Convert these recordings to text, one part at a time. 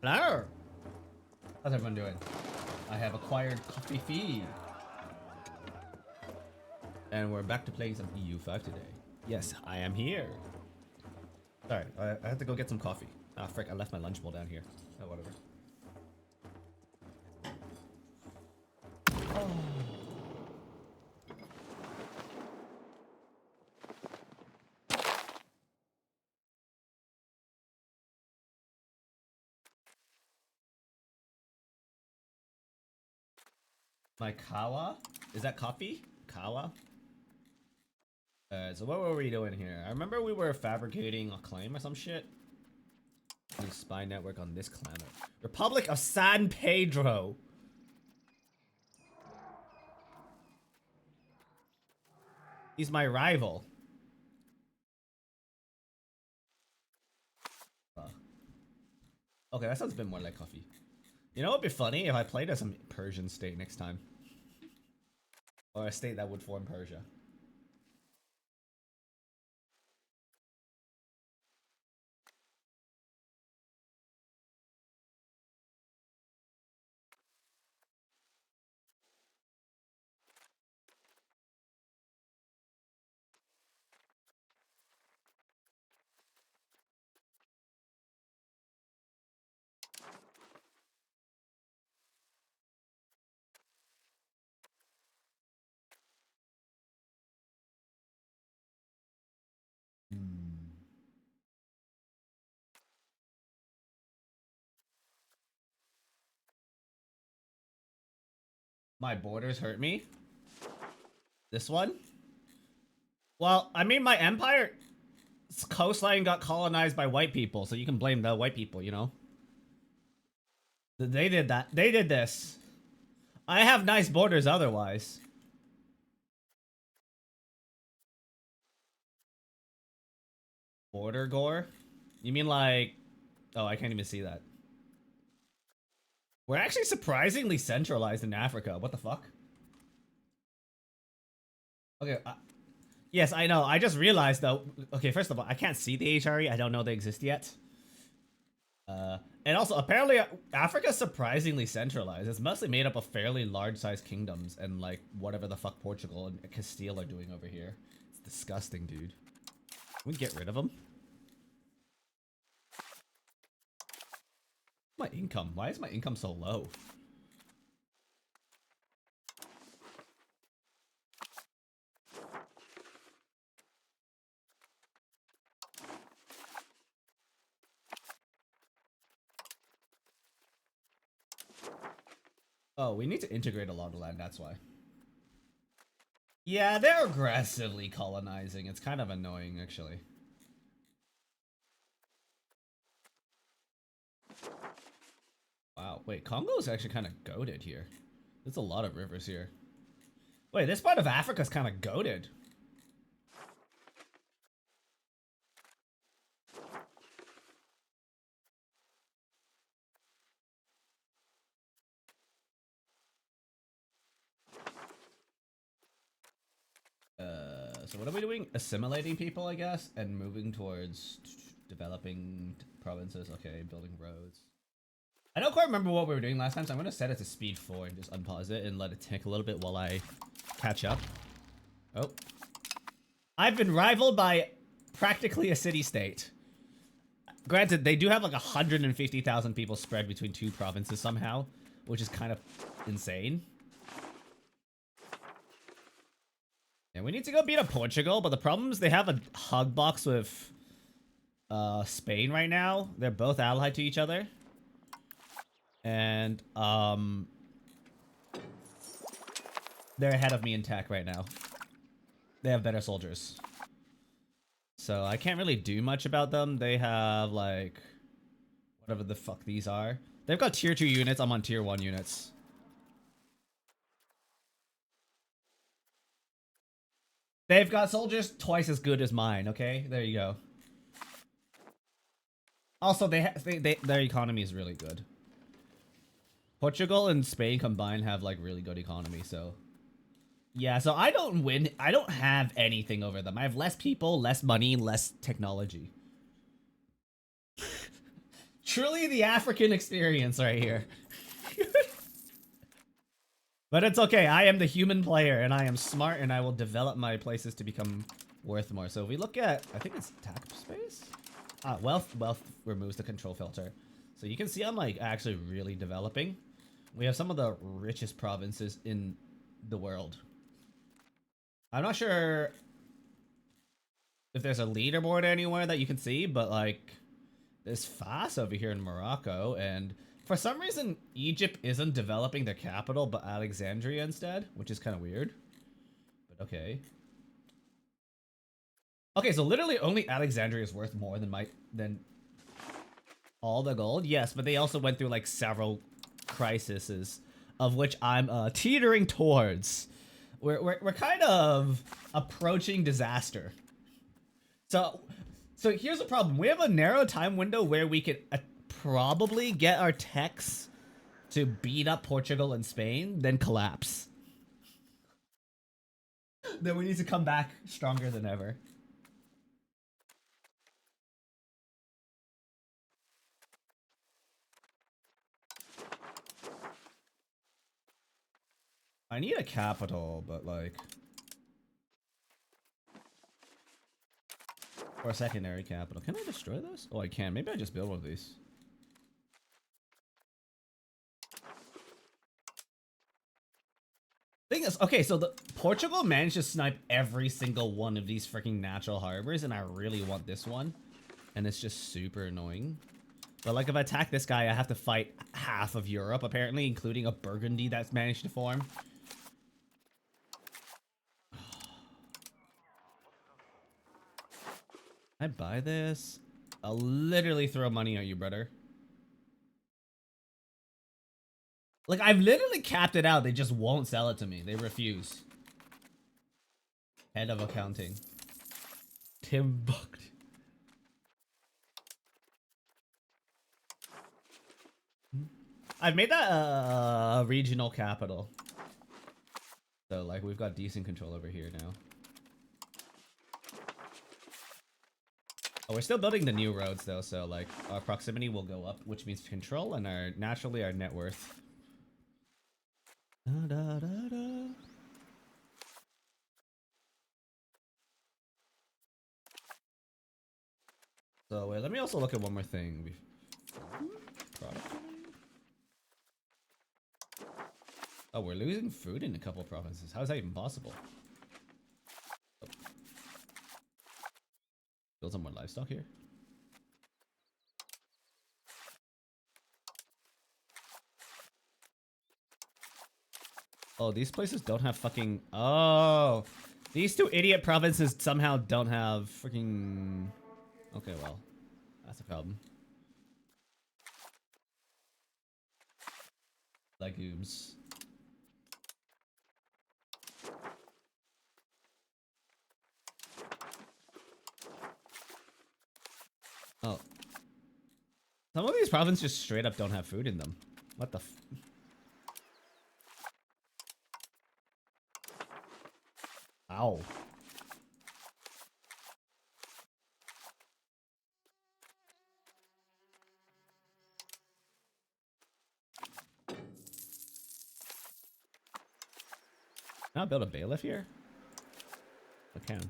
Hello! How's everyone doing? I have acquired coffee feed. And we're back to playing some EU5 today. Yes, I am here. Sorry, I have to go get some coffee. Ah, frick, I left my lunch bowl down here. Oh, whatever. Oh. My kawa? Is that coffee? Kawa? So what were we doing here? I remember we were fabricating a claim or some shit. New spy network on this clan. Republic of San Pedro. He's my rival. Okay, that sounds a bit more like coffee. You know what would be funny if I played as some Persian state next time? Or a state that would form Persia. My borders hurt me. This one? Well, I mean, my empire's coastline got colonized by white people, so you can blame the white people, you know? They did that. They did this. I have nice borders otherwise. Border gore? You mean like... Oh, I can't even see that. We're actually surprisingly centralized in Africa. What the fuck? Okay, yes, I know. I just realized though. Okay, first of all, I can't see the HRE. I don't know they exist yet. And also, apparently, Africa's surprisingly centralized. It's mostly made up of fairly large-sized kingdoms and like whatever the fuck Portugal and Castile are doing over here. It's disgusting, dude. Can we get rid of them? My income. Why is my income so low? Oh, we need to integrate a lot of land, that's why. Yeah, they're aggressively colonizing. It's kind of annoying, actually. Wow, wait, Congo is actually kind of goated here. There's a lot of rivers here. Wait, this part of Africa's kind of goated. So what are we doing? Assimilating people, I guess, and moving towards developing provinces. Okay, building roads. I don't quite remember what we were doing last time, so I'm going to set it to speed 4 and just unpause it and let it tick a little bit while I catch up. Oh. I've been rivaled by practically a city-state. Granted, they do have like 150,000 people spread between 2 provinces somehow, which is kind of insane. And we need to go beat up Portugal, but the problem is they have a hug box with Spain right now. They're both allied to each other. And they're ahead of me in tech right now. They have better soldiers. So I can't really do much about them. They have like whatever the fuck these are. They've got tier 2 units. I'm on tier 1 units. They've got soldiers twice as good as mine, okay? There you go. Also, their economy is really good. Portugal and Spain combined have like really good economy, so... Yeah, so I don't win. I don't have anything over them. I have less people, less money, less technology. Truly the African experience right here. But it's okay. I am the human player, and I am smart, and I will develop my places to become worth more. So if we look at, I think it's attack space. Wealth removes the control filter. So you can see I'm like actually really developing. We have some of the richest provinces in the world. I'm not sure if there's a leaderboard anywhere that you can see, but like there's Fas over here in Morocco, and for some reason Egypt isn't developing their capital but Alexandria instead, which is kind of weird. But okay. Okay, so literally only Alexandria is worth more than all the gold. Yes, but they also went through like several crises, of which I'm teetering towards. We're kind of approaching disaster. So here's the problem. We have a narrow time window where we could probably get our techs to beat up Portugal and Spain, then collapse. Then we need to come back stronger than ever. I need a capital, but like... or a secondary capital. Can I destroy this? Oh, I can. Maybe I just build one of these. Thing is, okay, so Portugal managed to snipe every single one of these freaking natural harbors, and I really want this one. And it's just super annoying. But like if I attack this guy, I have to fight half of Europe, apparently, including a Burgundy that's managed to form. I buy this? I'll literally throw money at you, brother. Like, I've literally capped it out. They just won't sell it to me. They refuse. Head of accounting. Timbuktu. I've made that a regional capital. So, like, we've got decent control over here now. Oh, we're still building the new roads though, so like our proximity will go up, which means control and naturally our net worth. Da, da, da, da. So wait, let me also look at one more thing. Oh, we're losing food in a couple provinces. How is that even possible? Oh. Build some more livestock here. Oh, these places don't have fucking... oh! These two idiot provinces somehow don't have freaking... okay, well. That's a problem. Legumes. Oh. Some of these provinces just straight up don't have food in them. What the f... ow. Can I build a bailiff here? I can.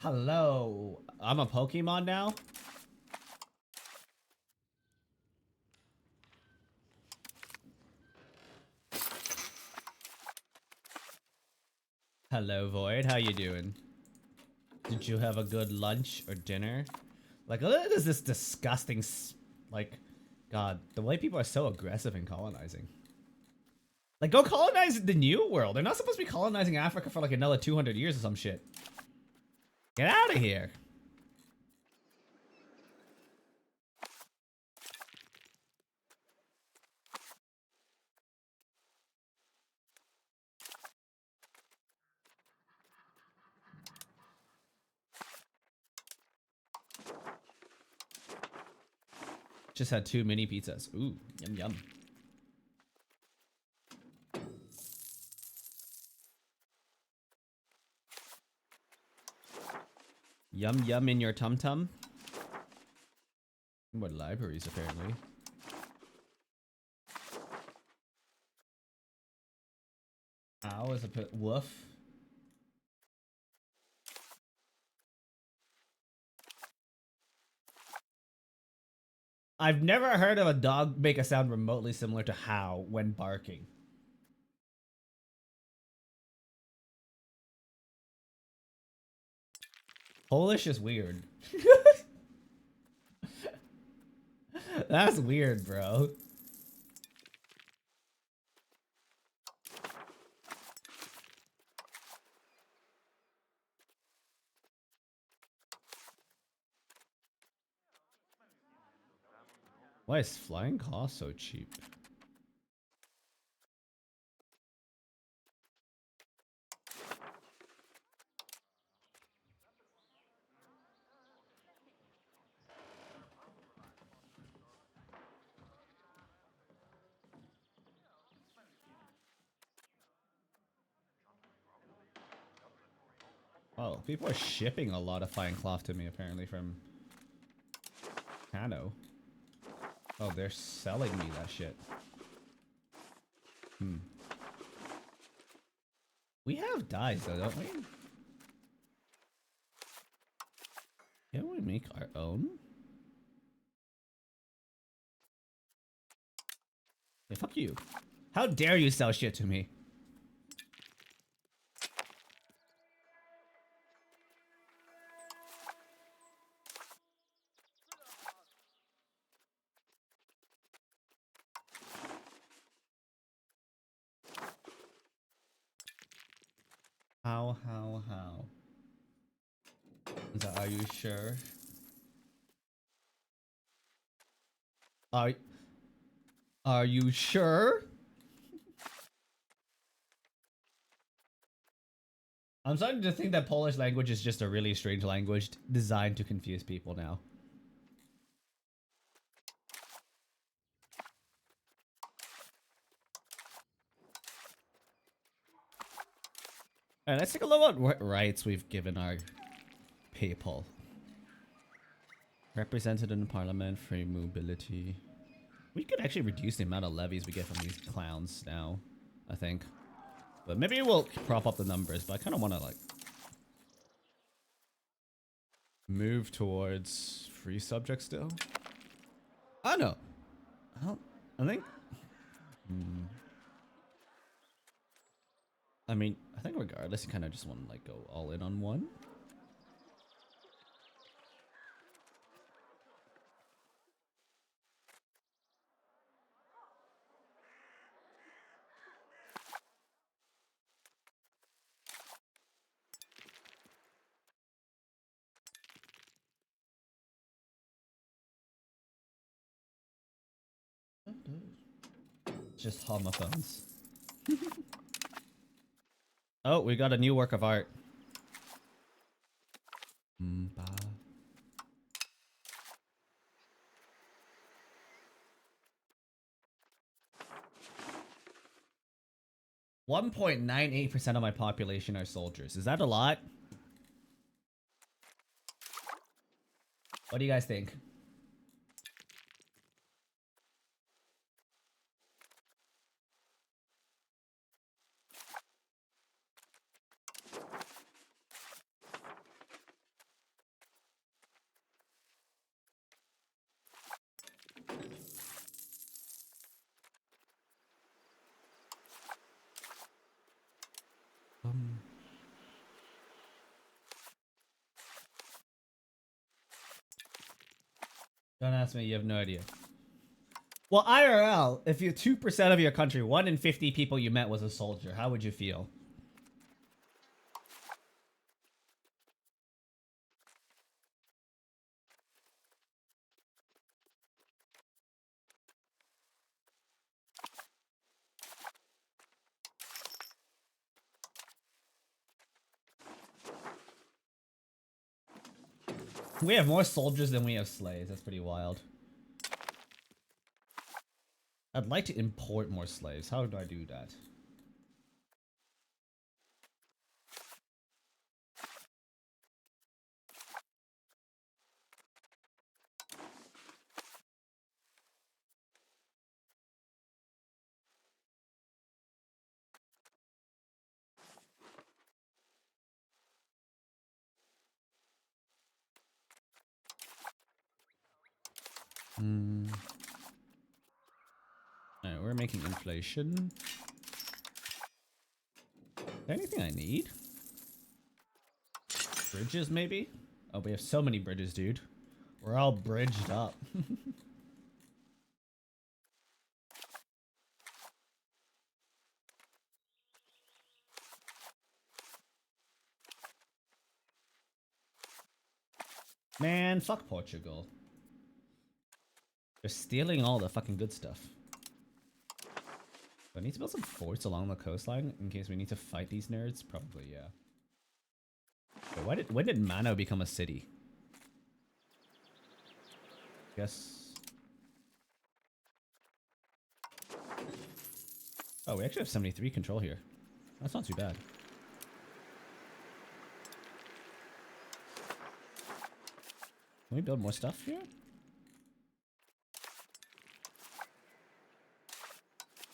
Hello. I'm a Pokemon now? Hello, Void. How you doing? Did you have a good lunch or dinner? Like, what is this disgusting... like, God, the way people are so aggressive in colonizing. Like, go colonize the New World. They're not supposed to be colonizing Africa for like another 200 years or some shit. Get out of here. Just had 2 mini pizzas. Ooh, yum yum. Yum yum in your tum tum. What libraries apparently. Ow is a bit woof. I've never heard of a dog make a sound remotely similar to how when barking. Polish is weird. That's weird, bro. Why is flying cost so cheap? Oh, people are shipping a lot of flying cloth to me apparently from Kano. Oh, they're selling me that shit. Hmm. We have dyes though, don't we? Can we make our own? Hey, fuck you. How dare you sell shit to me? How? Are you sure? Are you sure? I'm starting to think that Polish language is just a really strange language designed to confuse people now. Alright, let's take a look at what rights we've given our people. Represented in parliament, free mobility. We could actually reduce the amount of levies we get from these clowns now, I think. But maybe we'll prop up the numbers, but I kind of want to like move towards free subjects still. I don't know. I think. I mean, I think regardless, you kind of just want to like go all in on one. Just homophones. Oh, we got a new work of art. 1.98% of my population are soldiers. Is that a lot? What do you guys think? Don't ask me, you have no idea. Well, IRL, if you 2% of your country, 1 in 50 people you met was a soldier, how would you feel? We have more soldiers than we have slaves. That's pretty wild. I'd like to import more slaves. How do I do that? Alright, we're making inflation. Is there anything I need? Bridges, maybe? Oh, we have so many bridges, dude. We're all bridged up. Man, fuck Portugal. They're stealing all the fucking good stuff. Do I need to build some forts along the coastline in case we need to fight these nerds? Probably, yeah. Wait, when did Mano become a city? Guess. Oh, we actually have 73 control here. That's not too bad. Can we build more stuff here?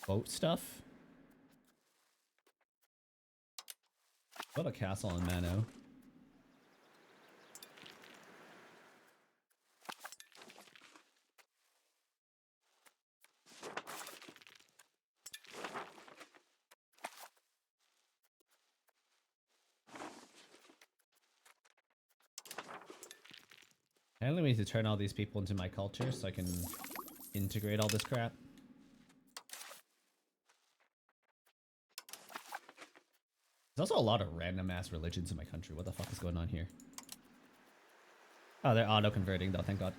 Boat stuff? Build a castle in Mano. Apparently we need to turn all these people into my culture so I can integrate all this crap. There's also a lot of random ass religions in my country. What the fuck is going on here? Oh, they're auto-converting though, thank god.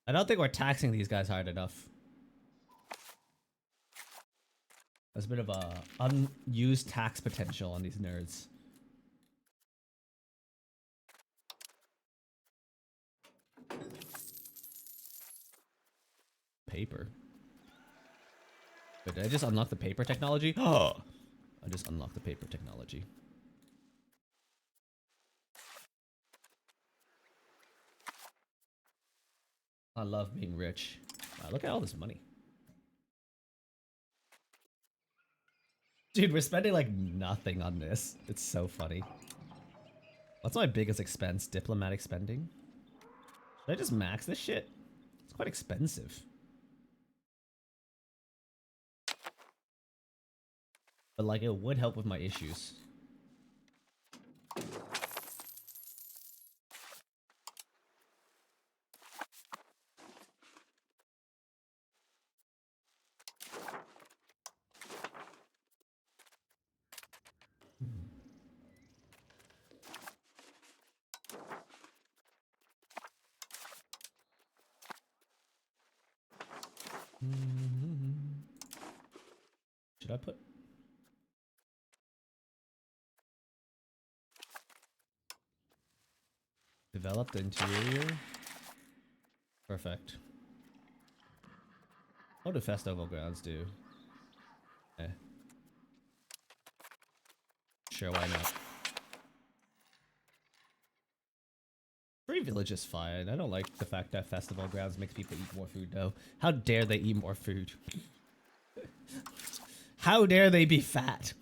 I don't think we're taxing these guys hard enough. There's a bit of a unused tax potential on these nerds. Paper. Wait, did I just unlock the paper technology? Oh, I just unlocked the paper technology. I love being rich. Wow, look at all this money. Dude, we're spending like nothing on this. It's so funny. What's my biggest expense? Diplomatic spending? Should I just max this shit? It's quite expensive. But like it would help with my issues. Should I put... Develop the interior? Perfect. What do festival grounds do? Eh. Sure, why not? Free village is fine. I don't like the fact that festival grounds makes people eat more food though. How dare they eat more food? How dare they be fat?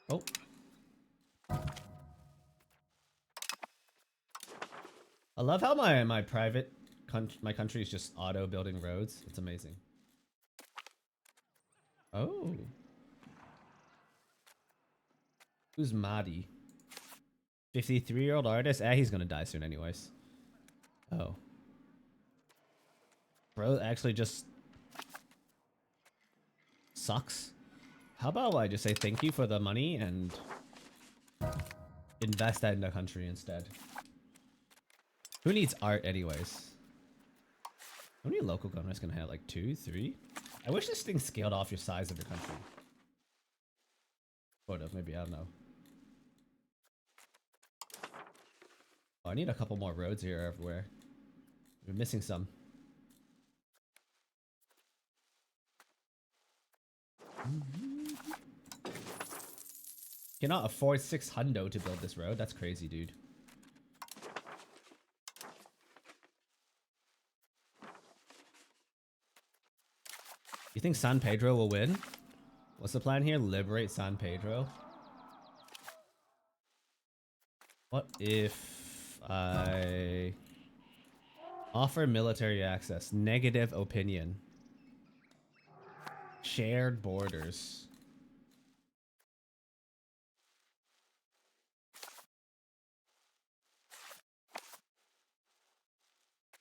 Oh. I love how my private my country is just auto building roads. It's amazing. Oh. Who's Madi? 53-year-old artist? Eh, he's gonna die soon anyways. Oh. Bro actually just sucks. How about I just say thank you for the money and invest that in the country instead. Who needs art anyways? How many local governors can I have? Like 2, 3? I wish this thing scaled off your size of your country. Sort of, maybe, I don't know. Oh, I need a couple more roads here everywhere. We're missing some. Cannot afford 600 to build this road. That's crazy, dude. You think San Pedro will win? What's the plan here? Liberate San Pedro? What if I offer military access? Negative opinion. Shared borders.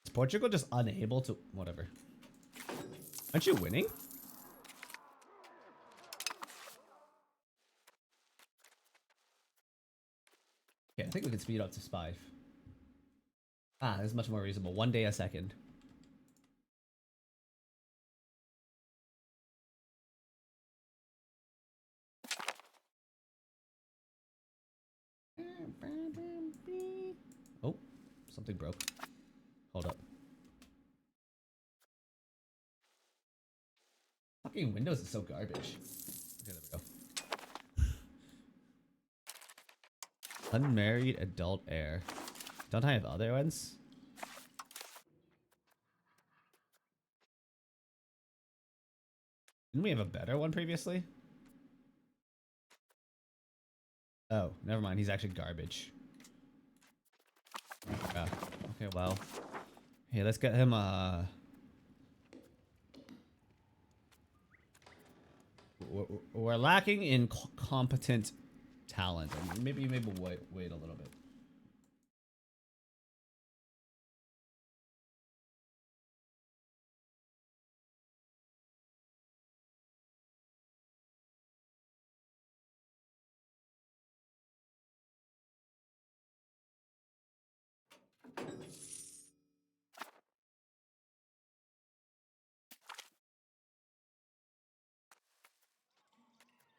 Is Portugal just unable to... Whatever. Aren't you winning? Okay, I think we can speed up to 5. Ah, this is much more reasonable. 1 day a second. Oh, something broke. Hold up. Fucking Windows is so garbage. Okay, there we go. Unmarried adult heir. Don't I have other ones? Didn't we have a better one previously? Oh, never mind. He's actually garbage. Yeah. Okay, well. Hey, let's get him we're lacking in competent talent. And maybe wait a little bit.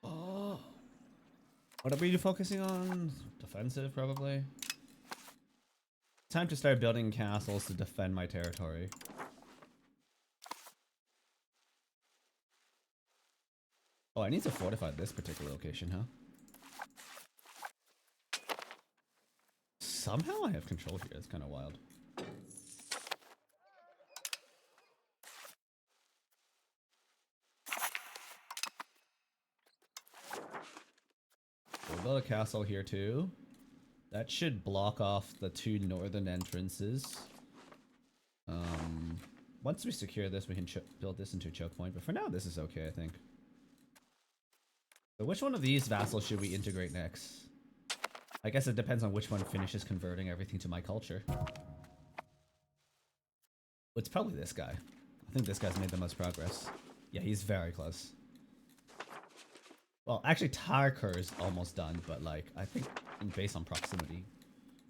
Oh. What are we focusing on? Defensive, probably. Time to start building castles to defend my territory. Oh, I need to fortify this particular location, huh? Somehow I have control here. It's kind of wild. We'll build a castle here too. That should block off the 2 northern entrances. Once we secure this, we can build this into a choke point. But for now, this is okay, I think. So which one of these vassals should we integrate next? I guess it depends on which one finishes converting everything to my culture. It's probably this guy. I think this guy's made the most progress. Yeah, he's very close. Well, actually, Tarkar is almost done, but like, I think based on proximity,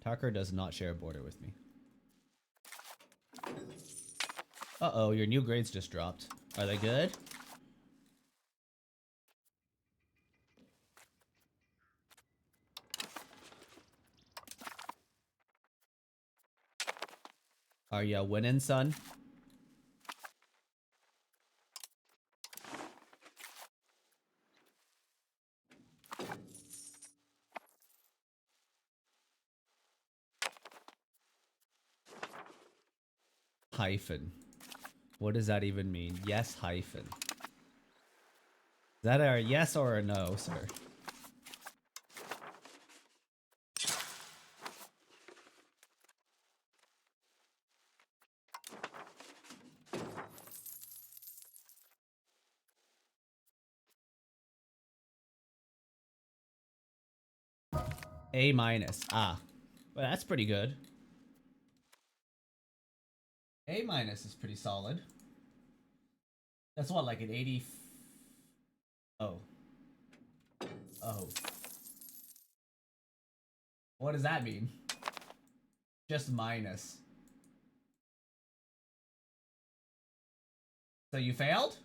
Tarkar does not share a border with me. Uh-oh, your new grades just dropped. Are they good? Are ya winning, son? Hyphen. What does that even mean? Yes, hyphen. Is that a yes or a no, sir? A minus. Ah. Well, that's pretty good. A minus is pretty solid. That's what, like an 80... Oh. Oh. What does that mean? Just minus. So you failed?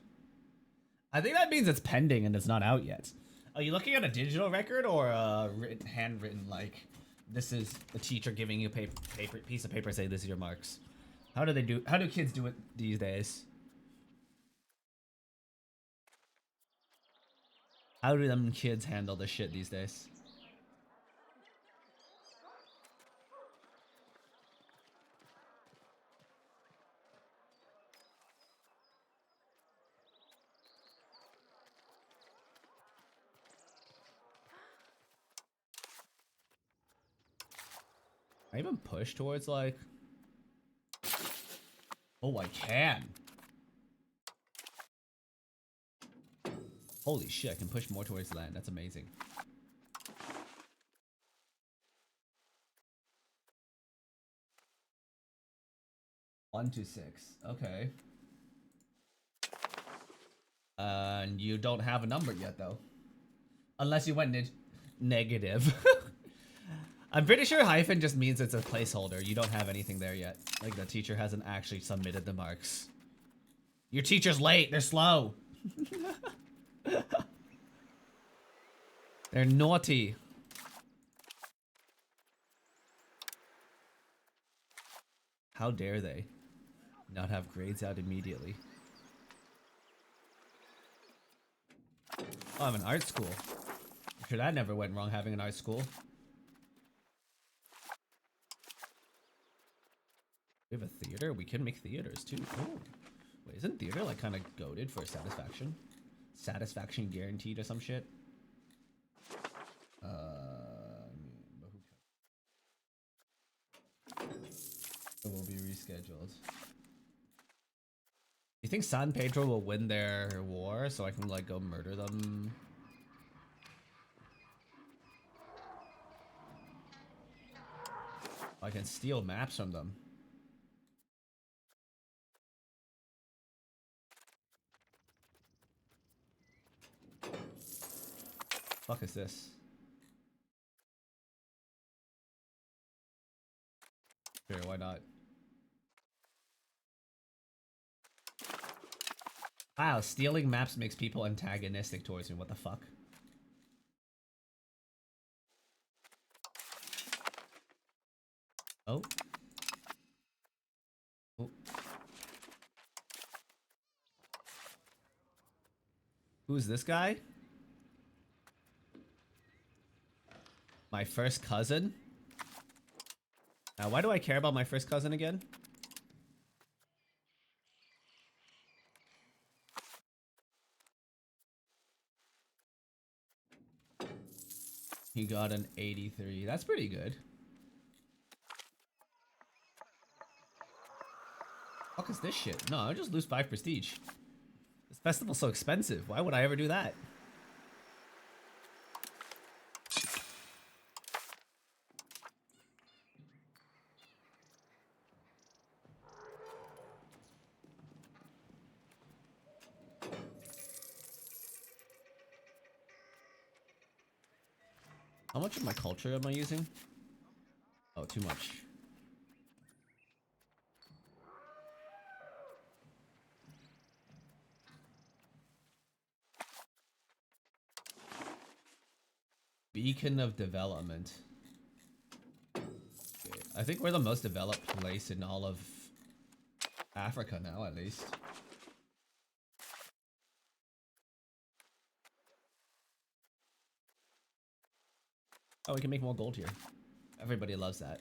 I think that means it's pending and it's not out yet. Are you looking at a digital record or a handwritten, like, this is the teacher giving you a piece of paper saying this is your marks? How do kids do it these days? How do them kids handle this shit these days? I even push towards, like... Oh, I can. Holy shit, I can push more towards land. That's amazing. One to 6. Okay. And you don't have a number yet, though. Unless you went negative. I'm pretty sure hyphen just means it's a placeholder. You don't have anything there yet. Like, the teacher hasn't actually submitted the marks. Your teacher's late. They're slow. They're naughty. How dare they not have grades out immediately? Oh, I'm in art school. I'm sure that never went wrong having an art school. We have a theater? We can make theaters too. Oh. Wait, isn't theater like kind of goated for satisfaction? Satisfaction guaranteed or some shit? It will be rescheduled. You think San Pedro will win their war so I can like go murder them? I can steal maps from them. Fuck is this? Sure, why not? Wow, stealing maps makes people antagonistic towards me. What the fuck? Oh. Oh. Who's this guy? My first cousin? Why do I care about my first cousin again? He got an 83. That's pretty good. Fuck is this shit? No, I just lose 5 prestige. This festival's so expensive. Why would I ever do that? How much of my culture am I using? Oh, too much. Beacon of development. Okay. I think we're the most developed place in all of Africa now, at least. Oh, we can make more gold here. Everybody loves that.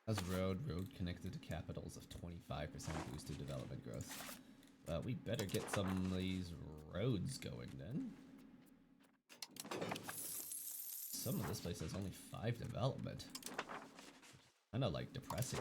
As road connected to capitals of 25% boost to development growth. Well, we better get some of these roads going then. Some of this place has only 5 development. Kind of like depressing.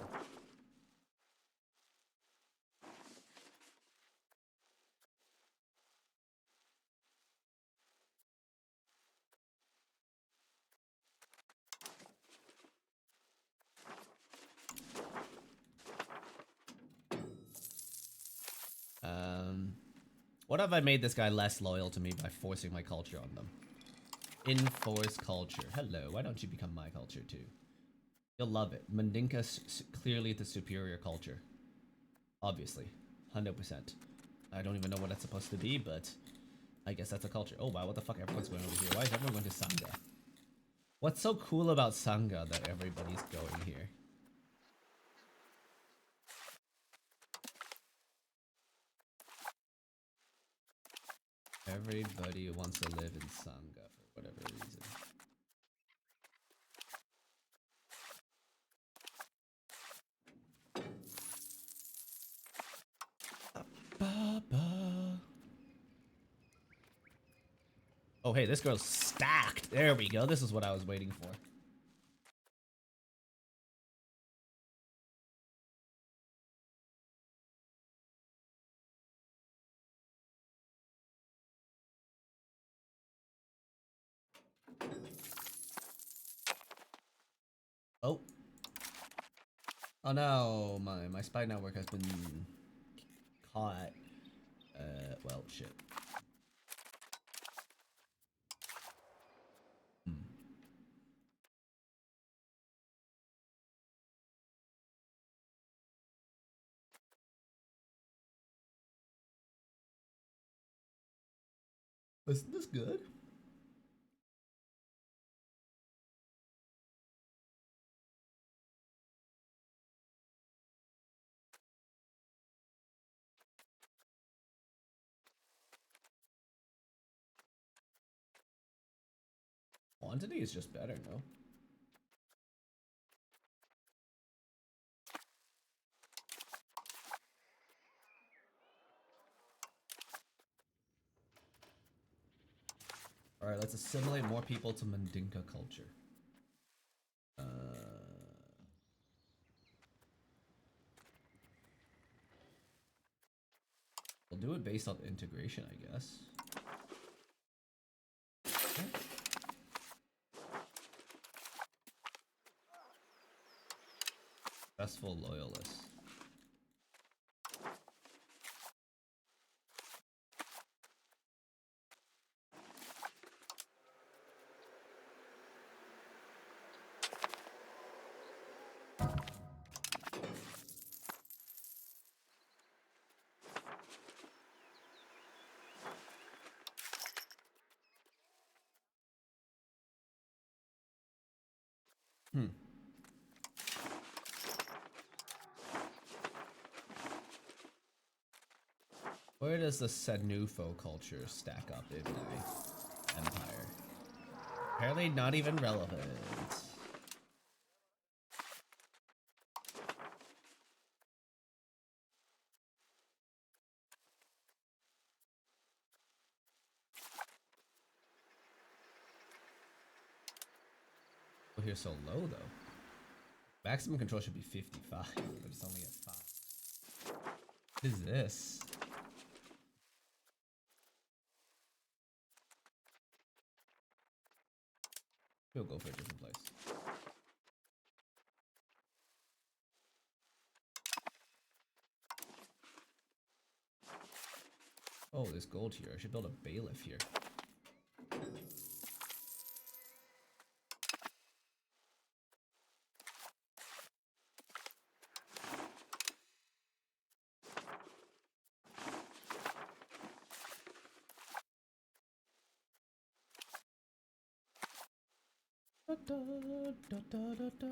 What if I made this guy less loyal to me by forcing my culture on them? Enforce culture. Hello, why don't you become my culture too? You'll love it. Mandinka's clearly the superior culture. Obviously. 100%. I don't even know what that's supposed to be, but I guess that's a culture. Oh wow, what the fuck? Everyone's going over here. Why is everyone going to Sangha? What's so cool about Sangha that everybody's going here? Everybody wants to live in Sangha for whatever reason. Oh hey, this girl's stacked. There we go. This is what I was waiting for. Oh. Oh no, my spy network has been caught. Well, shit. Isn't this good? Quantity is just better, no? Alright, let's assimilate more people to Mandinka culture. We'll do it based on integration, I guess. Okay. Successful loyalists. Where does the Senufo culture stack up in my empire? Apparently not even relevant. Oh, here so low though. Maximum control should be 55, but it's only at 5. What is this? We'll go for a different place. Oh, there's gold here. I should build a bailiff here.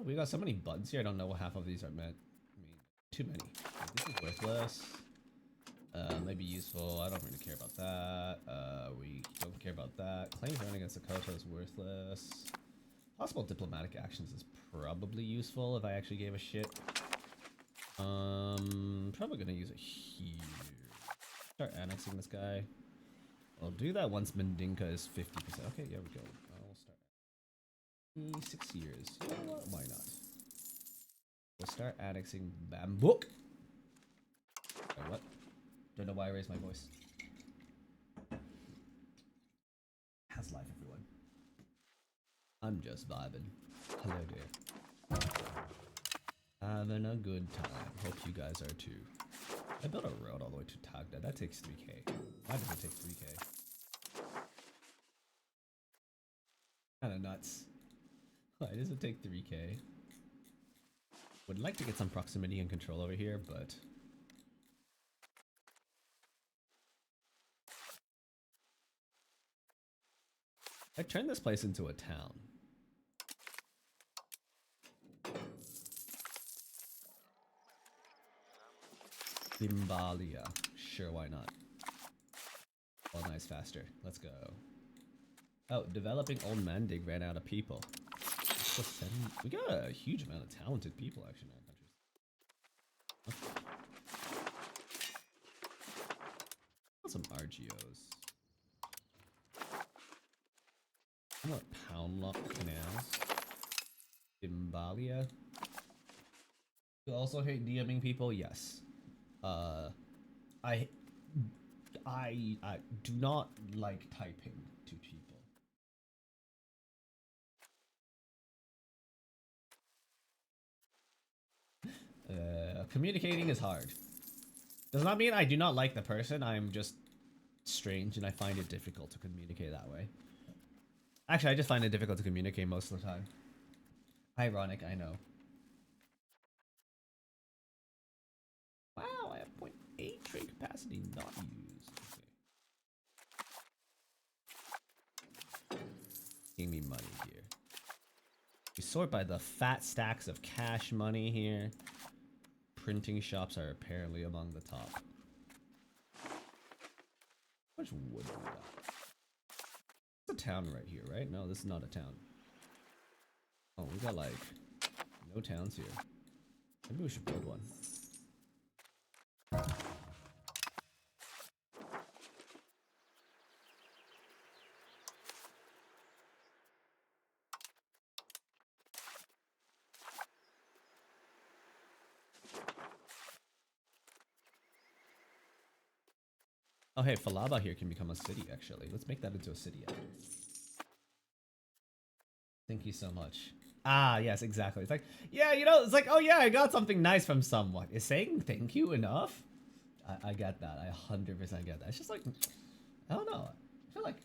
We got so many buttons here. I don't know what half of these are meant. I mean, too many. Like, this is worthless. Maybe useful. I don't really care about that. We don't care about that. Claims running against Dakota is worthless. Possible diplomatic actions is probably useful if I actually gave a shit. Probably gonna use it here. Start annexing this guy. I'll do that once Mandinka is 50%. Okay, yeah, we go. I'll start. 6 years. You know what? Why not? We'll start annexing Bambuk. Wait, what? Don't know why I raised my voice. How's life, everyone? I'm just vibing. Hello there. Having a good time. Hope you guys are too. I built a road all the way to Tagda. That takes 3k. Why does it take 3k? Kinda nuts. Why does it take 3k? Would like to get some proximity and control over here, but... I turned this place into a town. Bimbalia. Sure, why not? Colonize faster. Let's go. Oh, developing old Mandig ran out of people. We got a huge amount of talented people actually in our country. Got some RGOs. More pound lock canals. Bimbalia. You also hate DMing people? Yes. I do not like typing to people. Communicating is hard. Does not mean I do not like the person. I'm just strange and I find it difficult to communicate that way. Actually, I just find it difficult to communicate most of the time. Ironic, I know. Wow, I have 0.8 trade capacity not used. Okay. Give me money here. We sort by the fat stacks of cash money here. Printing shops are apparently among the top. How much wood do we got? It's a town right here, right? No, this is not a town. Oh, we got like no towns here. Maybe we should build one. Oh, hey, Falaba here can become a city, actually. Let's make that into a city. Thank you so much. Ah, yes, exactly. It's like, yeah, you know, it's like, oh yeah, I got something nice from someone. Is saying thank you enough? I get that. I 100% get that. It's just like, I don't know. I feel like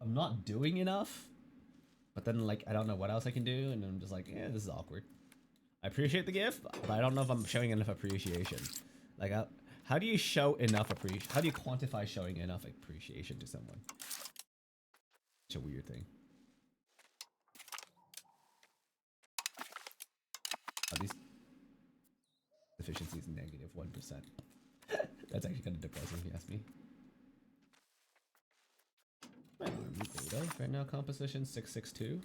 I'm not doing enough. But then, like, I don't know what else I can do. And I'm just like, yeah, this is awkward. I appreciate the gift, but I don't know if I'm showing enough appreciation. Like, how do you show enough appreciation? How do you quantify showing enough appreciation to someone? It's a weird thing. Oh, these efficiency is negative 1%. That's actually kind of depressing if you ask me. My army data right now, composition 662.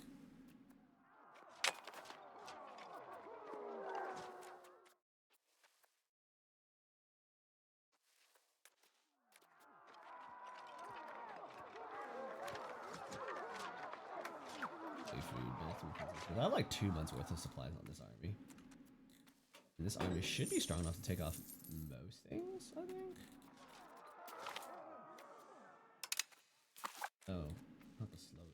I have like 2 months worth of supplies on this army. And this army should be strong enough to take off most things, I think. Oh, not the slow.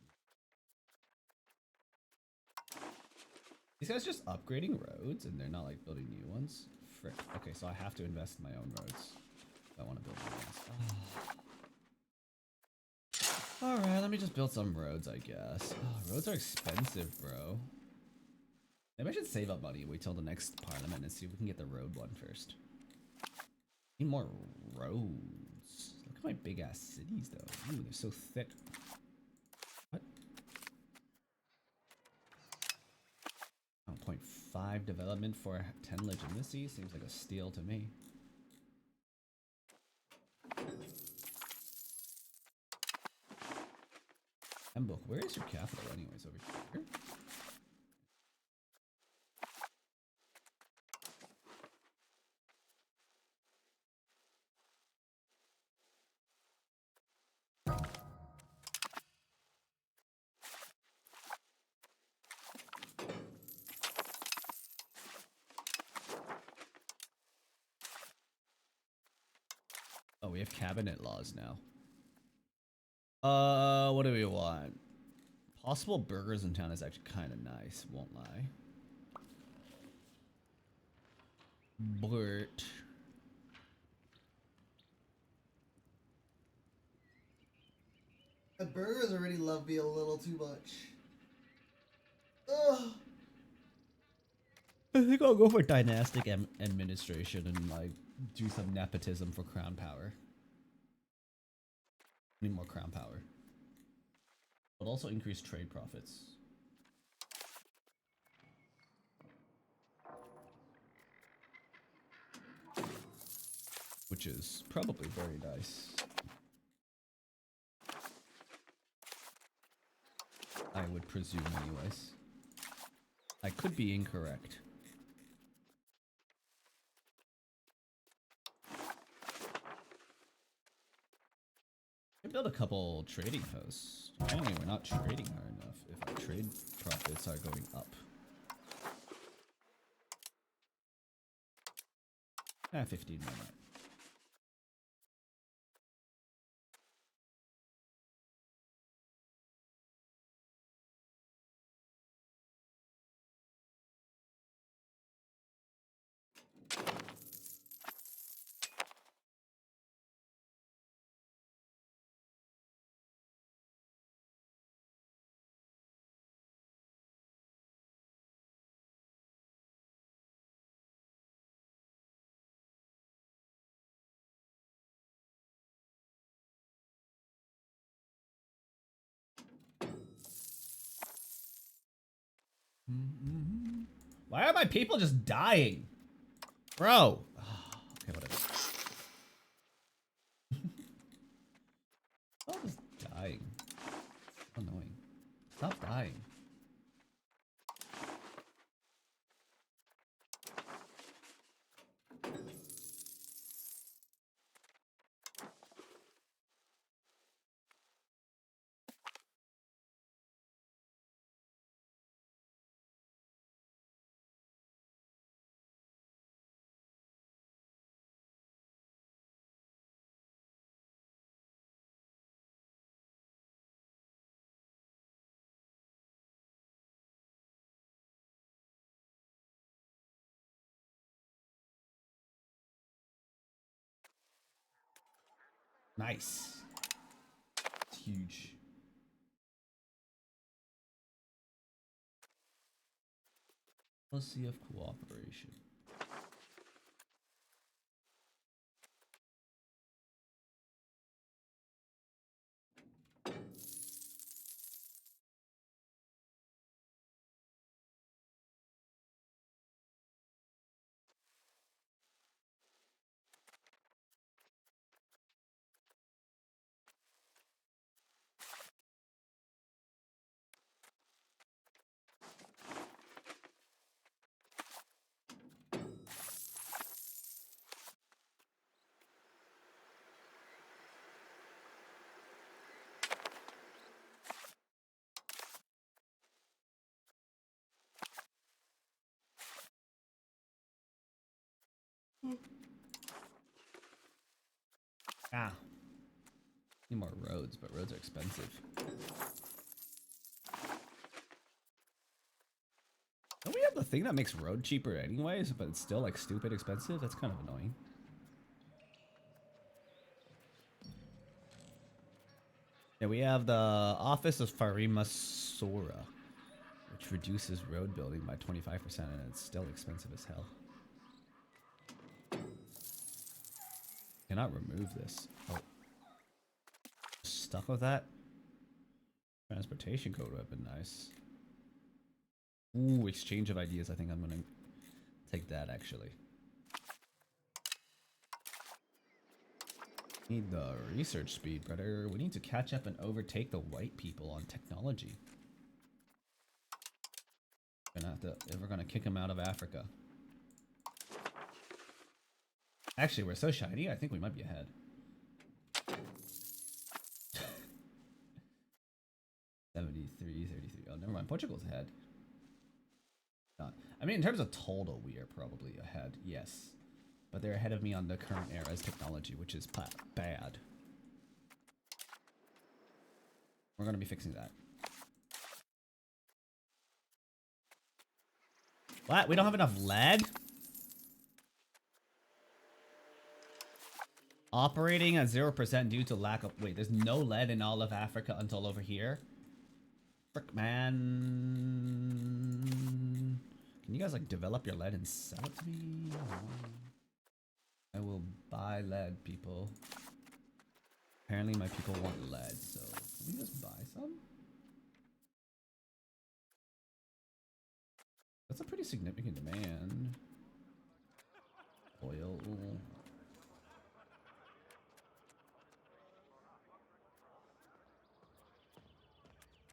These guys just upgrading roads and they're not like building new ones? Frick. Okay, so I have to invest in my own roads if I want to build new ones. Oh. Alright, let me just build some roads, I guess. Oh, roads are expensive, bro. Maybe I should save up money and wait till the next parliament and see if we can get the road one first. Need more roads. Look at my big ass cities though. Ooh, they're so thick. What? 0.5 development for 10 legitimacy seems like a steal to me. Mbok, where is your capital anyways? Over here? Oh, we have cabinet laws now. What do we want? Possible burgers in town is actually kind of nice, won't lie. But The burgers already love me a little too much. Ugh. I think I'll go for dynastic administration and like do some nepotism for crown power. Need more crown power. But also increase trade profits. Which is probably very nice. I would presume anyways. I could be incorrect. I build a couple trading posts. Apparently we're not trading hard enough if our trade profits are going up. 15 minutes. Why are my people just dying? Bro. Okay, whatever. Stop just dying. Annoying. Stop dying. Nice. It's huge. Policy of cooperation. Ah. Need more roads, but roads are expensive. Don't we have the thing that makes road cheaper anyways, but it's still like stupid expensive? That's kind of annoying. Yeah, we have the Office of Farima Sora, which reduces road building by 25% and it's still expensive as hell. Cannot remove this. Oh. Stuck with that? Transportation code would have been nice. Ooh, exchange of ideas. I think I'm gonna take that actually. Need the research speed, brother. We need to catch up and overtake the white people on technology. Gonna have to, if we're gonna kick them out of Africa. Actually, we're so shiny, I think we might be ahead. 73, 33. Oh, never mind. Portugal's ahead. Not. I mean, in terms of total, we are probably ahead, yes. But they're ahead of me on the current era's technology, which is bad. We're gonna be fixing that. What? We don't have enough lead? Operating at 0% due to lack of... Wait, there's no lead in all of Africa until over here? Frick, man. Can you guys, like, develop your lead and sell it to me? I will buy lead, people. Apparently my people want lead, so... Can we just buy some? That's a pretty significant demand. Oil...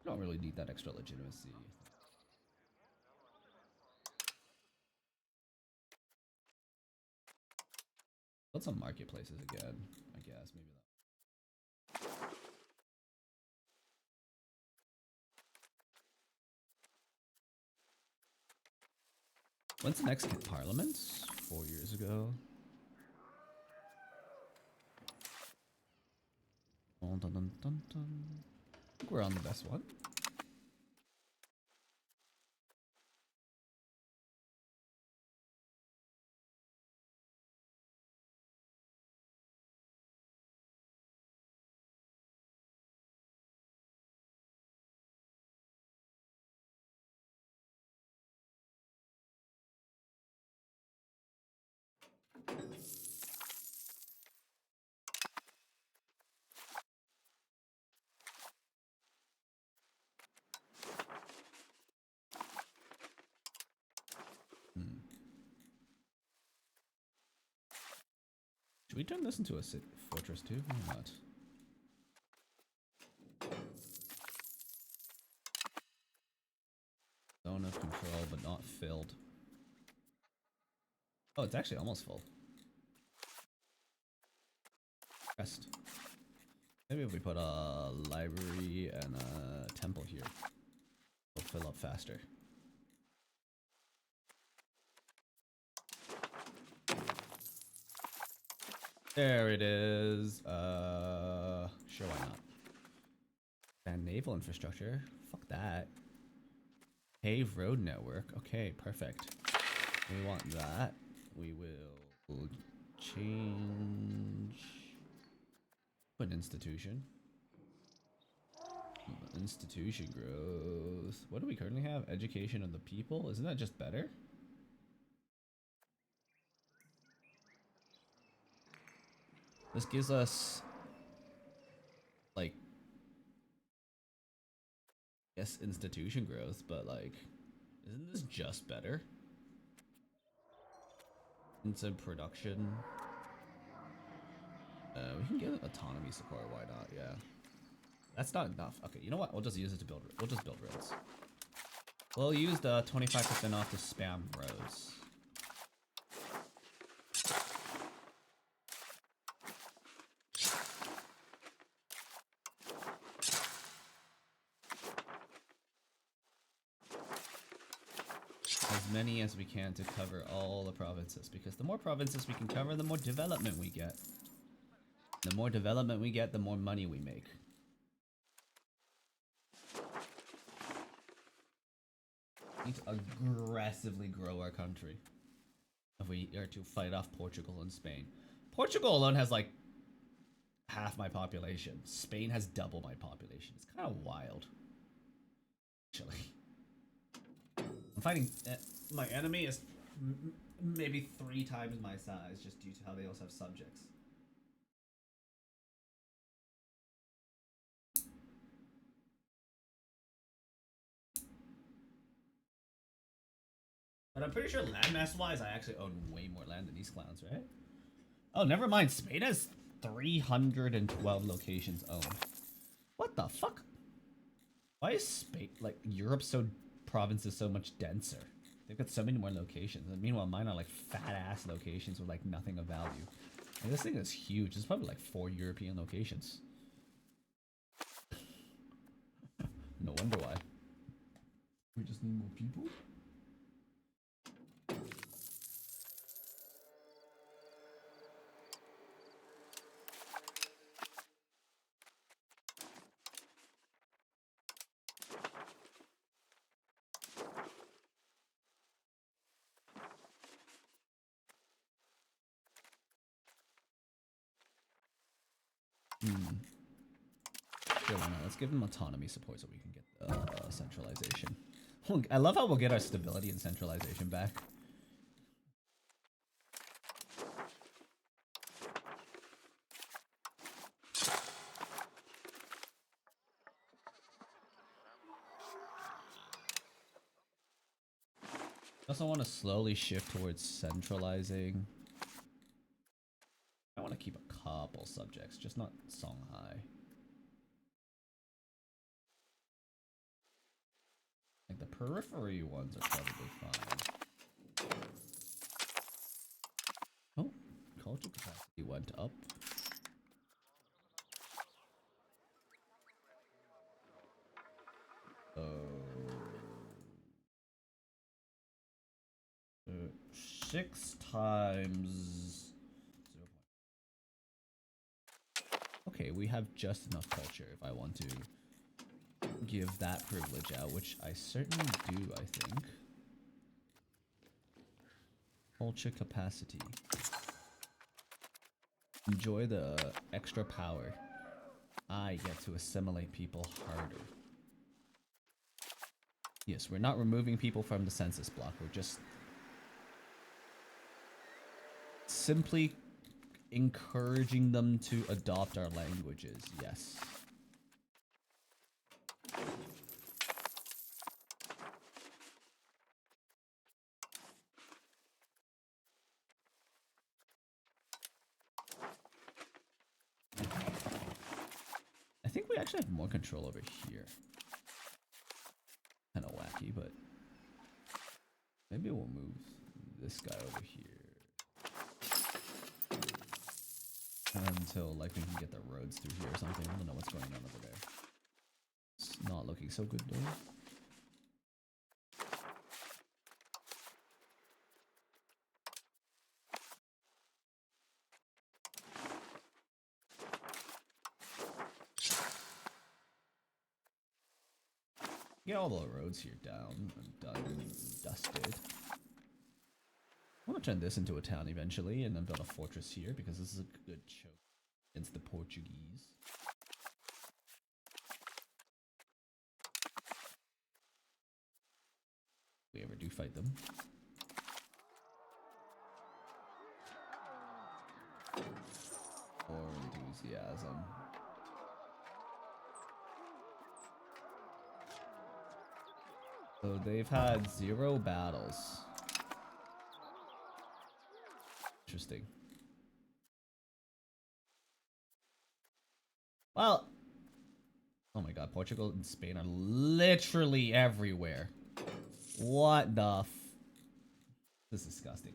Don't really need that extra legitimacy. What's some marketplaces again? I guess maybe that. When's the next parliament? 4 years ago. Dun, dun, dun, dun, dun. I think we're on the best one. Should we turn this into a fortress too? Why not? Zone of control, but not filled. Oh, it's actually almost full. Rest. Maybe if we put a library and a temple here, it'll fill up faster. There it is. Sure, why not? And naval infrastructure. Fuck that. Pave road network. Okay, perfect. We want that. We will change. Put an institution. Institution growth. What do we currently have? Education of the people? Isn't that just better? This gives us, like, yes, institution growth, but like, isn't this just better? Instant production. We can get autonomy support. Why not? Yeah, that's not enough. Okay, you know what? We'll just use it to build. We'll just build roads. We'll use the 25% off to spam roads. As many as we can to cover all the provinces, because the more provinces we can cover, the more development we get. The more development we get, the more money we make. We need to aggressively grow our country if we are to fight off Portugal and Spain. Portugal alone has like half my population. Spain has double my population. It's kind of wild, actually. I'm fighting. My enemy is maybe 3 times my size, just due to how they also have subjects. But I'm pretty sure landmass wise, I actually own way more land than these clowns, right? Oh, never mind. Spain has 312 locations owned. What the fuck? Why is Spain, like, Europe provinces so much denser? They've got so many more locations. And meanwhile, mine are like fat ass locations with like nothing of value. And this thing is huge. It's probably like 4 European locations. No wonder why. We just need more people? Hmm. Sure, why not? Let's give them autonomy support so we can get centralization. I love how we'll get our stability and centralization back. I also want to slowly shift towards centralizing. I want to keep a couple subjects, just not Songhai. Like the periphery ones are probably fine. Oh, culture capacity went up. Oh. 6 times 0. Okay, we have just enough culture if I want to give that privilege out, which I certainly do, I think. Culture capacity. Enjoy the extra power. I get to assimilate people harder. Yes, we're not removing people from the census block. We're just simply encouraging them to adopt our languages. Yes. I think we actually have more control over here. Kind of wacky, but maybe we'll move this guy over here until like we can get the roads through here or something. I don't know what's going on over there. It's not looking so good though. Get all the roads here down and done and dusted. I want to turn this into a town eventually and then build a fortress here because this is a good choke against the Portuguese. If we ever do fight them. Or enthusiasm. So they've had 0 battles. Interesting. Well, oh my god, Portugal and Spain are literally everywhere. What the This is disgusting.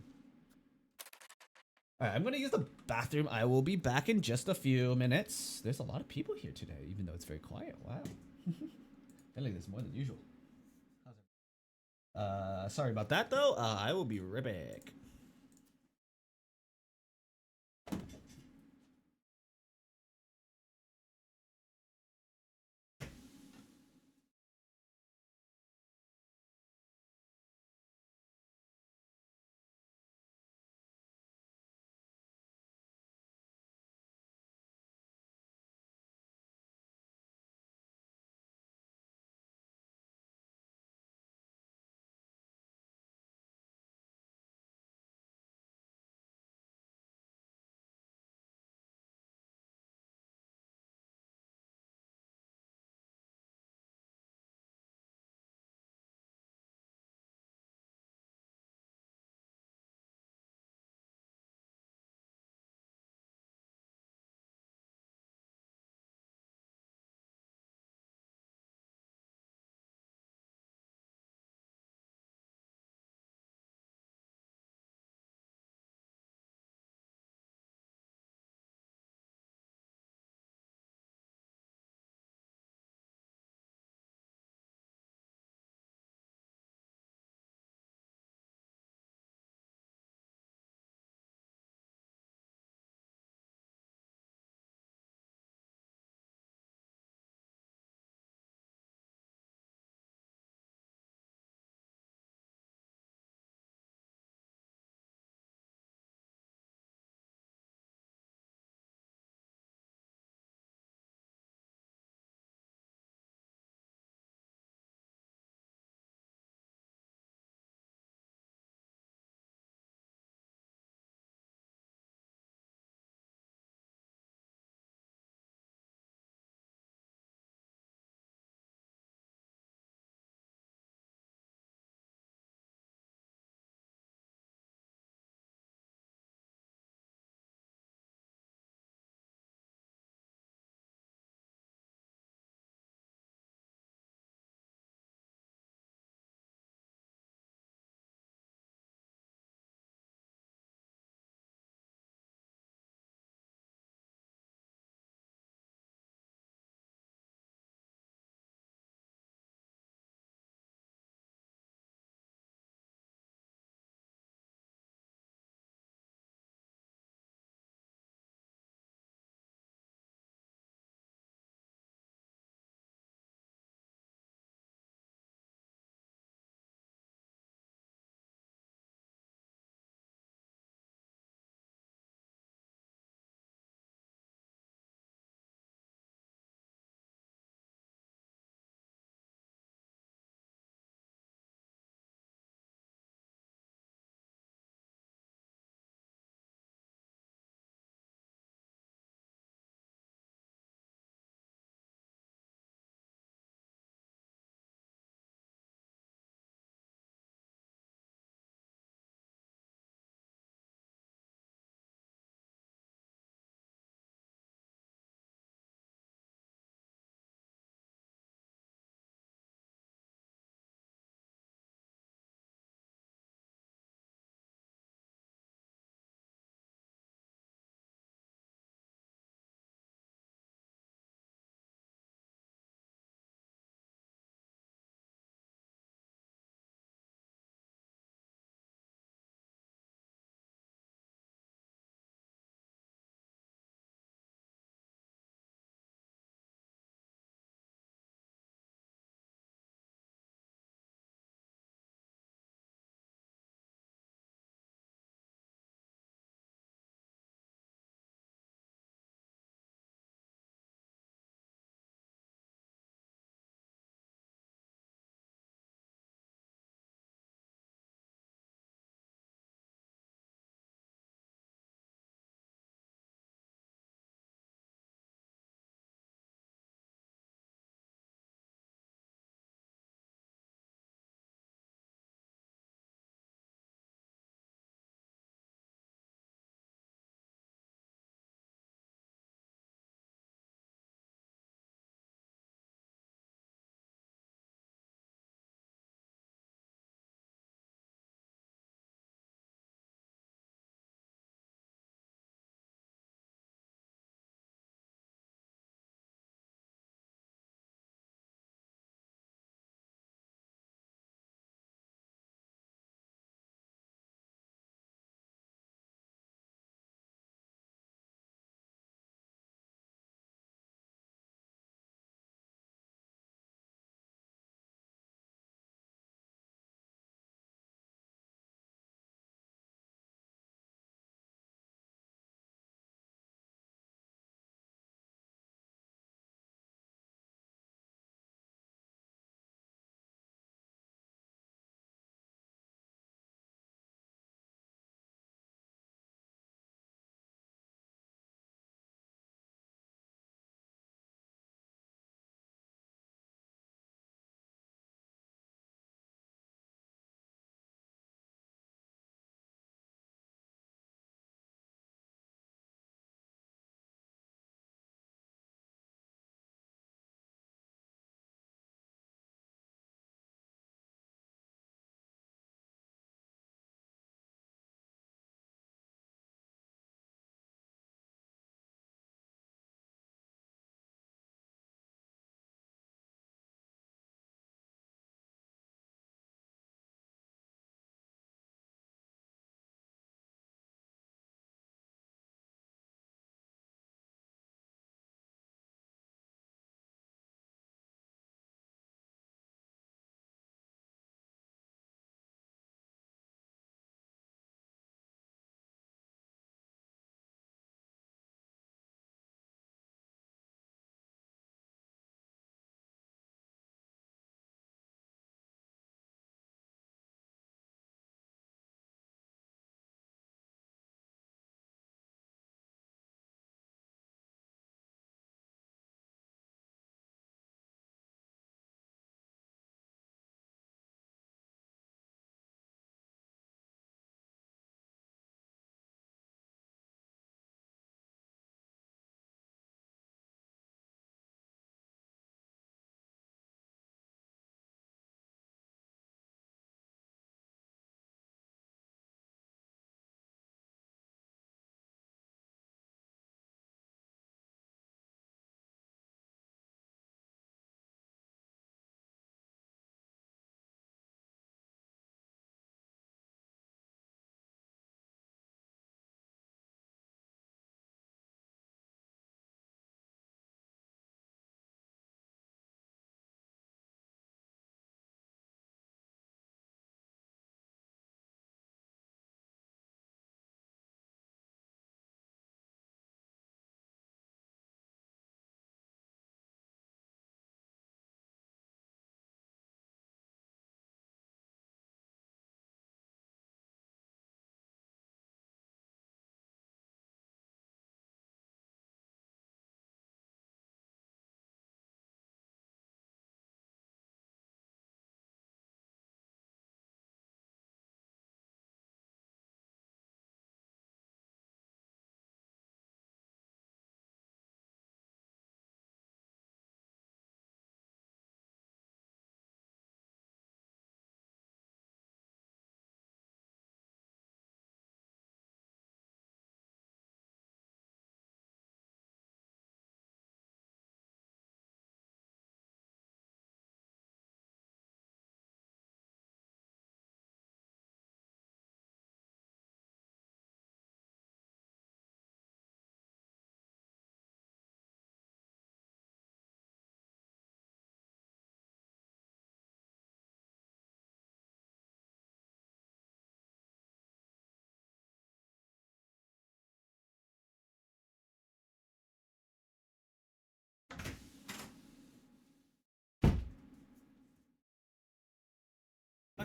Alright, I'm gonna use the bathroom. I will be back in just a few minutes. There's a lot of people here today, even though it's very quiet. Wow. I feel like there's more than usual. Sorry about that though. I will be right back.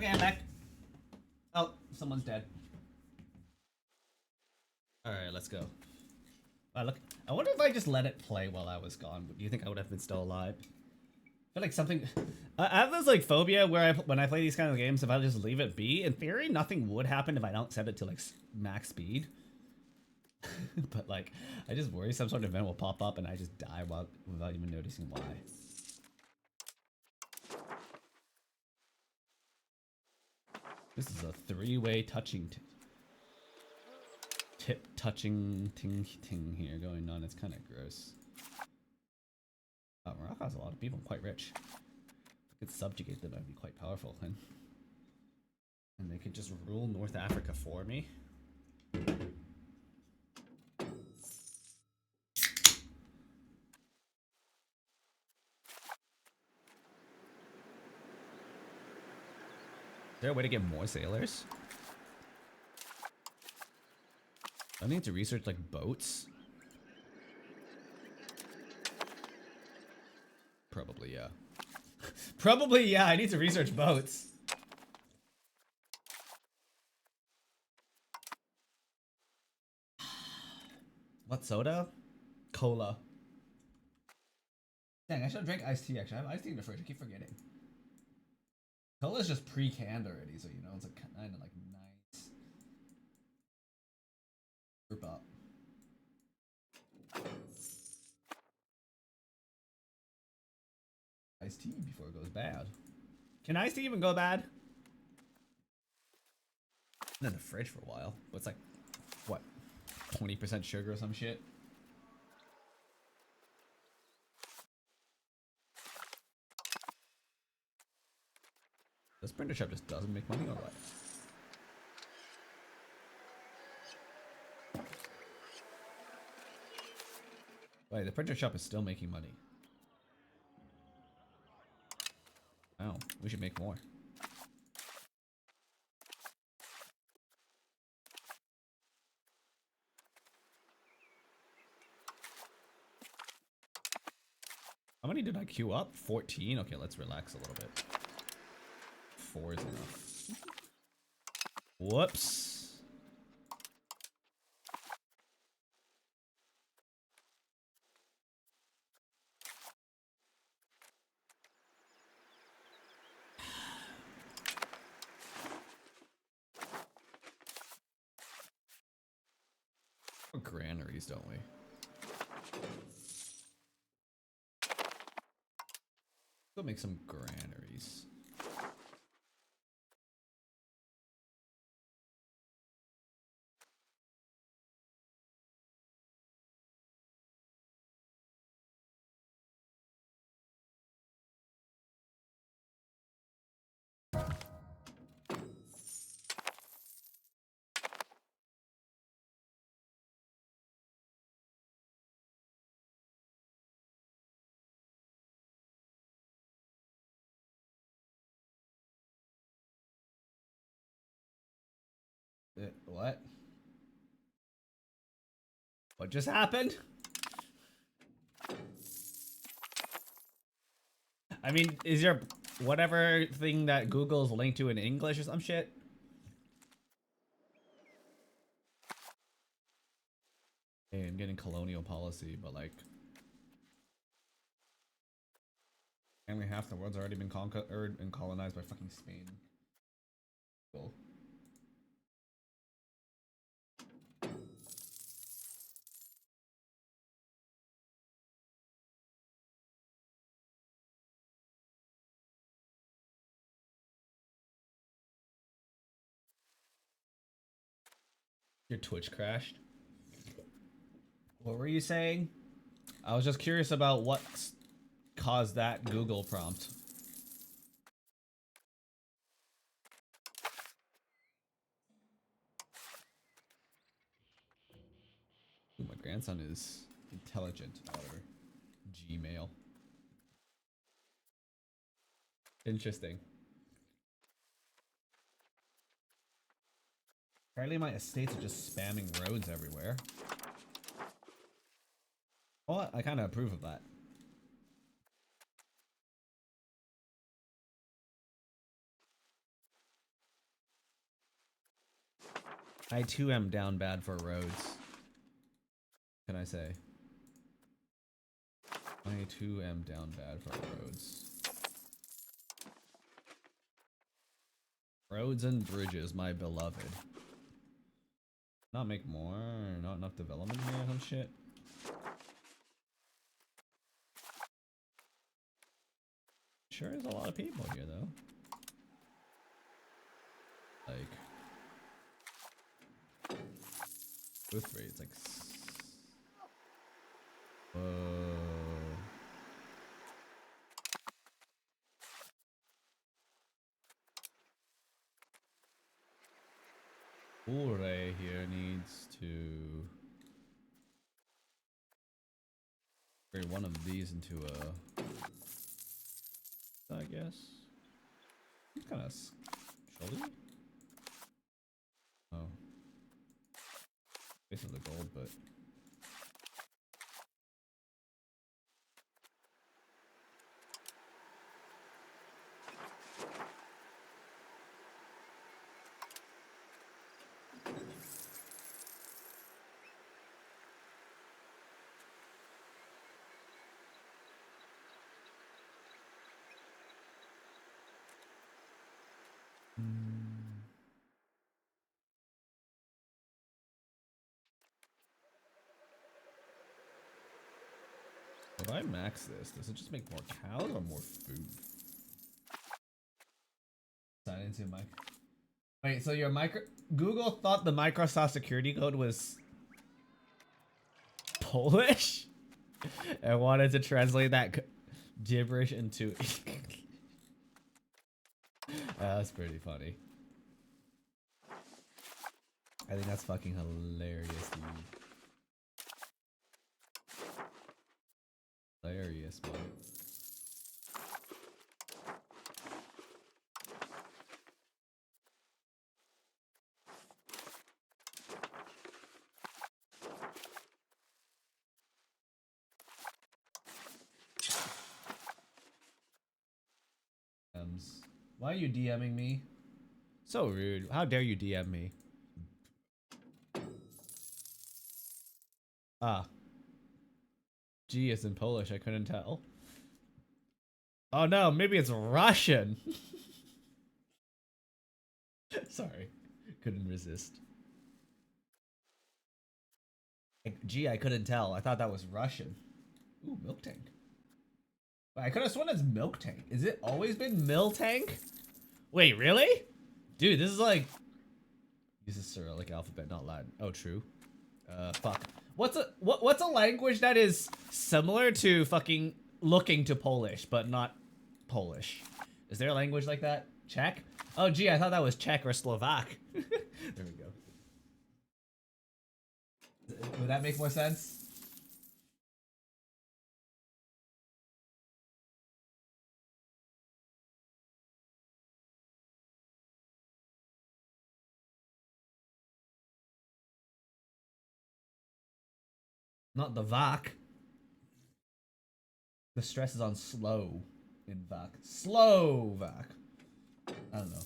Okay, I'm back. Oh, someone's dead. Alright, let's go. Look, I wonder if I just let it play while I was gone. Do you think I would have been still alive? I feel like something. I have this like phobia where when I play these kind of games, if I just leave it be, in theory, nothing would happen if I don't set it to like max speed. But like, I just worry some sort of event will pop up and I just die without even noticing why. This is a three-way touching tip touching ting here going on. It's kind of gross. Oh, Morocco has a lot of people, quite rich. If I could subjugate them, I'd be quite powerful, and they could just rule North Africa for me. Is there a way to get more sailors? I need to research like boats. Probably, yeah. Probably, yeah, I need to research boats. What soda? Cola. Dang, I should drink iced tea actually. I have iced tea in the fridge, I keep forgetting. Cola's just pre-canned already, so you know, it's like kind of like nice. Group up. Iced tea before it goes bad. Can iced tea even go bad? Been in the fridge for a while, but it's like, what, 20% sugar or some shit? This printer shop just doesn't make money or what? Wait, the printer shop is still making money. Oh, we should make more. How many did I queue up? 14? Okay, let's relax a little bit. 4 is enough. Whoops. We're granaries, don't we? Go make some granaries. What? What just happened? I mean, is your whatever thing that Google's linked to in English or some shit? Hey, I'm getting colonial policy, but like, only half the world's already been conquered and colonized by fucking Spain. Cool. Your Twitch crashed. What were you saying? I was just curious about what caused that Google prompt. Ooh, my grandson is intelligent. Whatever. Gmail. Interesting. Apparently my estates are just spamming roads everywhere. Well, I kind of approve of that. I too am down bad for roads. Can I say? I too am down bad for roads. Roads and bridges, my beloved. Not make more, not enough development here or some shit. Sure is a lot of people here though. Like growth rate, it's like whoa. Ure here needs to create one of these into a, I guess. It's kind of surely. Oh, this is the gold, but. If I max this, does it just make more cows or more food? Sign into mic. Wait, so your Google thought the Microsoft security code was Polish and wanted to translate that gibberish into. That's pretty funny. I think that's fucking hilarious, dude. Hilarious, man. Why are you DMing me? So rude. How dare you DM me? Ah. G is in Polish, I couldn't tell. Oh no, maybe it's Russian. Sorry. Couldn't resist. Gee, I couldn't tell. I thought that was Russian. Ooh, milk tank. I could have sworn it's milk tank. Is it always been mill tank? Wait, really? Dude, this is like... This is Cyrillic alphabet, not Latin. Oh, true. Fuck. What's a language that is similar to fucking looking to Polish, but not Polish? Is there a language like that? Czech? Oh, gee, I thought that was Czech or Slovak. There we go. Would that make more sense? Not the VAC. The stress is on slow in VAC. Slow VAC. I don't know.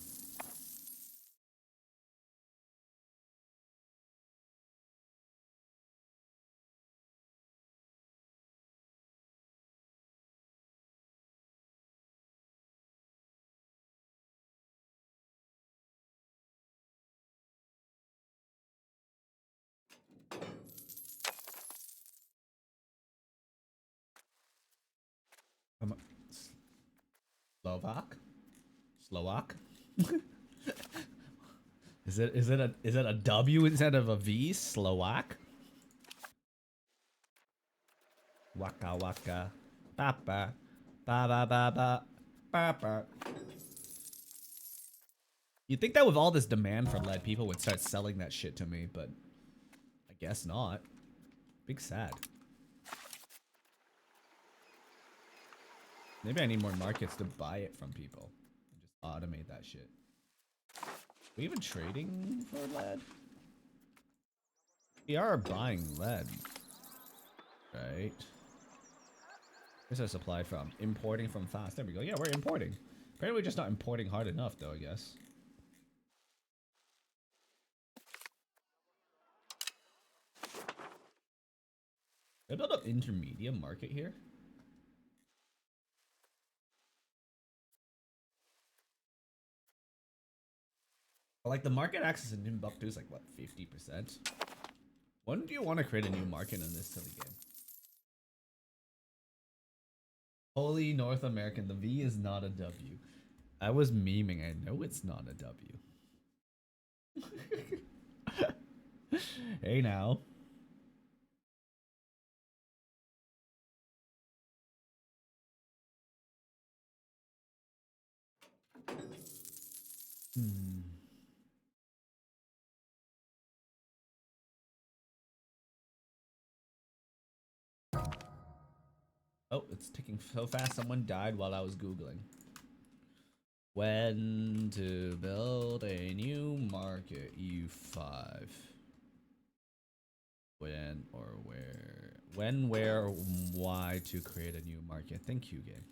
Slovak? Slovak? Is it a W instead of a V? Slovak? Waka waka. Ba ba. Ba ba ba ba. Ba ba. You'd think that with all this demand for lead, people would start selling that shit to me, but I guess not. Big sad. Maybe I need more markets to buy it from people. And just automate that shit. Are we even trading for lead? We are buying lead. Right. Where's our supply from? Importing from fast. There we go. Yeah, we're importing. Apparently we're just not importing hard enough though, I guess. I build up intermediate market here. But like the market access in Timbuktu is like what, 50%? When do you want to create a new market in this silly game? Holy North American, the V is not a W. I was memeing, I know it's not a W. Hey now. Hmm. Oh, it's ticking so fast. Someone died while I was Googling. When to build a new market, U5. When or where? When, where, or why to create a new market? Thank you, game.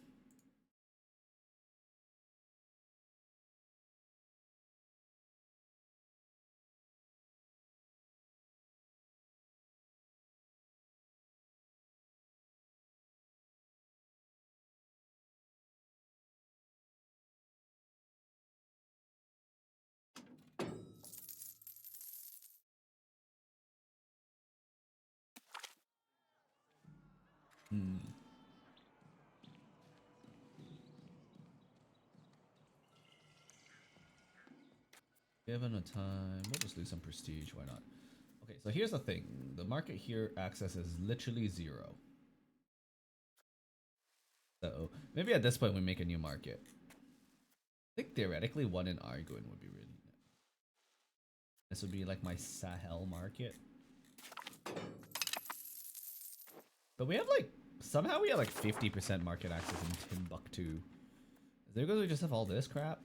Hmm. Given a time, we'll just lose some prestige. Why not? Okay, so here's the thing. The market here access is literally 0. So maybe at this point we make a new market. I think theoretically one in Argun would be really nice. This would be like my Sahel market. But we have like, somehow we have like 50% market access in Timbuktu. Is there because we just have all this crap?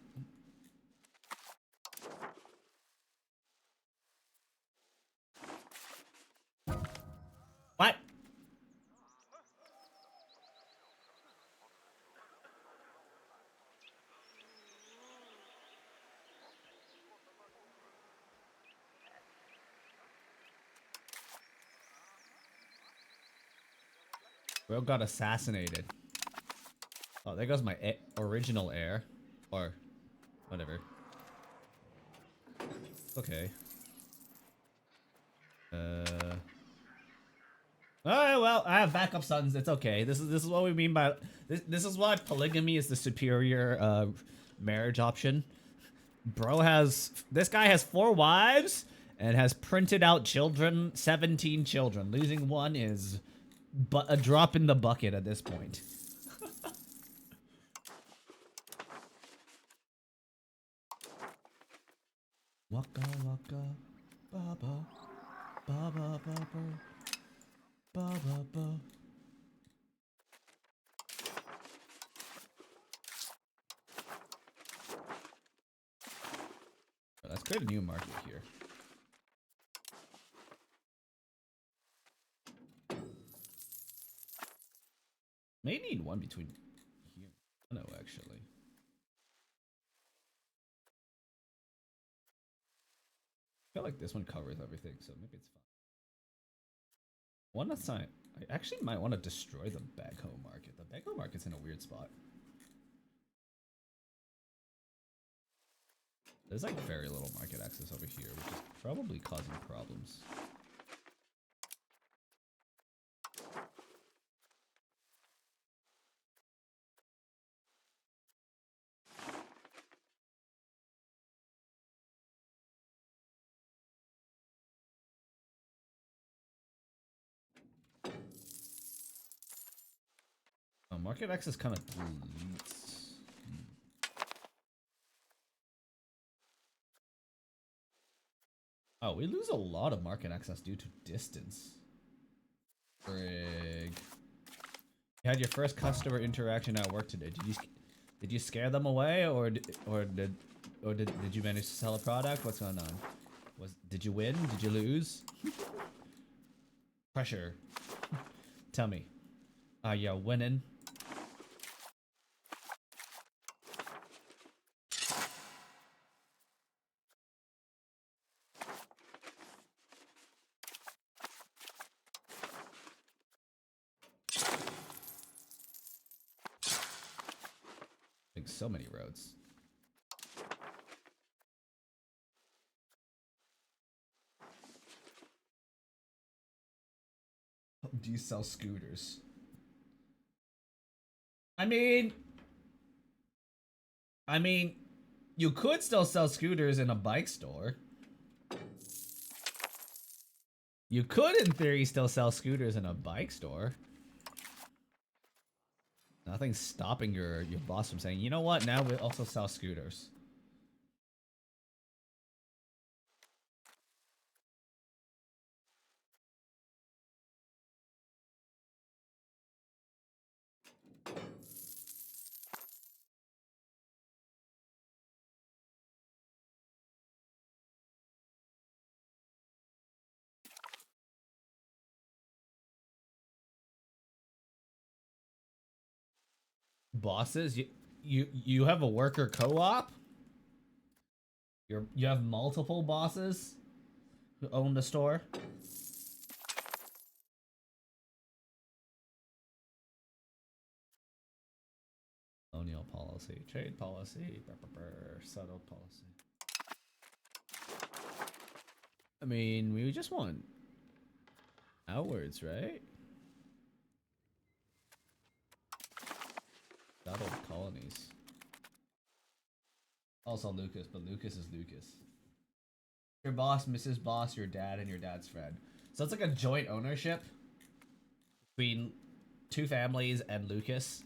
What? Bro got assassinated. Oh, there goes my original heir. Or whatever. Okay. Oh well, I have backup sons. It's okay. This is what we mean by this is why polygamy is the superior marriage option. Bro this guy has 4 wives and has printed out children, 17 children. Losing one is but a drop in the bucket at this point. Waka waka baba baba baba baba baba. Let's create a new market here. May need one between here. No, actually. I feel like this one covers everything, so maybe it's fine. One that's not. I actually might want to destroy the backhoe market. The backhoe market's in a weird spot. There's like very little market access over here, which is probably causing problems. Market access kind of deletes. Oh, we lose a lot of market access due to distance. Frig. You had your first customer interaction at work today. Did you scare them away, or did you manage to sell a product? What's going on? Did you win? Did you lose? Pressure. Tell me. Are you winning? so many roads. Do you sell scooters? I mean, you could still sell scooters in a bike store. You could, in theory, still sell scooters in a bike store. Nothing's stopping your boss from saying, you know what, now we also sell scooters. Bosses, you have a worker co-op? You have multiple bosses who own the store? Colonial policy, trade policy, subtle policy. I mean, we just want outwards, right? Settled colonies. Also Lucas, but Lucas is Lucas. Your boss, Mrs. Boss, your dad, and your dad's friend. So it's like a joint ownership between two families and Lucas.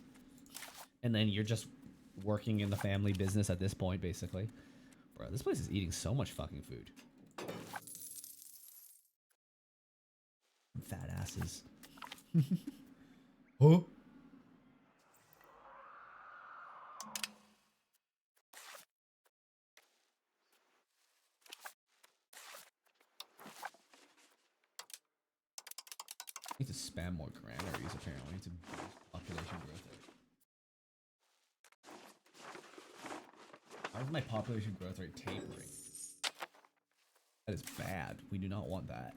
And then you're just working in the family business at this point, basically. Bro, this place is eating so much fucking food. Fat asses. Huh? I need to spam more granaries, apparently, to boost population growth rate. How is my population growth rate tapering? That is bad. We do not want that.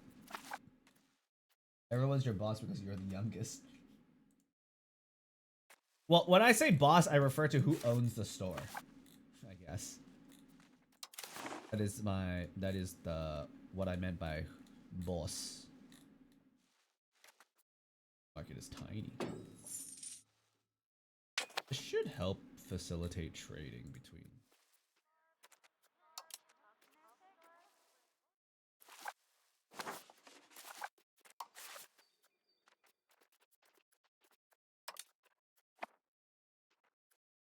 Everyone's your boss because you're the youngest. Well, when I say boss, I refer to who owns the store, I guess. That is what I meant by boss. Market is tiny. This should help facilitate trading between.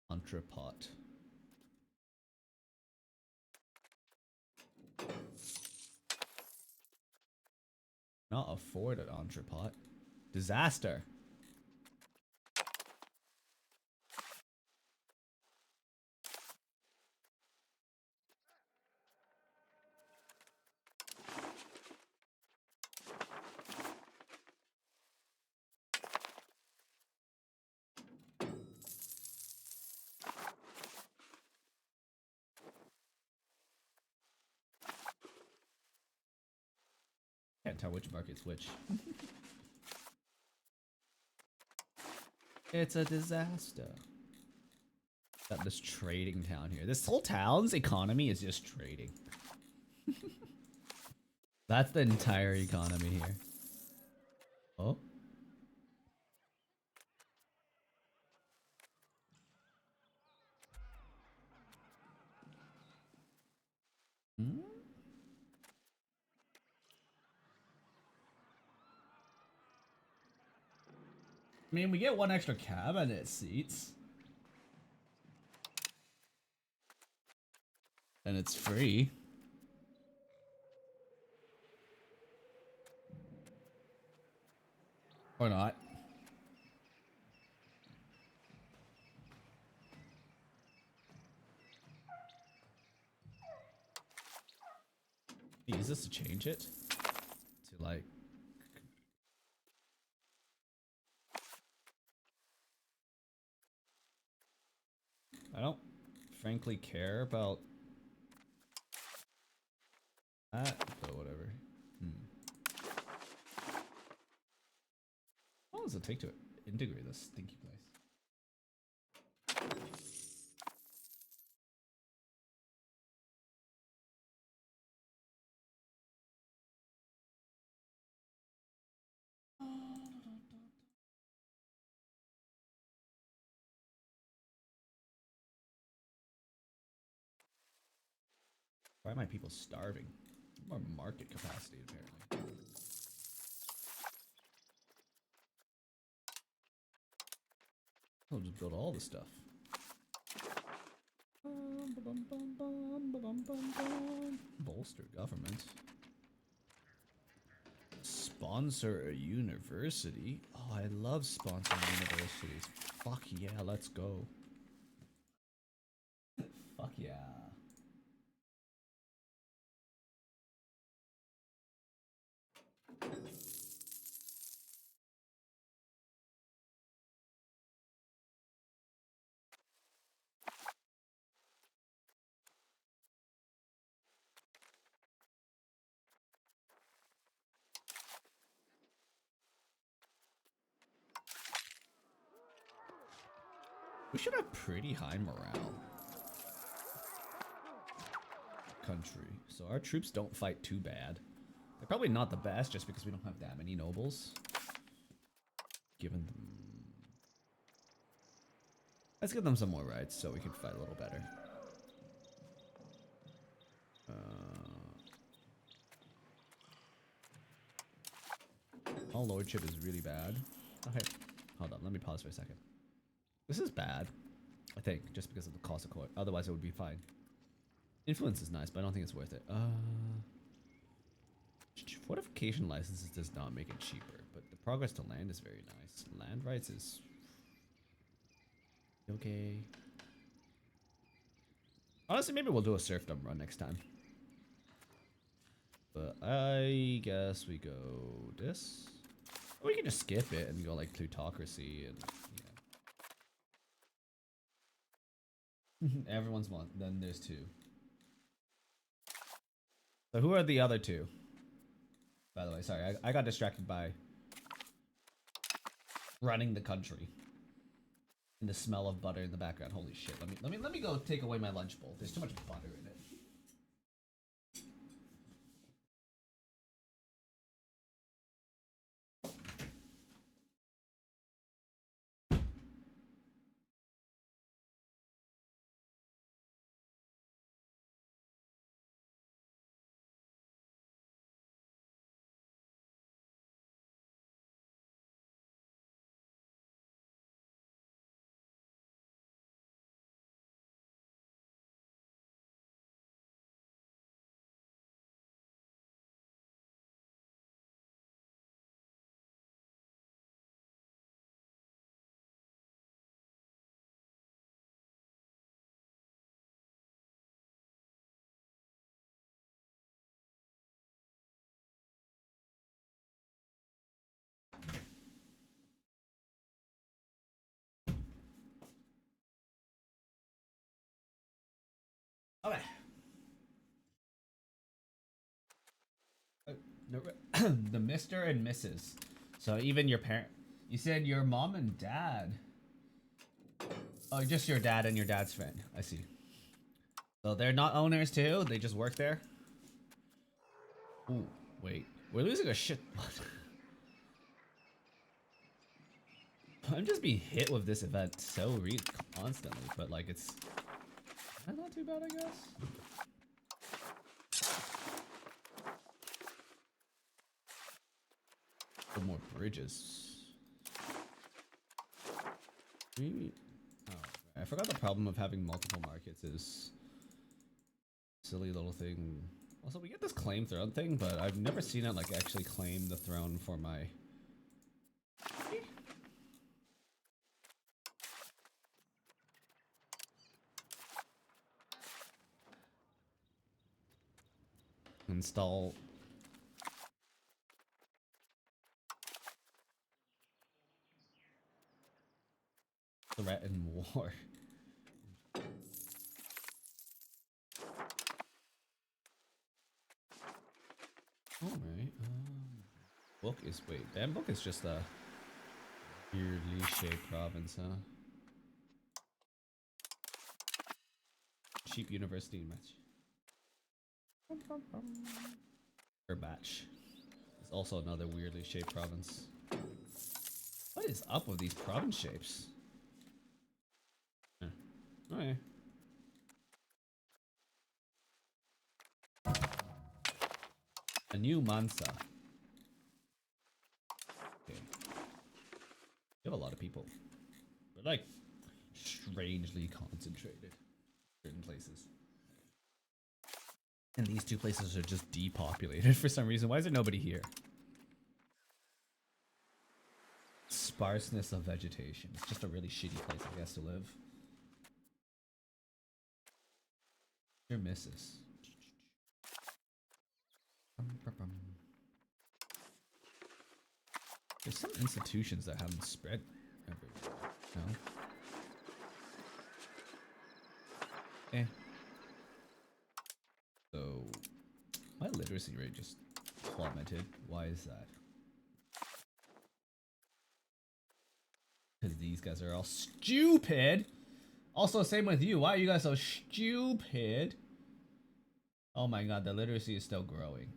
Entrepot. Not afford an entrepot. Disaster. Can't tell which market's which. It's a disaster. Got this trading town here. This whole town's economy is just trading. That's the entire economy here. Oh? Hmm? I mean, we get one extra cabinet seats. And it's free. Or not. Use this to change it. To like... I don't frankly care about that, but whatever. How long does it take to integrate this stinky place? Why are my people starving? More market capacity, apparently. I'll just build all the stuff. Bolster government. Sponsor a university. Oh, I love sponsoring universities. Fuck yeah, let's go. Fuck yeah. We should have pretty high morale. Country. So our troops don't fight too bad. They're probably not the best just because we don't have that many nobles. Given them... Let's give them some more rights so we can fight a little better. All lordship is really bad. Okay, hold on, let me pause for a second. This is bad, I think, just because of the cost of court. Otherwise it would be fine. Influence is nice, but I don't think it's worth it. Fortification licenses does not make it cheaper, but the progress to land is very nice. Land rights is... okay. Honestly, maybe we'll do a serfdom run next time. But I guess we go this. Or we can just skip it and go like plutocracy and yeah. Everyone's one. Then there's two. So who are the other two? By the way, sorry, I got distracted by running the country and the smell of butter in the background. Holy shit! Let me go take away my lunch bowl. There's too much butter in it. Okay. No, the Mr. and Mrs. So even your parent, you said your mom and dad. Oh, just your dad and your dad's friend. I see. So they're not owners too? They just work there? Ooh, wait. We're losing a shit. I'm just being hit with this event so constantly, but like it's not too bad, I guess. More bridges. Maybe. Oh, I forgot the problem of having multiple markets is silly little thing. Also, we get this claim throne thing, but I've never seen it like actually claim the throne for my. Install. Threat and war. Alright. Book is wait. Bambuk is just a weirdly shaped province, huh? Cheap university match. Or batch. It's also another weirdly shaped province. What is up with these province shapes? Okay. A new Mansa. Okay. You have a lot of people. They're like strangely concentrated in certain places. And these two places are just depopulated for some reason. Why is there nobody here? Sparseness of vegetation. It's just a really shitty place, I guess, to live. Your missus. There's some institutions that haven't spread everywhere. No? Eh. So, my literacy rate just plummeted. Why is that? Because these guys are all stupid. Also, same with you. Why are you guys so stupid? Oh my god, the literacy is still growing.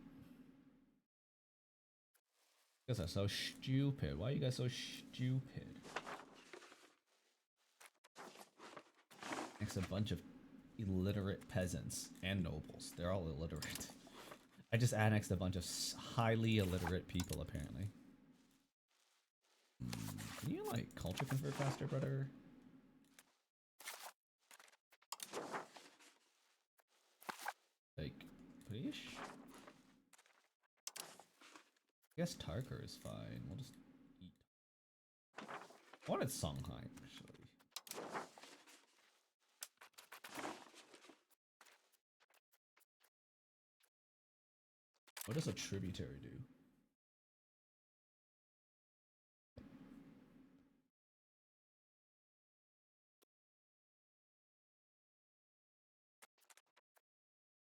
You guys are so stupid. Why are you guys so stupid? Next, a bunch of illiterate peasants and nobles. They're all illiterate. I just annexed a bunch of highly illiterate people, apparently. Can you, like, culture convert faster, brother? Like, please? I guess Tarkar is fine. We'll just eat. I wanted Songhai, actually. What does a tributary do?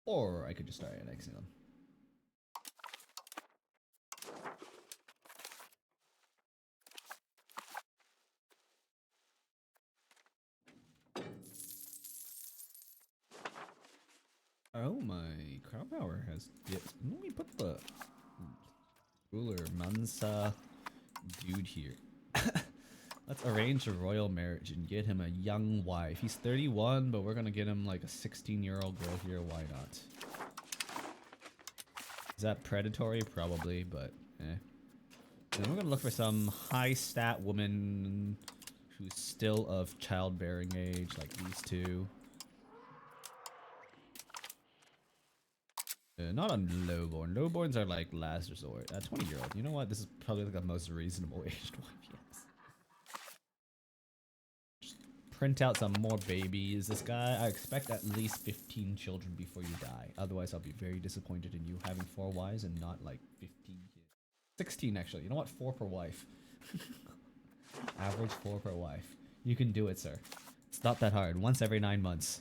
Or I could just start annexing them. Oh, my crowd power has dipped. Let me put the ruler Mansa dude here. Let's arrange a royal marriage and get him a young wife. He's 31, but we're gonna get him like a 16-year-old girl here. Why not? Is that predatory? Probably, but eh. And we're gonna look for some high stat woman who's still of childbearing age, like these two. Not a lowborn. Lowborns are like last resort. 20-year-old. You know what? This is probably like the most reasonable aged one. Yes. Just print out some more babies. This guy, I expect at least 15 children before you die. Otherwise, I'll be very disappointed in you having 4 wives and not like 15 kids. 16 actually. You know what? 4 per wife. Average 4 per wife. You can do it, sir. It's not that hard. Once every 9 months.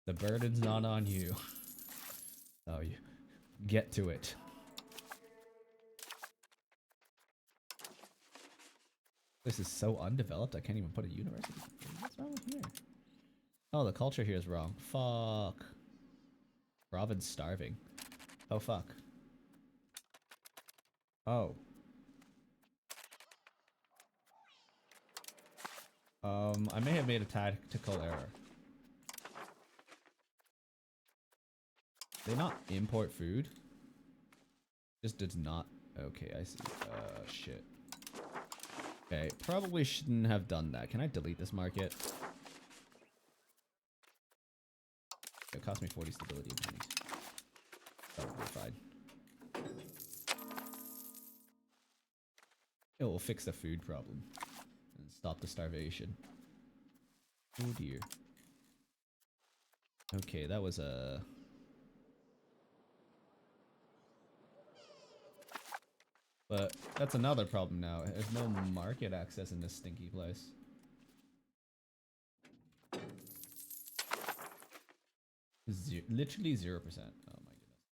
The burden's not on you. Oh, you get to it. This is so undeveloped, I can't even put a university. What's wrong with here? Oh, the culture here is wrong. Fuck. Robin's starving. Oh, fuck. Oh. I may have made a tactical error. They not import food? Just does not. Okay, I see. Shit. Okay, probably shouldn't have done that. Can I delete this market? It cost me 40 stability and pennies. Probably fine. It will fix the food problem and stop the starvation. Oh dear. Okay, that was a... But that's another problem now. There's no market access in this stinky place. Literally 0%. Oh my goodness.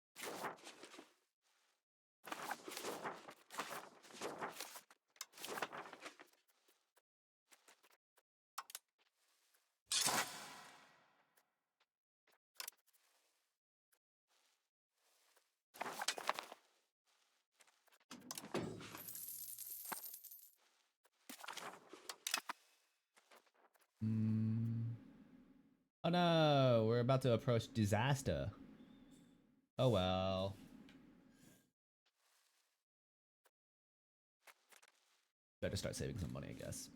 Oh no, we're about to approach disaster. Oh well. Better start saving some money, I guess.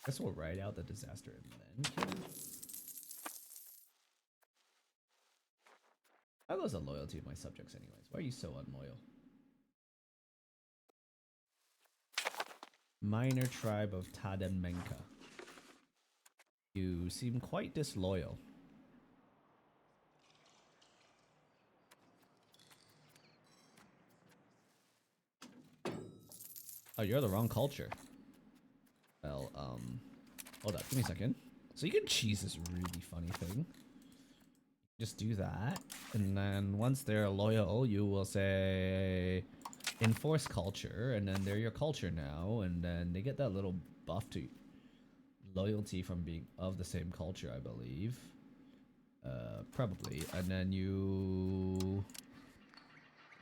Guess we'll ride out the disaster and then kill him. I lose the loyalty of my subjects anyways. Why are you so unloyal? Minor tribe of Tadenmenka. You seem quite disloyal. Oh, you're the wrong culture. Well, hold up, give me a second. So you can cheese this really funny thing. Just do that, and then once they're loyal, you will say enforce culture, and then they're your culture now, and then they get that little buff to loyalty from being of the same culture, I believe. Probably, and then you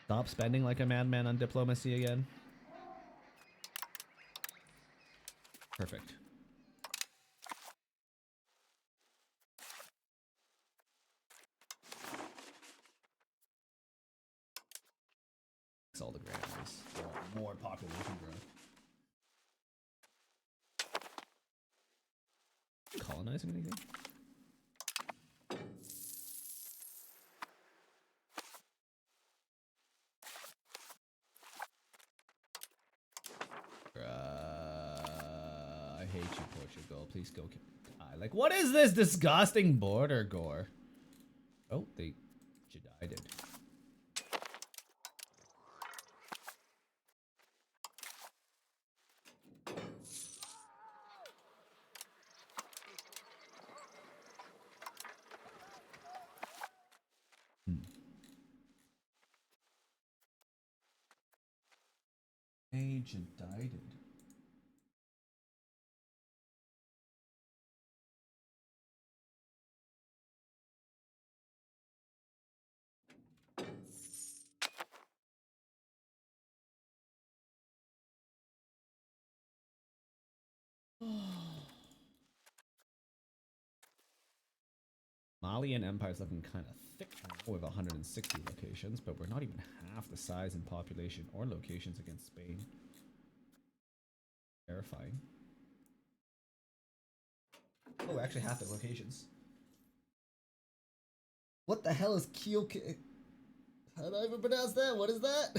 stop spending like a madman on diplomacy again. Perfect. All the granaries. More population growth. Colonizing anything? I hate you, Portugal. Please go die. Like, what is this disgusting border gore? Oh, they Jedi did. They Jedi did. Malian Empire is looking kind of thick now with 160 locations, but we're not even half the size in population or locations against Spain. Terrifying. Oh, we're actually half the locations. What the hell is Kyoke? How do I even pronounce that? What is that?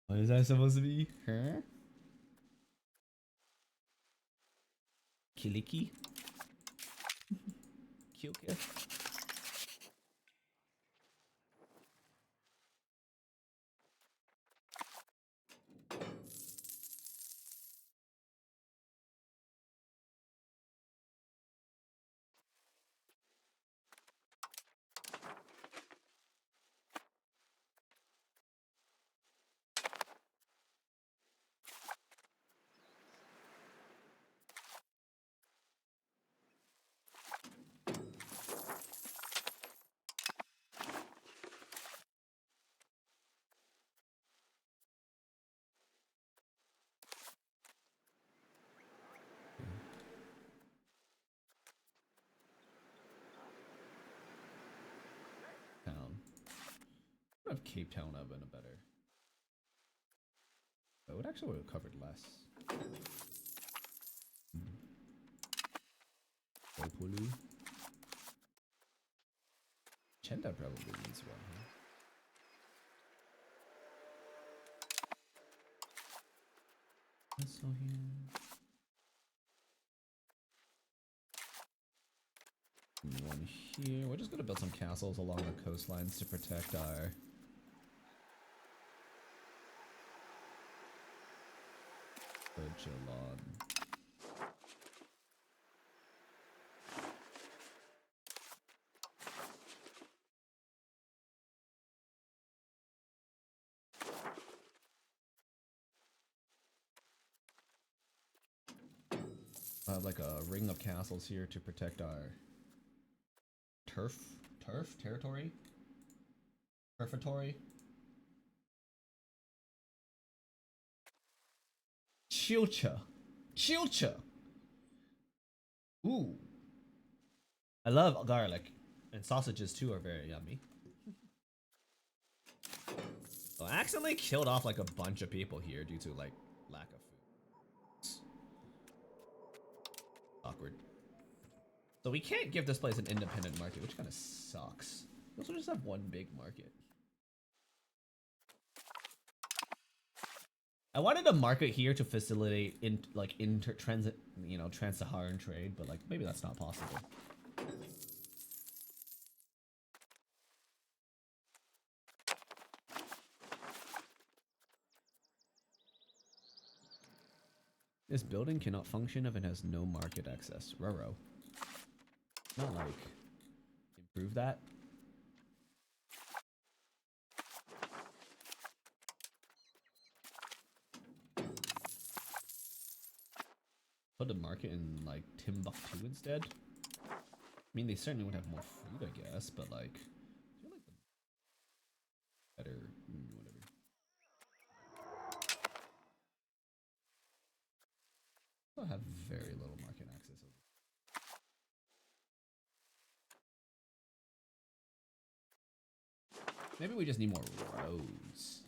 What is that supposed to be? Huh? Kiliki? Kyoke? Town. I would have Cape Town have been a better. I would actually have covered less. Opolu. Chenda probably needs one. Huh? So here. One here. We're just gonna build some castles along the coastlines to protect our Jalon. I have like a ring of castles here to protect our turf territory, turfatory. Chilcha. Ooh. I love garlic. And sausages too are very yummy. So I accidentally killed off like a bunch of people here due to like lack of food. Awkward. So we can't give this place an independent market, which kind of sucks. We also just have one big market. I wanted a market here to facilitate trans-Saharan trade, but like maybe that's not possible. This building cannot function if it has no market access. Roro. Not like improve that. Put the market in like Timbuktu instead. I mean, they certainly would have more food, I guess, but like, I feel like the better, whatever. I have very little market access. Maybe we just need more roads.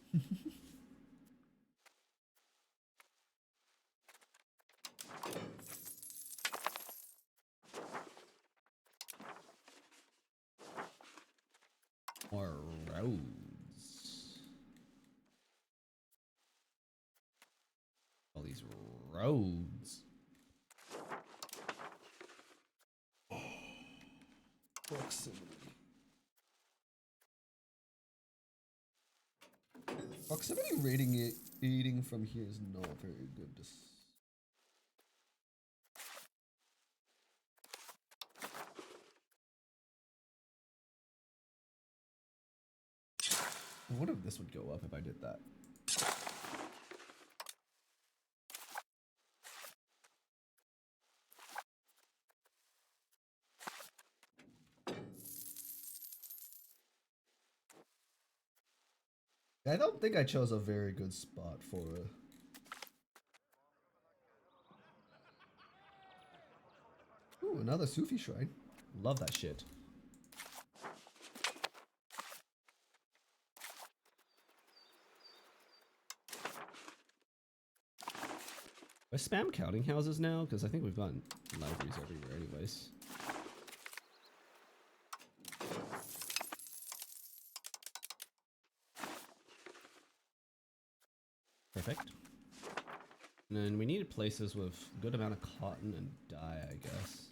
More roads. All these roads. Proximity. Proximity rating eating from here is not very good. I wonder if this would go up if I did that. I don't think I chose a very good spot for a... Ooh, another Sufi shrine. Love that shit. I spam counting houses now because I think we've gotten libraries everywhere anyways. Perfect. And then we need places with good amount of cotton and dye, I guess.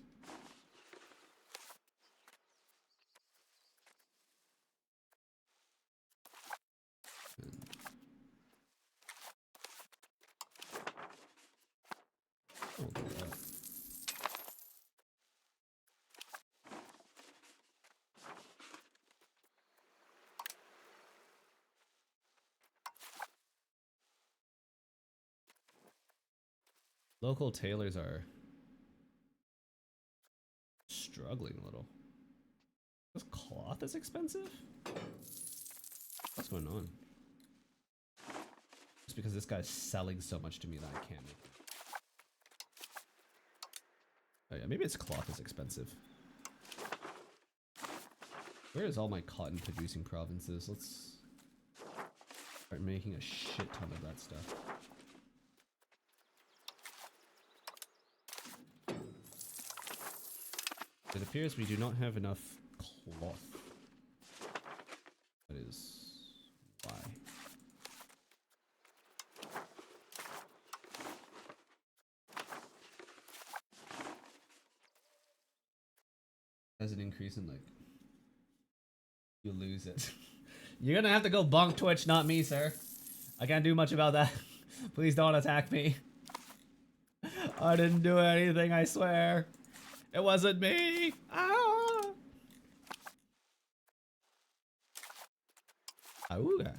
Oh, look at that. Local tailors are struggling a little. This cloth is expensive? What's going on? Just because this guy's selling so much to me that I can't make it. Oh yeah, maybe its cloth is expensive. Where is all my cotton producing provinces? Let's start making a shit ton of that stuff. It appears we do not have enough cloth. That is why. Has an increase in like you lose it. You're gonna have to go bonk Twitch, not me, sir. I can't do much about that. Please don't attack me. I didn't do anything, I swear. It wasn't me. Ah. Auga.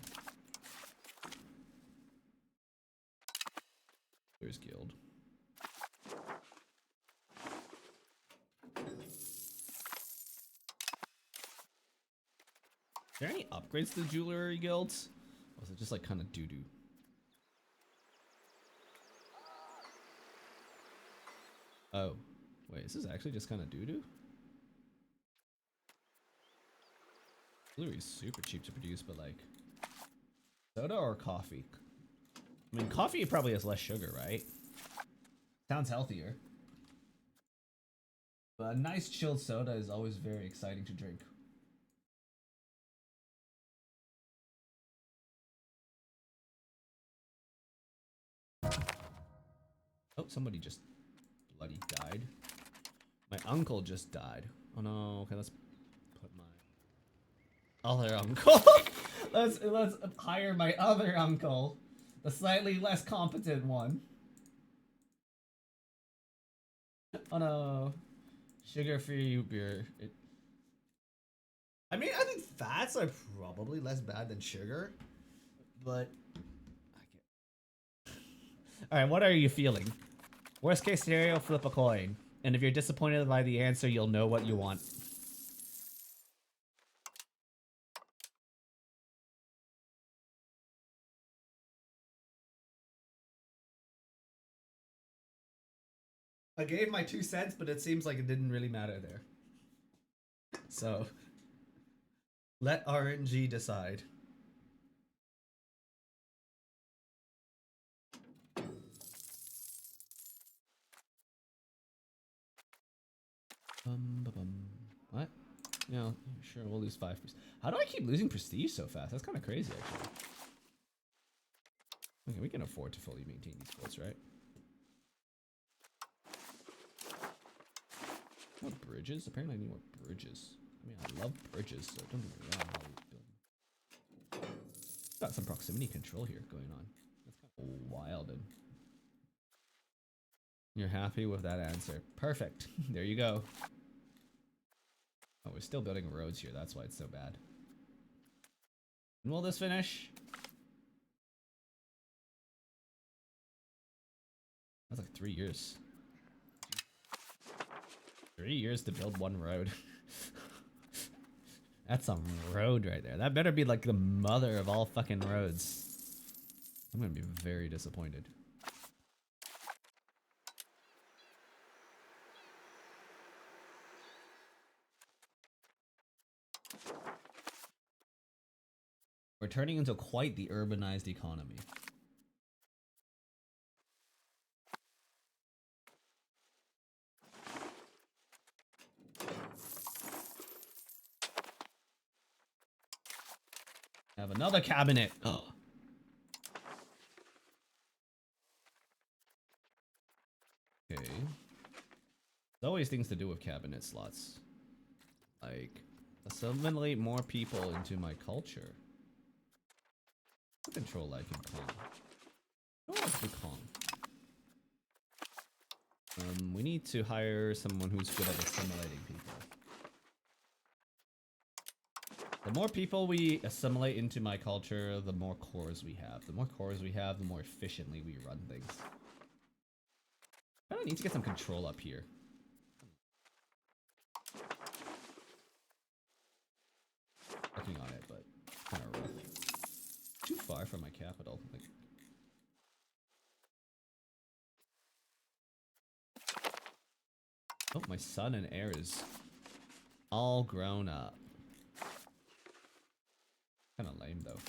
There's guild. Is there any upgrades to the jewelry guilds? Or was it just like kind of doo-doo? Oh. Wait, this is actually just kind of doo-doo? Blueberry's super cheap to produce, but like... Soda or coffee? I mean, coffee probably has less sugar, right? Sounds healthier. But a nice chilled soda is always very exciting to drink. Oh, somebody just bloody died. My uncle just died. Oh no, okay, let's put my other uncle. let's hire my other uncle. The slightly less competent one. Oh no. Sugar-free beer. I mean, I think fats are probably less bad than sugar, but Alright, what are you feeling? Worst case scenario, flip a coin. And if you're disappointed by the answer, you'll know what you want. I gave my 2 cents, but it seems like it didn't really matter there. So, let RNG decide. What? Yeah, sure, we'll lose 5%. How do I keep losing prestige so fast? That's kind of crazy, actually. Okay, we can afford to fully maintain these quotes, right? More bridges? Apparently I need more bridges. I mean, I love bridges, so don't get me wrong. I'll build. Got some proximity control here going on. That's kind of wild. And you're happy with that answer. Perfect. There you go. Oh, we're still building roads here. That's why it's so bad. When will this finish? That's like 3 years. 3 years to build one road. That's some road right there. That better be like the mother of all fucking roads. I'm gonna be very disappointed. We're turning into quite the urbanized economy. I have another cabinet. Oh. Okay. There's always things to do with cabinet slots. Like, assimilate more people into my culture. Control like in Kong. I don't like to Kong. We need to hire someone who's good at assimilating people. The more people we assimilate into my culture, the more cores we have. The more cores we have, the more efficiently we run things. I need to get some control up here. Working on it, but kind of rough. Too far from my capital. Like, oh, my son and heir is all grown up. Kind of lame though.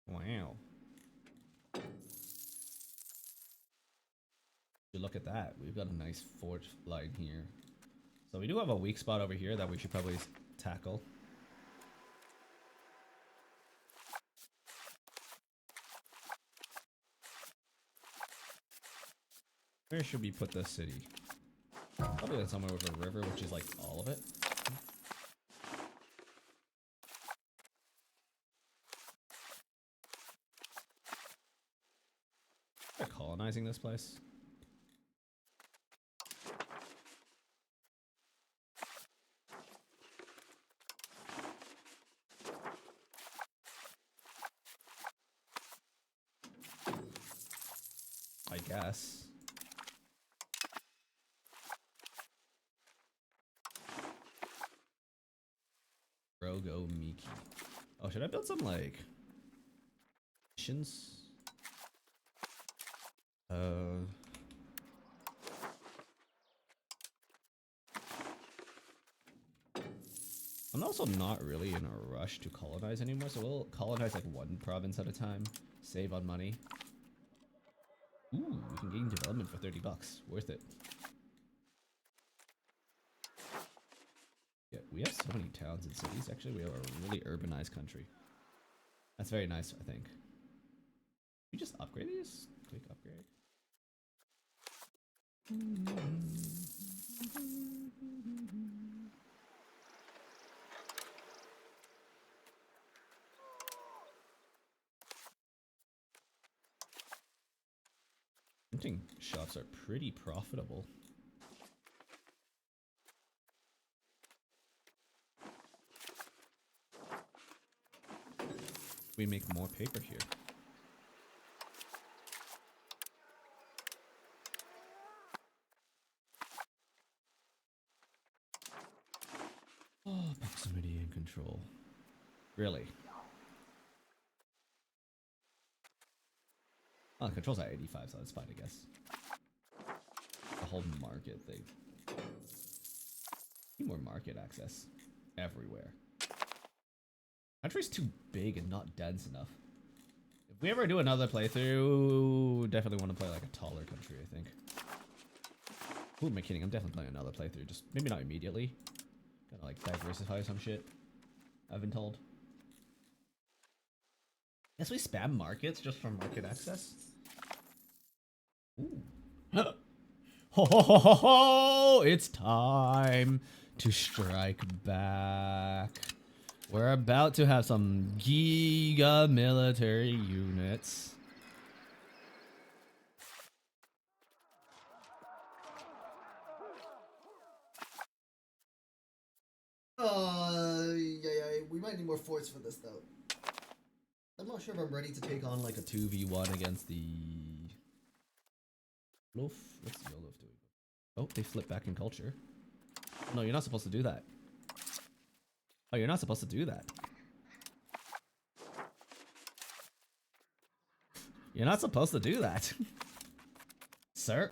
Wow. Look at that. We've got a nice fort line here. So we do have a weak spot over here that we should probably tackle. Where should we put this city? Probably somewhere with a river, which is like all of it. They're colonizing this place. I guess. Rogo Miki. Oh, should I build some like missions. I'm also not really in a rush to colonize anymore, so we'll colonize like one province at a time. Save on money. Ooh, we can gain development for 30 bucks. Worth it. Yeah, we have so many towns and cities. Actually, we have a really urbanized country. That's very nice, I think. We just upgrade these? Quick upgrade. Printing shops are pretty profitable. We make more paper here. Oh, proximity and control. Really? Oh, control's at 85, so that's fine, I guess. The whole market thing. Need more market access. Everywhere. Country's too big and not dense enough. If we ever do another playthrough, definitely want to play like a taller country, I think. Who am I kidding? I'm definitely playing another playthrough, just maybe not immediately. Gotta like diversify some shit, I've been told. Guess we spam markets just for market access? Ooh. Ho ho ho ho ho! It's time to strike back. We're about to have some giga military units. Yeah, we might need more forts for this though. I'm not sure if I'm ready to take on like a 2v1 against the Loaf. What's the Loaf doing? Oh, they flip back in culture. No, you're not supposed to do that. Oh, you're not supposed to do that. You're not supposed to do that. Sir?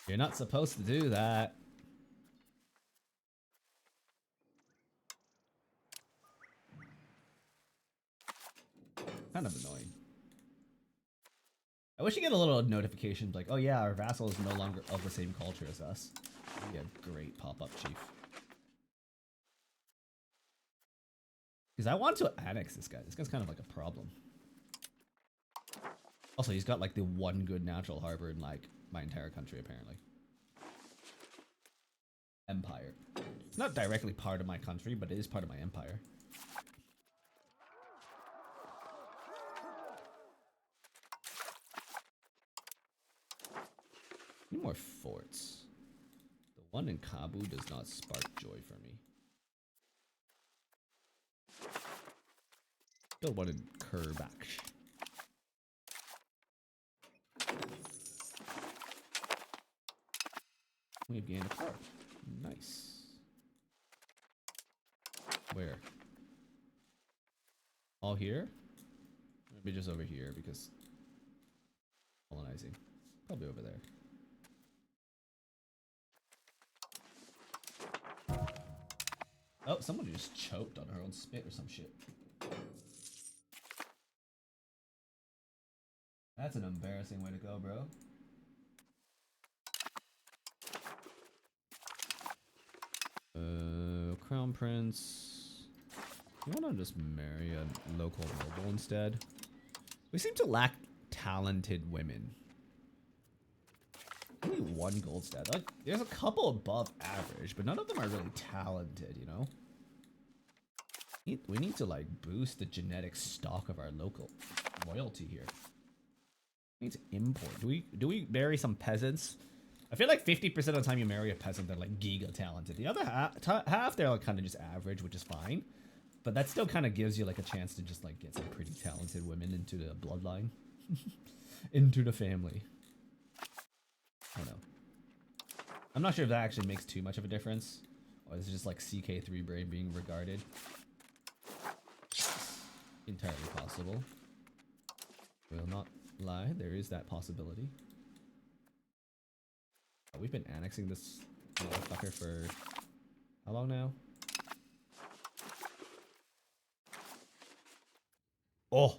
You're not supposed to do that. Kind of annoying. I wish you get a little notification like, oh yeah, our vassal is no longer of the same culture as us. That'd be a great pop-up, chief. Because I want to annex this guy. This guy's kind of like a problem. Also, he's got like the one good natural harbor in like my entire country, apparently. Empire. It's not directly part of my country, but it is part of my empire. Need more forts. The one in Kabu does not spark joy for me. Build one in Kerbak. We've gained a port. Nice. Where? All here? Maybe just over here because colonizing. Probably over there. Oh, someone just choked on her own spit or some shit. That's an embarrassing way to go, bro. Crown Prince. You wanna just marry a local noble instead? We seem to lack talented women. Only one gold stat. Like, there's a couple above average, but none of them are really talented, you know? We need to like boost the genetic stock of our local royalty here. We need to import. Do we marry some peasants? I feel like 50% of the time you marry a peasant, they're like giga talented. The other half they're like kind of just average, which is fine. But that still kind of gives you like a chance to just like get some pretty talented women into the bloodline. Into the family. I don't know. I'm not sure if that actually makes too much of a difference. Or is it just like CK3 brain being regarded? Entirely possible. Will not lie, there is that possibility. We've been annexing this motherfucker for how long now? Oh!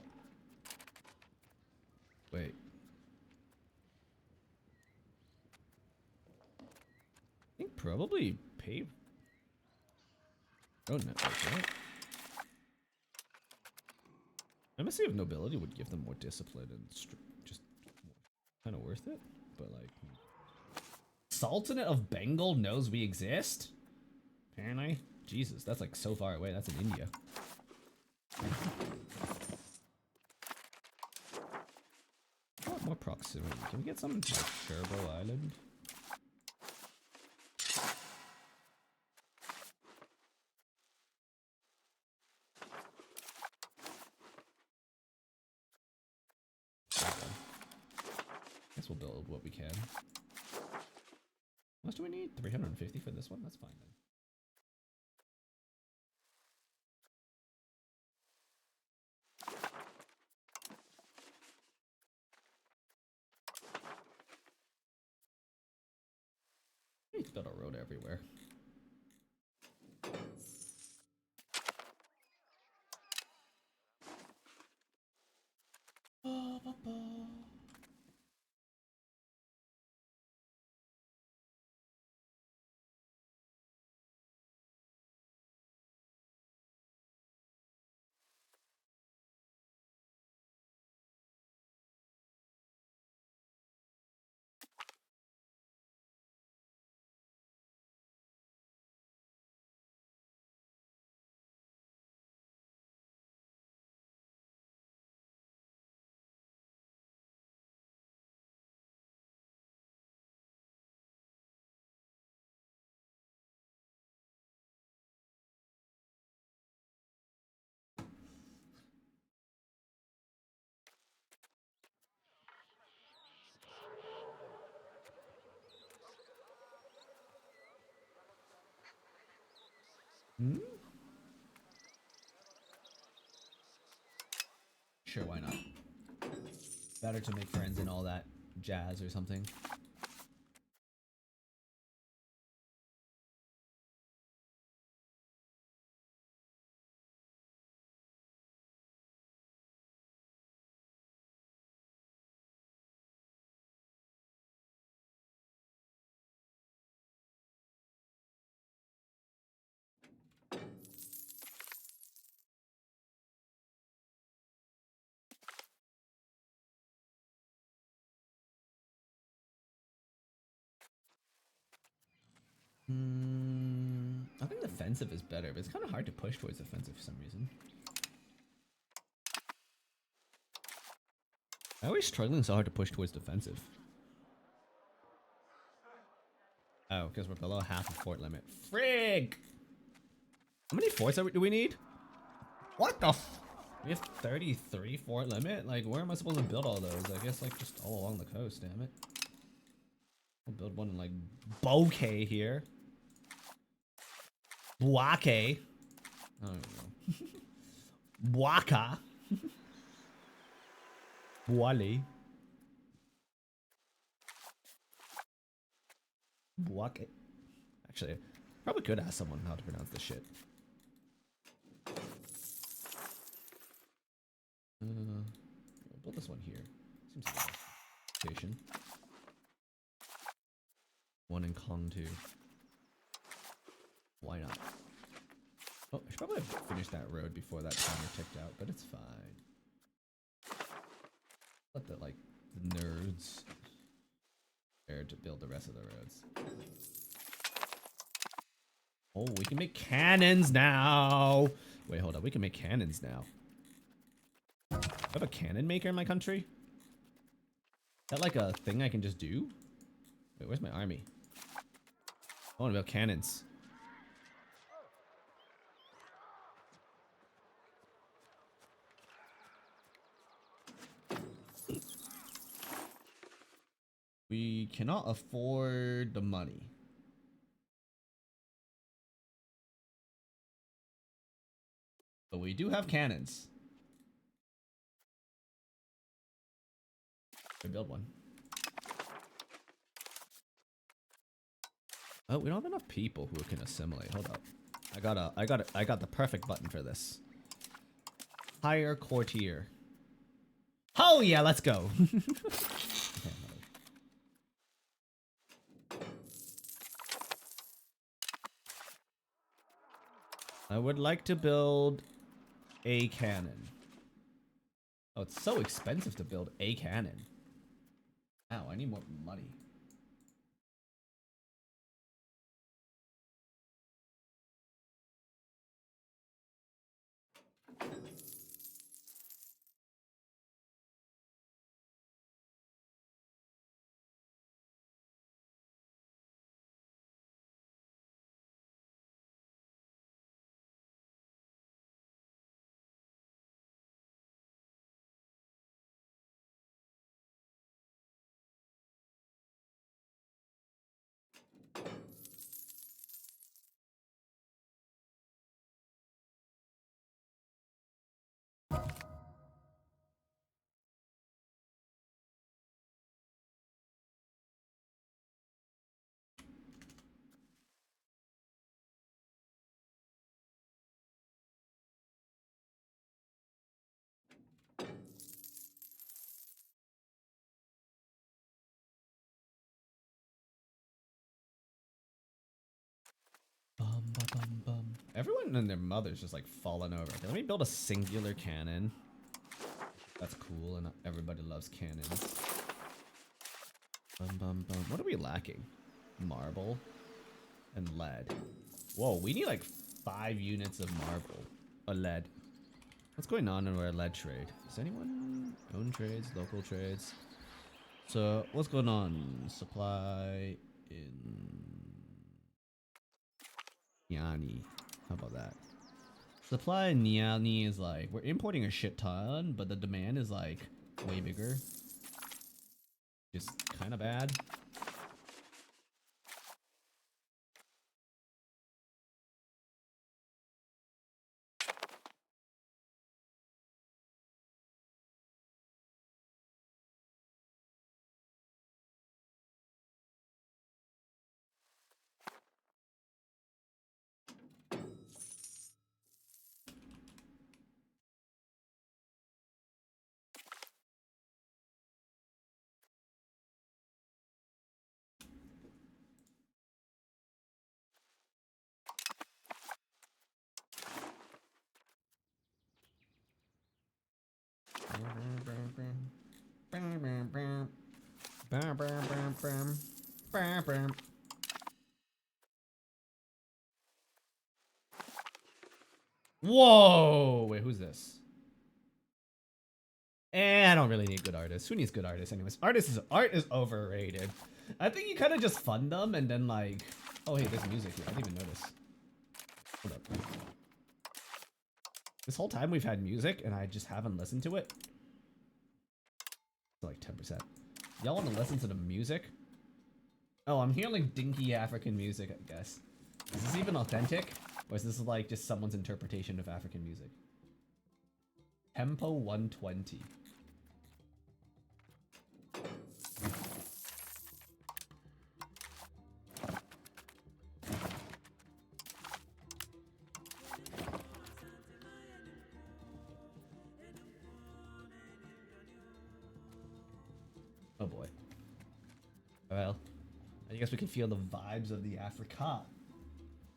Wait. I think probably pay. Oh, no, right? Embassy of Nobility would give them more discipline and just kind of worth it, but like, Sultanate of Bengal knows we exist? Apparently. Jesus, that's like so far away. That's in India. More proximity. Can we get some like Cherbo Island? Guess we'll build what we can. How much do we need? 350 for this one? That's fine then. We need to build a road everywhere. Hmm? Sure, why not? Better to make friends and all that jazz or something. I think defensive is better, but it's kind of hard to push towards offensive for some reason. I'm always struggling so hard to push towards defensive. Oh, because we're below half a fort limit. Frig! How many forts do we need? What the f- We have 33 fort limit? Like, where am I supposed to build all those? I guess, like, just all along the coast, damn it. I'll build one in, like, Bouquet here. Buake. I don't know. Buaka. Buale. Buake. Actually, probably could ask someone how to pronounce this shit. We'll build this one here. Seems like a station. One in Kong too. Why not? Oh, I should probably have finished that road before that timer ticked out, but it's fine. Let the like the nerds there to build the rest of the roads. Oh, we can make cannons now. Wait, hold up. We can make cannons now. I have a cannon maker in my country. Is that like a thing I can just do? Wait, where's my army? I want to build cannons. We cannot afford the money. But we do have cannons. We build one. Oh, we don't have enough people who can assimilate. Hold up. I got the perfect button for this. Hire courtier. Oh yeah, let's go. I would like to build a cannon. Oh, it's so expensive to build a cannon. Ow, I need more money. Bum, bum, bum, bum. Everyone and their mother's just like falling over. Okay, let me build a singular cannon. That's cool, and everybody loves cannons. Bum, bum, bum. What are we lacking? Marble and lead. Whoa, we need like 5 units of marble. Or lead. What's going on in our lead trade? Is anyone own trades, local trades? So what's going on? Supply in Niani. How about that? Supply in Niani is like, we're importing a shit ton, but the demand is like way bigger. Just kind of bad. Whoa! Wait, who's this? I don't really need good artists. Who needs good artists anyways? Art is overrated. I think you kind of just fund them and then like, oh hey, there's music here. I didn't even notice. Hold up. This whole time we've had music and I just haven't listened to it. It's like 10%. Y'all want to listen to the music? Oh, I'm hearing like dinky African music, I guess. Is this even authentic? Or is this like just someone's interpretation of African music? Tempo 120. Oh boy. Well, I guess we can feel the vibes of the Africa.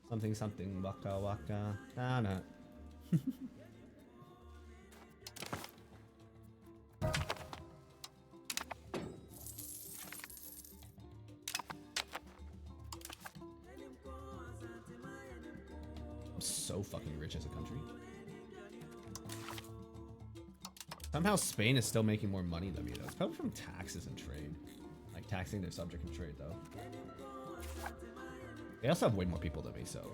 Something, something, waka waka, nah nah. I'm so fucking rich as a country. Somehow Spain is still making more money than me though. It's probably from taxes and trade. Like taxing their subject and trade though. They also have way more people than me, so.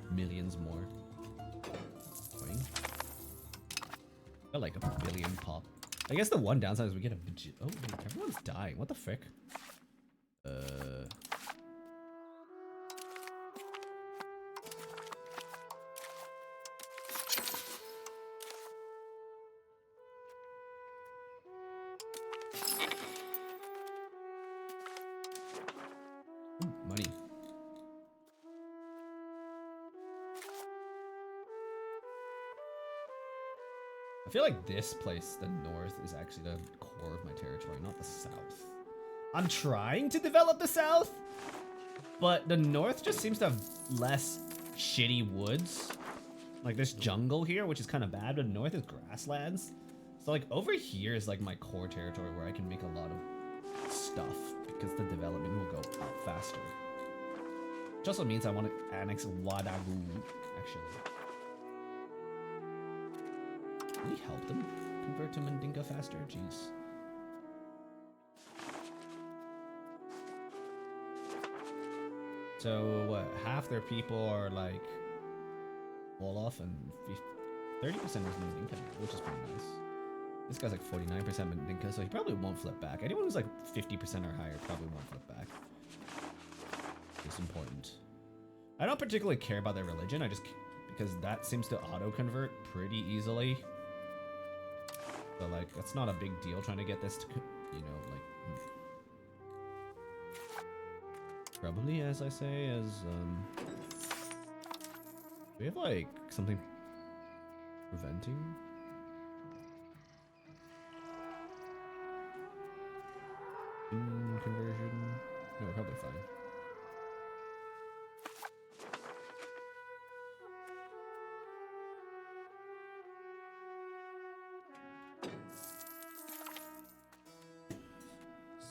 Millions more. Boing. Got like a billion pop. I guess the one downside is we get a oh wait, everyone's dying. What the frick? Ooh, money. I feel like this place, the north, is actually the core of my territory, not the south. I'm trying to develop the south, but the north just seems to have less shitty woods. Like this jungle here, which is kind of bad, but the north is grasslands. So like over here is like my core territory where I can make a lot of stuff because the development will go up faster. Which also means I want to annex Wadagu, actually. Can we help them convert to Mandinka faster? Jeez. So what? Half their people are like Wolof and 30% is Mandinka now, which is pretty nice. This guy's like 49% Mandinka, so he probably won't flip back. Anyone who's like 50% or higher probably won't flip back. It's important. I don't particularly care about their religion. I just because that seems to auto convert pretty easily. So like that's not a big deal trying to get this to, you know, like probably as I say as we have like something preventing conversion. No, we're probably fine.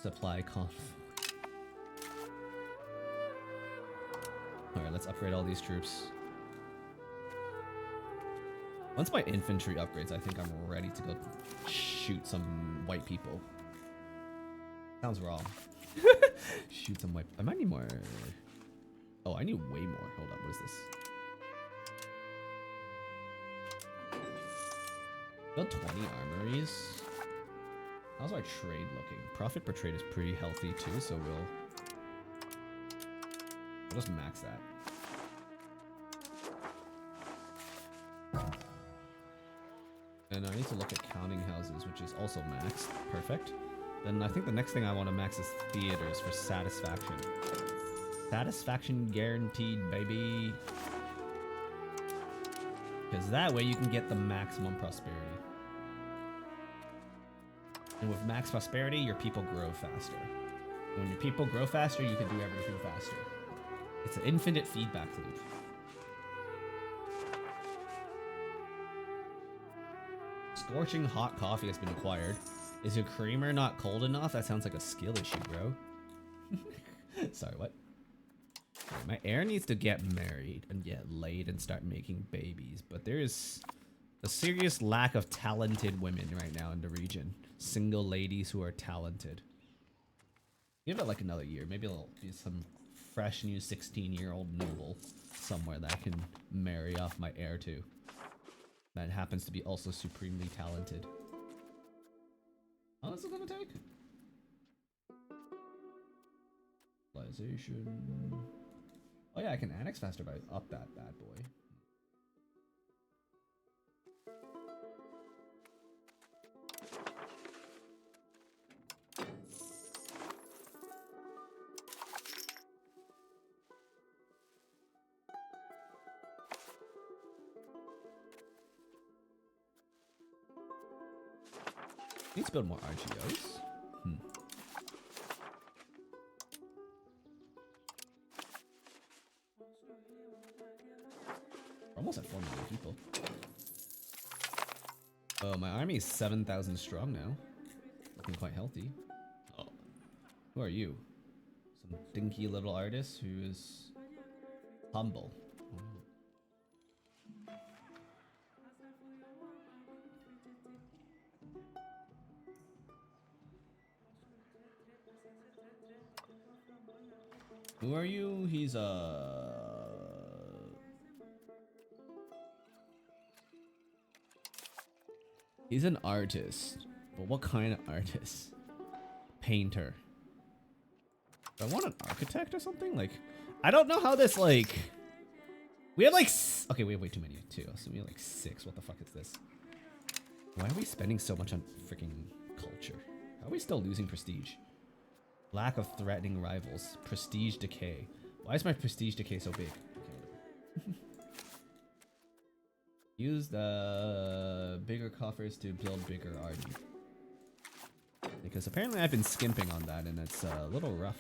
Supply conf. Alright, let's upgrade all these troops. Once my infantry upgrades, I think I'm ready to go shoot some white people. Sounds wrong. Shoot some white... I might need more... Oh, I need way more. Hold up, what is this? Build 20 armories. How's our trade looking? Profit per trade is pretty healthy too, so we'll just max that. And I need to look at counting houses, which is also maxed. Perfect. Then I think the next thing I want to max is theaters for satisfaction. Satisfaction guaranteed, baby. Because that way you can get the maximum prosperity. And with max prosperity, your people grow faster. And when your people grow faster, you can do everything faster. It's an infinite feedback loop. Scorching hot coffee has been acquired. Is your creamer not cold enough? That sounds like a skill issue, bro. Sorry, what? Right, my heir needs to get married and get laid and start making babies, but there is a serious lack of talented women right now in the region. Single ladies who are talented. Give it like another year. Maybe there'll be some fresh new 16-year-old noble somewhere that I can marry off my heir to. That happens to be also supremely talented. How long is it gonna take? Civilization. Oh yeah, I can annex faster by up that bad boy. Need to build more RGOs. We're almost at 4 million people. Oh, my army is 7,000 strong now. Looking quite healthy. Oh, who are you? Some dinky little artist who is humble. Oh. Who are you? He's an artist. But what kind of artist? Painter. Do I want an architect or something? Like, I don't know how this, like... We have like... Okay, we have way too many too. So we have like 6. What the fuck is this? Why are we spending so much on freaking culture? How are we still losing prestige? Lack of threatening rivals. Prestige decay. Why is my prestige decay so big? Okay, use the bigger coffers to build bigger army. Because apparently I've been skimping on that and it's a little rough.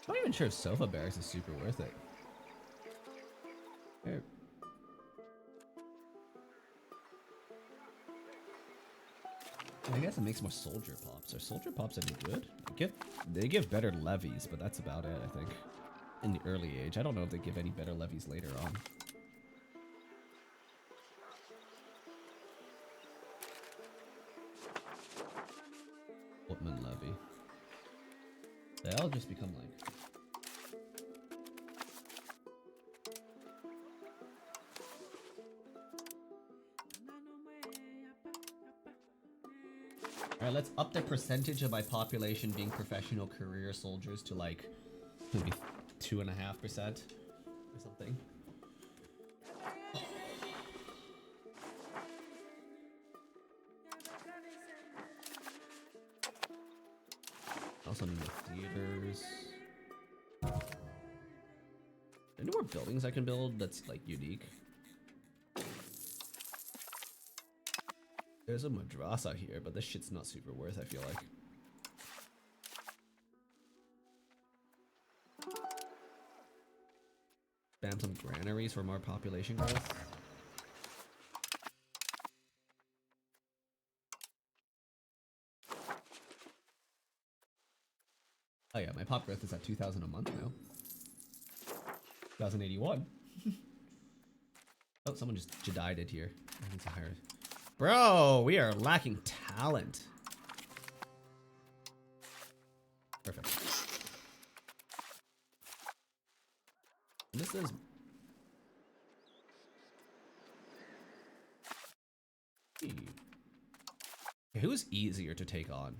I'm not even sure if Sofa Barracks is super worth it. Here. I guess it makes more soldier pops. Are soldier pops any good? They give better levies, but that's about it, I think. In the early age. I don't know if they give any better levies later on. Woodman levy. They all just become like... Alright, let's up the percentage of my population being professional career soldiers to like maybe 2.5% or something. Also need the theaters. Any more buildings I can build that's like unique? There's a madrasa here, but this shit's not super worth, I feel like. Spam some granaries for more population growth. Oh yeah, my pop growth is at 2,000 a month now. 2,081. Oh, someone just jedied it here. I need to hire. Bro, we are lacking talent. Perfect. And this is... Okay, who's easier to take on?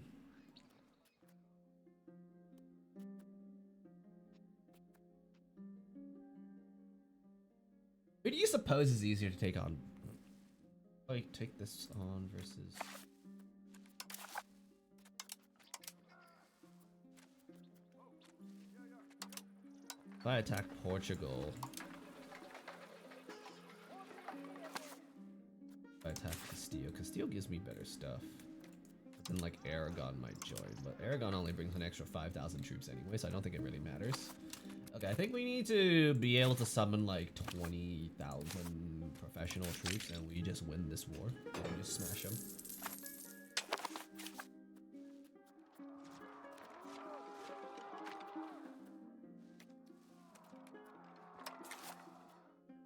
Who do you suppose is easier to take on? Like, take this on versus... If I attack Portugal... If I attack Castillo. Castillo gives me better stuff. Then, like, Aragon might join. But Aragon only brings an extra 5,000 troops anyway, so I don't think it really matters. Okay, I think we need to be able to summon, like, 20,000 professional troops, and we just win this war. And we just smash them.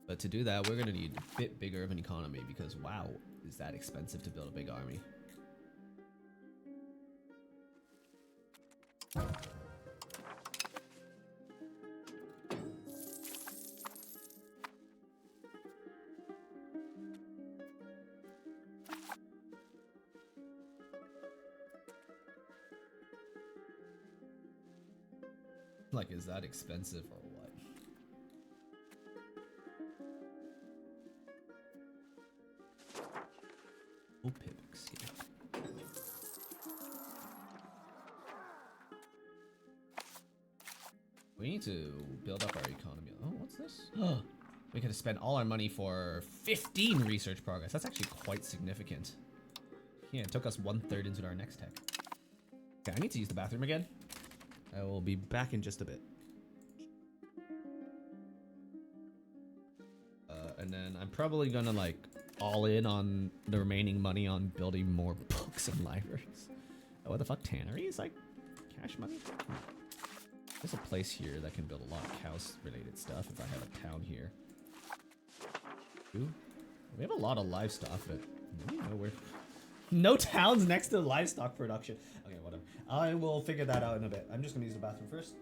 But to do that, we're gonna need a bit bigger of an economy because, wow, is that expensive to build a big army. Like, is that expensive or what? Oh, pivots, yeah. We need to build up our economy. Oh, what's this? We could have spent all our money for 15 research progress. That's actually quite significant. Yeah, it took us 1/3 into our next tech. Okay, I need to use the bathroom again. I will be back in just a bit. And then I'm probably gonna like all in on the remaining money on building more books and libraries. Oh, what the fuck? Tanneries? Like cash money? There's a place here that can build a lot of cows related stuff if I have a town here. Ooh. We have a lot of livestock, but I don't know where. No towns next to livestock production. Okay, whatever. I will figure that out in a bit. I'm just gonna use the bathroom first.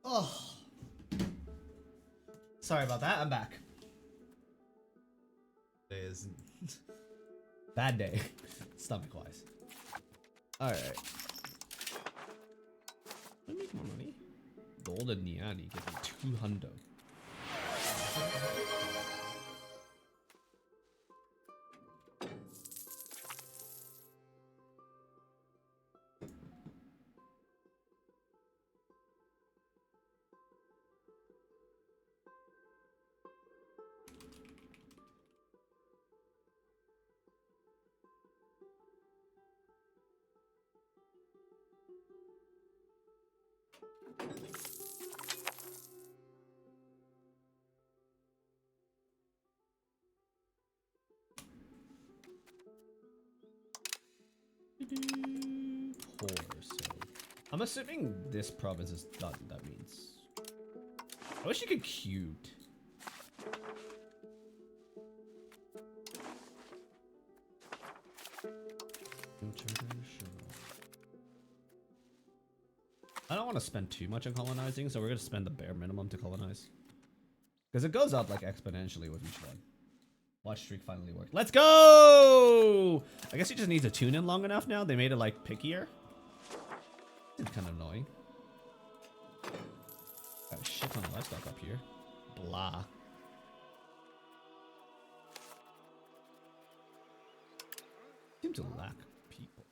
Oh. Sorry about that. I'm back. It is bad day, stomach wise. All right. Let me make more money. Golden Niani gives me 200. Poor, so I'm assuming this province is done. That means I wish you could cute. I don't want to spend too much on colonizing, so we're gonna spend the bare minimum to colonize because it goes up like exponentially with each one. Watch streak finally worked. Let's go! I guess he just needs to tune in long enough now. They made it like pickier. It's kind of annoying. Got a shit ton of livestock up here. Blah. Seem to lack people.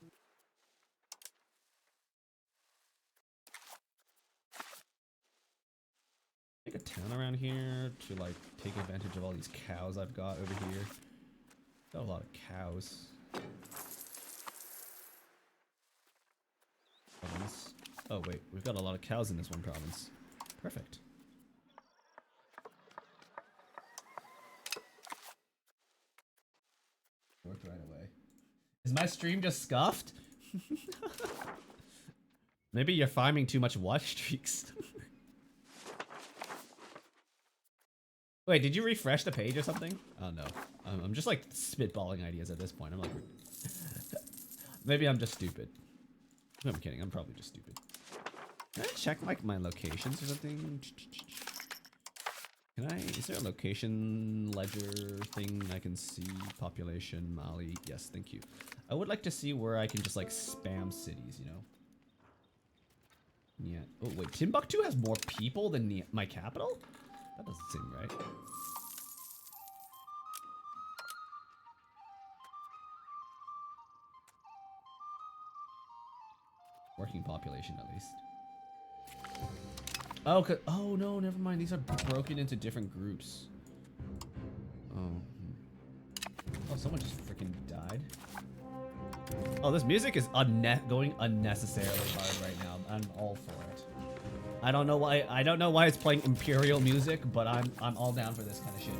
Make a town around here to like take advantage of all these cows I've got over here. Got a lot of cows. Province. Oh wait, we've got a lot of cows in this one province. Perfect. Worked right away. Is my stream just scuffed? Maybe you're farming too much watch streaks. Wait, did you refresh the page or something? Oh no. I'm just like spitballing ideas at this point. I'm like, maybe I'm just stupid. No, I'm kidding. I'm probably just stupid. Can I check like my locations or something? Can I? Is there a location ledger thing I can see? Population, Mali. Yes, thank you. I would like to see where I can just like spam cities, you know? Yeah. Oh wait, Timbuktu has more people than my capital? That doesn't seem right. Working population at least. Oh, oh no, never mind. These are broken into different groups. Oh. Oh, someone just freaking died. Oh, this music is going unnecessarily hard right now. I'm all for it. I don't know why. I don't know why it's playing Imperial music, but I'm all down for this kind of shit.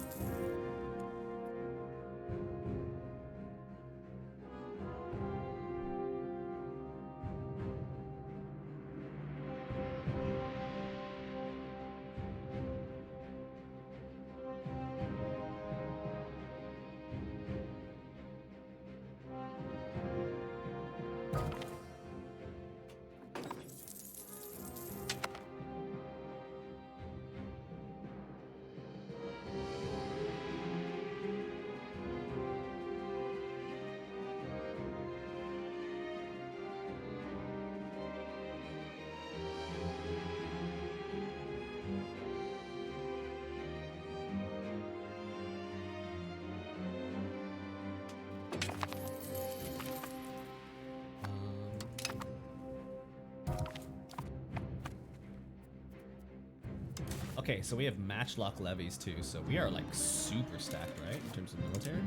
Okay, so we have matchlock levies too, so we are like super stacked, right, in terms of military?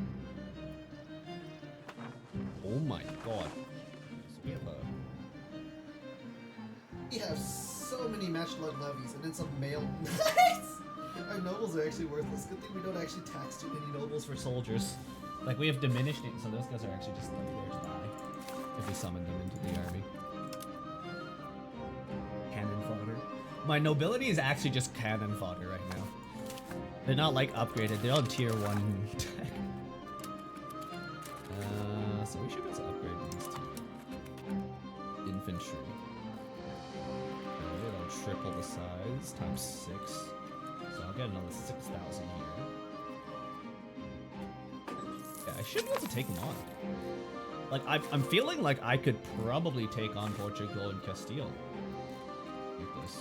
Oh my god. So we have so many matchlock levies, and it's a male. Our nobles are actually worthless. Good thing we don't actually tax too many nobles for soldiers. Like, we have diminished it, so those guys are actually just like there to die if we summon them into the army. Cannon fodder. My nobility is actually just cannon fodder right now. They're not like upgraded. They're on tier 1 tech. So we should be able to upgrade these two. Infantry. Okay, that'll triple the size times 6. So I'll get another 6,000 here. Yeah, I should be able to take them on. Like, I'm feeling like I could probably take on Portugal and Castile. Like this.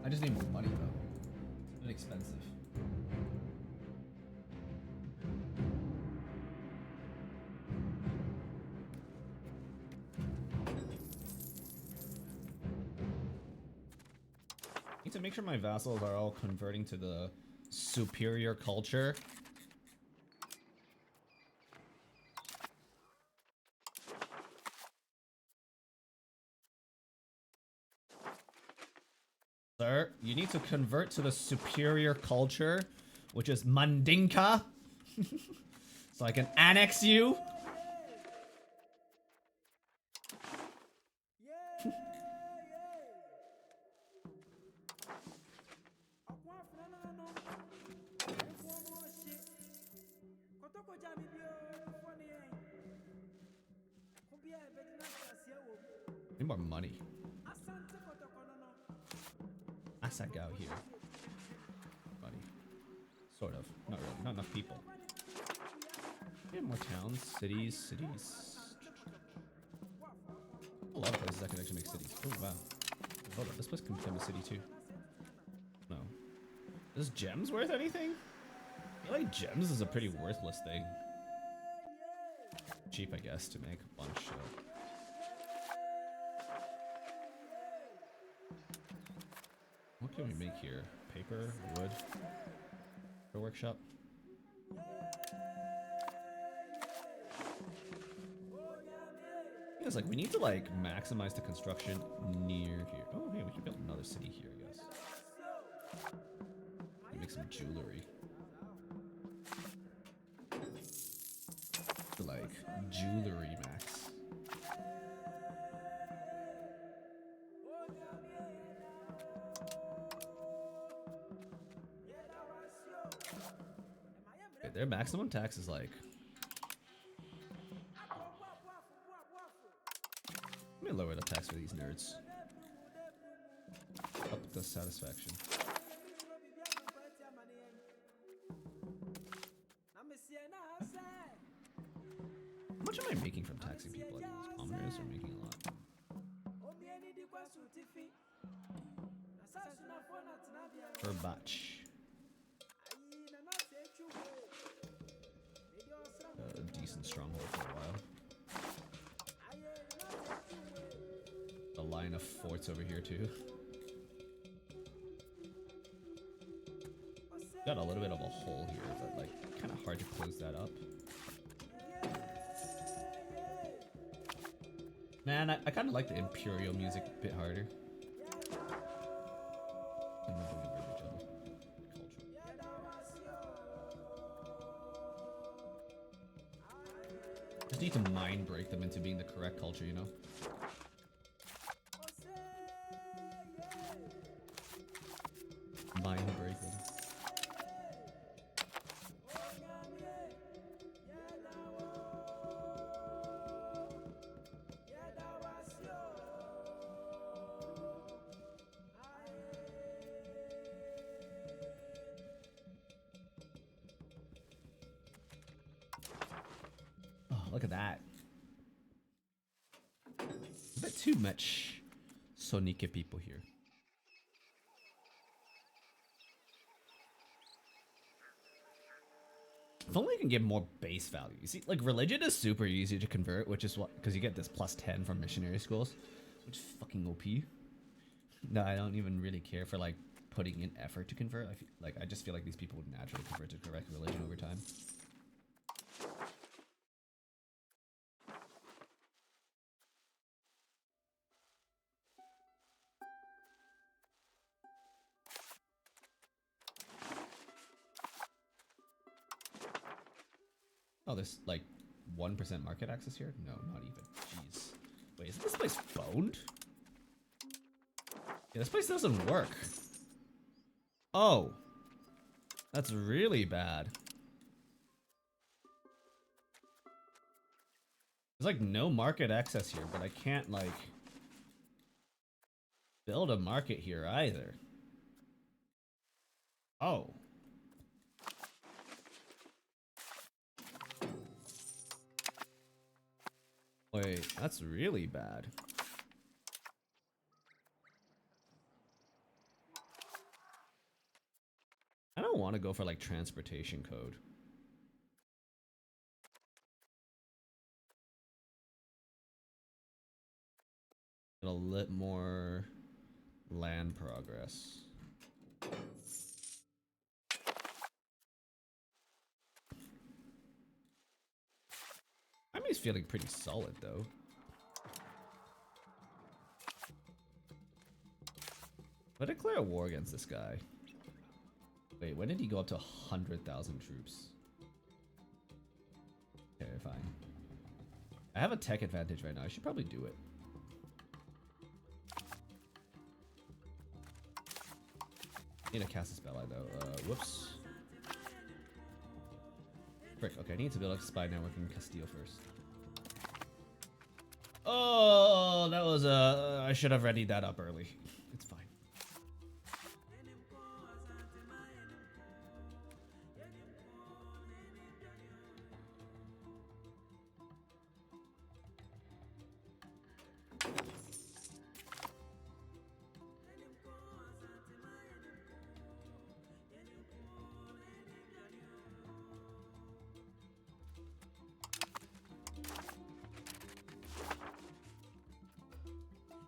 I just need more money though. It's expensive. Need to make sure my vassals are all converting to the superior culture. Sir, you need to convert to the superior culture, which is Mandinka, so I can annex you. Need more money. Asagao here. Money. Sort of. Not really. Not enough people. Yeah, more towns, cities. A lot of places I can actually make cities. Oh wow. Hold on, this place can become a city too. No. Is gems worth anything? I feel like gems is a pretty worthless thing. Cheap, I guess, to make a bunch of. What can we make here? Paper, wood, for workshop. It's like we need to like maximize the construction near here. Oh, hey, we can build another city here, I guess. Make some jewelry. Like jewelry max. Okay, their maximum tax is like. Let me lower the tax for these nerds. Up the satisfaction. How much am I making from taxing people like these commoners are making a lot? Per batch. A decent stronghold for a while. A line of forts over here too. Got a little bit of a hole here, but like kind of hard to close that up. Man, I kind of like the Imperial music a bit harder. Just need to mind break them into being the correct culture, you know? Mind break them. Look at that. A bit too much Sonika people here. If only you can get more base value. You see, like religion is super easy to convert, which is what, because you get this plus 10 from missionary schools, which is fucking OP. No, I don't even really care for like putting in effort to convert. I just feel like these people would naturally convert to the correct religion over time. Oh, there's like 1% market access here? No, not even. Jeez. Wait, is this place boned? Yeah, this place doesn't work. Oh. That's really bad. There's like no market access here, but I can't like build a market here either. Oh. Wait, that's really bad. I don't want to go for like transportation code. Get a little more land progress. Army's feeling pretty solid though. But declare a war against this guy. Wait, when did he go up to 100,000 troops? Okay, fine. I have a tech advantage right now. I should probably do it. Need a cast a spell though. Whoops. Frick, okay, I need to build a spy network in Castile first. Oh, that was I should have readied that up early. It's fine.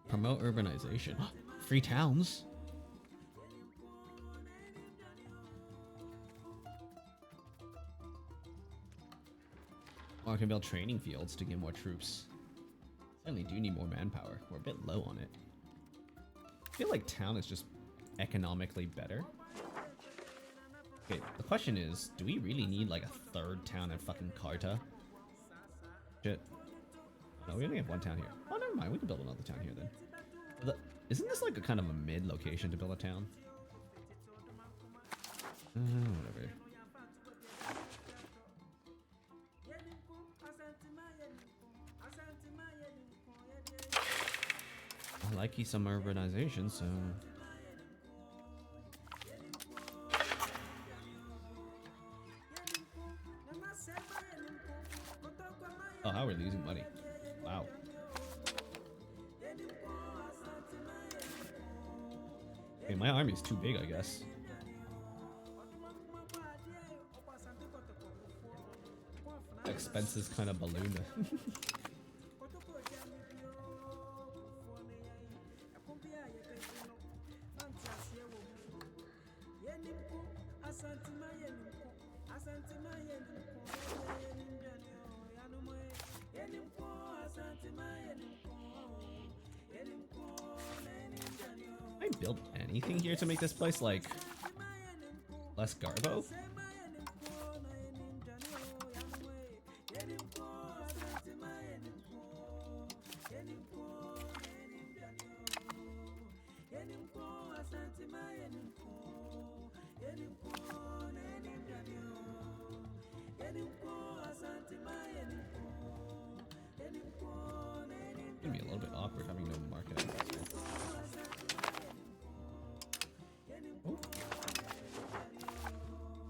Promote urbanization. Free towns. Oh, I can build training fields to get more troops. Certainly do need more manpower. We're a bit low on it. I feel like town is just economically better. Okay, the question is, do we really need like a third town in fucking Carta? Shit. No, we only have one town here. Oh, never mind. We can build another town here then. Isn't this like a kind of a mid location to build a town? Whatever. I like some urbanization, so... Oh, how are we losing money? Wow. Okay, my army is too big, I guess. Expenses kind of ballooned. I build anything here to make this place like less garbo? It's gonna be a little bit awkward having no market access here. Oh.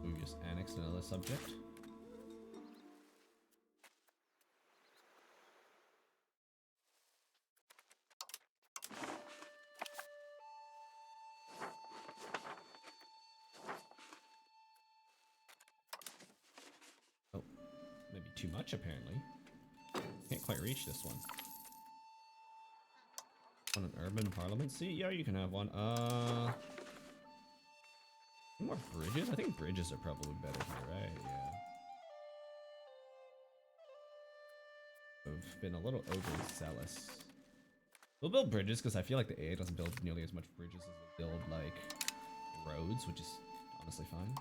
We just annexed another subject. Oh, maybe too much apparently. Can't quite reach this one. Want an urban parliament seat? Yeah, you can have one. More bridges? I think bridges are probably better here, right? Yeah. I've been a little overzealous. We'll build bridges because I feel like the AA doesn't build nearly as much bridges as they build like roads, which is honestly fine.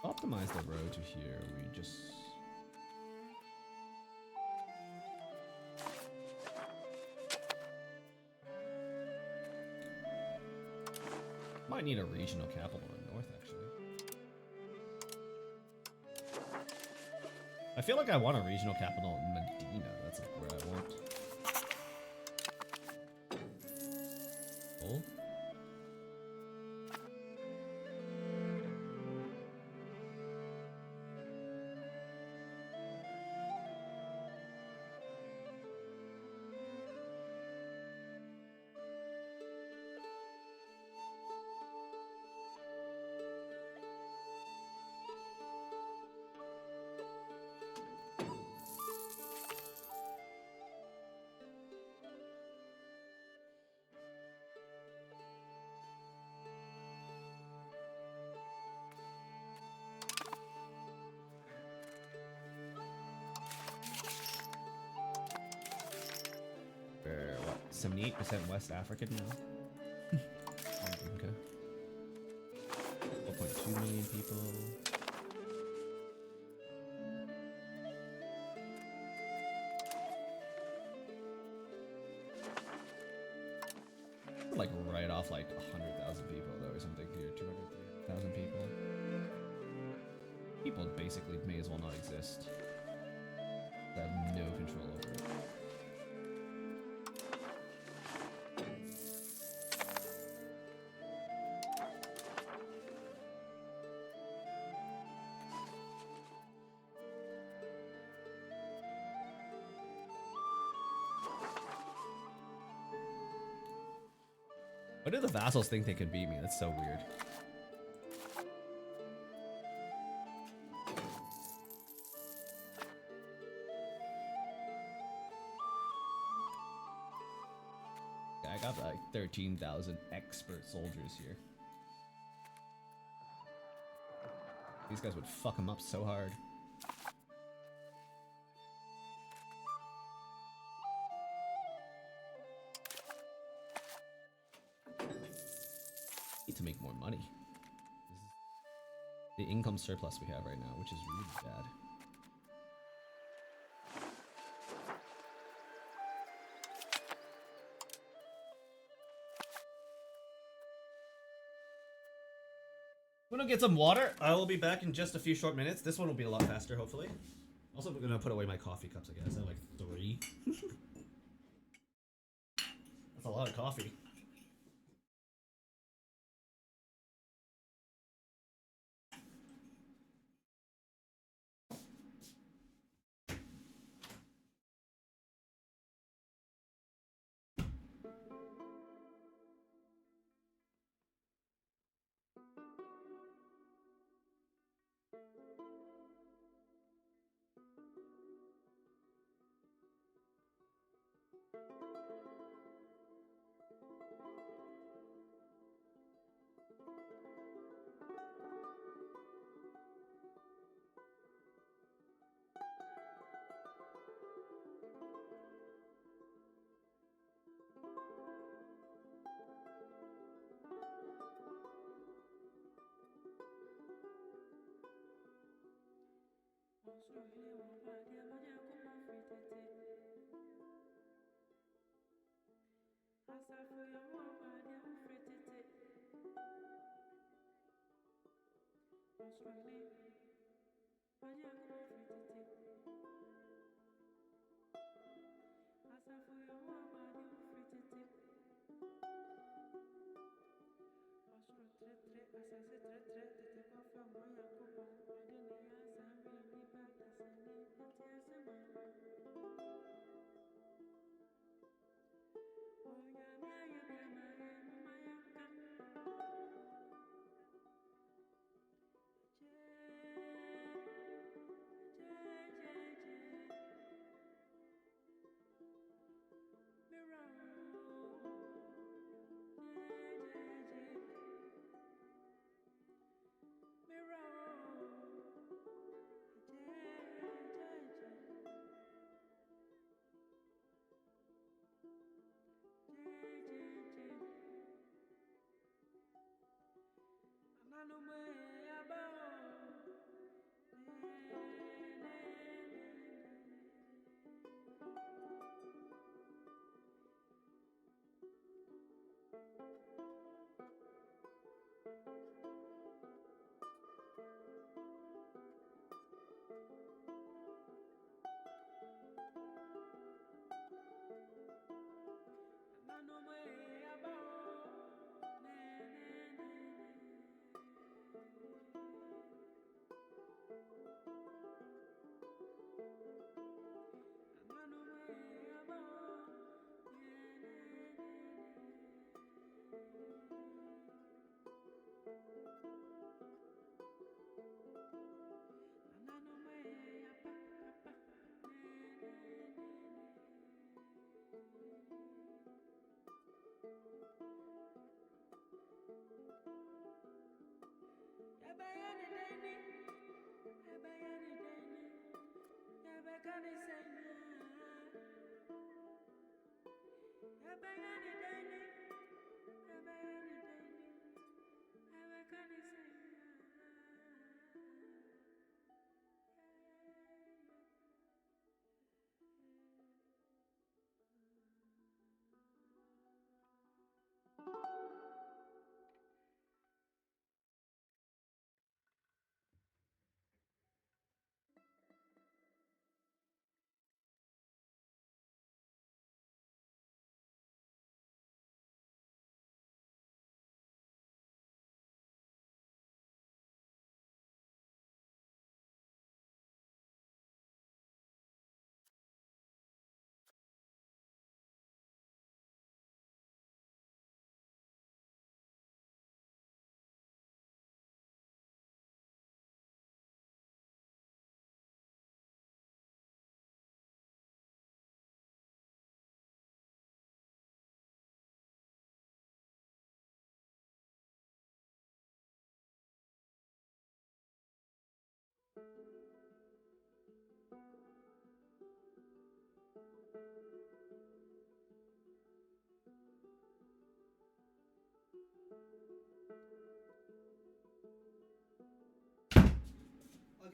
Optimize the road to here. We just might need a regional capital in the north, actually. I feel like I want a regional capital in Medina. That's like where I want. Cool. We're what? 78% West African now. Okay. 4.2 million people. Like right off like 100,000 people though or something here. 200,000 people. People basically may as well not exist. They have no control over it. Why do the vassals think they can beat me? That's so weird. I got like 13,000 expert soldiers here. These guys would fuck them up so hard. Need to make more money. This is the income surplus we have right now, which is really bad. I'm gonna get some water. I will be back in just a few short minutes. This one will be a lot faster, hopefully. Also, I'm gonna put away my coffee cups, I guess. I have like 3. That's a lot of coffee.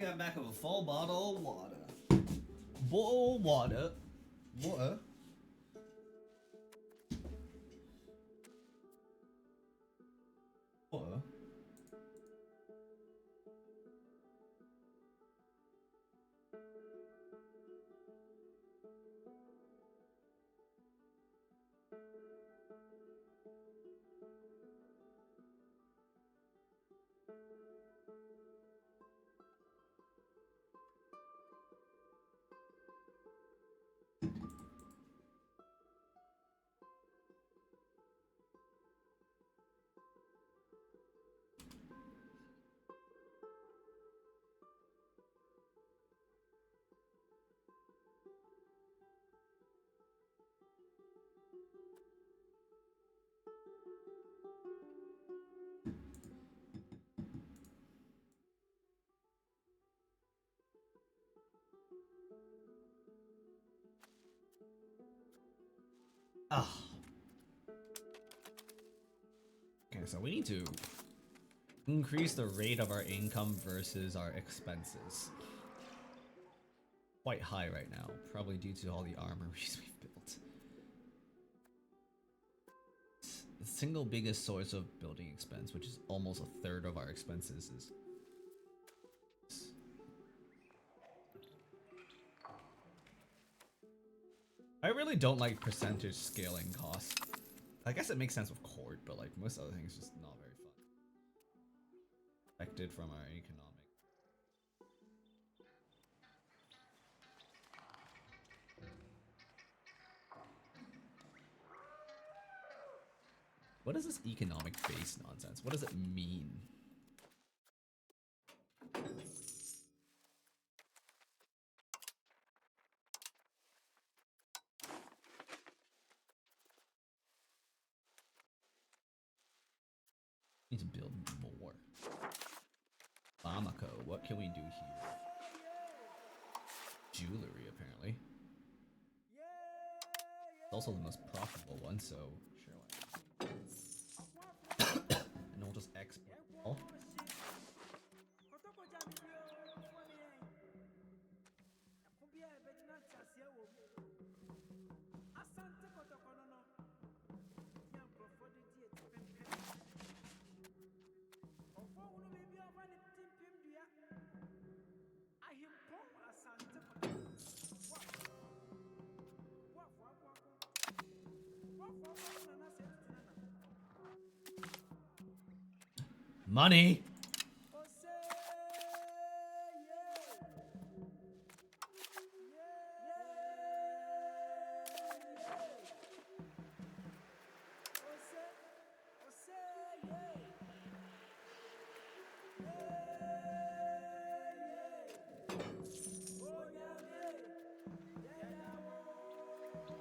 Okay, I'm back with a full bottle of water. Bottle of water. Water? Water. Ah. Okay, so we need to increase the rate of our income versus our expenses. Quite high right now, probably due to all the armories we've built. The single biggest source of building expense, which is almost a third of our expenses, is I really don't like percentage scaling costs. I guess it makes sense with court, but like most other things, just not very fun. Affected from our economic. What is this economic base nonsense? What does it mean? Need to build more. Bamako, what can we do here? Jewelry, apparently. It's also the most profitable one, so sure why not. And we'll just export all. Money!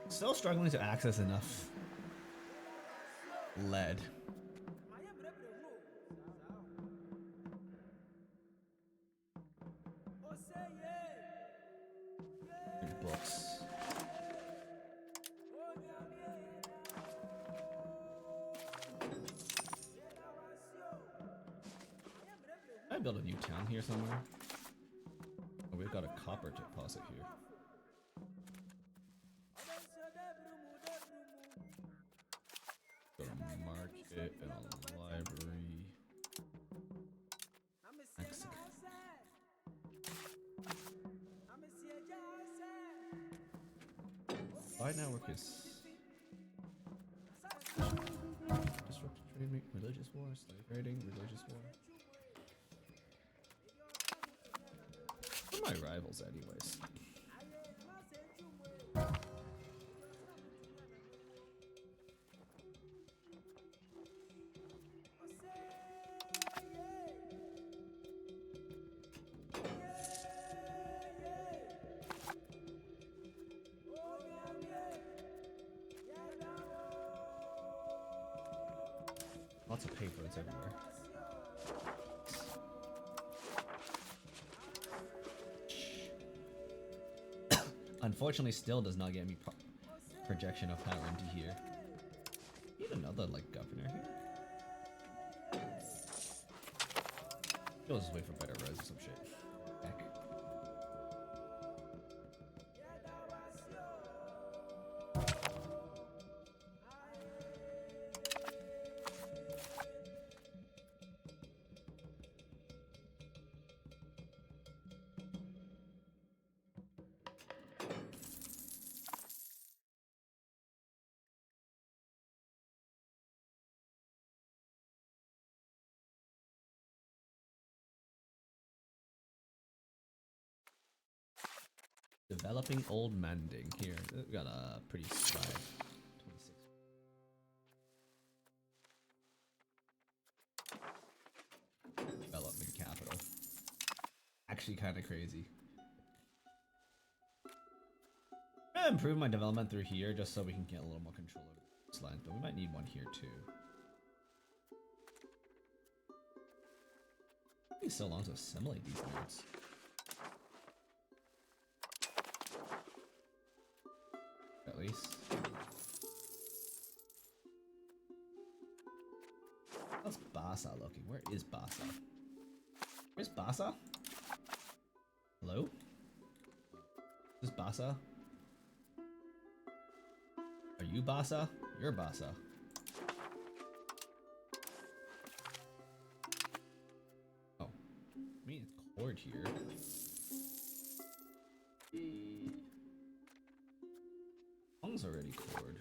Still struggling to access enough lead. build a new town here somewhere. Oh, we've got a copper deposit here. Got a market and a library. Mexico. Why network is disrupted trade, religious war, slave raiding, religious war. Who are my rivals, anyways? Lots of paper, it's everywhere. Unfortunately, still does not get me projection of power into here. Need another, like, governor here. We'll just wait for better roads or some shit. Heck. Developing Old Manding. Here, we got a pretty slide. 26. Development capital. Actually kind of crazy. I'm gonna improve my development through here just so we can get a little more control over this land, but we might need one here too. It takes so long to assimilate these nodes. At least. How's Basa looking? Where is Basa? Where's Basa? Hello? Is Basa? Are you Basa? You're Basa. Oh. I mean, it's cord here. Long's already cord.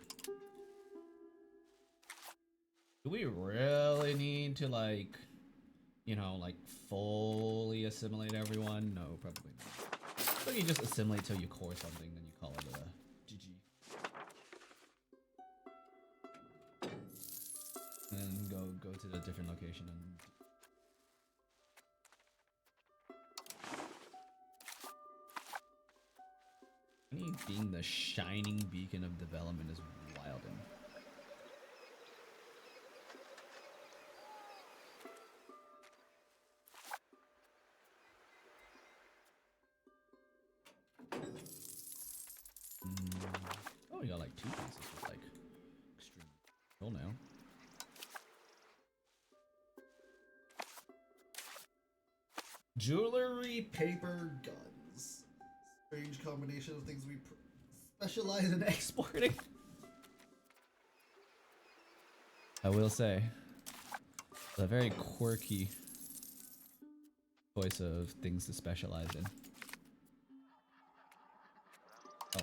Do we really need to, like, you know, like, fully assimilate everyone? No, probably not. So you just assimilate till you core something, then you call it a GG. And then go to the different location and... Me being the shining beacon of development is wilding. Oh, we got like 2 pieces with like extreme control now. Jewelry, paper, guns. Strange combination of things we specialize in exporting. I will say, a very quirky choice of things to specialize in. Oh.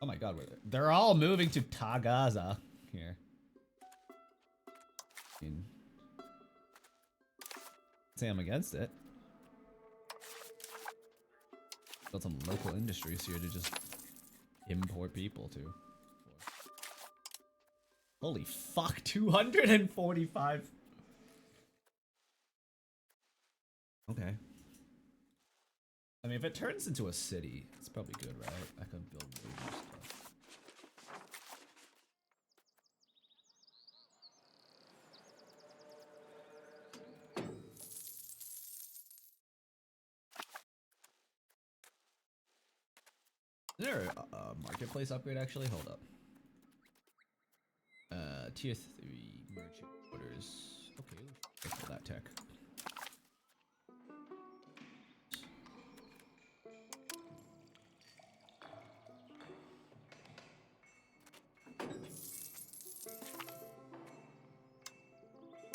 Oh my god, they're all moving to Tagaza here. I mean, say I'm against it. Got some local industries here to just import people to. Holy fuck, 245. Okay. I mean, if it turns into a city, it's probably good, right? I can build way more stuff. Is there a marketplace upgrade actually? Hold up. Tier 3 merchant quarters. Okay, let's for that tech.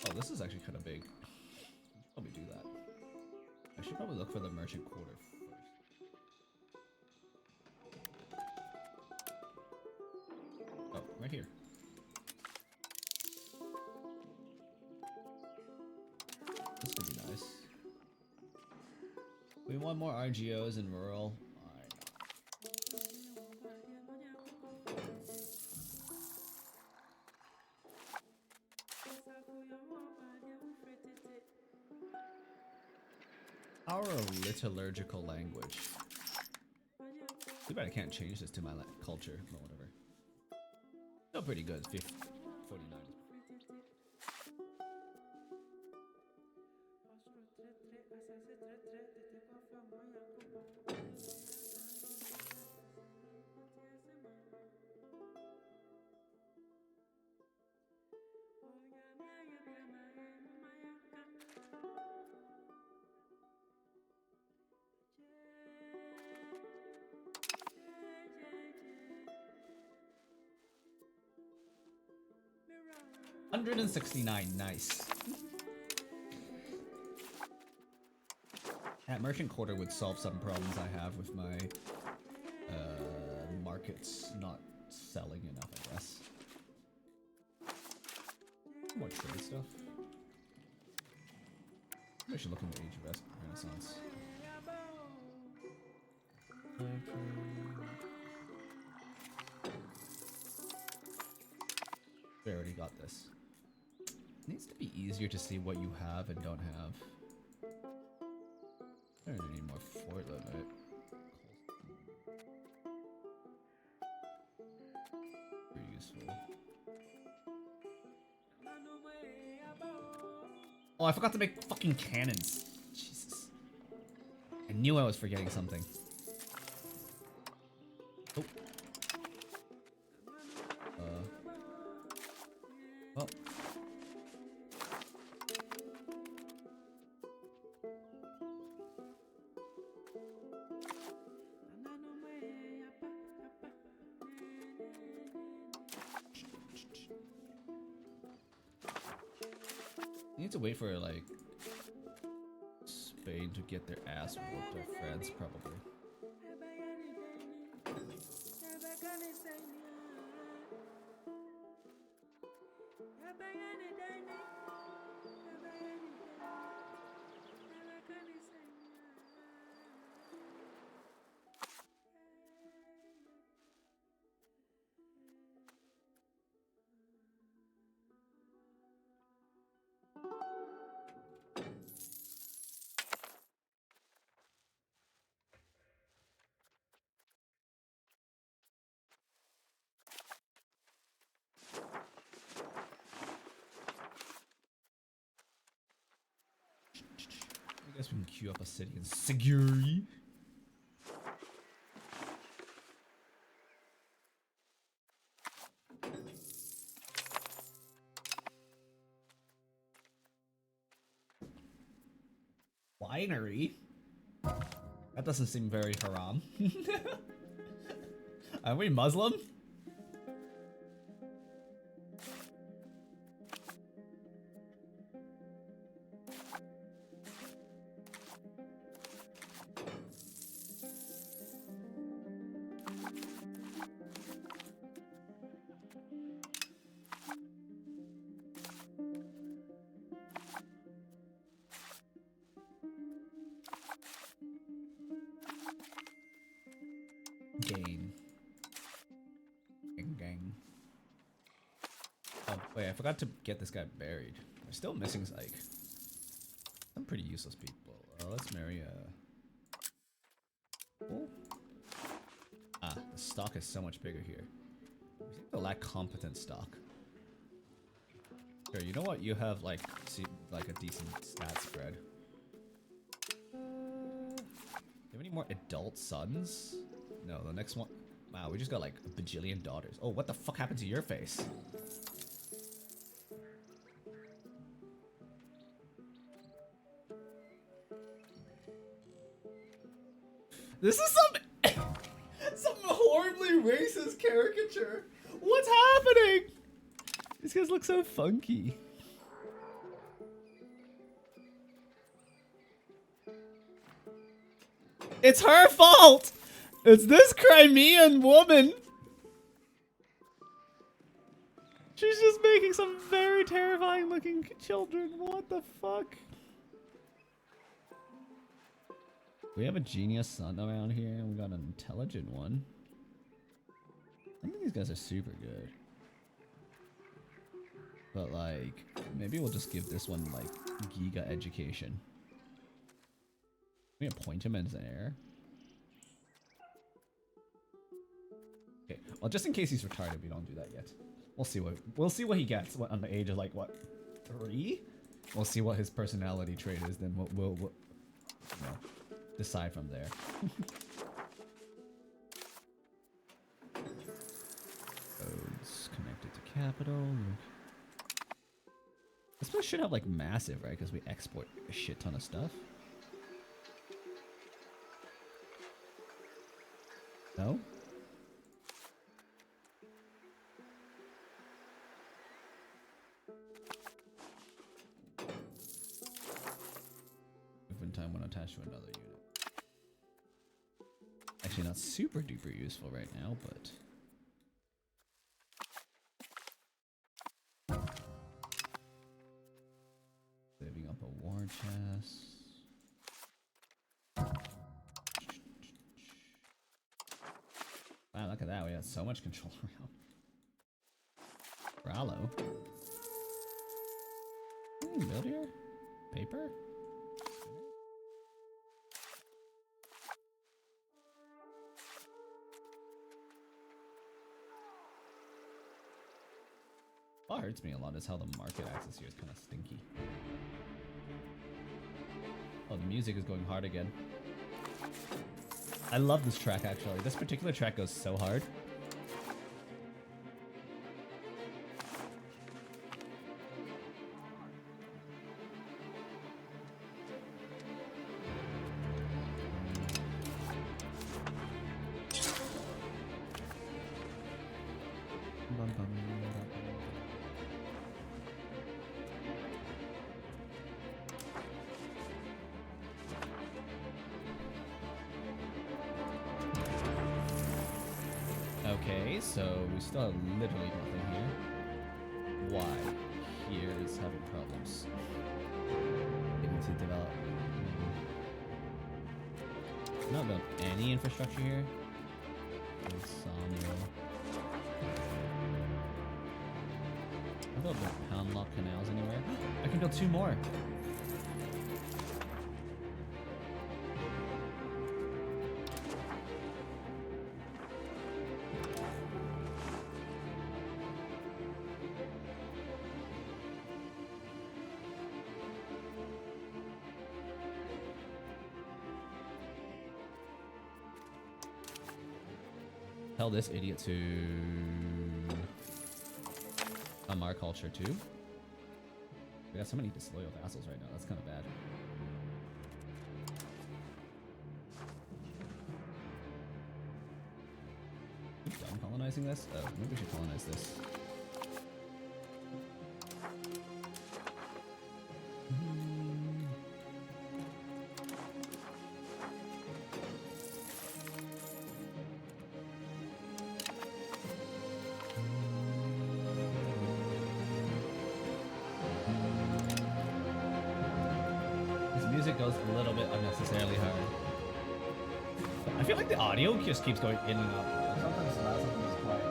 Oh, this is actually kind of big. We should probably do that. I should probably look for the merchant quarter first. Oh, right here. This could be nice. We want more RGOs in rural. Our liturgical language. Too bad I can't change this to my culture, but whatever. Still pretty good. 49. $169, nice. That merchant quarter would solve some problems I have with my markets not selling enough, I guess. More trade stuff. Maybe I should look into Age of Renaissance. We already got this. It needs to be easier to see what you have and don't have. I don't need more fort limit. Very useful. Oh, I forgot to make fucking cannons. Jesus. I knew I was forgetting something. Oh. Well. You need to wait for, like, Spain to get their ass whooped, or France, probably. I guess we can queue up a city in Siguri. Winery? That doesn't seem very haram. Are we Muslim? Gain. Gang. Oh, wait, I forgot to get this guy buried. We're still missing, like, some pretty useless people. Let's marry oh. Ah, the stock is so much bigger here. We seem to lack competent stock. Sure, you know what? You have, like, like a decent stat spread. Do you have any more adult sons? No, the next one. Wow, we just got like a bajillion daughters. Oh, what the fuck happened to your face? This is some some horribly racist caricature. What's happening? These guys look so funky. It's her fault! It's this Crimean woman! She's just making some very terrifying looking children. What the fuck? We have a genius son around here, and we got an intelligent one. I think these guys are super good. But like, maybe we'll just give this one like giga education. We appoint him as an heir. Okay, well, just in case he's retarded, we don't do that yet. We'll see what he gets on the age of like what, 3? We'll see what his personality trait is. Then we'll you know, decide from there. Roads connected to capital. This place should have like massive, right? Because we export a shit ton of stuff. No? Movement time when attached to another unit. Actually, not super duper useful right now, but. Saving up a war chest. Wow, look at that. We got so much control around. Rallo. Build here? Paper? What hurts me a lot is how the market access here is kind of stinky. Oh, the music is going hard again. I love this track, actually. This particular track goes so hard. Okay, so we still have literally nothing here. Why? Here is having problems. Getting to develop. Not about any infrastructure here. Sawmill. I don't build pound lock canals anywhere. I can build 2 more. Tell this idiot to our culture too. We got so many disloyal vassals right now. That's kind of bad. Are we done colonizing this? Oh, maybe we should colonize this. Goes a little bit unnecessarily hard. I feel like the audio just keeps going in and out. Sometimes it's loud, sometimes it's quiet.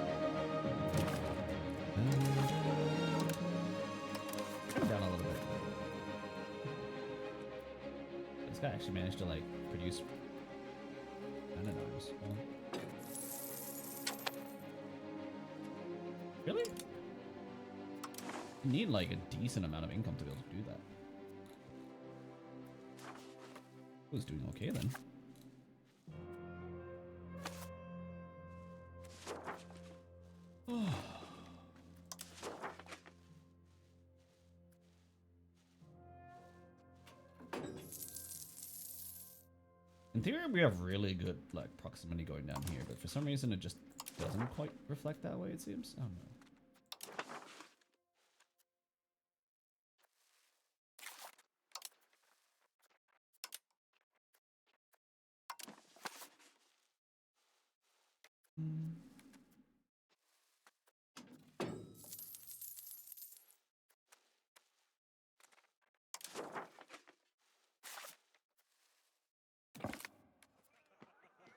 Come down a little bit. This guy actually managed to like produce arms. Really? You need like a decent amount of income to be able to do that. Was doing okay then. In theory, we have really good like proximity going down here, but for some reason it just doesn't quite reflect that way, it seems. Oh no.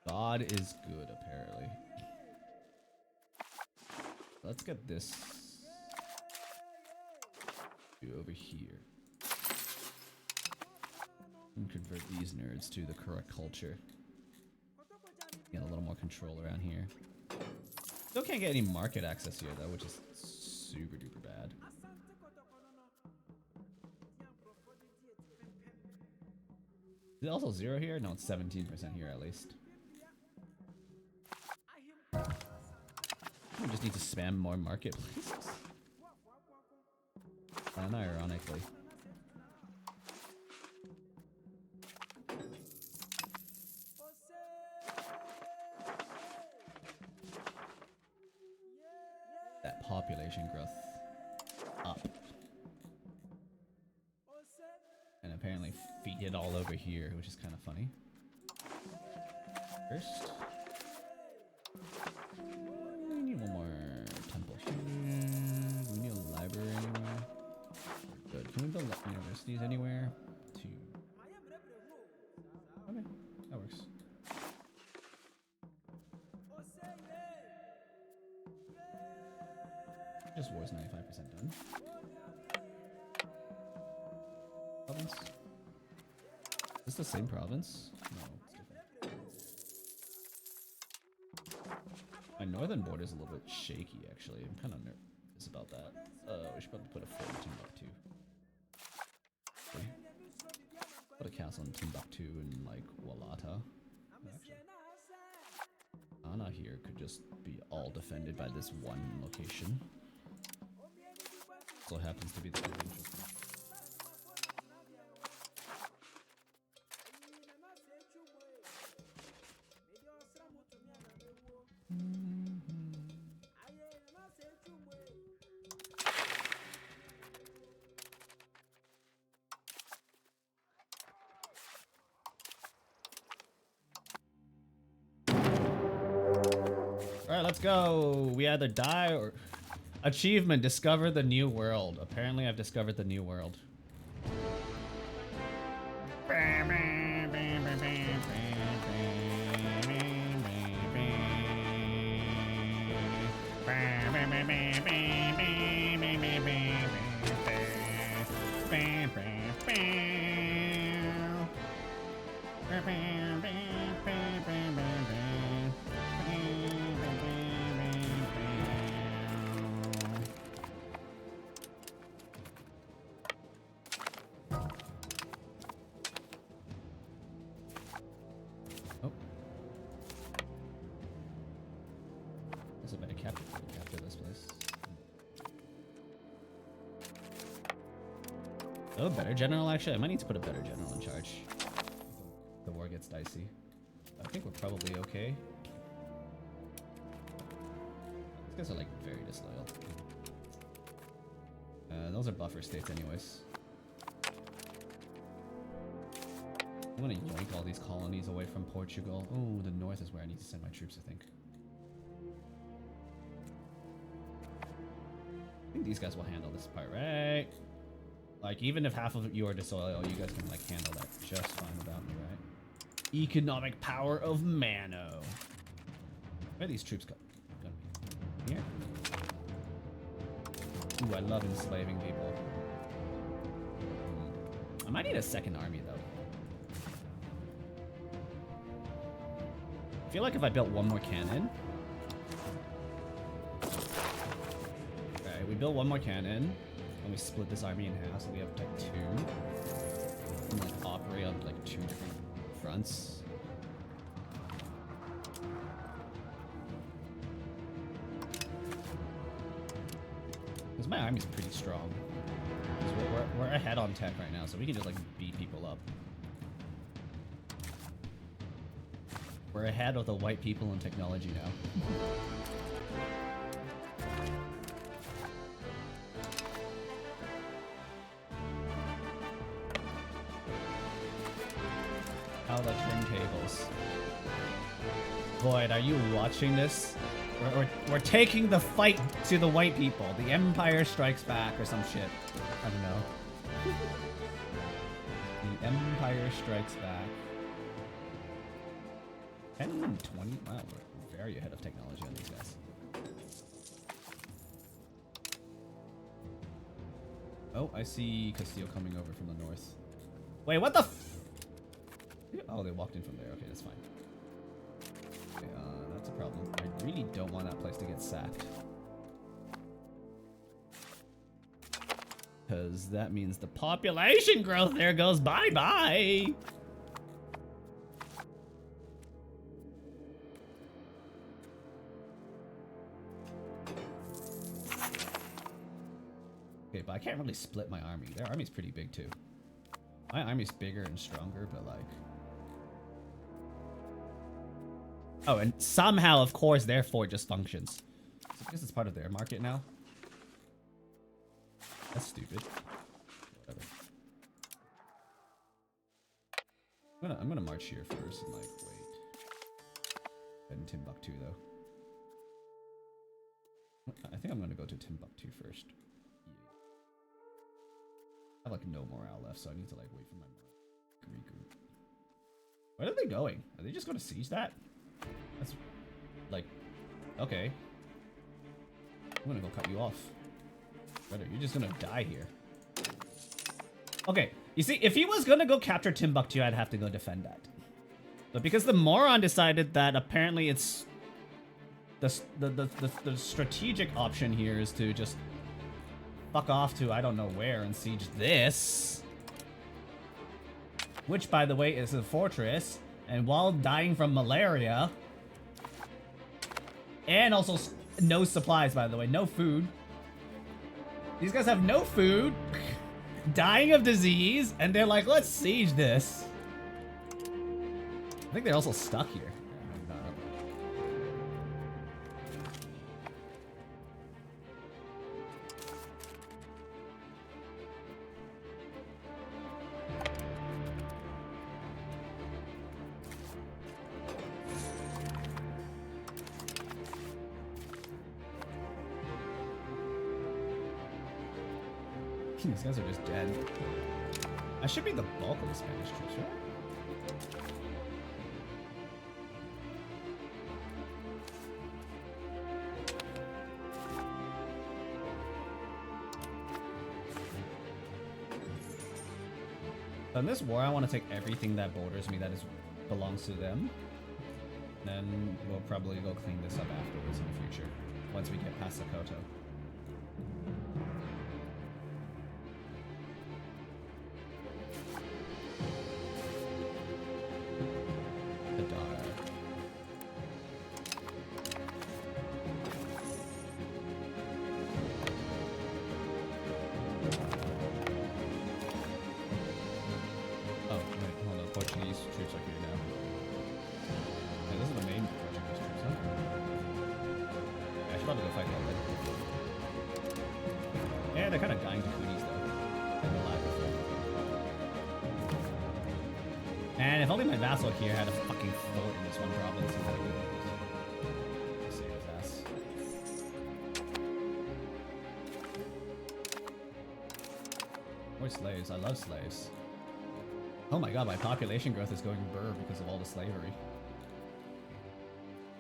God is good, apparently. Let's get this over here. And convert these nerds to the correct culture. Get a little more control around here. Still can't get any market access here though, which is super duper bad. Is it also 0 here? No, it's 17% here at least. We just need to spam more marketplaces. Unironically. That population growth up. And apparently feed it all over here, which is kind of funny. First. We need one more temple here. Do we need a library anywhere? We're good. Can we build universities anywhere? Two. Okay, that works. Just war's 95% done. Province? Is this the same province? No, it's different. My northern border is a little bit shaky, actually. I'm kind of nervous about that. We should probably put a fort in Timbuktu. Okay. Put a castle in Timbuktu and, like, Walata. Actually, Anna here could just be all defended by this one location. So happens to be the provincial. Alright, let's go. We either die or... Achievement, discover the new world. Apparently I've discovered the new world. Oh. Guess I better capture this place. Oh, better general actually. I might need to put a better general in charge. The war gets dicey. I think we're probably okay. These guys are like very disloyal. Those are buffer states anyways. I'm gonna yoink all these colonies away from Portugal. Oh, the north is where I need to send my troops, I think. I think these guys will handle this part, right? Like, even if half of you are disloyal, you guys can, like, handle that just fine without me, right? Economic power of Mano. Where are these troops gonna be? Here? Ooh, I love enslaving people. I might need a second army, though. I feel like if I built one more cannon... Alright, we built one more cannon, and we split this army in half, so we have like two. And like operate on like two different fronts. Because my army's pretty strong. We're ahead on tech right now, so we can just like beat people up. We're ahead of the white people in technology now. How the turntables. Void, are you watching this? We're taking the fight to the white people. The Empire Strikes Back or some shit. I don't know. The Empire Strikes Back. 10 and 20? Wow, we're very ahead of technology on these guys. Oh, I see Castillo coming over from the north. Wait, what the f— Oh, they walked in from there. Okay, that's fine. Okay, that's a problem. I really don't want that place to get sacked. Because that means the population growth there goes bye-bye. Okay, but I can't really split my army. Their army's pretty big too. My army's bigger and stronger, but like... Oh, and somehow, of course, their fort just functions. So I guess it's part of their market now. That's stupid. Whatever. I'm gonna march here first and like wait. And Timbuktu though. I think I'm gonna go to Timbuktu first. I have like no morale left, so I need to like wait for my morale to regroup. Where are they going? Are they just gonna siege that? That's like, okay. I'm gonna go cut you off. Brother, you're just gonna die here. Okay, you see, if he was gonna go capture Timbuktu, I'd have to go defend that. But because the moron decided that apparently it's the strategic option here is to just fuck off to I don't know where and siege this. Which, by the way, is a fortress. And while dying from malaria. And also no supplies, by the way. No food. These guys have no food. Dying of disease. And they're like, let's siege this. I think they're also stuck here. These guys are just dead. I should be the bulk of the Spanish troops, right? So in this war, I want to take everything that borders me that belongs to them. Then we'll probably go clean this up afterwards in the future, once we get past Sokoto. Vassal here had a fucking fort in this one province. Save his ass. More slaves. I love slaves. Oh my god, my population growth is going burr because of all the slavery.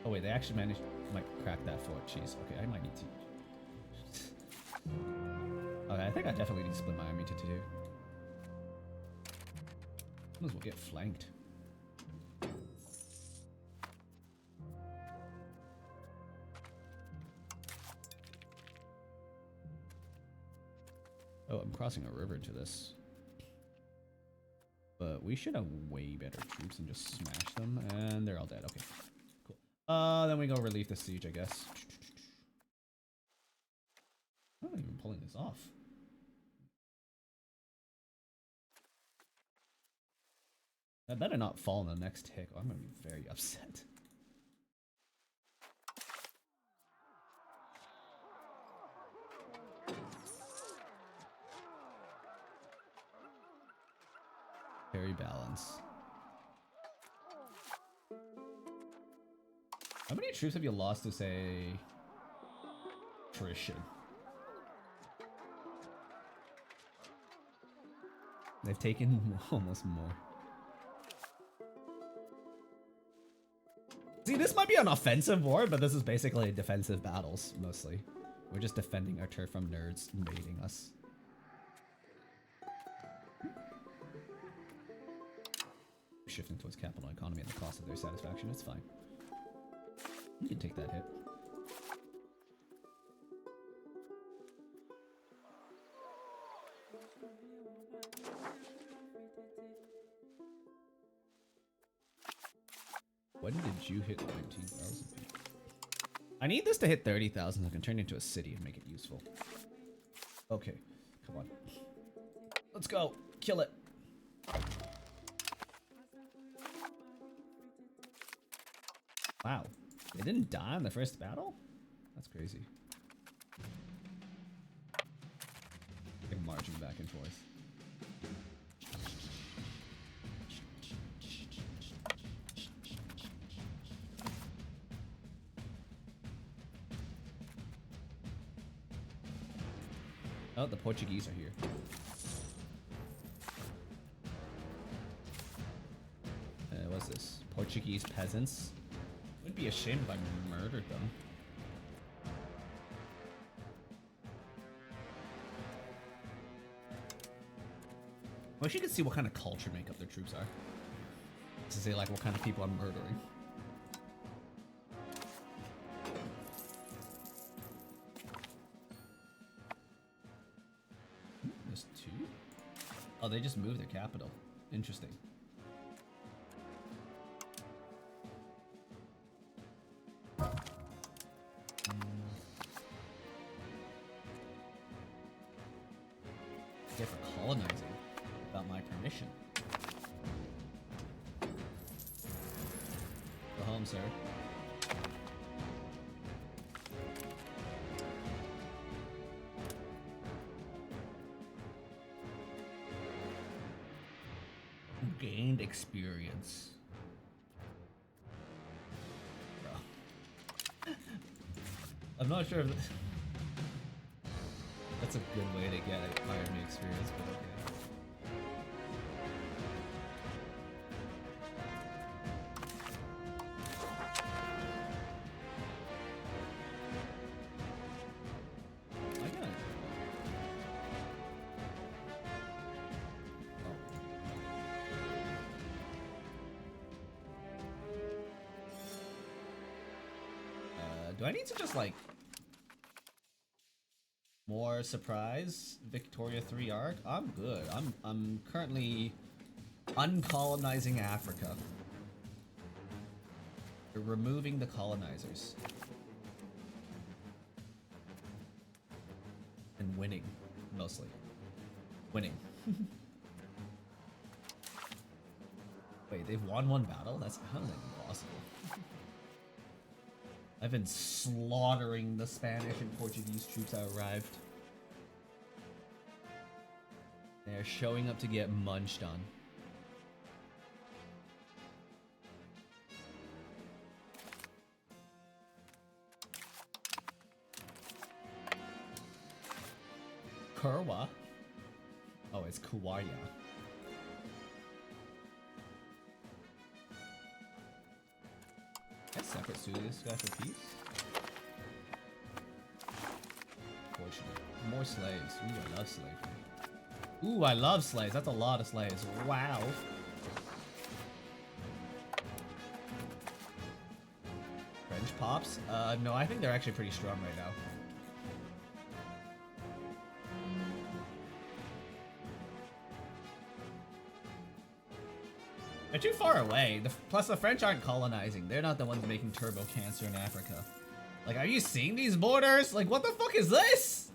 Oh wait, they actually managed might crack that fort. Jeez. Okay, I might need to. Okay, I think I definitely need to split my army to two. Sometimes we'll get flanked. Oh, I'm crossing a river to this. But we should have way better troops and just smash them. And they're all dead. Okay, cool. Then we go relieve the siege, I guess. I'm not even pulling this off. I better not fall in the next tick, or I'm gonna be very upset. Very balance. How many troops have you lost to, say, attrition? They've taken almost more. See, this might be an offensive war, but this is basically defensive battles, mostly. We're just defending our turf from nerds invading us. Shifting towards capital economy at the cost of their satisfaction, it's fine. You can take that hit. When did you hit 19,000 people? I need this to hit 30,000 so I can turn it into a city and make it useful. Okay, come on. Let's go. Kill it. Wow. They didn't die in the first battle? That's crazy. They're marching back and forth. Oh, the Portuguese are here. What's this? Portuguese peasants? Wouldn't be ashamed if I murdered them. I wish you could see what kind of culture makeup their troops are. To say like what kind of people I'm murdering. There's two? Oh, they just moved their capital. Interesting. They're for colonizing without my permission. Go home, sir. Gained experience. Bro. I'm not sure if that's a good way to get army experience, but okay. I got it. Do I need to just like more surprise Victoria 3 arc? I'm good. I'm currently uncolonizing Africa. We're removing the colonizers. And winning, mostly. Winning. Wait, they've won one battle? How is that impossible? I've been slaughtering the Spanish and Portuguese troops that arrived. They're showing up to get munched on. Kurwa? Oh, it's Kuwaya. That's separate studios guy for peace. Fortunate. More slaves. Ooh, I love slavery. Ooh, I love slaves. That's a lot of slaves. Wow. French pops? No, I think they're actually pretty strong right now. They're too far away. Plus, the French aren't colonizing. They're not the ones making turbo cancer in Africa. Like, are you seeing these borders? Like, what the fuck is this?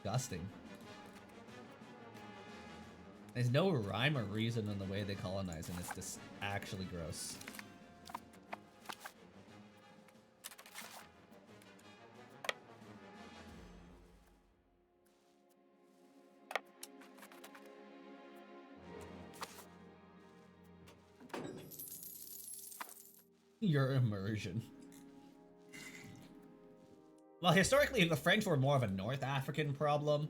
Disgusting. There's no rhyme or reason in the way they colonize, and it's just actually gross. Your immersion. Well, historically, the French were more of a North African problem,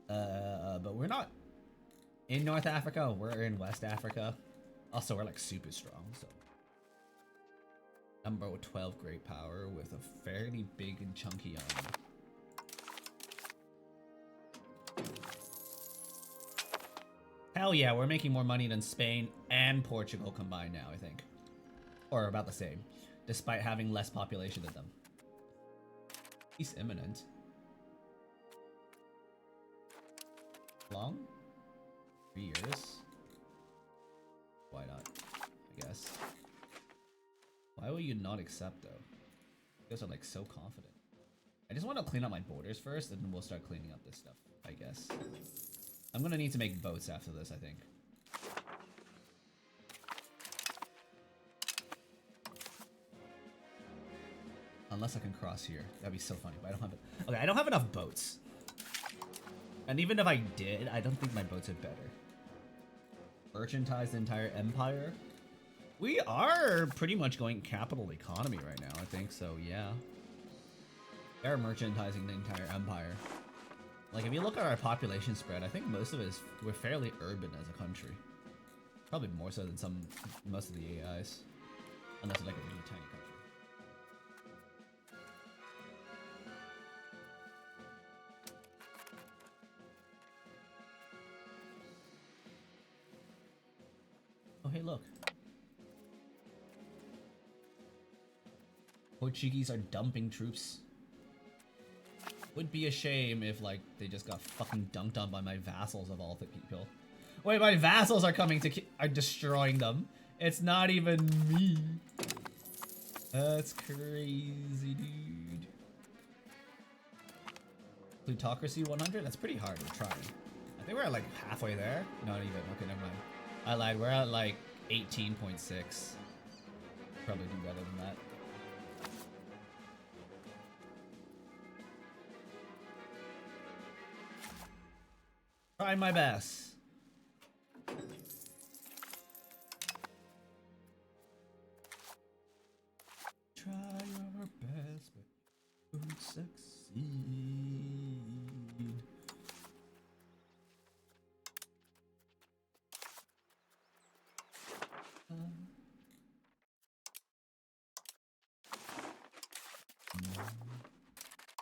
but we're not in North Africa. We're in West Africa. Also, we're like super strong, so. Number 12 great power with a fairly big and chunky army. Hell yeah, we're making more money than Spain and Portugal combined now, I think. Or about the same, despite having less population than them. He's imminent. Long? 3 years? Why not? I guess. Why will you not accept though? You guys are like so confident. I just want to clean up my borders first and then we'll start cleaning up this stuff, I guess. I'm gonna need to make boats after this, I think. Unless I can cross here. That'd be so funny, but I don't have it. Okay, I don't have enough boats. And even if I did, I don't think my boats are better. Merchandise the entire empire? We are pretty much going capital economy right now, I think, so yeah. We are merchandising the entire empire. Like, if you look at our population spread, I think most of it is, we're fairly urban as a country. Probably more so than most of the AIs. Unless it's like a really tiny country. Oh, hey, look. Portuguese are dumping troops. Would be a shame if, like, they just got fucking dunked on by my vassals of all the people. Wait, my vassals are coming to are destroying them. It's not even me. That's crazy, dude. Plutocracy 100? That's pretty hard. We're trying. I think we're at, like, halfway there. Not even. Okay, never mind. I lied. We're at, like, 18.6. Probably do better than that. Try my best. Try our best, but you won't succeed.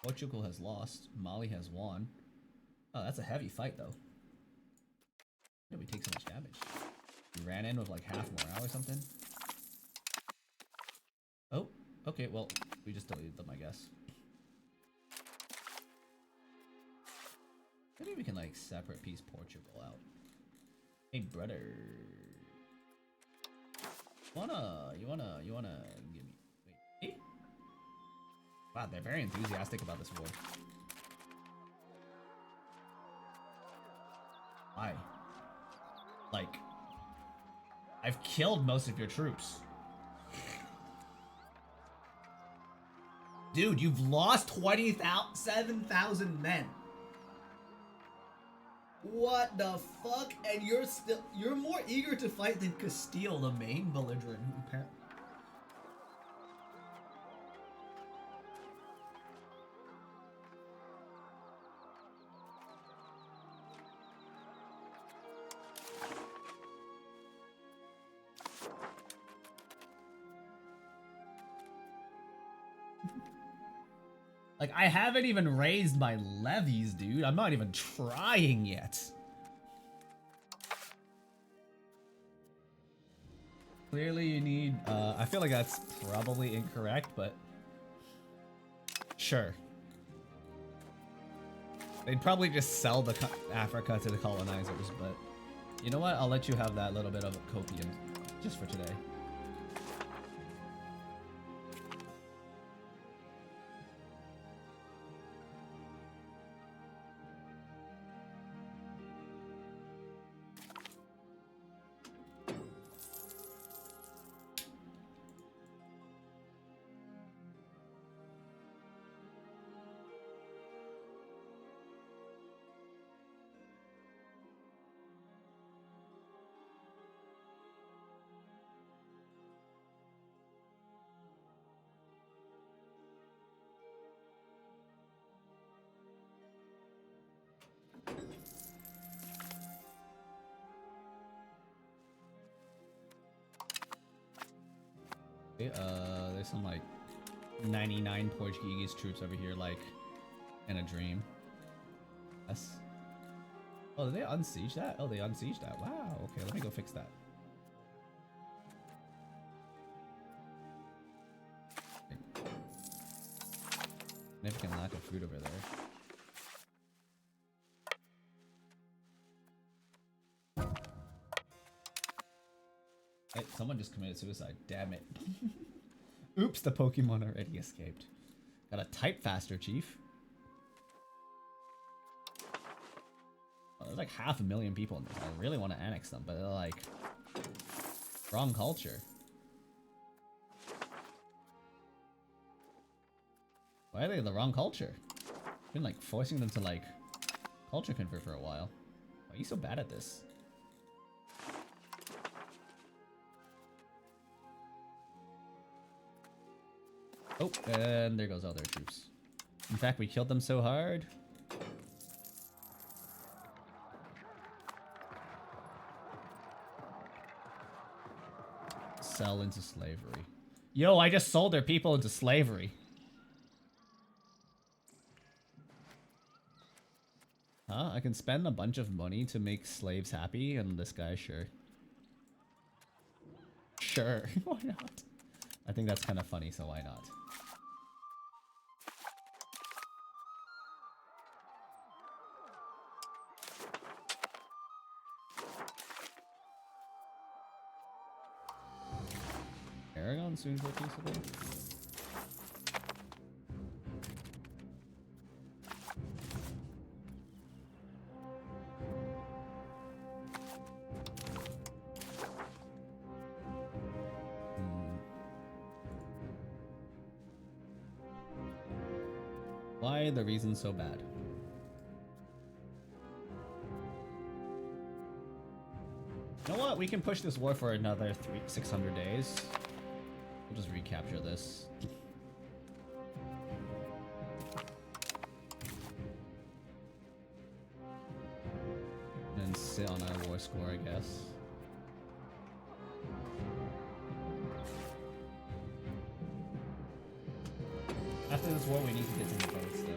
Portugal has lost. Mali has won. Oh, that's a heavy fight, though. Did we take so much damage? We ran in with like half morale or something. Oh, okay, well, we just deleted them, I guess. Maybe we can like separate piece Portugal out. Hey, brother. You wanna give me, wait, hey? Wow, they're very enthusiastic about this war. Why? Like, I've killed most of your troops. Dude, you've lost 27,000 men. What the fuck? And you're more eager to fight than Castile, the main belligerent, apparently. Like, I haven't even raised my levies, dude. I'm not even trying yet. Clearly you need, I feel like that's probably incorrect, but sure. They'd probably just sell the Africa to the colonizers, but you know what? I'll let you have that little bit of copium just for today. There's some like 99 Portuguese troops over here, like in a dream. Yes. Oh, did they unsiege that? Oh, they unsieged that. Wow. Okay, let me go fix that. Significant lack of food over there. Hey, someone just committed suicide. Damn it. Oops, the Pokemon already escaped. Gotta type faster, Chief. Oh, there's like 500,000 people in this. I really want to annex them, but they're like... wrong culture. Why are they the wrong culture? I've been like forcing them to like culture convert for a while. Why are you so bad at this? Oh, and there goes all their troops. In fact, we killed them so hard. Sell into slavery. Yo, I just sold their people into slavery. Huh? I can spend a bunch of money to make slaves happy, and this guy, sure. Sure, why not? I think that's kind of funny, so why not? Aragon soon for peaceable. Why the reason so bad? You know what? We can push this war for another 600 days. We'll just recapture this. And sit on our war score, I guess. After this war, we need to get some votes, though.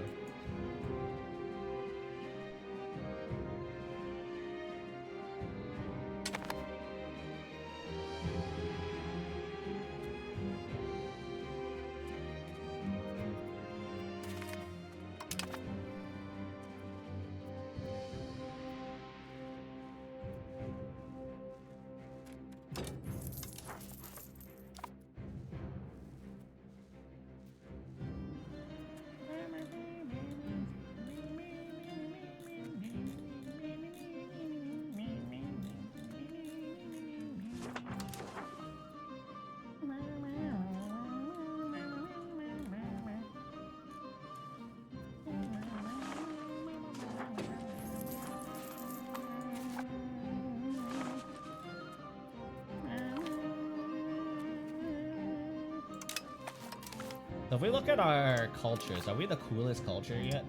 So if we look at our cultures, are we the coolest culture yet?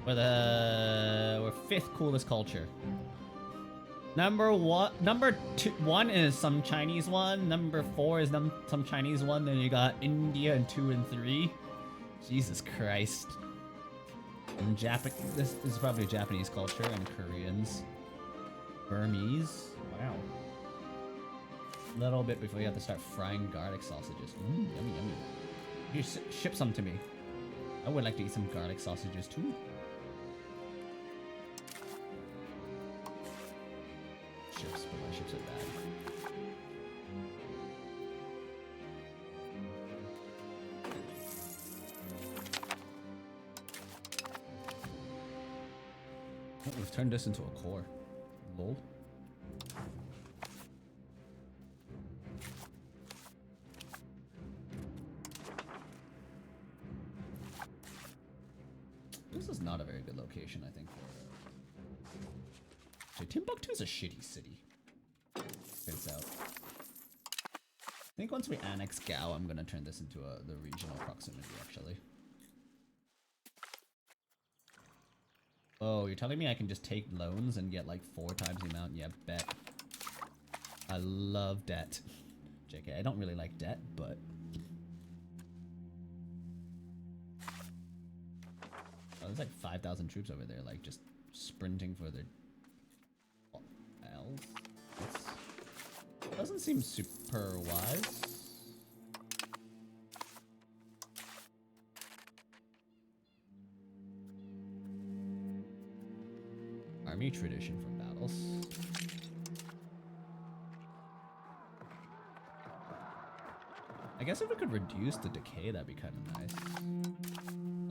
We're fifth coolest culture. Number one is some Chinese one. Number 4 is some Chinese one. Then you got India and 2 and 3. Jesus Christ. And this is probably Japanese culture and Koreans. Burmese. Wow. Little bit before you have to start frying garlic sausages. Yummy, yummy. You ship some to me. I would like to eat some garlic sausages too. Ships, but my ships are bad. Oh, we've turned this into a core. Lol. This is not a very good location, I think. So Timbuktu is a shitty city. Turns out. I think once we annex Gao, I'm gonna turn this into the regional proximity, actually. Oh, you're telling me I can just take loans and get like 4 times the amount? Yeah, bet. I love debt. JK, I don't really like debt, but oh, there's like 5,000 troops over there, like just sprinting for their L's. That doesn't seem super wise. Army tradition from battles. I guess if we could reduce the decay, that'd be kind of nice.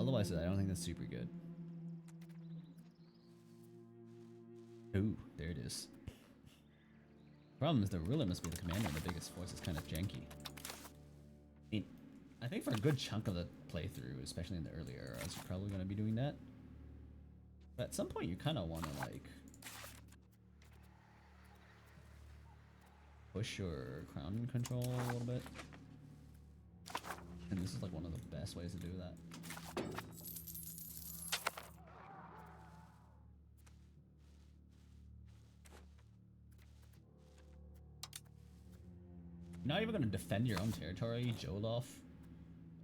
Otherwise, I don't think that's super good. Ooh, there it is. Problem is, the ruler must be the commander of the biggest force. It's kind of janky. I think for a good chunk of the playthrough, especially in the early eras, you're probably going to be doing that. But at some point, you kind of want to, like, push your crown control a little bit. And this is, like, one of the best ways to do that. You're not even going to defend your own territory, Jolof. Are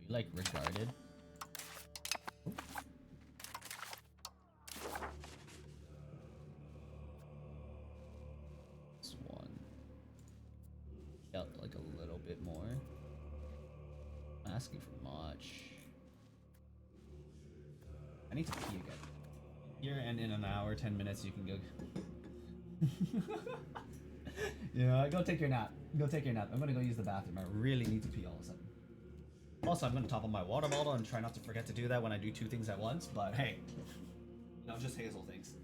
you, like, regarded? This one. Felt like a little bit more. I'm asking for much. I need to pee again. Here and in an hour, 10 minutes, you can go. Yeah, go take your nap. Go take your nap. I'm gonna go use the bathroom. I really need to pee all of a sudden. Also, I'm gonna top up my water bottle and try not to forget to do that when I do two things at once, but hey, you know, just Hazel things.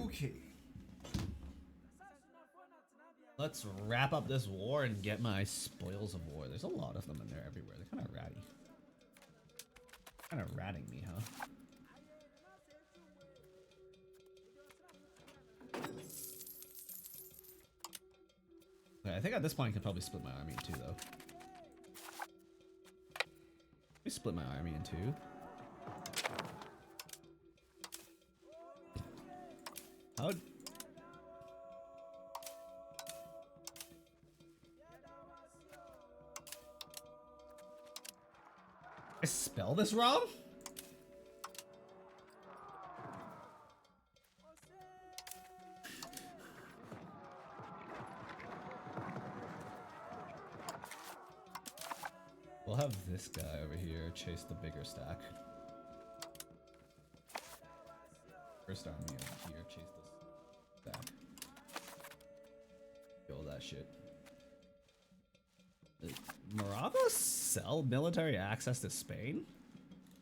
Okay. Let's wrap up this war and get my spoils of war. There's a lot of them in there everywhere. They're kind of ratty. Kind of ratting me, huh? Okay, I think at this point I could probably split my army in two, though. Let me split my army in two. How? I spell this wrong? We'll have this guy over here chase the bigger stack. First army over here chase this stack. Kill that shit. Did Morocco sell military access to Spain?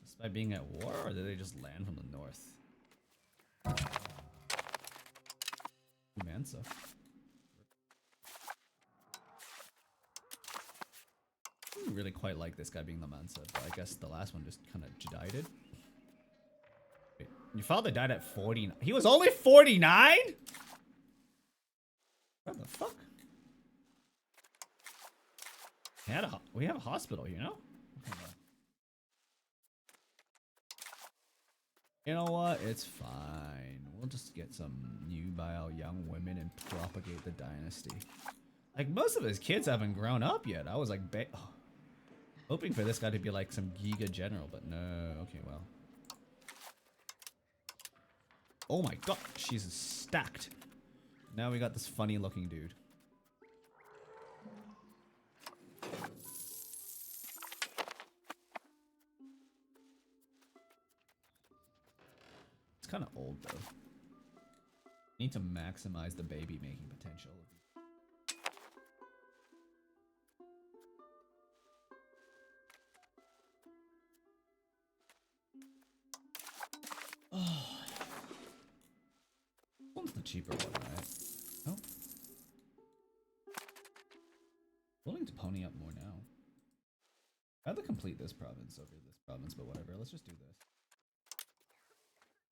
Just by being at war, or did they just land from the north? Mansa. I really quite like this guy being the Mansa, but I guess the last one just kind of died. Wait, your father died at 49. He was only 49? What the fuck? We have a hospital, you know? You know what? It's fine. We'll just get some nubile young women and propagate the dynasty. Like, most of his kids haven't grown up yet. I was like, hoping for this guy to be like some Giga general, but no. Okay, well. Oh my god, she's stacked. Now we got this funny looking dude. It's kind of old though. Need to maximize the baby making potential. Oh. One's the cheaper one, right? Oh. Willing to pony up more now. I'd rather complete this province over this province, but whatever. Let's just do this.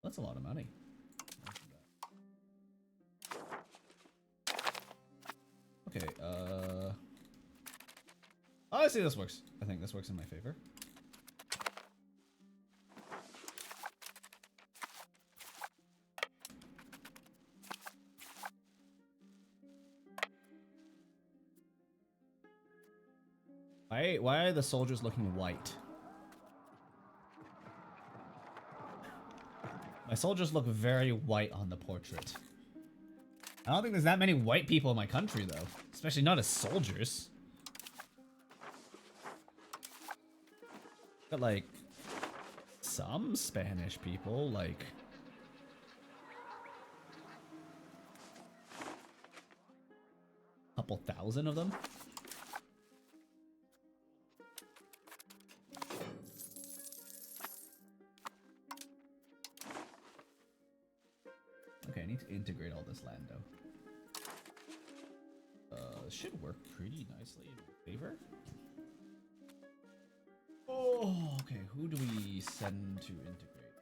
That's a lot of money. Okay, honestly, this works. I think this works in my favor. Why are the soldiers looking white? My soldiers look very white on the portrait. I don't think there's that many white people in my country, though. Especially not as soldiers. Got, like, some Spanish people, like... couple thousand of them. Okay, I need to integrate all this land, though. Should work pretty nicely in my favor. Oh, okay. Who do we send to integrate?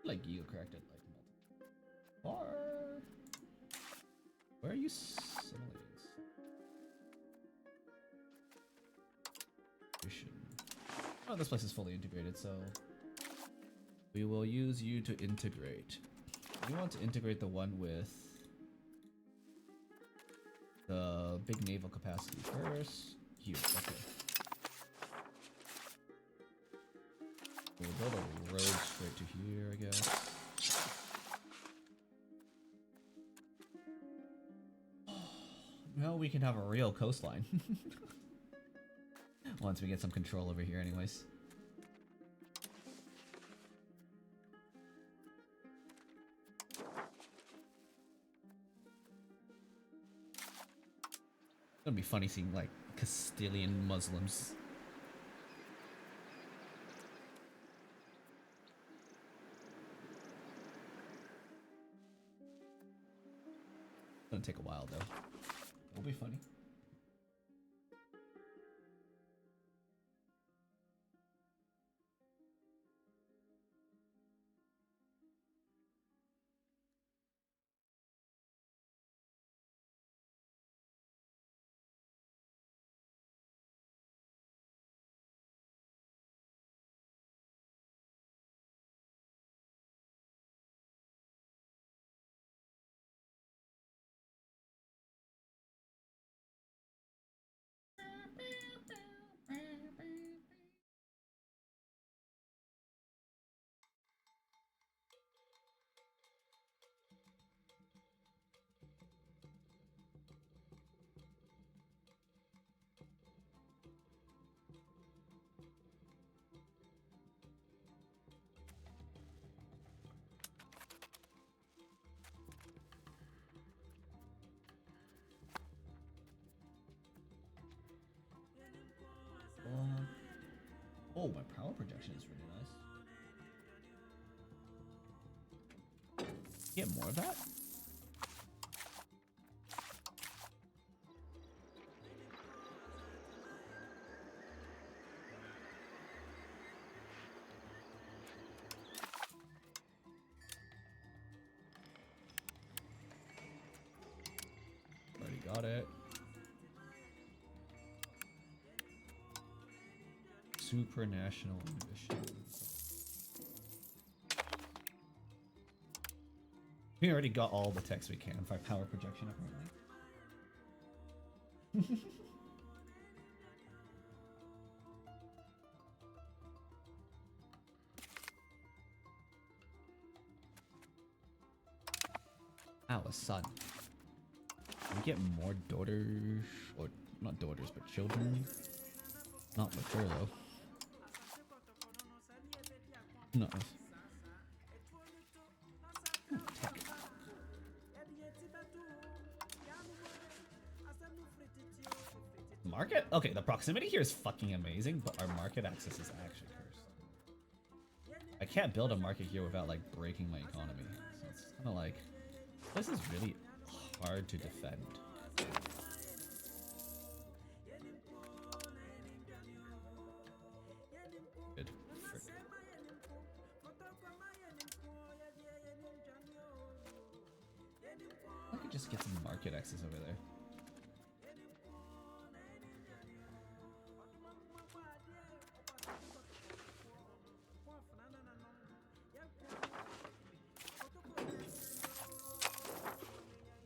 Like you corrected, like multiple. Where are you assimilating? Oh, this place is fully integrated, so we will use you to integrate. We want to integrate the one with the big naval capacity first. Here, okay. We'll build a road straight to here, I guess. Well, we can have a real coastline. Once we get some control over here anyways. gonna be funny seeing like Castilian Muslims. It's gonna take a while though. It'll be funny. Oh, my power projection is really nice. Get more of that? Already got it. Supranational ambition. We already got all the text we can for power projection, apparently. Ow, a son. Can we get more daughters? Or, not daughters, but children? Not mature, though. No. Market? Okay, the proximity here is fucking amazing, but our market access is actually cursed. I can't build a market here without like breaking my economy. So it's kind of like, this is really hard to defend. Good. I could just get some market access over there.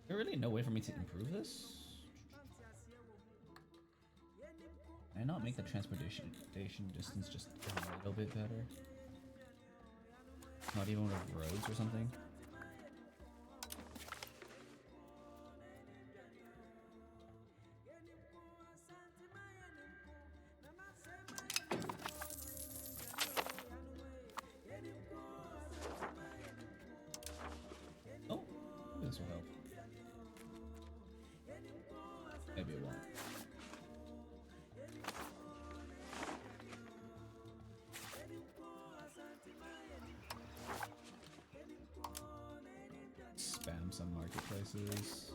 There really no way for me to improve this? Can I not make the transportation distance just a little bit better? Not even with roads or something? Oh, this will help. Maybe it won't. Spam some marketplaces.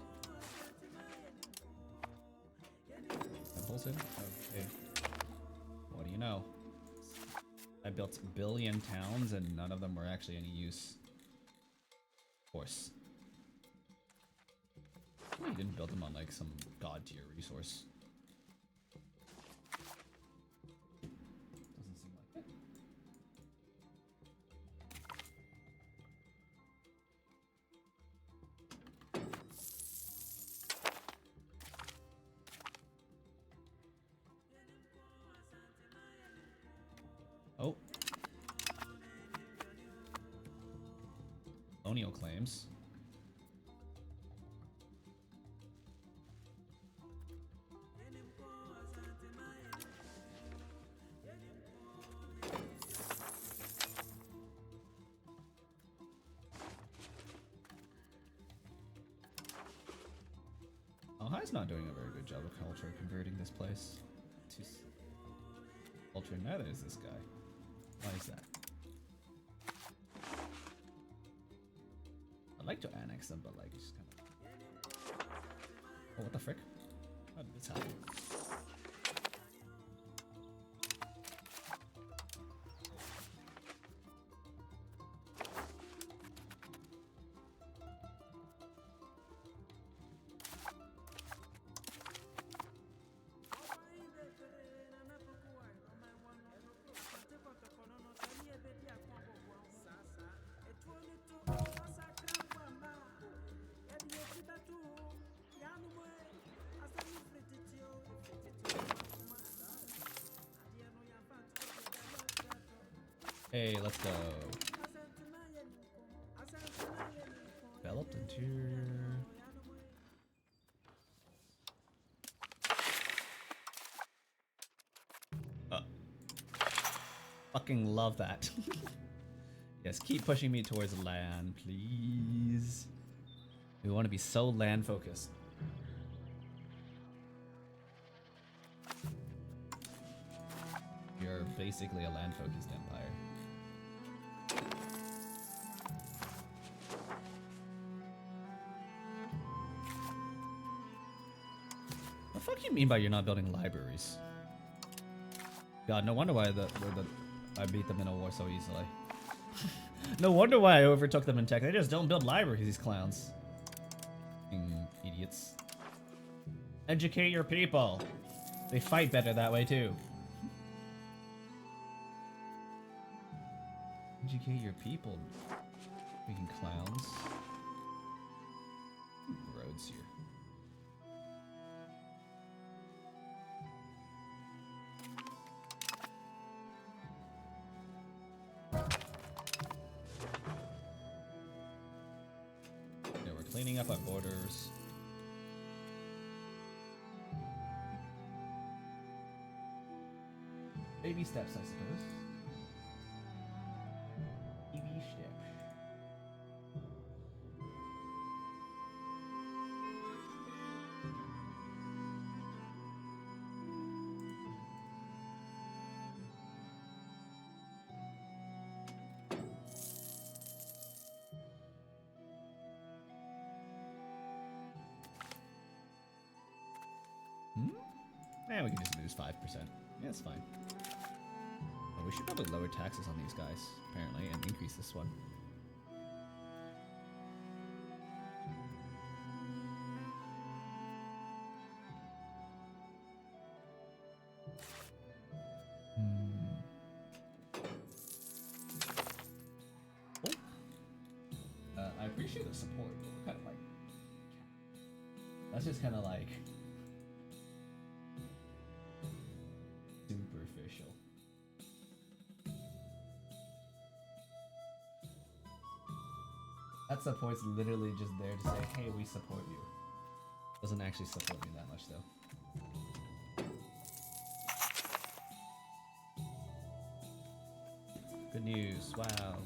Impulsive? Okay. What do you know? I built a billion towns and none of them were actually any use. Of course. You didn't build them on like some god tier resource. Doesn't seem like it. Oh. Colonial claims. Ohio's not doing a very good good job of culture converting this place to culture. Neither is this guy. Why is that? I'd like to annex them, but like just kind of. Oh, what the frick? How did this happen? Hey, let's go. Developed interior. Fucking love that. Yes, keep pushing me towards land, please. We want to be so land focused. You're basically a land focused empire. What the fuck you mean by you're not building libraries? God, no wonder why I beat them in a war so easily. No wonder why I overtook them in tech. They just don't build libraries, these clowns. Idiots. Educate your people. They fight better that way too. Educate your people. Freaking clowns. Roads here. Yeah, we're cleaning up our borders. Baby steps, I suppose. Baby steps. Yeah, we can just lose 5%. Yeah, it's fine. Oh, we should probably lower taxes on these guys, apparently, and increase this one. Oh. I appreciate the support, but we're kind of like... That's just kind of like... superficial. That support's literally just there to say, hey, we support you. Doesn't actually support me that much, though. Good news, wow.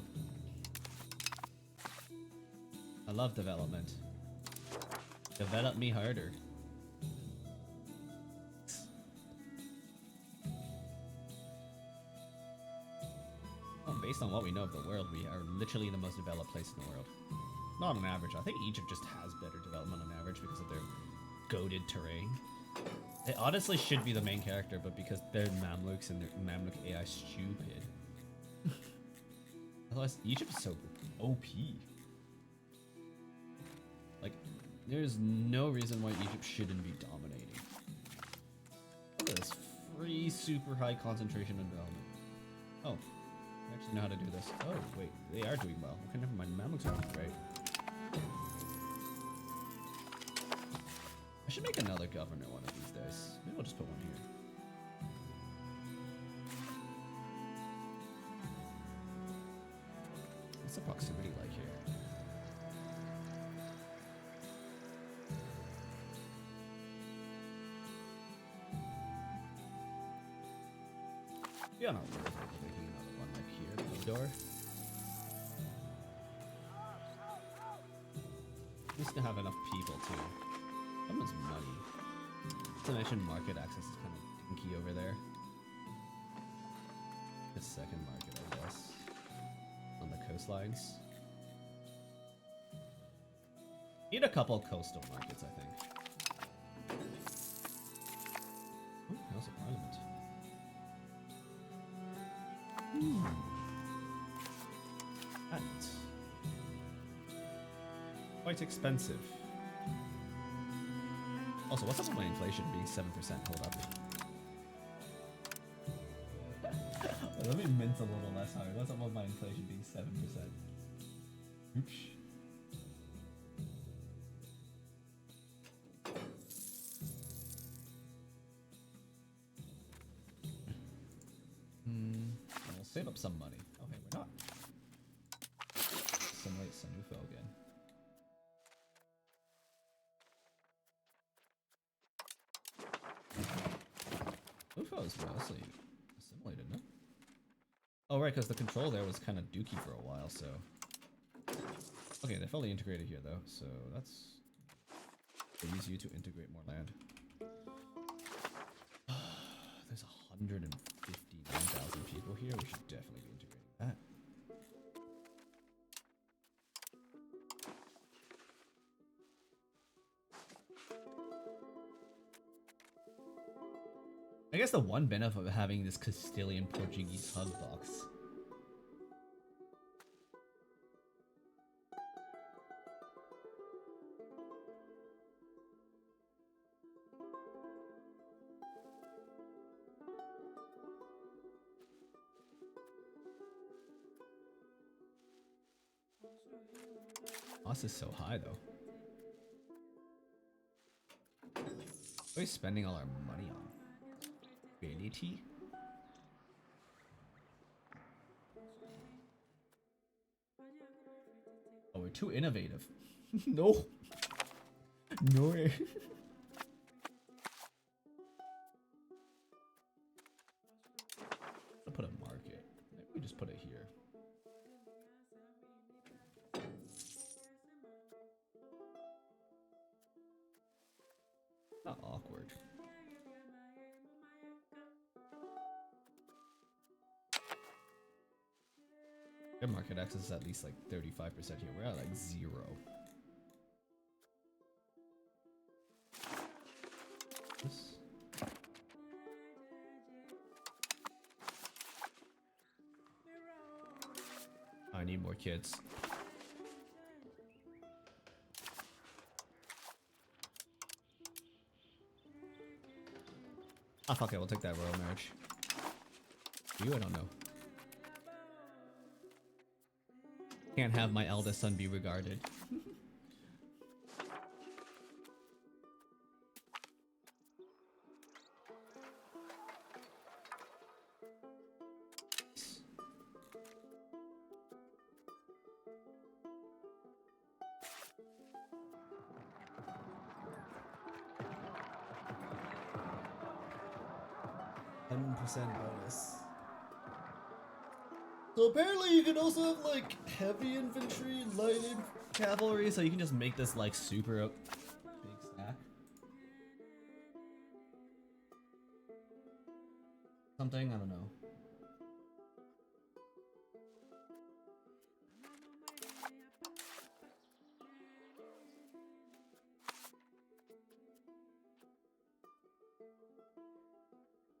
I love development. Develop me harder. Well, based on what we know of the world, we are literally the most developed place in the world. Not on average. I think Egypt just has better development on average because of their goated terrain. It honestly should be the main character, but because they're Mamluks and their Mamluk AI is stupid. Otherwise, Egypt is so OP. Like, there's no reason why Egypt shouldn't be dominating. Look at this free, super high concentration of development. Oh, I actually know how to do this. Oh, wait, they are doing well. Okay, never mind. Mamluks are doing great. I should make another governor one of these days. Maybe we'll just put one here. What's the proximity like here? Yeah, no, we're making another one like here. The door. Needs to have enough people too. Someone's money. Exclamation market access is kind of dinky over there. The second market, I guess, on the coastlines. Need a couple coastal markets, I think. Ooh, House of Parliament. Patent. Quite expensive. Also, what's up with my inflation being 7%? Hold up. Let me mince a little less hard. What's up with my inflation being 7%? Oops. We'll save up some money. Okay, we're not. Simulate Sanufo again. Sanufo is mostly assimilated, no? Oh, right, because the control there was kind of dookie for a while, so... Okay, they're fully integrated here, though, so that's... They use you to integrate more land. There's 159,000 people here. We should definitely be integrating that. I guess the one benefit of having this Castilian Portuguese hug box. Cost is so high though. What are we spending all our money on? Ability? Oh, we're too innovative. No. No way. I'll put a market. Maybe we just put it here. Not awkward. Their market access is at least like 35% here. We're at like 0. This. I need more kids. Ah, fuck it, we'll take that royal marriage. You, I don't know. Can't have my eldest son be regarded. Bonus. So apparently you can also have like heavy infantry, light Cavalry, so you can just make this like super big stack. Something, I don't know.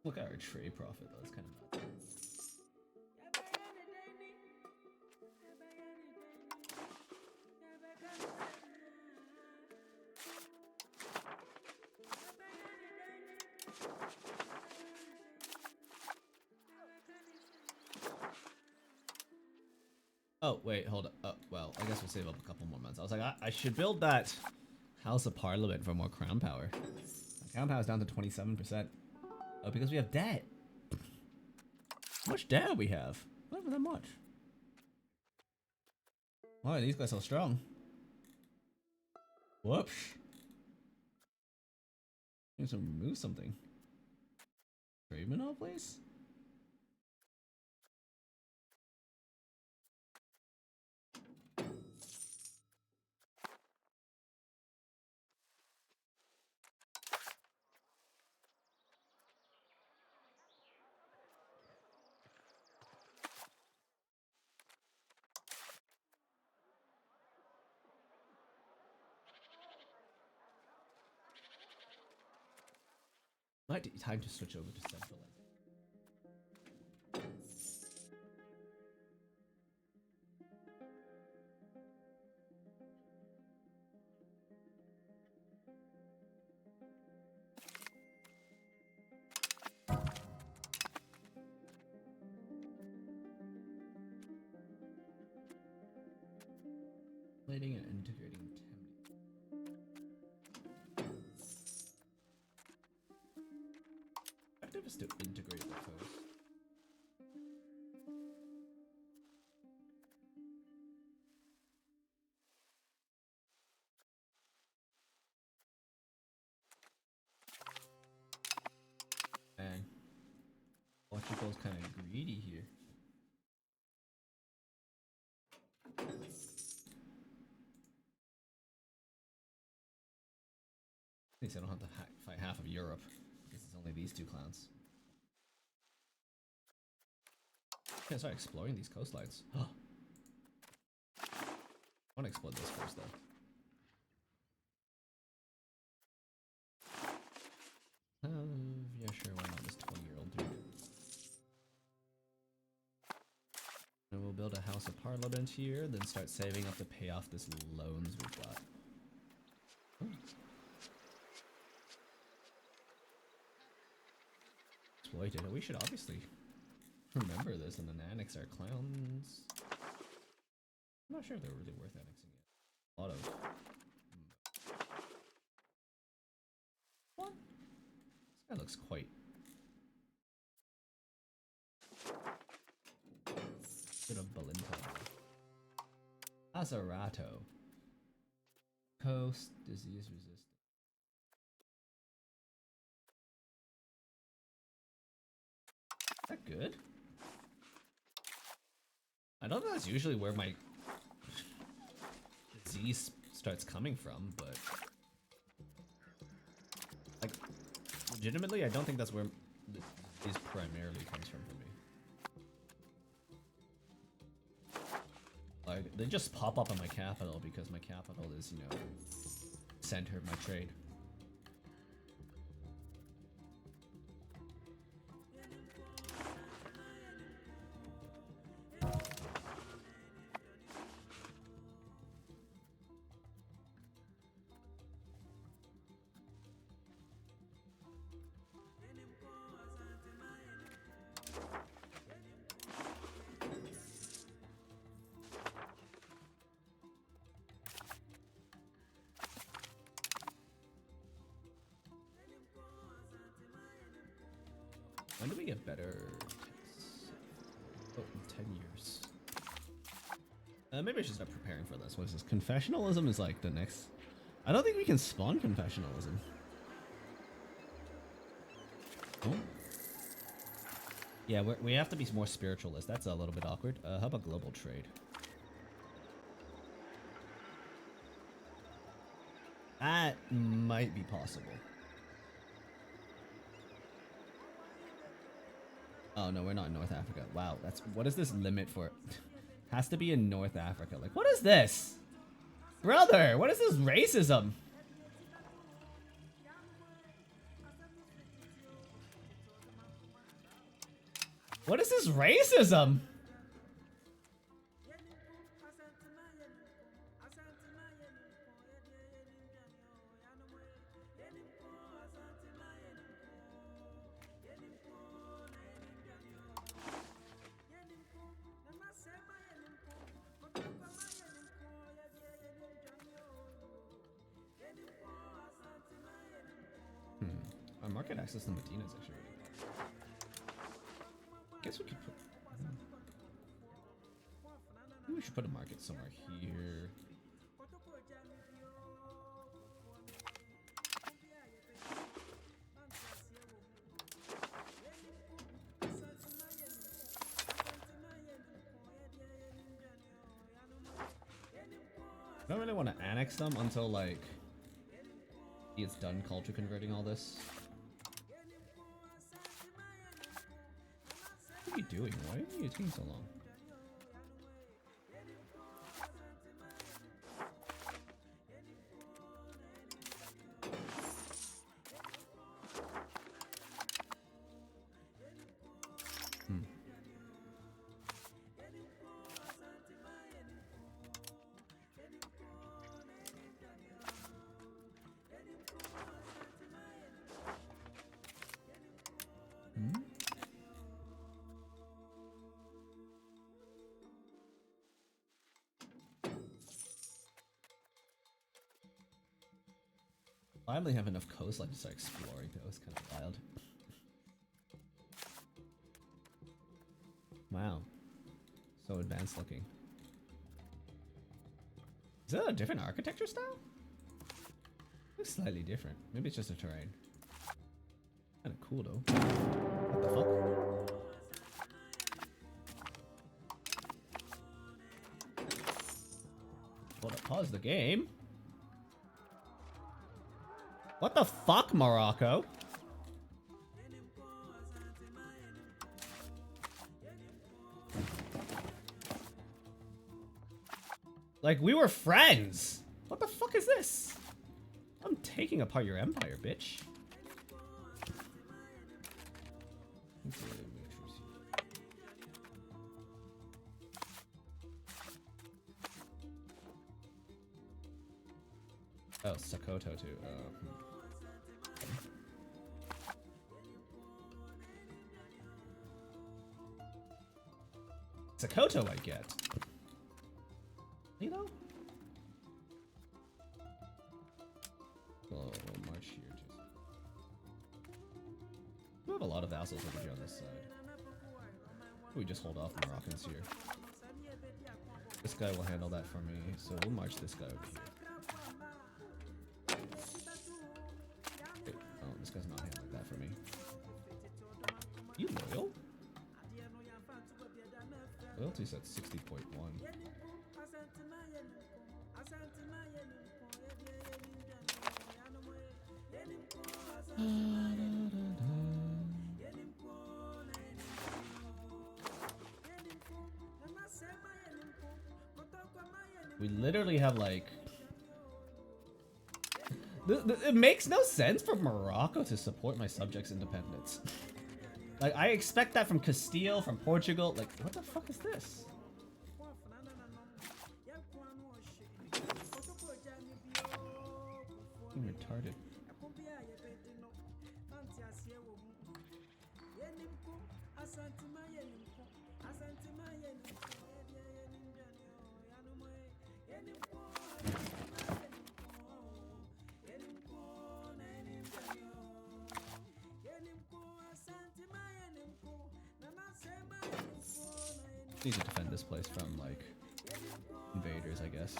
Look at our trade profit though, it's kind of nuts. Oh, wait, hold up. Oh, well, I guess we'll save up a couple more months. I was like, I should build that House of Parliament for more crown power. My crown power is down to 27%. Oh, because we have debt. How much debt we have? Not even that much. Why are these guys so strong? Whoops. Need to remove something. Trade Minnow, please? Might be time to switch over to centralized. Plating and integrating objective is to integrate the coast. Dang. Portugal's kind of greedy here. At least I don't have to fight half of Europe because it's only these two clans. Okay, start exploring these coastlines. I want to explore this first, though. Yeah, sure, why not this 20-year-old dude? And we'll build a House of Parliament here, then start saving up to pay off this loans we've got. Oh. Exploited. We should obviously remember this and then annex our clowns. I'm not sure if they're really worth annexing yet. A lot of... What? This guy looks quite... Bit of Belinto. Azarato. Coast, disease resistant. Is that good? I don't know that's usually where my disease starts coming from, but like legitimately I don't think that's where the disease primarily comes from for me. Like they just pop up in my capital because my capital is, you know, center of my trade. When do we get better? Oh, in 10 years. Maybe I should start preparing for this. What is this? Confessionalism is like the next... I don't think we can spawn confessionalism. Oh. Yeah, we have to be more spiritualist. That's a little bit awkward. How about global trade? That might be possible. Oh no, we're not in North Africa. Wow, that's what is this limit for? Has to be in North Africa. Like, what is this? Brother, what is this racism? What is this racism? Our market access to Medina is actually really bad. Guess we could put... Maybe we should put a market somewhere here. I don't really want to annex them until like it's done culture converting all this. What are you doing? Why are you taking so long? Finally have enough coastline to start exploring, though. It's kind of wild. Wow. So advanced looking. Is that a different architecture style? Looks slightly different. Maybe it's just a terrain. Kinda cool though. What the fuck? Hold up, pause the game. What the fuck, Morocco? Like, we were friends! What the fuck is this? I'm taking apart your empire, bitch. Oh, Sokoto too. Sokoto I get. You know? Oh, we'll march here just. We have a lot of vassals over here on this side. We just hold off Moroccans here. This guy will handle that for me, so we'll march this guy over here. Wait, oh, this guy's not handling that for me. You loyal? Loyalty's at 60.1. We literally have like... It makes no sense for Morocco to support my subjects' independence. Like, I expect that from Castile, from Portugal. Like, what the fuck is this? I'm retarded. Need to defend this place from, like, invaders, I guess.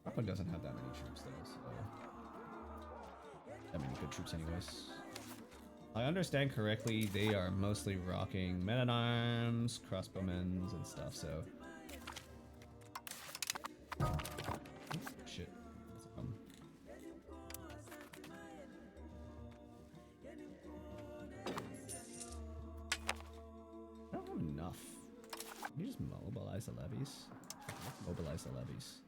Rockland doesn't have that many troops, though, so... That many good troops, anyways. I understand correctly, they are mostly rocking men-at-arms, crossbowmen, and stuff, so... Oh, shit. That's a problem. I don't have enough. Can you just mobilize the levies? Let's mobilize the levies.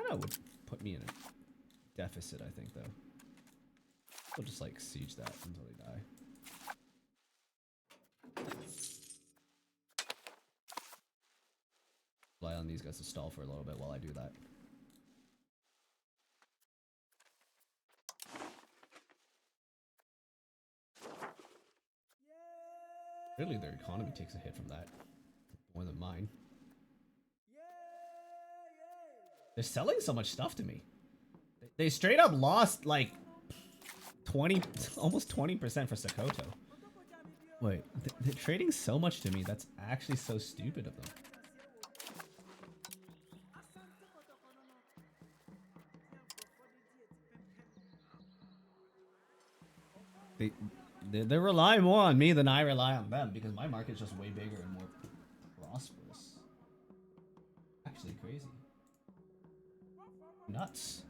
That would put me in a deficit, I think, though. We'll just, like, siege that until they die. Rely on these guys to stall for a little bit while I do that. Really, their economy takes a hit from that. More than mine. They're selling so much stuff to me. They straight up lost like 20, almost 20% for Sokoto. Wait, they're trading so much to me. That's actually so stupid of them. They rely more on me than I rely on them because my market's just way bigger and more prosperous. Actually crazy. Nuts.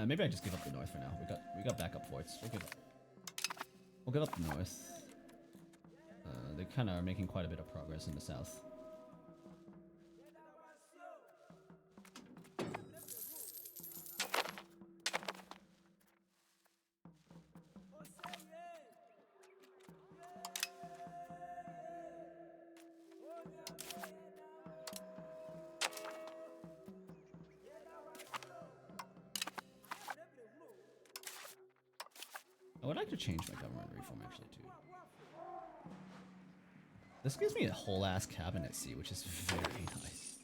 Maybe I just give up the north for now. We got backup forts. We'll give up the north. They kind of are making quite a bit of progress in the south. I would like to change my government reform actually too. This gives me a whole ass cabinet seat, which is very nice.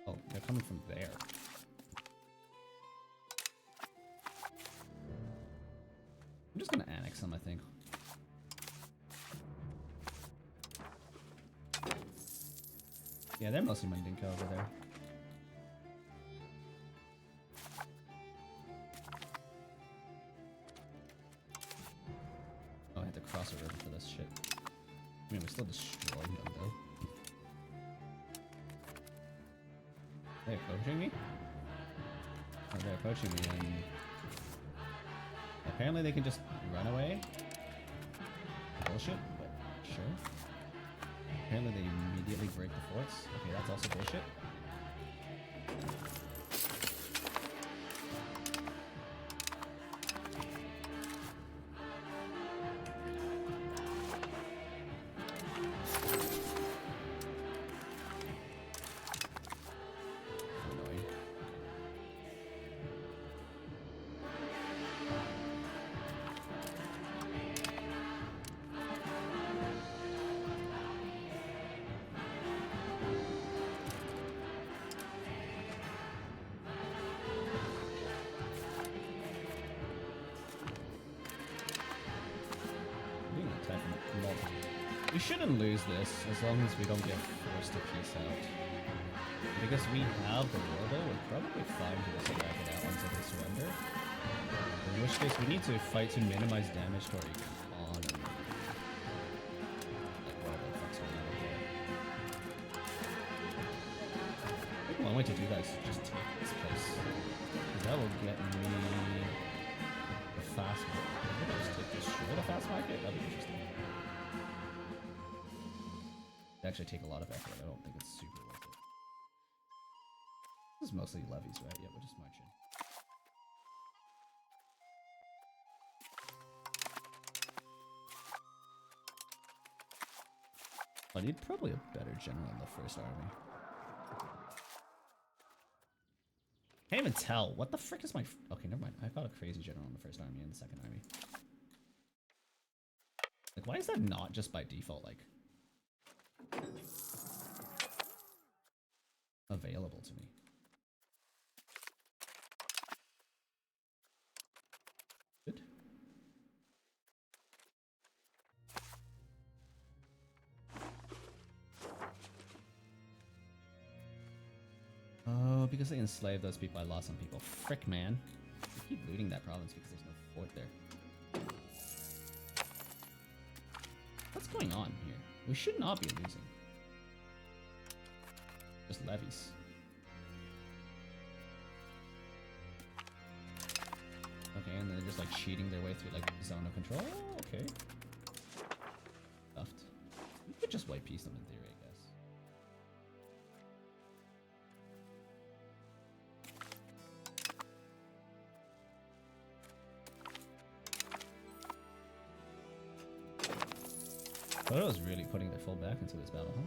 Oh, they're coming from there. I'm just gonna annex them, I think. Yeah, they're mostly Mandinka over there. Oh, I had to cross a river for this shit. I mean, we're still destroying them, though. They're approaching me? Oh, they're approaching me, and... apparently they can just run away? Bullshit, but sure. Apparently they immediately break the forts. Okay, that's also bullshit. Annoying. We shouldn't lose this as long as we don't get forced to peace out. Because we have the war though, we're probably fine to just drag it out until they surrender. In which case we need to fight to minimize damage to our economy. Like whatever the fuck's going on over there. I think one way to do that is to just take this place. Because that will get me the fast market. Just to destroy the fast market? That'd be interesting. Actually take a lot of effort. I don't think it's super worth it. This is mostly levies, right? Yeah, we'll just march in. I need probably a better general in the first army. Can't even tell. What the frick is my... okay, never mind. I've got a crazy general in the first army and the second army. Like, why is that not just by default, like... available to me? Good. Oh, because they enslaved those people, I lost some people. Frick, man. I keep looting that province because there's no fort there. What's going on here? We should not be losing. Just levies. Okay, and they're just like cheating their way through like zone of control. Okay. Stuffed. We could just white piece them in theory, I guess. Photo's really putting their full back into this battle, huh?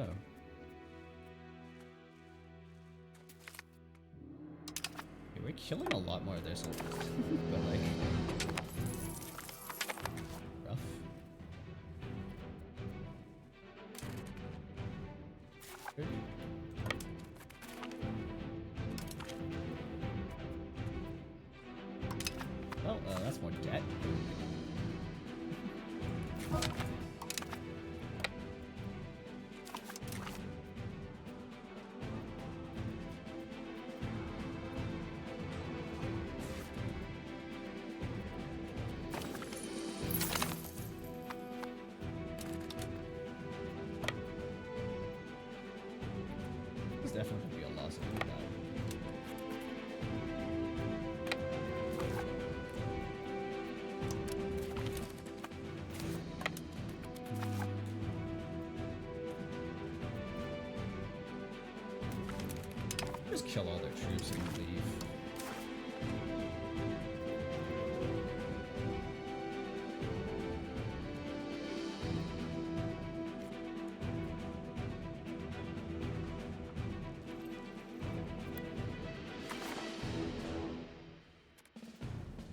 Oh. Okay, we're killing a lot more of their soldiers. But like... rough. Good. Well, that's more debt. Definitely be a loss if we die. kill all their troops and leave.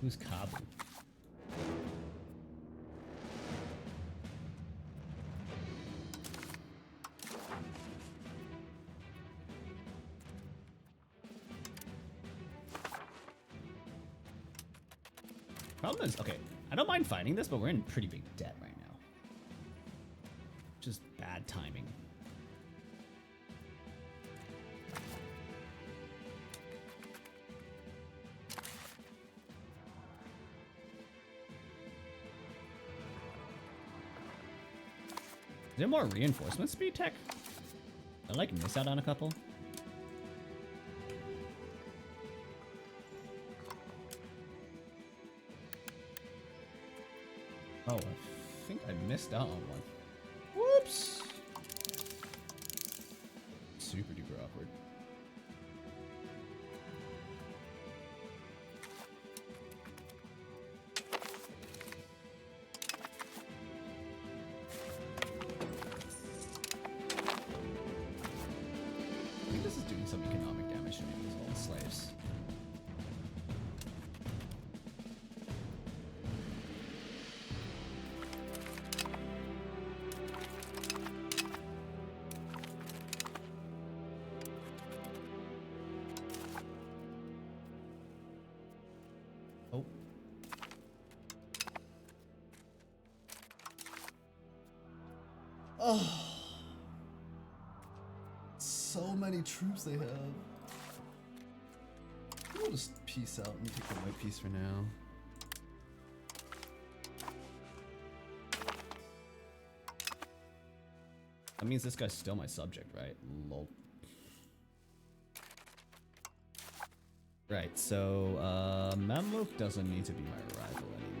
Who's Kabu? Problem is, okay, I don't mind fighting this, but we're in pretty big debt right now. Just bad timing. Is there more reinforcement speed tech? I like miss out on a couple. Oh, I think I missed out on one. Whoops! Super duper awkward. I think this is doing some economic damage to me because all the slaves. Oh. Oh. So many troops they have. We'll just peace out and take the white piece for now. That means this guy's still my subject, right? Lol. Right, so Mamluk doesn't need to be my rival anymore.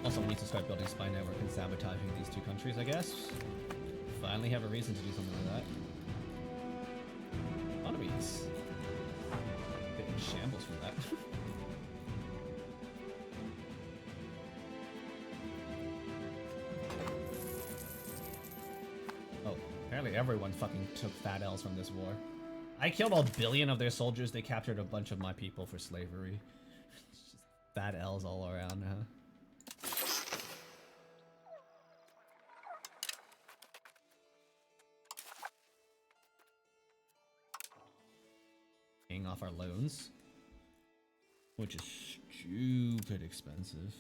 Also need to start building spy network and sabotaging these two countries, I guess. Finally have a reason to do something like that. Economies. Bit in shambles from that. Oh, apparently everyone fucking took fat L's from this war. I killed a billion of their soldiers, they captured a bunch of my people for slavery. It's just fat L's all around, huh? Paying off our loans, which is stupid expensive.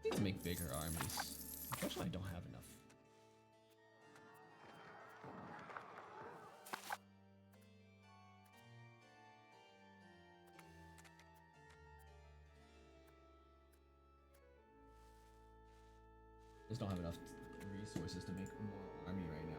Need to make bigger armies. Unfortunately, I don't have enough. Just don't have enough resources to make more army right now.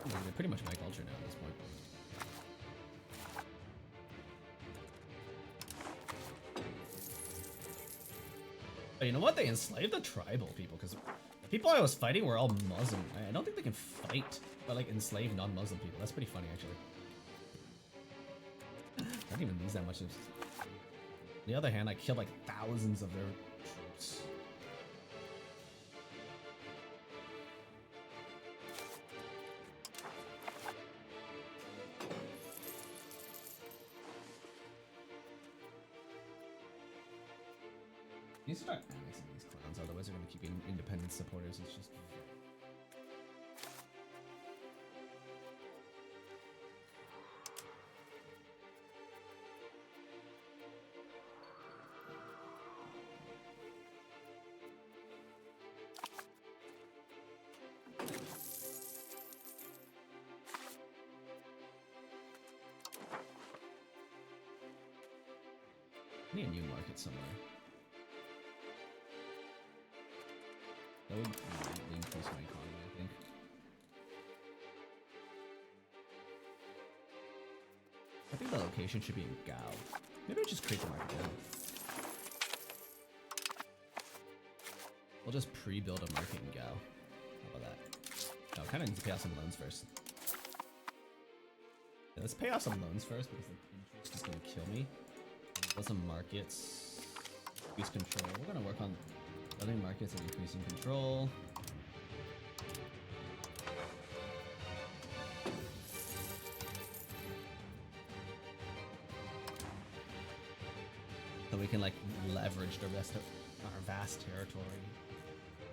They're pretty much my culture now at this point. But you know what? They enslaved the tribal people, because the people I was fighting were all Muslim. I don't think they can fight, but like enslave non-Muslim people. That's pretty funny, actually. I didn't even lose that much. On the other hand, I killed like thousands of their troops. need to start annexing these clans, otherwise they're gonna keep being independent supporters. It's just. I need a new market somewhere. That would greatly increase my economy, I think. I think the location should be in Gao. Maybe I just create the market now. We'll just pre-build a market in Gao. How about that? No, I kind of need to pay off some loans first. Yeah, let's pay off some loans first because the interest is going to kill me. Build some markets. Increase control. We're going to work on building markets and increasing control. So we can like leverage the rest of our vast territory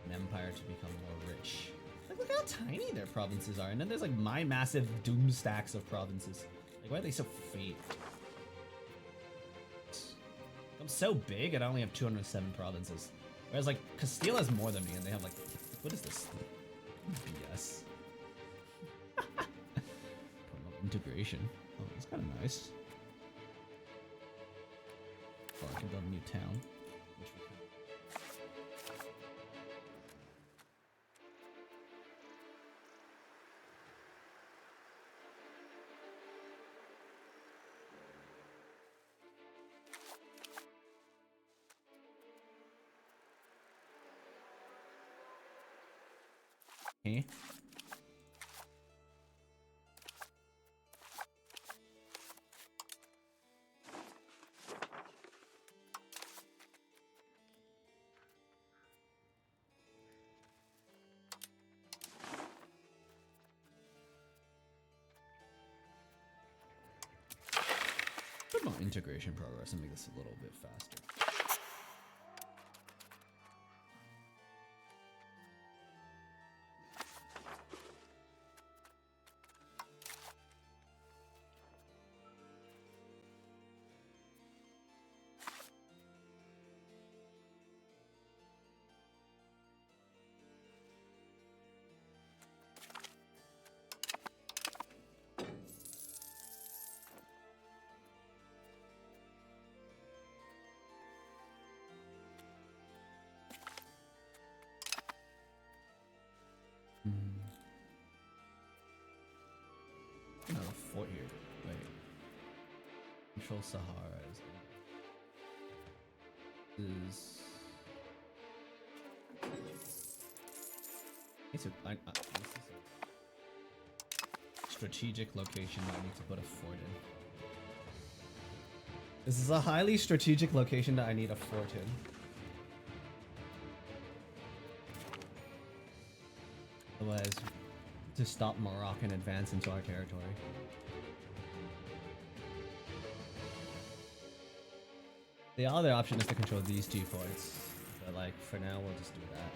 and empire to become more rich. Like look how tiny their provinces are, and then there's like my massive doom stacks of provinces. Like why are they so fake? I'm so big and I only have 207 provinces. Whereas like Castile has more than me and they have like what is this? BS. Integration. Oh, that's kind of nice. Oh, I can build a new town. Which we can. Okay. Put more integration progress and make this a little bit faster. Another fort here. Wait. Control Sahara is. It's a, this is a strategic location that I need to put a fort in. This is a highly strategic location that I need a fort in. Otherwise, to stop Moroccan advance into our territory. The other option is to control these two forts, but like for now we'll just do that.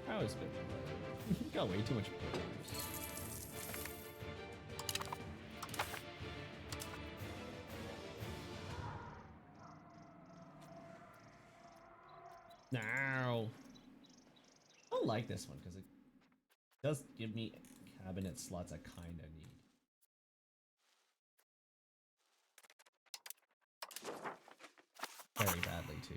That was good. Got way too much progress. Now, I don't like this one because it does give me cabinet slots I kind of need. very badly too.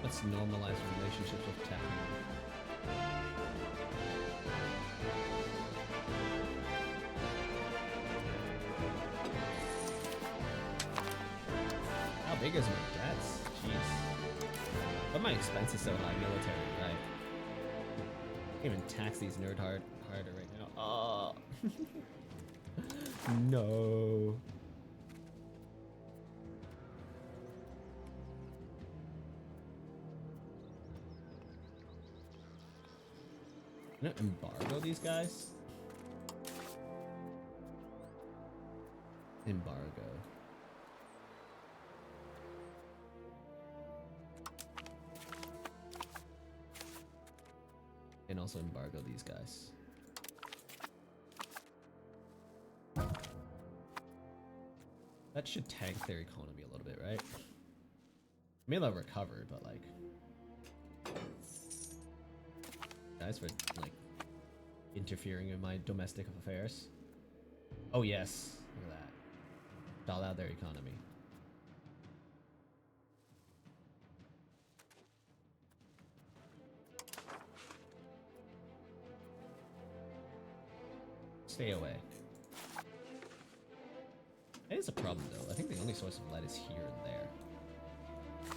Let's normalize relationships with tech. How big is my debts? Jeez. But my expense is so high, military, right? Can't even tax these nerd harder right now. Oh. No. I'm gonna embargo these guys. Embargo. And also embargo these guys. That should tank their economy a little bit, right? I mean, they'll recover, but like... Guys for, like, interfering in my domestic affairs. Oh yes, look at that. Stall out their economy. Stay away. It is a problem though. I think the only source of lead is here and there.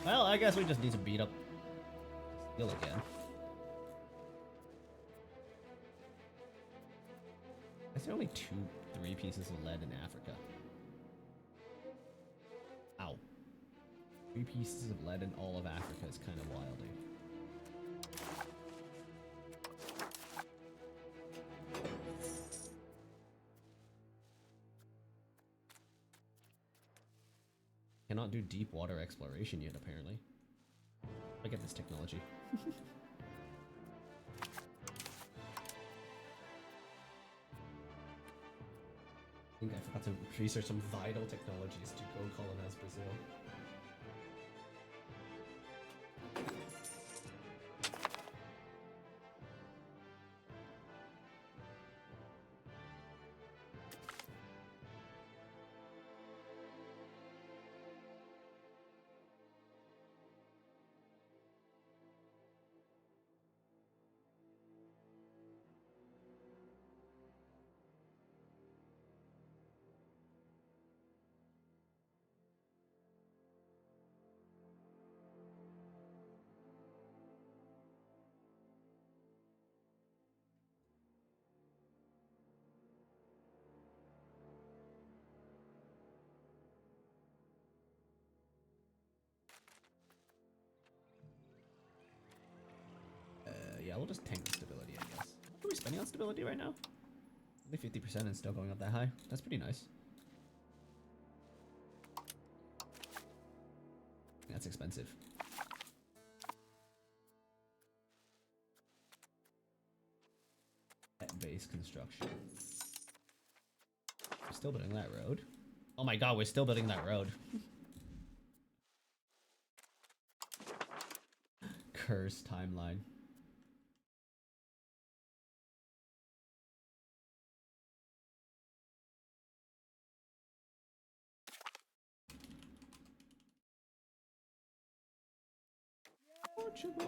Well, I guess we just need to beat up steel again. Is there only 3 pieces of lead in Africa? Ow. 3 pieces of lead in all of Africa is kind of wild, dude. Cannot do deep water exploration yet, apparently. Look at this technology. I think I forgot to research some vital technologies to go colonize Brazil. Yeah, we'll just tank the stability, I guess. What are we spending on stability right now? Only 50% and still going up that high. That's pretty nice. That's expensive. Base construction. We're still building that road. Oh my god, we're still building that road. Cursed timeline. Portugal.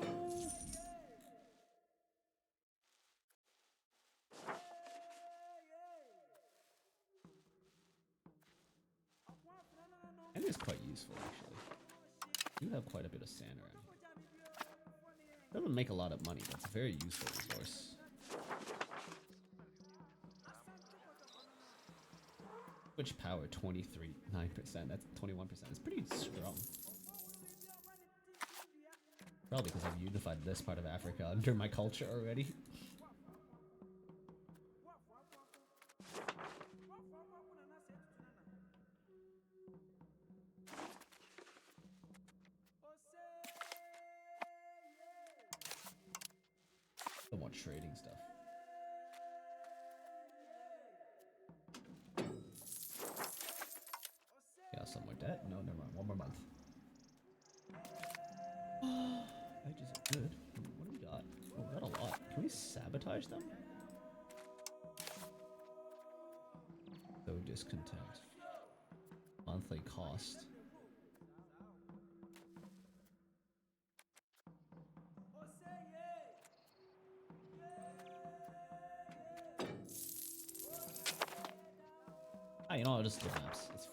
And it's quite useful, actually. You have quite a bit of sand around here. Doesn't make a lot of money, but it's a very useful resource. Which power? 23.9%. That's 21%. It's pretty strong. Probably because I've unified this part of Africa under my culture already. Some more trading stuff. Yeah, some more debt. No, never mind. Can we sabotage them? So discontent. Monthly cost. Ah, you know, I'll just do maps. It's free.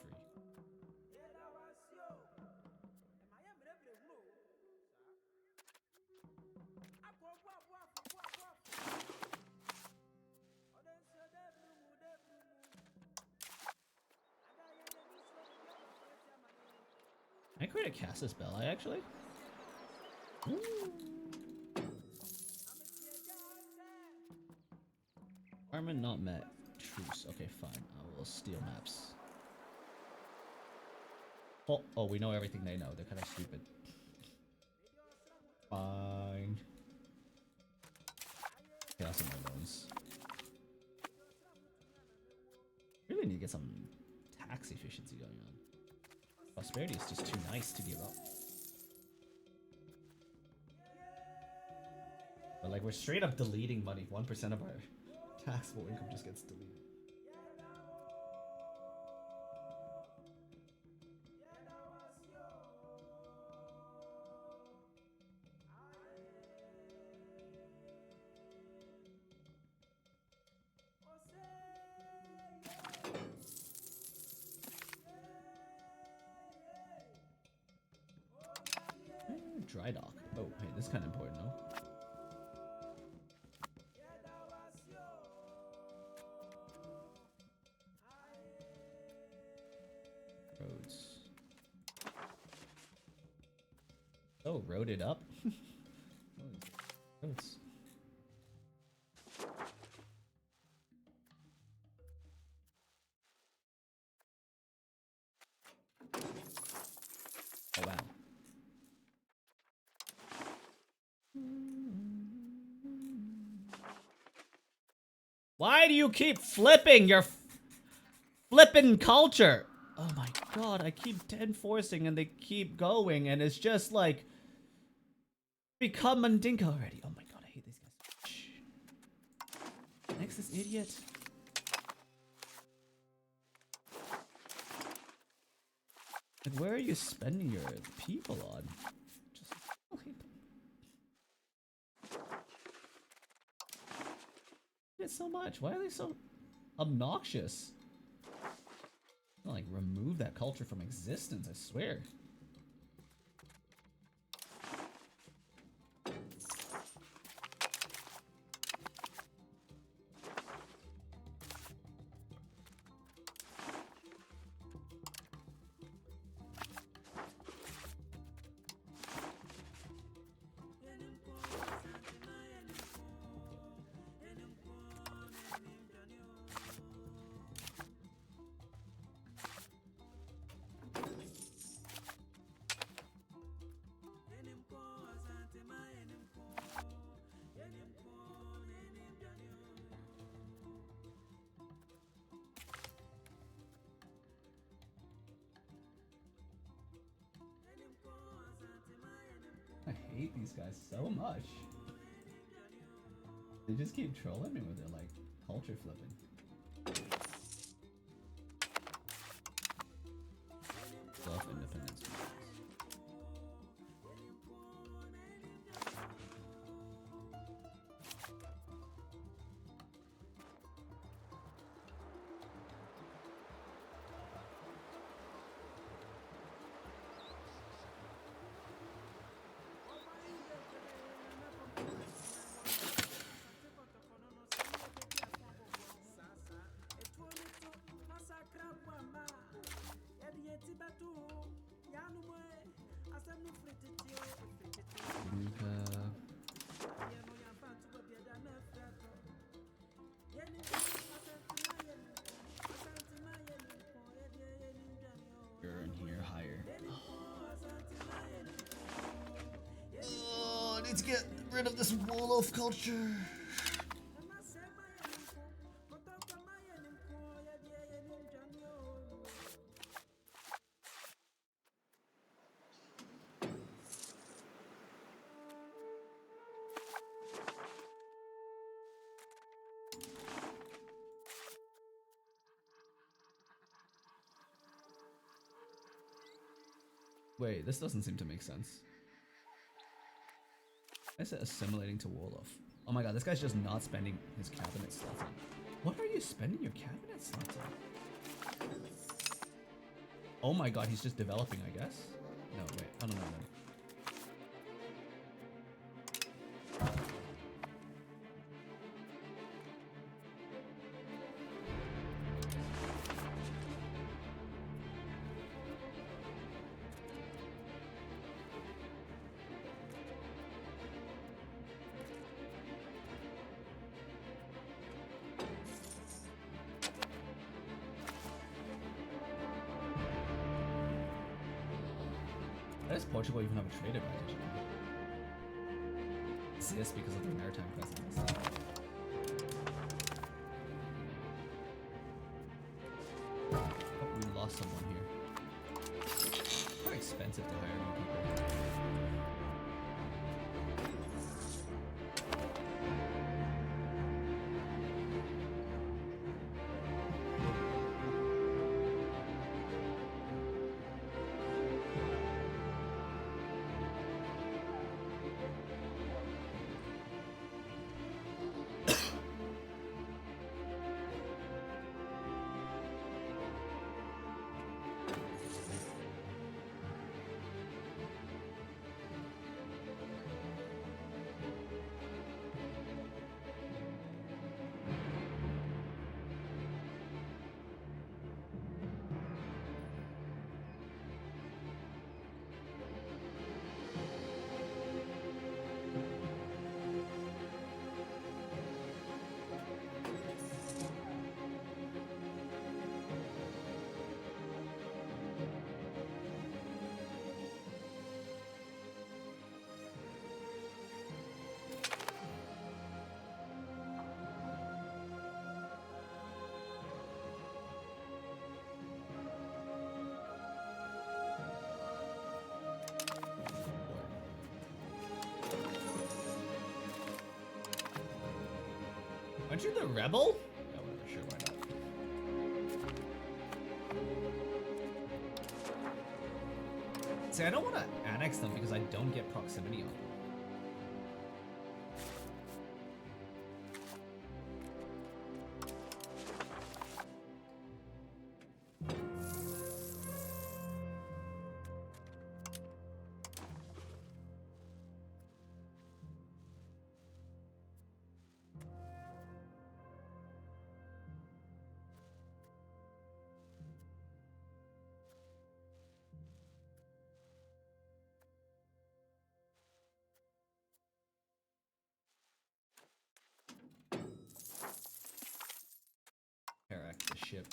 Can I create a Casus Belli actually? Ooh. Requirement not met. Truce. Okay, fine. I will steal maps. Oh, we know everything they know. They're kind of stupid. Fine. Chaos in my loans. Really need to get some tax efficiency going on. Prosperity is just too nice to give up. But like, we're straight up deleting money. 1% of our taxable income just gets deleted. Dry dock. Oh, hey, this is kind of important, no? Roads. Oh, roaded up? Roads. Oh, wow. Why do you keep flipping your flipping culture? Oh my god, I keep enforcing and they keep going and it's just like become Mandinka already. Oh my god, I hate these guys. Shh. Next, this idiot. Like, where are you spending your people on? Just it's so much. Why are they so obnoxious? Like, remove that culture from existence, I swear. I hate these guys so much. They just keep trolling me with their, like, culture flipping. Self-independence. You're in here higher. Oh, I need to get rid of this Wolof culture. Wait, this doesn't seem to make sense. I said assimilating to Wolof. Oh my god, this guy's just not spending his cabinet slots on. What are you spending your cabinet slots on? Oh my god, he's just developing, I guess? No, wait. Oh, no, no, no. Why does Portugal even have a trade advantage? It's this because of their maritime presence. Oh, we lost someone here. Quite expensive to hire new people. Aren't you the rebel? Yeah, whatever, sure, why not? See, I don't want to annex them because I don't get proximity on them. The ship.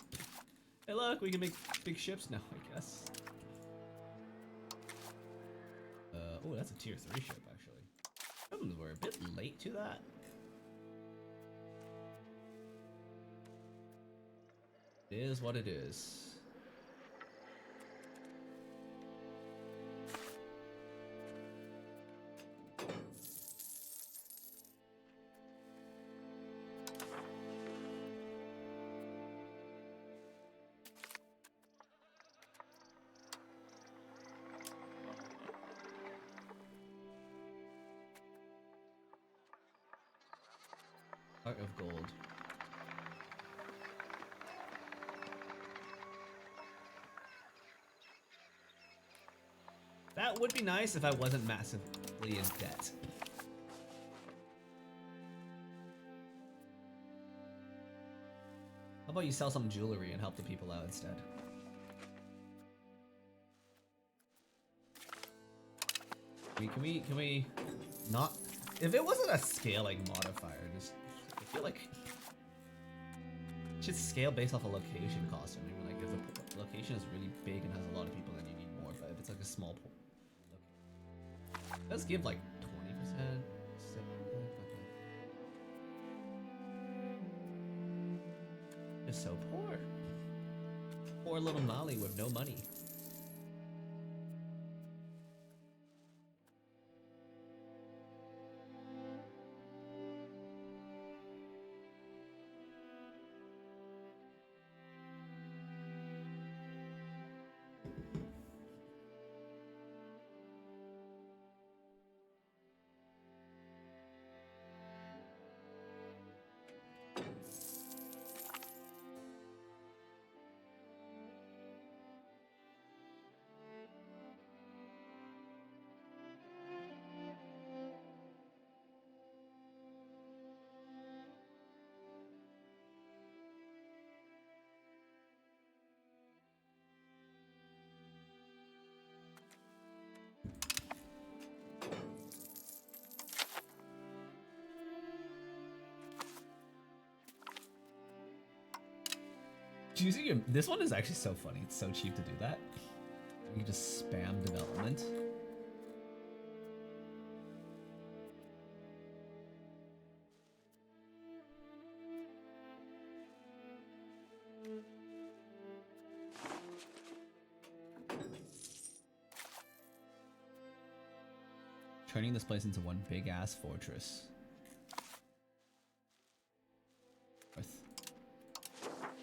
Hey look, we can make big ships now, I guess. Oh, that's a tier 3 ship, actually. We're a bit late to that. It is what it is. Heart of gold. That would be nice if I wasn't massively in debt. How about you sell some jewelry and help the people out instead? Can we not? If it wasn't a scaling modifier, just I feel like it should scale based off a location cost. I mean, like if the location is really big and has a lot of people, then you need more. But if it's like a small pool, it does give like 20%. Just so poor. Poor little Mali with no money. This one is actually so funny. It's so cheap to do that. You can just spam development. Turning this place into one big ass fortress.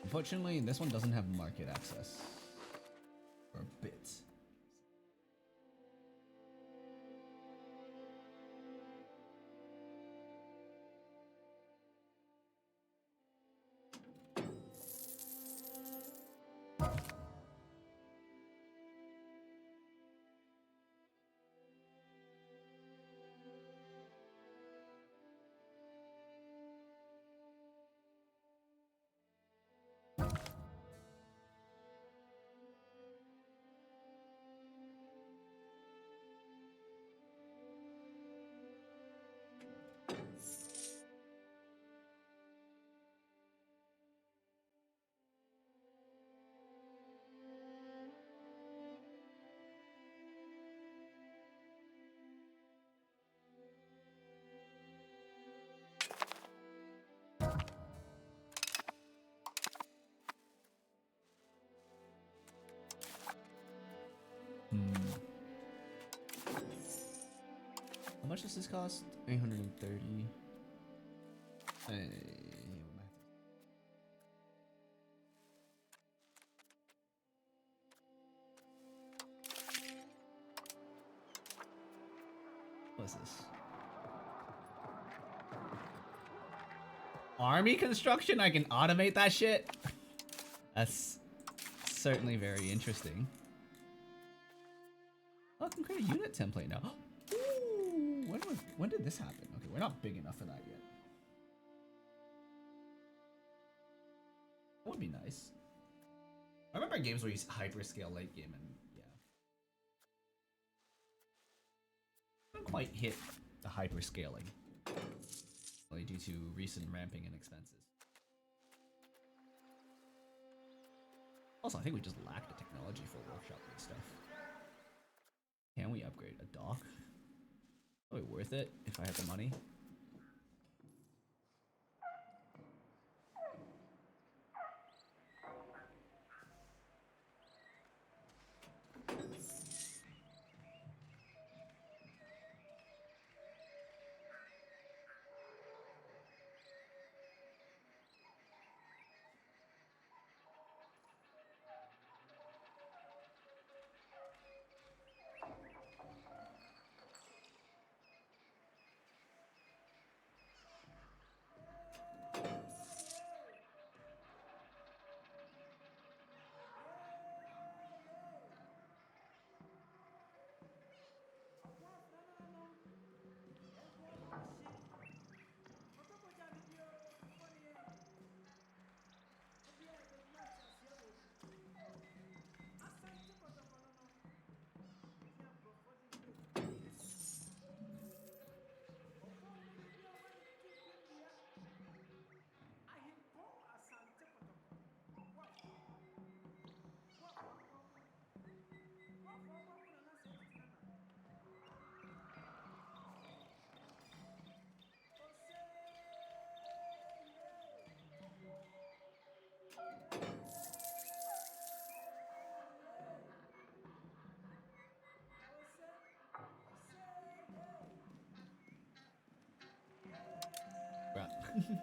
Unfortunately, this one doesn't have market access. For a bit. How much does this cost? 830. What's this? Army construction? I can automate that shit? That's certainly very interesting. Oh, I can create a unit template now. Ooh, when did this happen? Okay, we're not big enough for that yet. That would be nice. I remember games where you hyperscale late game and yeah. I haven't quite hit the hyperscaling. Only due to recent ramping in expenses. Also, I think we just lack the technology for workshop-based stuff. Can we upgrade a dock? Probably worth it if I have the money.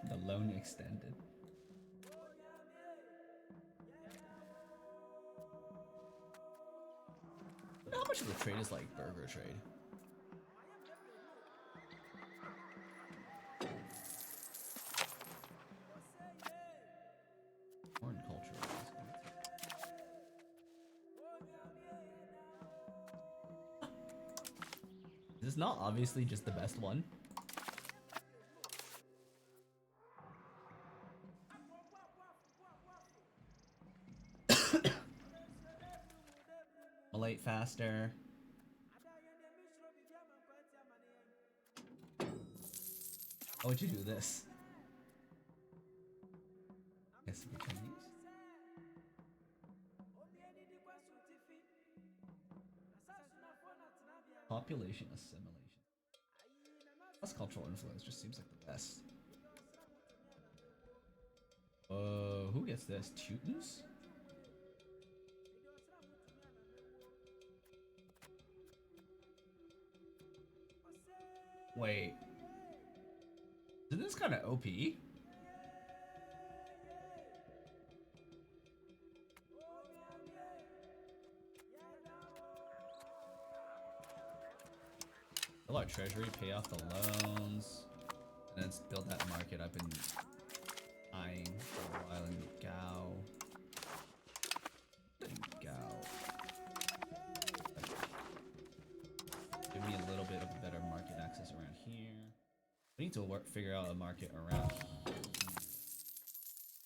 The loan extended. I wonder how much of the trade is like burger trade. Foreign culture. Is this not obviously just the best one? Malate faster. How would you do this? Guess if you're Chinese. Population assimilation. Plus cultural influence just seems like the best. Who gets this? Teutons? Wait. Isn't this kind of OP? Fill our treasury, pay off the loans, and then build that market up in Aing for a while in Gao. Give me a little bit of a better market access around here. We need to figure out a market around here.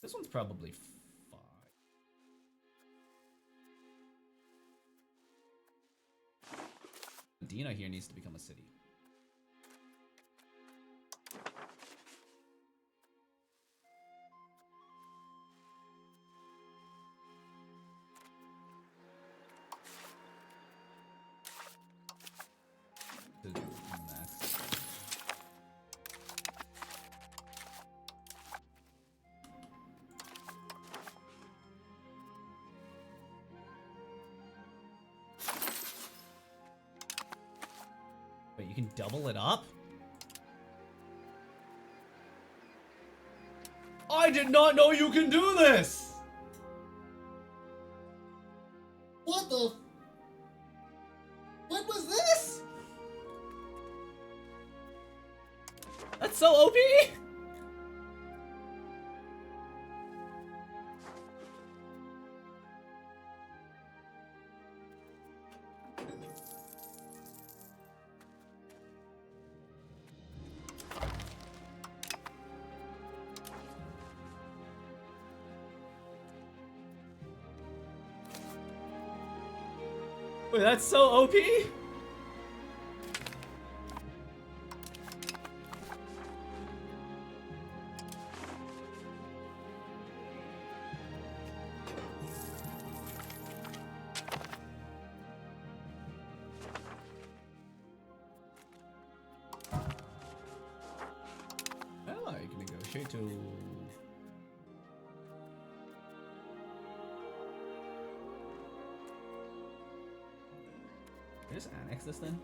This one's probably fine. Medina here needs to become a city. Wait, you can double it up? I did not know you can do this! What the? What was this? That's so OP! Wait, that's so OP? Well, I can negotiate to... Just annex this then?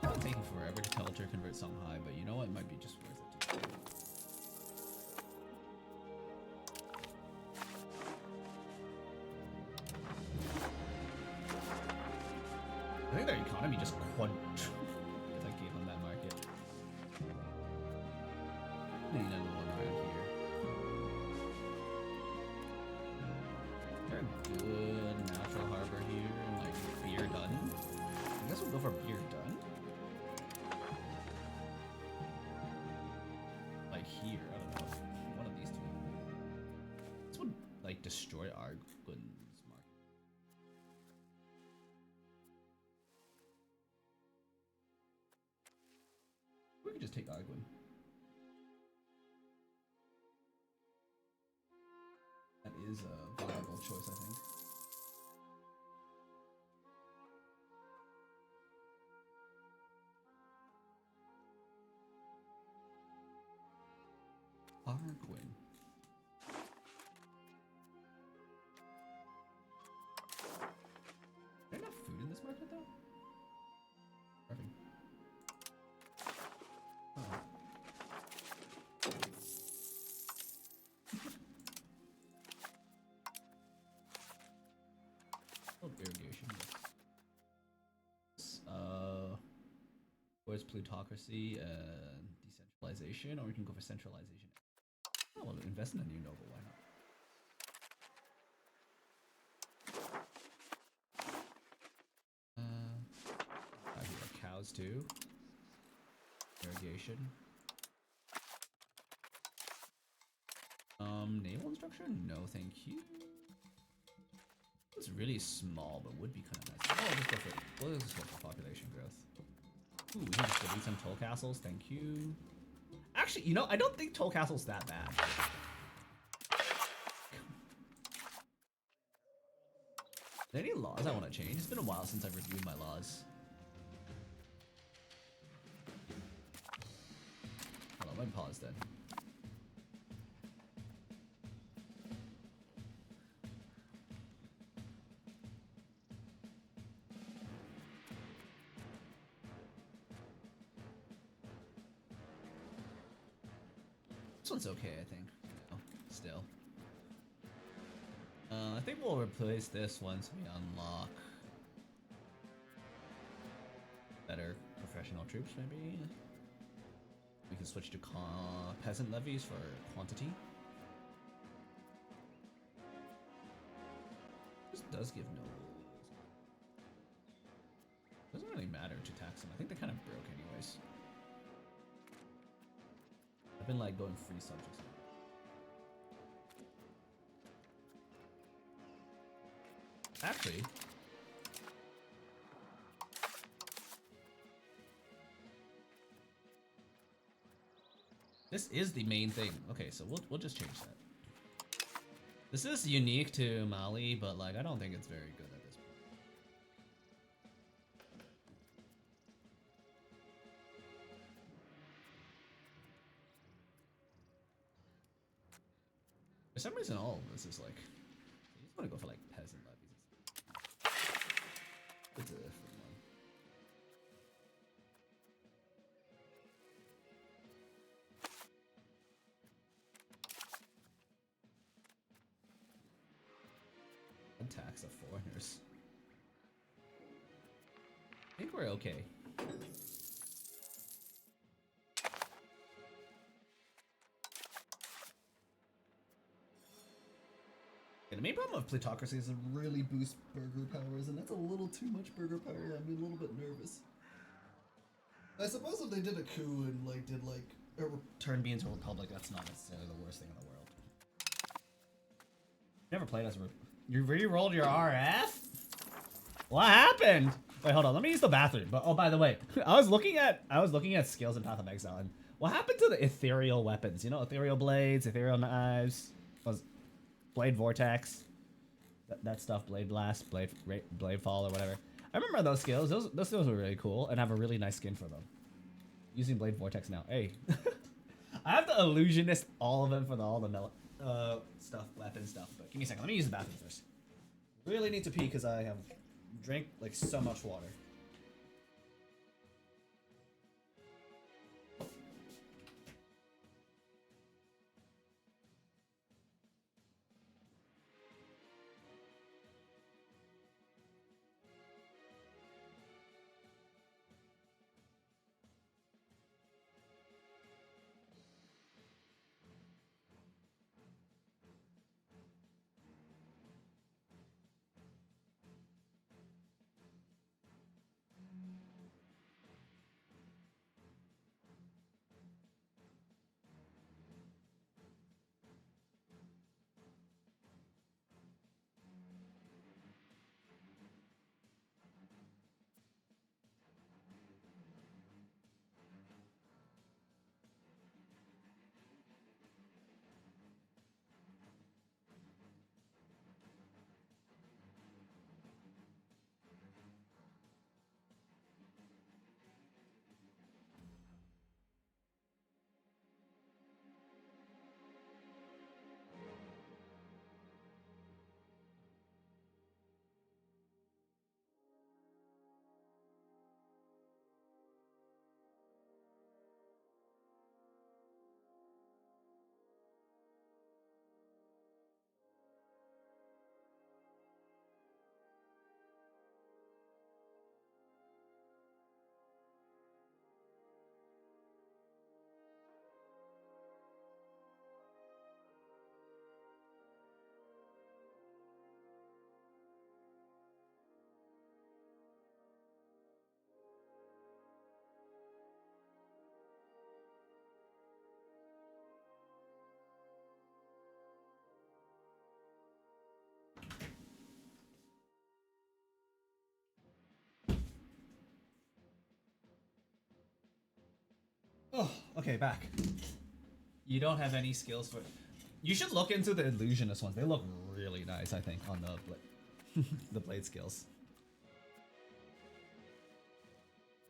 It's taking forever to culture convert Songhai, but you know what? It might be just worth it too. I think their economy just quadrupled because I gave them that market. Need another one around here. Is there a good natural harbor here? Beer done? I guess we'll go for beer done. Like here, I don't know. One of these two. This would like destroy Arguin's market. We could just take Arguin. That is a viable choice, I think. Arguin. Is there enough food in this market though? Perfect. Oh. Oh, irrigation. Yes. Where's plutocracy and decentralization, or we can go for centralization. Oh, well, invest in a new noble, why not? I hear cows too. Irrigation. Naval instruction? No, thank you. It's really small, but would be kind of nice. Oh, we'll just go for population growth. Ooh, we can just delete some toll castles, thank you. Actually, you know, I don't think toll castle's that bad. there any laws I want to change? It's been a while since I've reviewed my laws. Hold on, let me pause then. This one's okay, I think. No, still. I think we'll replace this once we unlock better professional troops, maybe. We can switch to peasant levies for quantity. This does give no rules. Doesn't really matter to tax them. I think they kind of broke anyways. I've been like going free subjects. Actually, this is the main thing. Okay, so we'll just change that. This is unique to Mali, but like I don't think it's very good at this point. For some reason, all of this is like I just want to go for like peasant levies. It's a different one. Tax of foreigners. I think we're okay. Yeah, the main problem of plutocracy is it really boosts burger powers, and that's a little too much burger power. Yeah, I'm a little bit nervous. I suppose if they did a coup and like did like Turn me into a republic, that's not necessarily the worst thing in the world. Never played as a You re-rolled your RF? What happened? Wait, hold on. Let me use the bathroom. But oh, by the way, I was looking at skills in Path of Exile, and what happened to the ethereal weapons? You know, ethereal blades, ethereal knives, was blade vortex, that stuff, blade blast, blade fall, or whatever. I remember those skills. Those skills were really cool, and I have a really nice skin for them. Using blade vortex now. Hey, I have to illusionist all of them for all the stuff, weapon stuff. But give me a second. Let me use the bathroom first. Really need to pee because I have drank like so much water. Oh, okay, back. You don't have any skills for... You should look into the illusionist ones. They look really nice, I think, on the... The blade skills.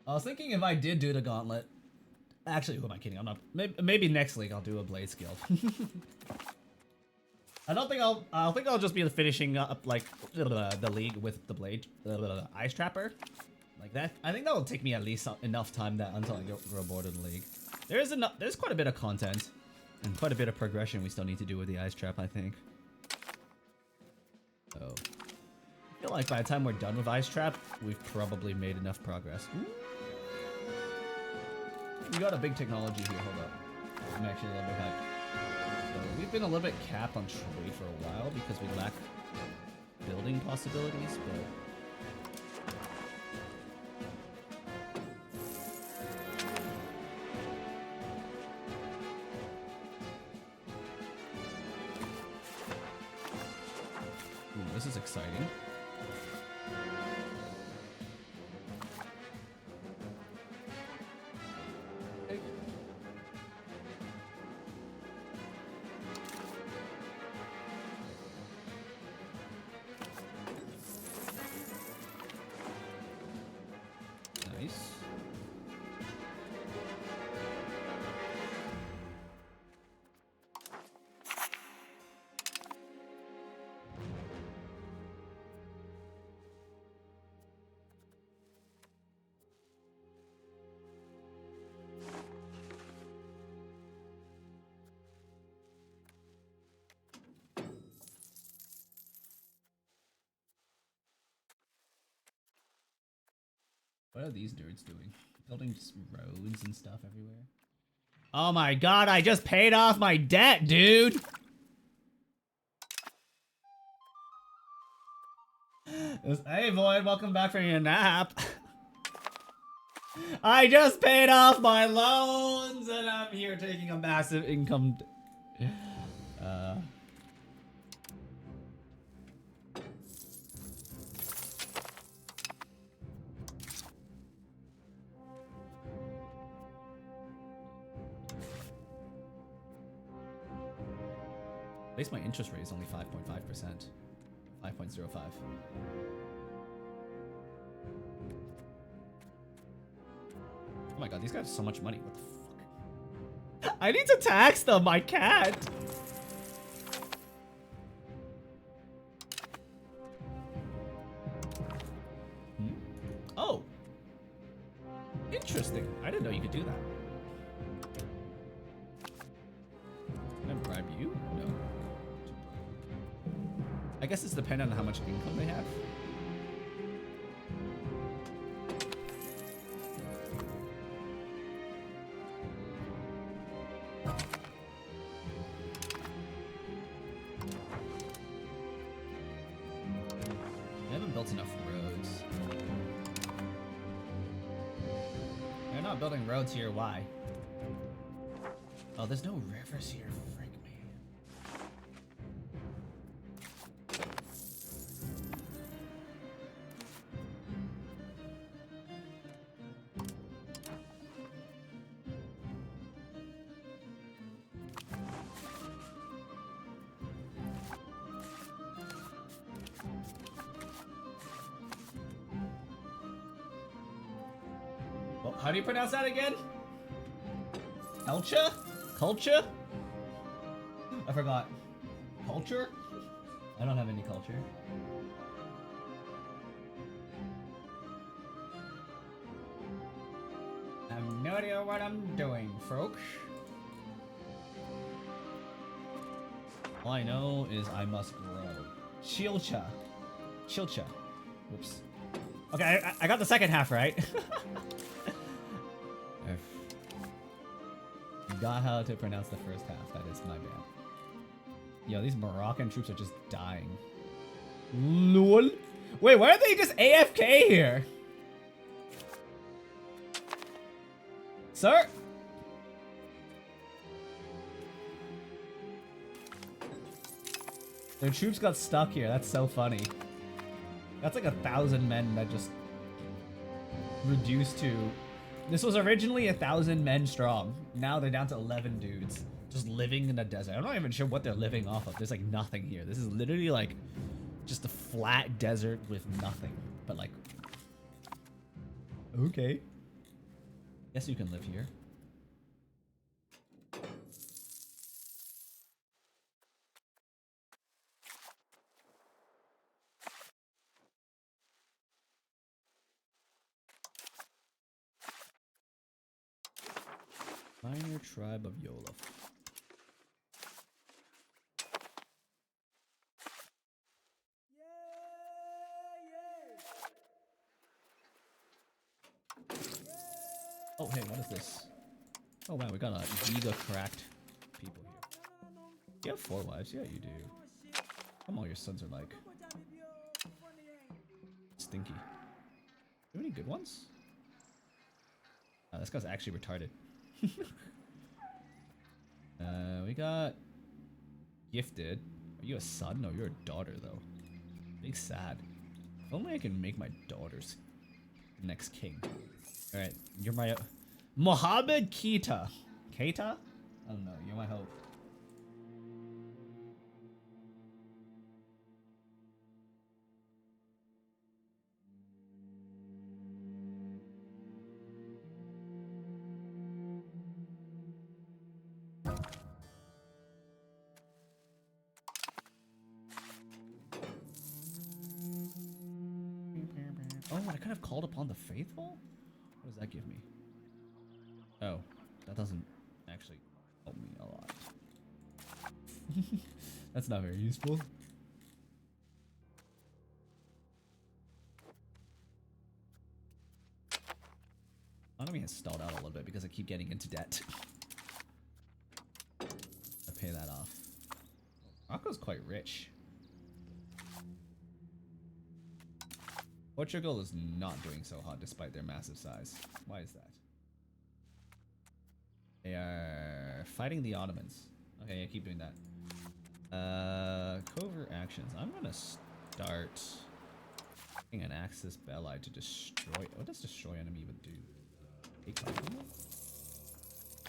I was thinking if I did do the gauntlet. Actually, who am I kidding? I'm not. Maybe next league I'll do a blade skill. I don't think I think I'll just be finishing up like the league with the blade, ice trapper, like that. I think that'll take me at least enough time that until I grow bored of the league. There's quite a bit of content and quite a bit of progression we still need to do with the ice trap. I think. So I feel like by the time we're done with ice trap, we've probably made enough progress. Ooh. We got a big technology here. Hold up. I'm actually a little bit hyped. So we've been a little bit capped on trade for a while because we lack building possibilities, but ooh, this is exciting. Nice. What are these dudes doing? Building just roads and stuff everywhere. Oh my god, I just paid off my debt, dude! Hey Void, welcome back from your nap. I just paid off my loans and I'm here taking a massive income. At least my interest rate is only 5.5%. 5.05. Oh my god, these guys have so much money. What the fuck? I need to tax them. I can't. Hmm? Oh. Interesting. I didn't know you could do that. Can I bribe you? No. I guess it's dependent on how much income they have. They haven't built enough roads. They're not building roads here, why? Oh, there's no rivers here. Frick me. Well, how do you pronounce that again? Culture? Culture? I forgot. Culture? I don't have any culture. I have no idea what I'm doing, folks. All I know is I must grow. Chilcha. Chilcha. Whoops. Okay, I got the second half right. Got how to pronounce the first half. That is my bad. Yo, these Moroccan troops are just dying. Lol. Wait, why are they just AFK here? Sir? Their troops got stuck here. That's so funny. That's like 1,000 men that just reduced to... This was originally 1,000 men strong. Now they're down to 11 dudes. Just living in a desert. I'm not even sure what they're living off of. There's like nothing here. This is literally like Just a flat desert with nothing. But like, okay. Guess you can live here. Minor tribe of Yolaf. Oh, hey, what is this? Oh, wow, we got a giga cracked people here. You have 4 wives? Yeah, you do. All your sons are like stinky. Do you have any good ones? This guy's actually retarded. We got gifted. Are you a son? No, you're a daughter though. Big sad. If only I can make my daughters the next king. All right, you're my Mohammed Keita. Keita? I don't know. You're my hope. Oh, I could have called upon the faithful? What does that give me? Oh, that doesn't actually help me a lot. That's not very useful. Economy has stalled out a little bit because I keep getting into debt. I pay that off. Morocco's quite rich. Portugal is not doing so hot despite their massive size. Why is that? They are fighting the Ottomans. Okay, yeah, keep doing that. Covert actions. I'm gonna start getting an Axis Belli to destroy. What does destroy enemy even do? Take my people?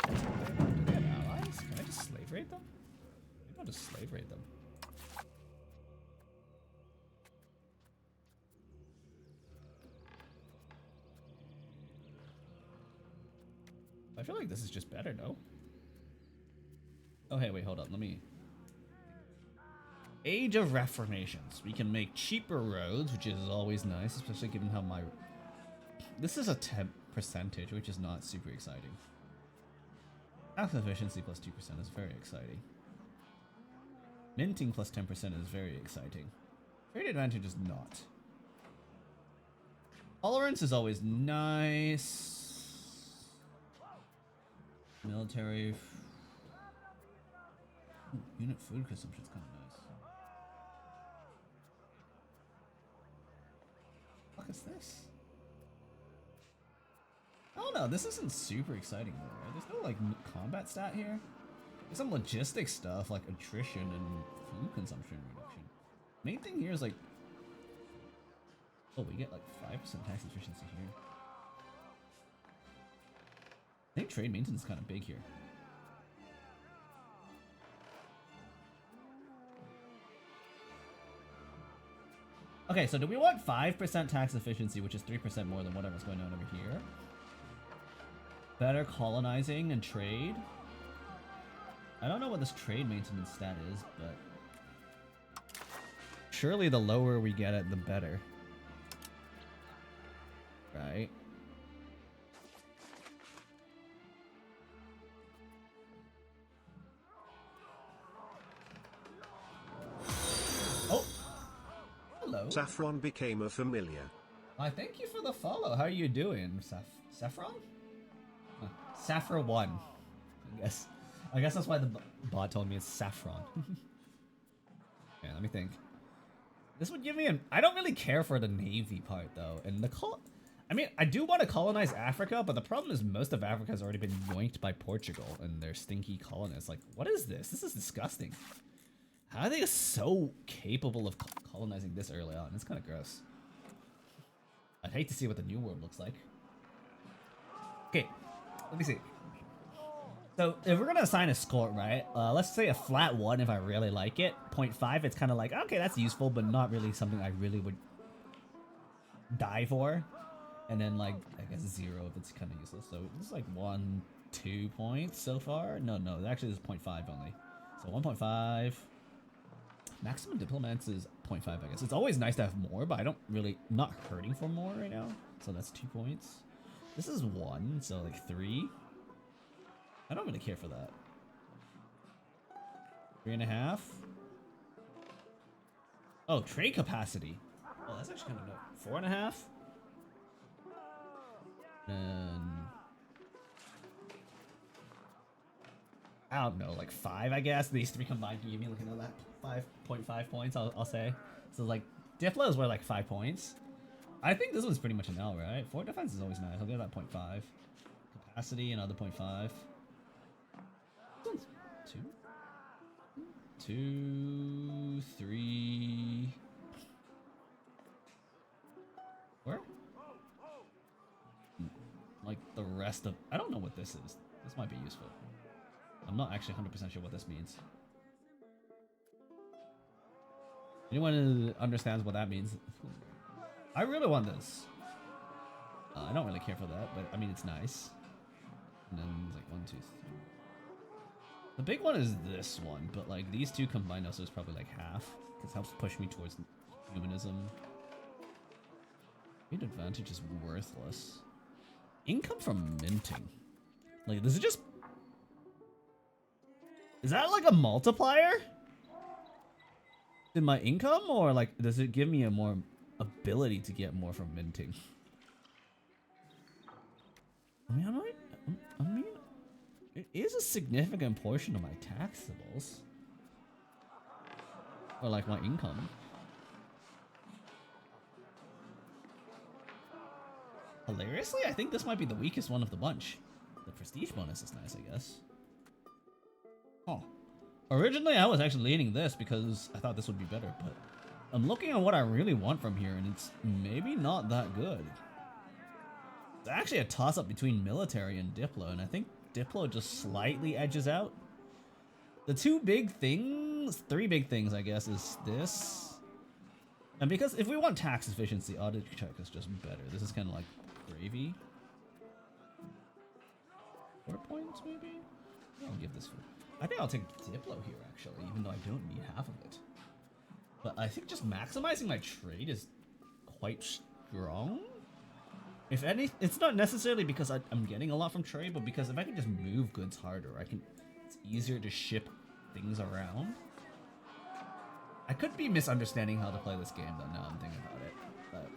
Do they have allies? Can I just slave raid them? Maybe I'll just slave raid them. I feel like this is just better, no? Oh, hey, wait, hold up. Let me... Age of Reformations. We can make cheaper roads, which is always nice, especially given how my... This is a temp percentage, which is not super exciting. Tax efficiency plus 2% is very exciting. Minting plus 10% is very exciting. Trade advantage is not. Tolerance is always nice. Military. Ooh, unit food consumption is kind of nice. What is this? Oh no, this isn't super exciting though, right? There's no like combat stat here. There's some logistic stuff like attrition and food consumption reduction. Main thing here is like, oh, we get like 5% tax efficiency here. I think trade maintenance is kind of big here. Okay, so do we want 5% tax efficiency, which is 3% more than whatever's going on over here? Better colonizing and trade? I don't know what this trade maintenance stat is, but... surely the lower we get it, the better. Right? Oh! Hello. Saffron became a familiar. Why, thank you for the follow. How are you doing, Saffron? Saffron 1, I guess. I guess that's why the bot told me it's Saffron. Yeah, let me think. This would give me an... I don't really care for the navy part, though. And the I mean, I do want to colonize Africa, but the problem is most of Africa has already been yoinked by Portugal and their stinky colonists. Like, what is this? This is disgusting. How are they so capable of colonizing this early on? It's kind of gross. I'd hate to see what the new world looks like. Okay, let me see. So if we're gonna assign a score, right? Let's say a flat 1 if I really like it. 0.5, it's kind of like, okay, that's useful, but not really something I really would die for. And then like, I guess 0 if it's kind of useless. So it's like 1, 2 points so far. No, actually it's 0.5 only. So 1.5. Maximum diplomats is 0.5, I guess. It's always nice to have more, but I'm not hurting for more right now. So that's 2 points. This is 1, so like 3. I don't really care for that. 3.5. Oh, trade capacity. Oh, that's actually kind of dope. 4.5. And I don't know, like 5, I guess. These 3 combined can give me like another 5.5 points, I'll say. So like, Diplo is worth like 5 points. I think this one's pretty much an L, right? 4 defense is always nice. I'll give that 0.5. Capacity, another 0.5. 2, 2, 3, 4. Like the rest of, I don't know what this is. This might be useful. I'm not actually 100% sure what this means. Anyone who understands what that means? I really want this. I don't really care for that, but I mean it's nice. And then it's like 1, 2, 3. The big one is this one, but like these 2 combined also is probably like half. Because it helps push me towards humanism. Great advantage is worthless. Income from minting. Like, this is just... Is that like a multiplier? In my income? Or like, does it give me a more ability to get more from minting? I mean, it is a significant portion of my taxables. Or like my income. Hilariously, I think this might be the weakest one of the bunch. The prestige bonus is nice, I guess. Oh. Originally, I was actually leaning this because I thought this would be better, but I'm looking at what I really want from here, and it's maybe not that good. It's actually a toss-up between military and Diplo, and I think Diplo just slightly edges out. The 2 big things, 3 big things, I guess, is this. And because if we want tax efficiency, audit check is just better. This is kind of like gravy. 4 points, maybe? I'll give this 4. I think I'll take Diplo here, actually, even though I don't need half of it. But I think just maximizing my trade is quite strong. If any, it's not necessarily because I'm getting a lot from trade, but because if I can just move goods harder, it's easier to ship things around. I could be misunderstanding how to play this game, though, now I'm thinking about it. But...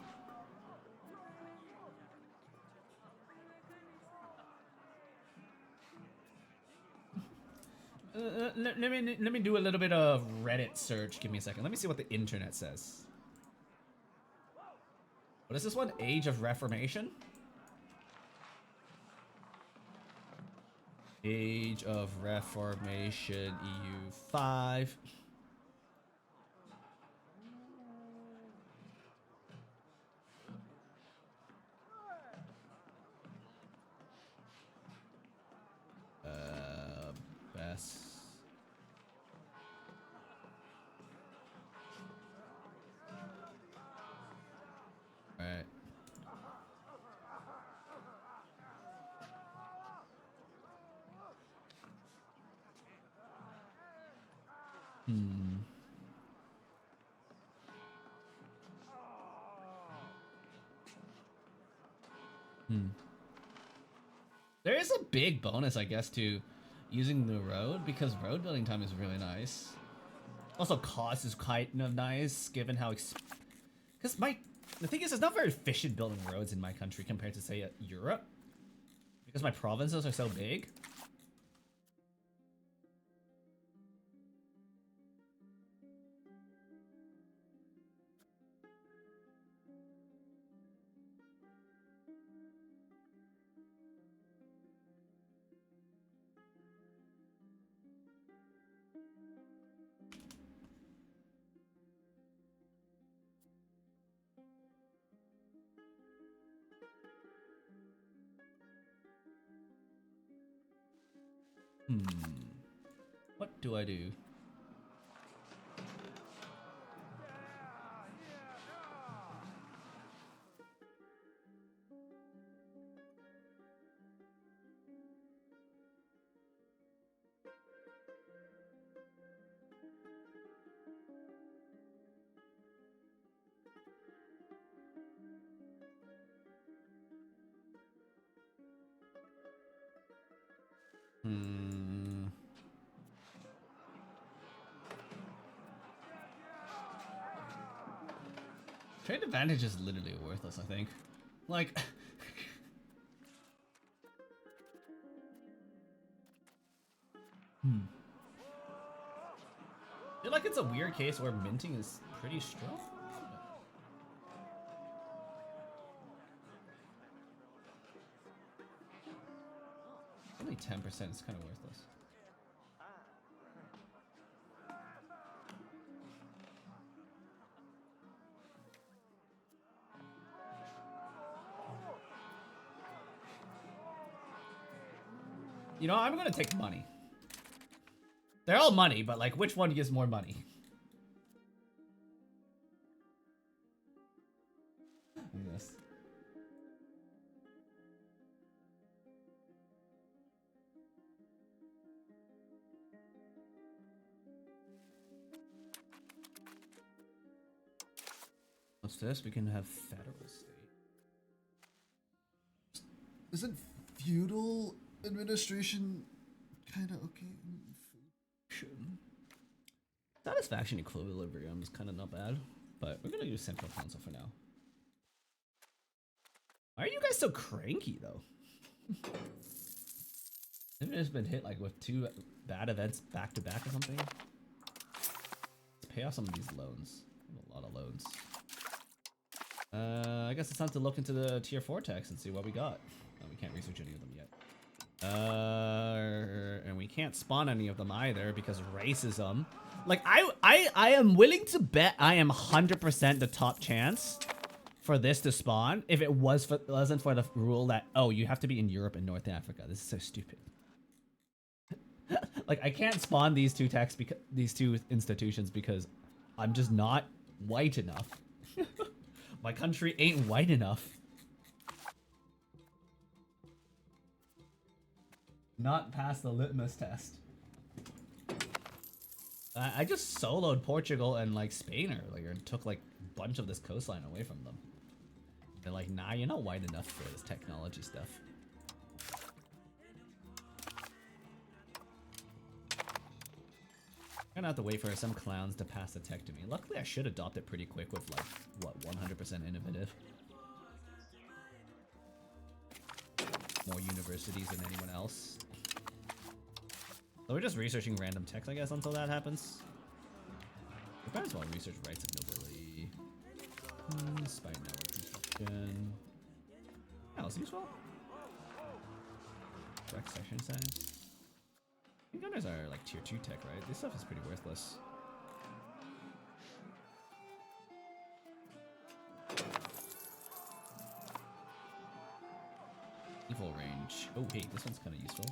let me do a little bit of Reddit search. Give me a second. Let me see what the internet says. What is this one? Age of Reformation? Age of Reformation EU 5. Best. Alright. There is a big bonus, I guess, to using the road, because road building time is really nice. Also, cost is kind of nice, given how because the thing is, it's not very efficient building roads in my country compared to, say, Europe. Because my provinces are so big. What do I do? Trade advantage is literally worthless, I think. Like, I feel like it's a weird case where minting is pretty strong. Only 10% is kind of worthless. You know, I'm gonna take money. They're all money, but like, which one gives more money? Yes. What's this? We can have federal state. Isn't feudal administration kind of okay? Satisfaction equilibrium is kind of not bad, but we're gonna use central council for now. Why are you guys so cranky though? Have you just been hit like with 2 bad events back to back or something? Let's pay off some of these loans. A lot of loans. I guess it's time to look into the tier 4 techs and see what we got. Oh, we can't research any of them yet. And we can't spawn any of them either because racism. Like, I am willing to bet I am 100% the top chance for this to spawn if it wasn't for the rule that, oh, you have to be in Europe and North Africa. This is so stupid. Like, I can't spawn these 2 techs because these 2 institutions because I'm just not white enough. My country ain't white enough. Not past the litmus test. I just soloed Portugal and like Spain earlier and took like a bunch of this coastline away from them. They're like, nah, you're not white enough for this technology stuff. I'm gonna have to wait for some clowns to pass the tech to me. Luckily, I should adopt it pretty quick with like, what, 100% innovative. More universities than anyone else. So we're just researching random techs, I guess, until that happens. We might as well research rights of nobility. Spy network construction. Yeah, that's useful. Direct section size. Gunners are like tier 2 tech, right? This stuff is pretty worthless. Evil range. Oh, hey, this one's kind of useful.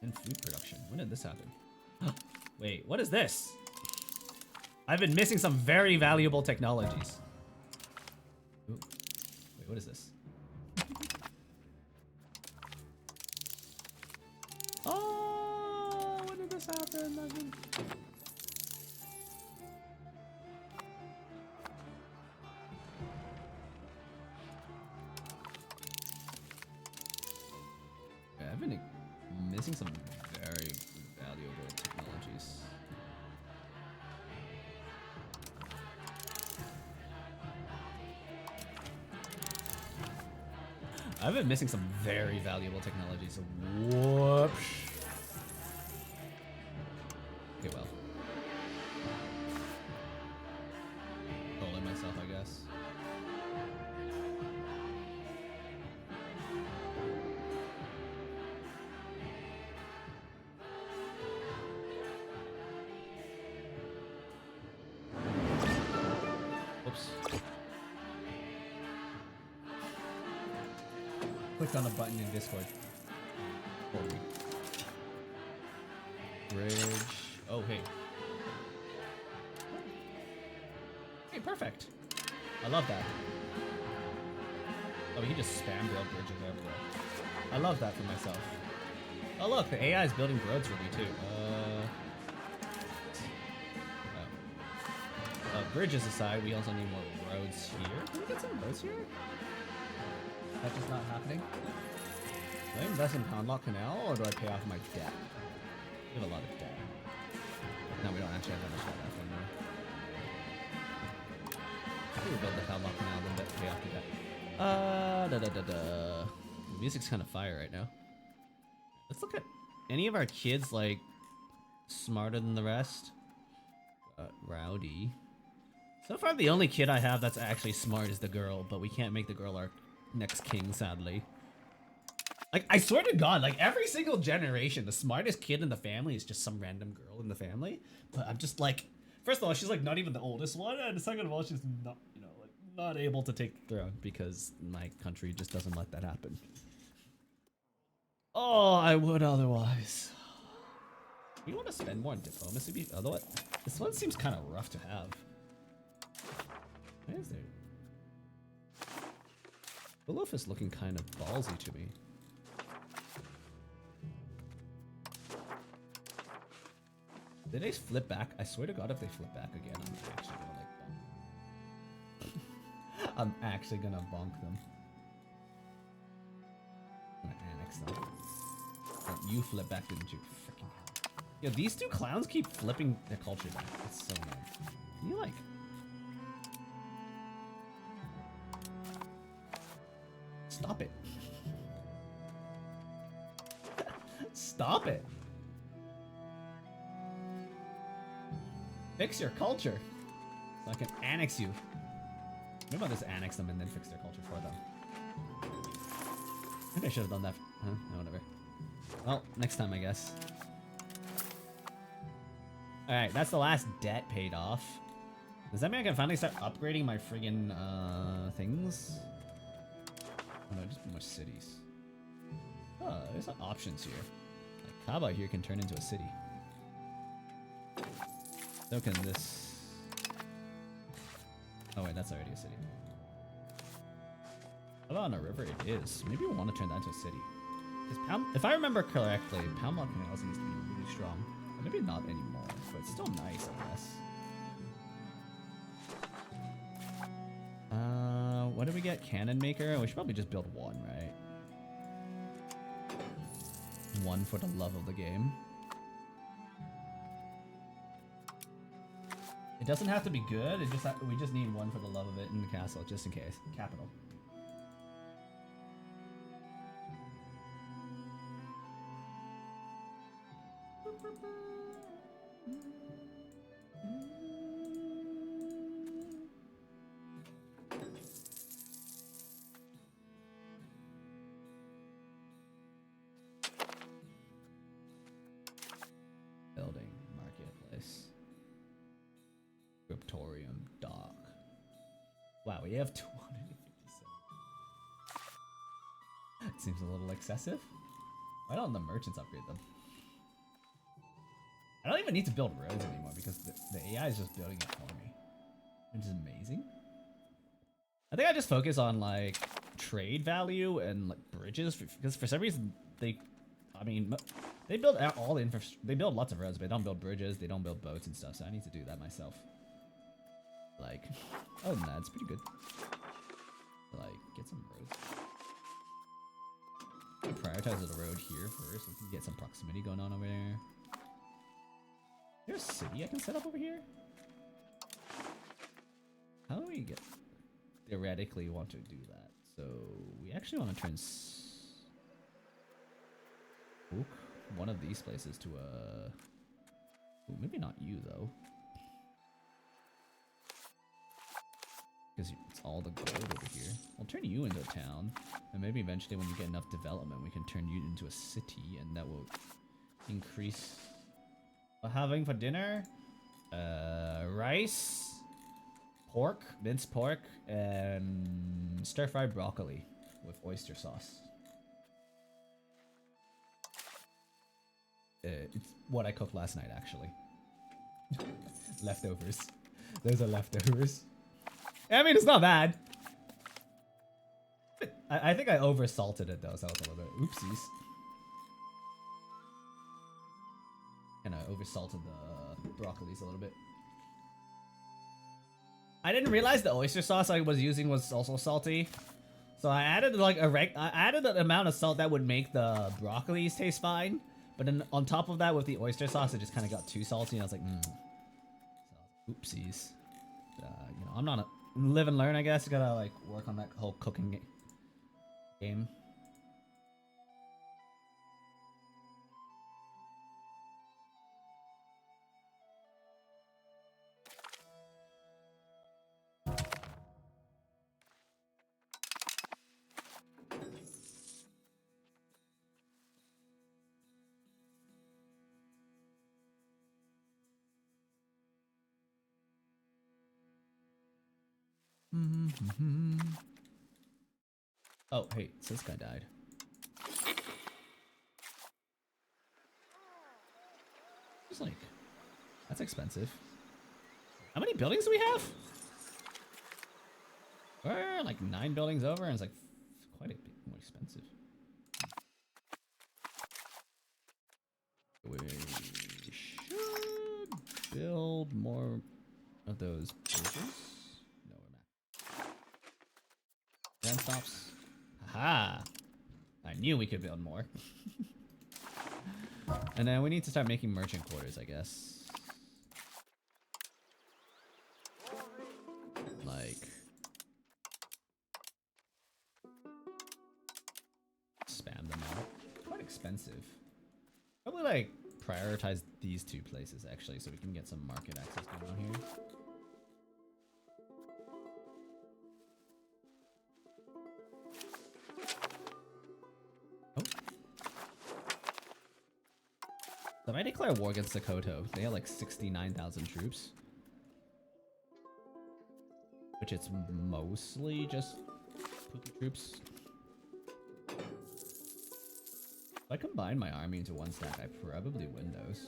And food production. When did this happen? Wait, what is this? I've been missing some very valuable technologies. Ooh. Wait, what is this? Oh, when did this happen? I've been missing some very valuable technologies. I've been missing some very valuable technologies. Whoops. Okay, well. Trolling myself, I guess. Oops. Clicked on a button in Discord. Holy. bridge. Oh, hey. Hey, perfect. I love that. Oh, we can just spam build bridges everywhere. I love that for myself. Oh, look, the AI is building roads for me, too. Bridges aside, we also need more roads here. Can we get some roads here? That's just not happening. Do I invest in Poundlock Canal, or do I pay off my debt? We have a lot of debt. No, we don't actually have that much debt left anymore. How do we build the Poundlock Canal, then pay off the debt? The music's kind of fire right now. Let's look at any of our kids, like, smarter than the rest. Rowdy. So far, the only kid I have that's actually smart is the girl, but we can't make the girl our next king, sadly. Like, I swear to God, like, every single generation, the smartest kid in the family is just some random girl in the family. But I'm just like, first of all, she's like not even the oldest one, and second of all, she's not, you know, like, not able to take the throne because my country just doesn't let that happen. Oh, I would otherwise. We want to spend more on diplomacy, otherwise, this one seems kind of rough to have. Why is there? Willow is looking kind of ballsy to me. Did they flip back? I swear to God, if they flip back again, I'm actually gonna like bonk. I'm actually gonna bonk them. I'm gonna annex them. Oh, you flip back, didn't you? Freaking hell. Yo, these two clowns keep flipping their culture back. It's so annoying. Can you like... Stop it. Stop it. Fix your culture. So I can annex you. Maybe I'll just annex them and then fix their culture for them. Maybe I should have done that. Huh? No, whatever. Well, next time, I guess. Alright, that's the last debt paid off. Does that mean I can finally start upgrading my friggin' things? Oh no, just more cities. Oh, there's some options here. Like Kaba here can turn into a city. So can this... Oh wait, that's already a city. How about on a river? It is. Maybe we want to turn that into a city. Because if I remember correctly, Poundlock Canals needs to be really strong. Or maybe not anymore, but it's still nice, I guess. What did we get? Cannon Maker? We should probably just build one, right? One for the love of the game. It doesn't have to be good. It just we just need one for the love of it in the castle, just in case. Capital. Building, marketplace. Scriptorium, dock. Wow, we have 257. It seems a little excessive. Why don't the merchants upgrade them? I don't even need to build roads anymore because the AI is just building it for me. Which is amazing. I think I just focus on like trade value and like bridges because for some reason they build out all the infrastructure. They build lots of roads, but they don't build bridges. They don't build boats and stuff. So I need to do that myself. Like, other than that, it's pretty good. Like, get some roads. Prioritize the road here first. We can get some proximity going on over there. Is there a city I can set up over here? How do we get... Theoretically want to do that. So, we actually want to turn... one of these places to a... Ooh, maybe not you, though. Because it's all the gold over here. I'll turn you into a town. And maybe eventually when you get enough development, we can turn you into a city. And that will increase... having for dinner? Rice, pork, minced pork, and stir-fried broccoli with oyster sauce. It's what I cooked last night, actually. Leftovers. Those are leftovers. I mean, it's not bad. I think I over salted it though, so that was a little bit oopsies. And I over salted the broccolis a little bit. I didn't realize the oyster sauce I was using was also salty. So I added like I added an amount of salt that would make the broccolis taste fine. But then on top of that with the oyster sauce, it just kind of got too salty and I was like, So, oopsies. You know, I'm not a live and learn, I guess. You gotta like work on that whole cooking game. Oh, hey, so this guy died. It's like, that's expensive. How many buildings do we have? We're like 9 buildings over, and it's like quite a bit more expensive. We should build more of those bridges. No, we're not. Then stops. Aha! I knew we could build more. And then we need to start making merchant quarters, I guess. Like... spam them out. Quite expensive. Probably like prioritize these 2 places actually so we can get some market access going on here. So if I declare war against Sokoto, they have like 69,000 troops. Which it's mostly just poopy troops. If I combine my army into 1 stack, I probably win those.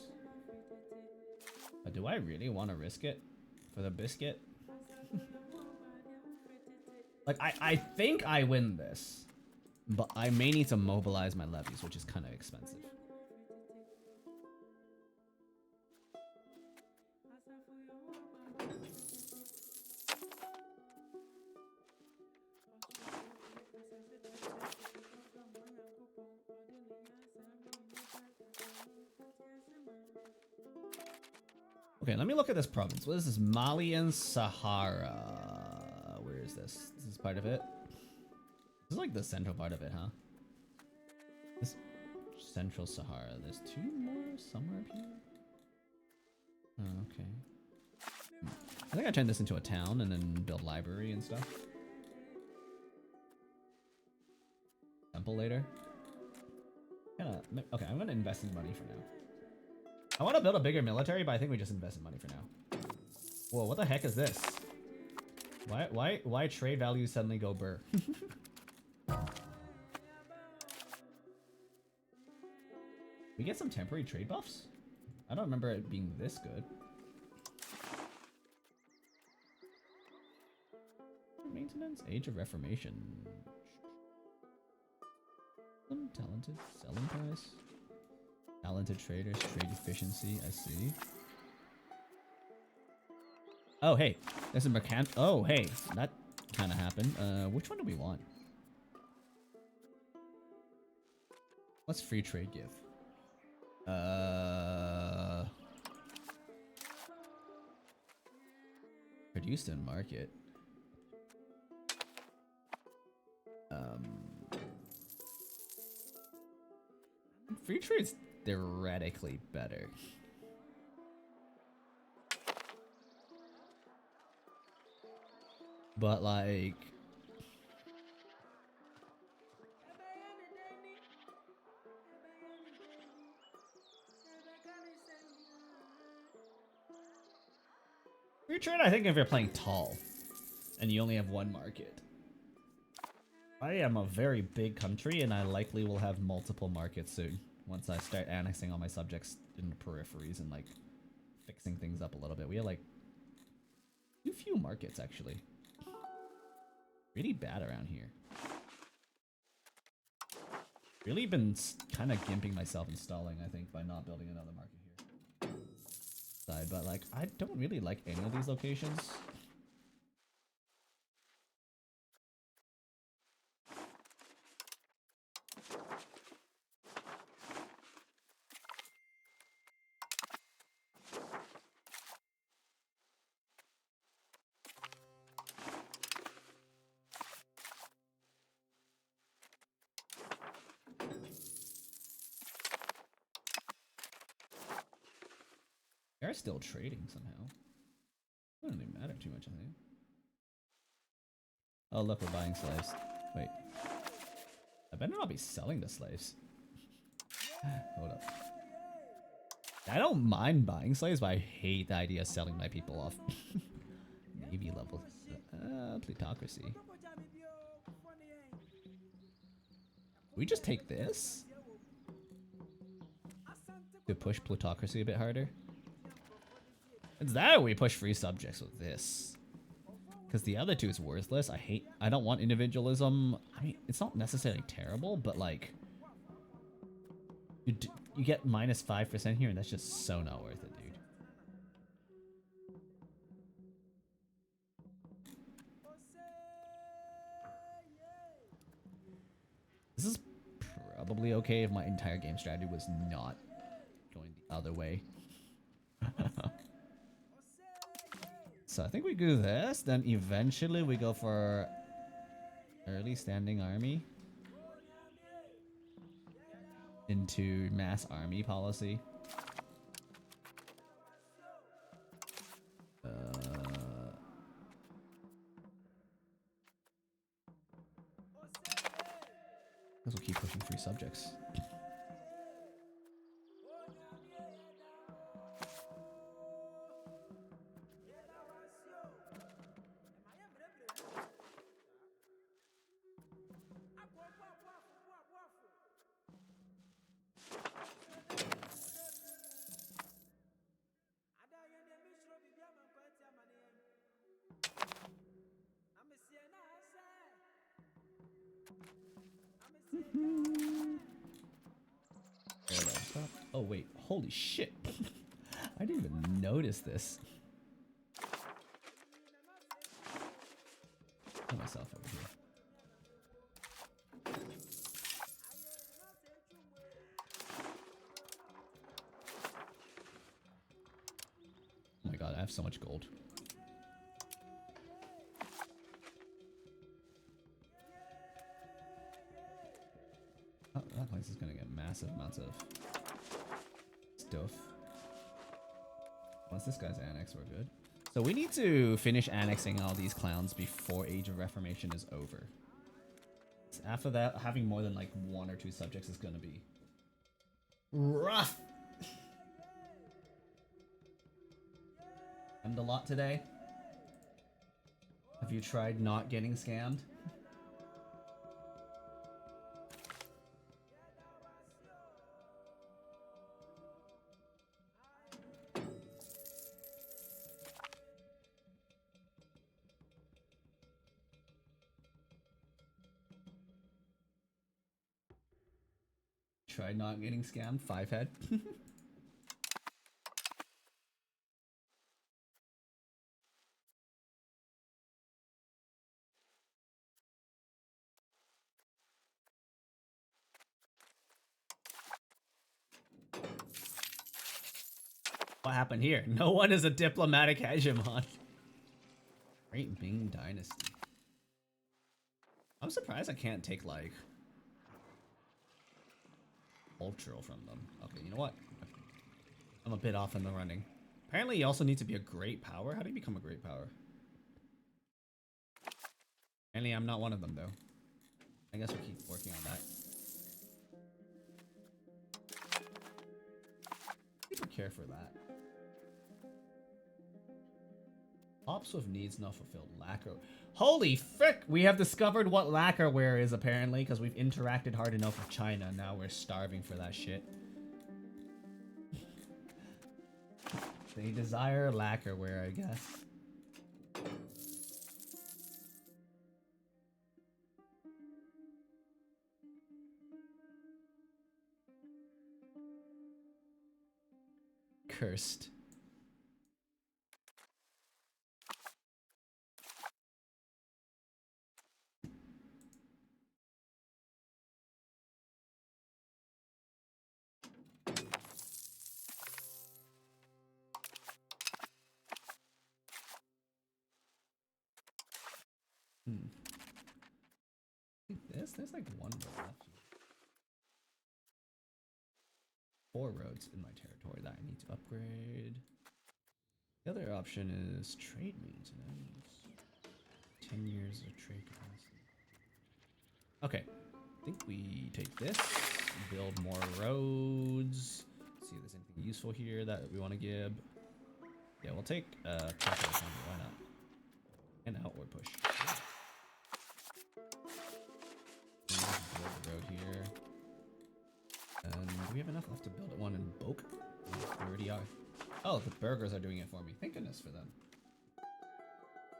But do I really want to risk it for the biscuit? Like, I think I win this. But I may need to mobilize my levies, which is kind of expensive. Okay, let me look at this province. What is this? Malian Sahara. Where is this? This is part of it. This is like the central part of it, huh? This Central Sahara. There's 2 more somewhere up here. Oh, okay. I think I turn this into a town and then build library and stuff. Temple later. Okay, I'm gonna invest in money for now. I want to build a bigger military, but I think we just invest in money for now. Whoa, what the heck is this? Why trade values suddenly go burr? We get some temporary trade buffs? I don't remember it being this good. Maintenance, Age of Reformation. Some talented selling price. Talented traders, trade efficiency, I see. Oh, hey, there's a mercant. Oh, hey, that kind of happened. Which one do we want? What's free trade give? Produced in market. Free trade's theoretically better. But like... free trade, I think if you're playing tall and you only have 1 market. I am a very big country and I likely will have multiple markets soon. once I start annexing all my subjects in the peripheries and like fixing things up a little bit. We have like too few markets actually. Really bad around here. Really been kind of gimping myself and stalling, I think, by not building another market here. Side, but like I don't really like any of these locations. They're still trading somehow. It doesn't even matter too much, I think. Oh look, we're buying slaves. Wait. I better not be selling the slaves. Hold up. I don't mind buying slaves, but I hate the idea of selling my people off. Navy level. Plutocracy. We just take this? To push plutocracy a bit harder? It's that we push free subjects with this. Because the other two is worthless. I don't want individualism. I mean, it's not necessarily terrible, but like... You get minus 5% here, and that's just so not worth it, dude. This is probably okay if my entire game strategy was not going the other way. So I think we do this, then eventually we go for early standing army into mass army policy. Guess we'll keep pushing free subjects. Oh wait, holy shit. I didn't even notice this. Put myself over here. Oh my god, I have so much gold. Oh, that place is gonna get massive amounts of stuff. Once this guy's annexed, we're good. So we need to finish annexing all these clowns before Age of Reformation is over. After that, having more than like 1 or 2 subjects is gonna be rough. And a lot today. Have you tried not getting scammed? Try not getting scammed, 5 head. What happened here? No one is a diplomatic hegemon. Great Ming Dynasty. I'm surprised I can't take like cultural from them. Okay, you know what? I'm a bit off in the running. Apparently you also need to be a great power. How do you become a great power? Apparently I'm not one of them though. I guess we'll keep working on that. People care for that. shops with needs not fulfilled. Lacquer. Holy frick! We have discovered what lacquerware is apparently because we've interacted hard enough with China. Now we're starving for that shit. They desire lacquerware, I guess. Cursed. There's like one road left here. 4 roads in my territory that I need to upgrade. The other option is trade maintenance. 10 years of trade capacity. Okay, I think we take this, build more roads, see if there's anything useful here that we want to give. Yeah, we'll take calculation, why not? And outward push. Build the road here. And do we have enough left to build one in Boke? We already are. Oh, the burgers are doing it for me. Thank goodness for them.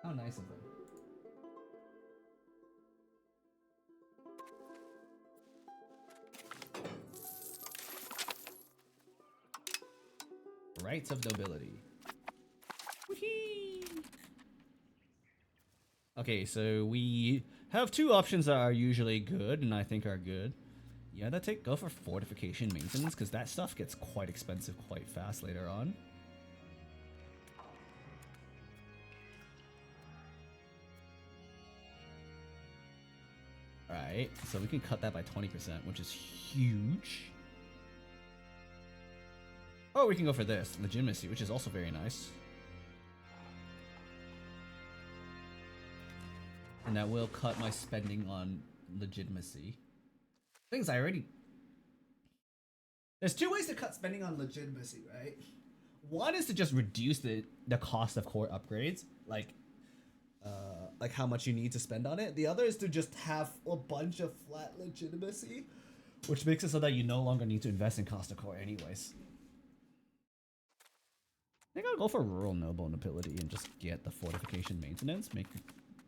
How nice of them. Rights of nobility. Whee! Okay, so we have 2 options that are usually good, and I think are good. Yeah, go for fortification maintenance, because that stuff gets quite expensive quite fast later on. Alright, so we can cut that by 20%, which is huge. Or we can go for this, legitimacy, which is also very nice. And that will cut my spending on legitimacy. Things I already... There's 2 ways to cut spending on legitimacy, right? One is to just reduce the cost of core upgrades, like how much you need to spend on it. The other is to just have a bunch of flat legitimacy, which makes it so that you no longer need to invest in cost of core anyways. I think I'll go for rural noble nobility and just get the fortification maintenance, make it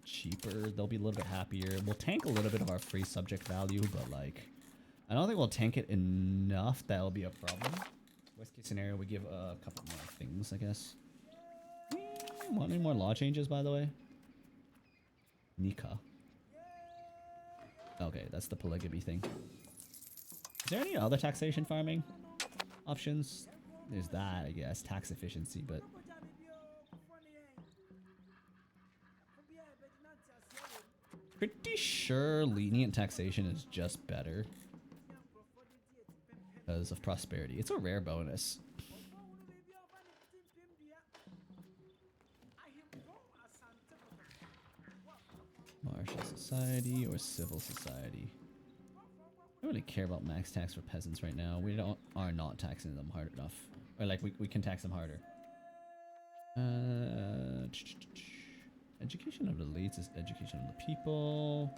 cheaper. They'll be a little bit happier. We'll tank a little bit of our free subject value, but like, I don't think we'll tank it enough that'll be a problem. Worst case scenario, we give a couple more things, I guess. Want any more law changes, by the way? Nika. Okay, that's the polygamy thing. Is there any other taxation farming options? There's that, I guess, tax efficiency, but... Pretty sure lenient taxation is just better. Because of prosperity. It's a rare bonus. Martial society or civil society. I don't really care about max tax for peasants right now. We are not taxing them hard enough. Or like we can tax them harder. Education of the elites is education of the people.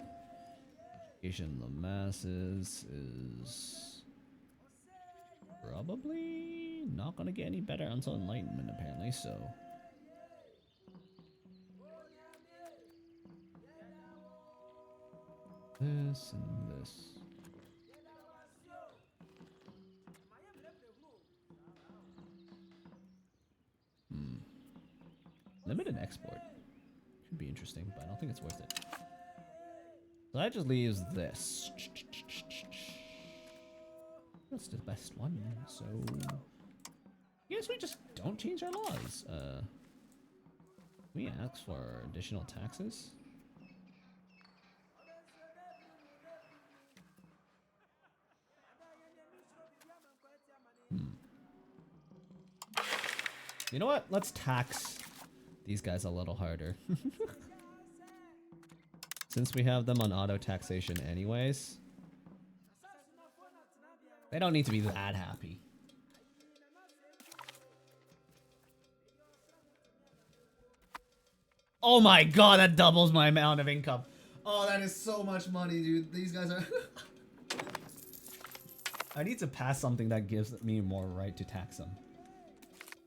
Education of the masses is probably not gonna get any better until enlightenment apparently, so. This and this. Limited export. Could be interesting, but I don't think it's worth it. So that just leaves this. That's the best one, so... I guess we just don't change our laws. We ask for additional taxes? You know what? Let's tax these guys a little harder. Since we have them on auto taxation anyways. They don't need to be that happy. Oh my god, that doubles my amount of income. Oh, that is so much money, dude. These guys are. I need to pass something that gives me more right to tax them.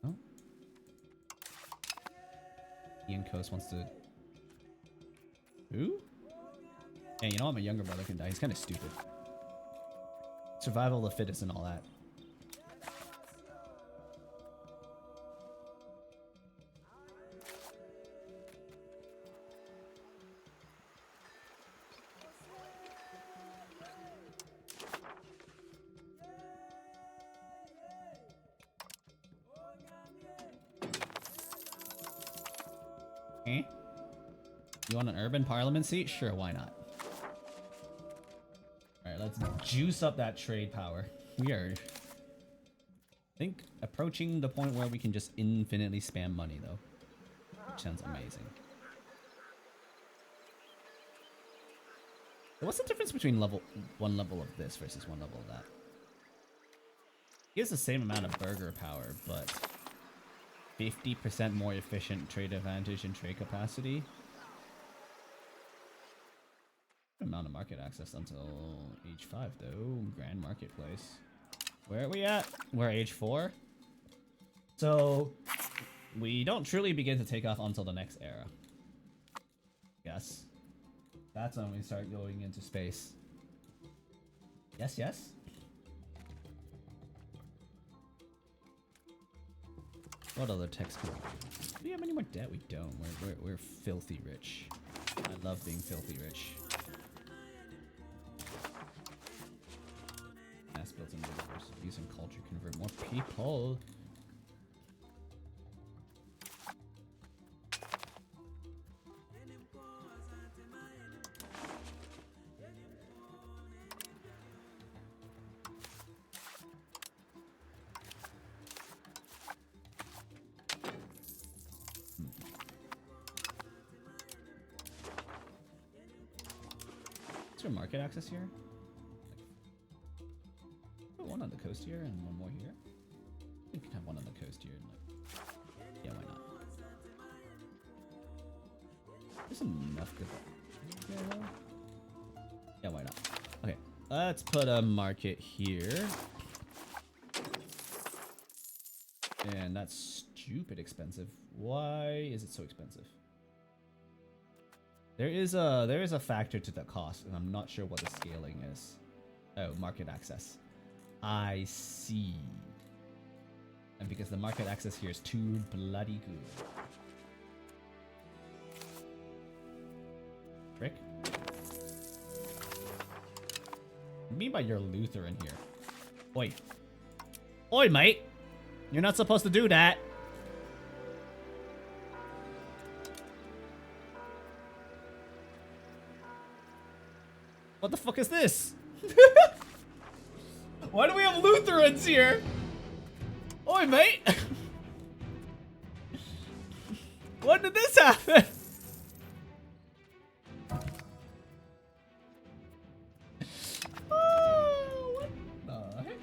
Oh. Ian Coast wants to... Who? Yeah, you know what? My younger brother can die. He's kind of stupid. Survival of the fittest and all that. Eh? You want an urban parliament seat? Sure, why not? Alright, let's juice up that trade power. We are, I think, approaching the point where we can just infinitely spam money, though. Which sounds amazing. So what's the difference between one level of this versus one level of that? He has the same amount of burger power, but 50% more efficient trade advantage and trade capacity. Amount of market access until age 5 though. Grand marketplace. Where are we at? We're age 4. So we don't truly begin to take off until the next era. Yes. That's when we start going into space. Yes, yes. What other techs can we do? Do we have any more debt? We don't. We're filthy rich. I love being filthy rich. Mass built in universities and culture convert more people. Is there market access here? Put one on the coast here and one more here. I think we can have one on the coast here. And like, yeah, why not? There's enough good. Yeah, why not? Okay, let's put a market here. And that's stupid expensive. Why is it so expensive? There is a factor to the cost, and I'm not sure what the scaling is. Oh, market access. I see. And because the market access here is too bloody good. Frick? What do you mean by you're Lutheran here? Oi. Oi, mate! You're not supposed to do that! What the fuck is this? Why do we have Lutherans here? Oi, mate! When did this happen? Oh, what the heck?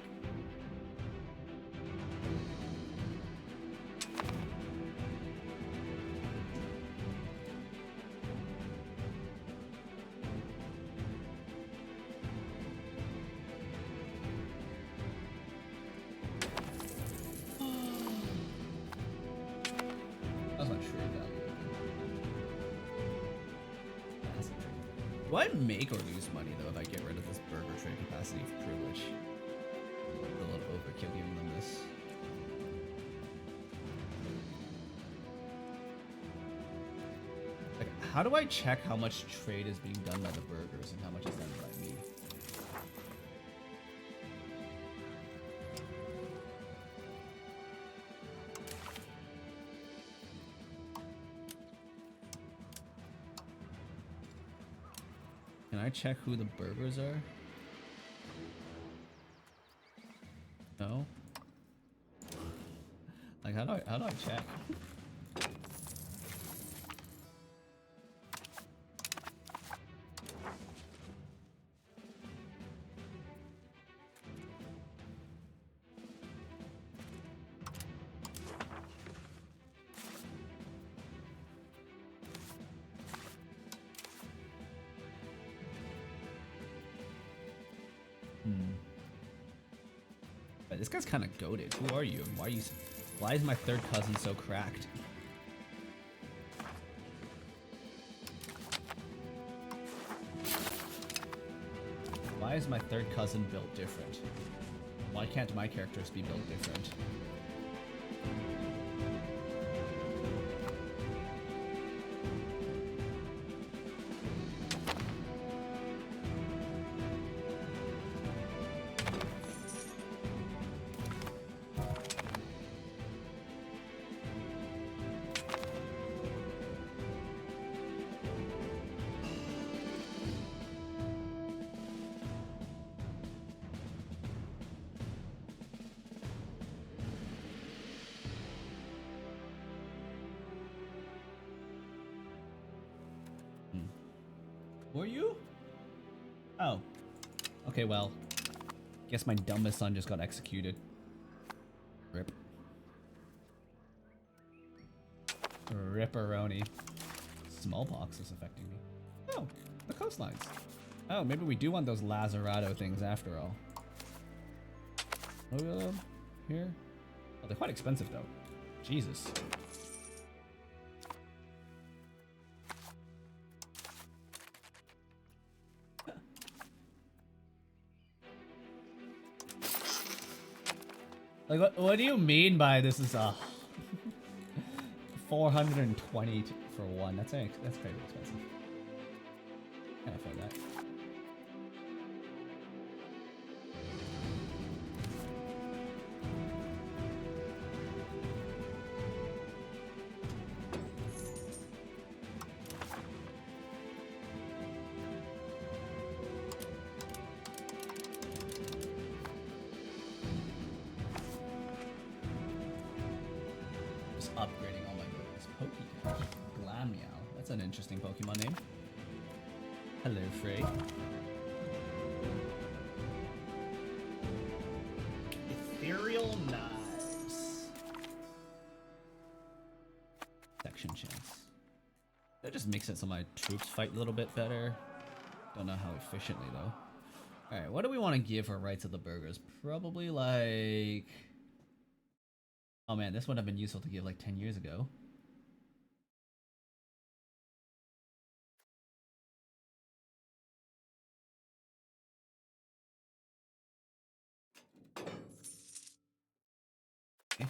That's not true, Do I make or lose money though if I get rid of this burger trade capacity of privilege? A little overkill giving them this. Like, how do I check how much trade is being done by the burgers and how much is done by me? Can I check who the burgers are? No? Like how do I check? this guy's kind of goated. Who are you? And why are you? Why is my third cousin so cracked? Why is my third cousin built different? Why can't my characters be built different? Were you? Oh. Okay, well. Guess my dumbest son just got executed. Rip. Ripperoni. Smallpox is affecting me. Oh, the coastlines. Oh, maybe we do want those Lazarado things after all. Here? Oh, they're quite expensive though. Jesus. Like, what do you mean by this is 420 for one? That's crazy expensive. Can't afford that. Upgrading all my moves. Pokecash. Glameow. That's an interesting Pokemon name. Hello, Frey. Ethereal Knives. Section chance. That just makes it so my troops fight a little bit better. Don't know how efficiently though. Alright, what do we want to give for Rights of the Burgers? Probably like... Oh man, this would have been useful to give like 10 years ago. Okay.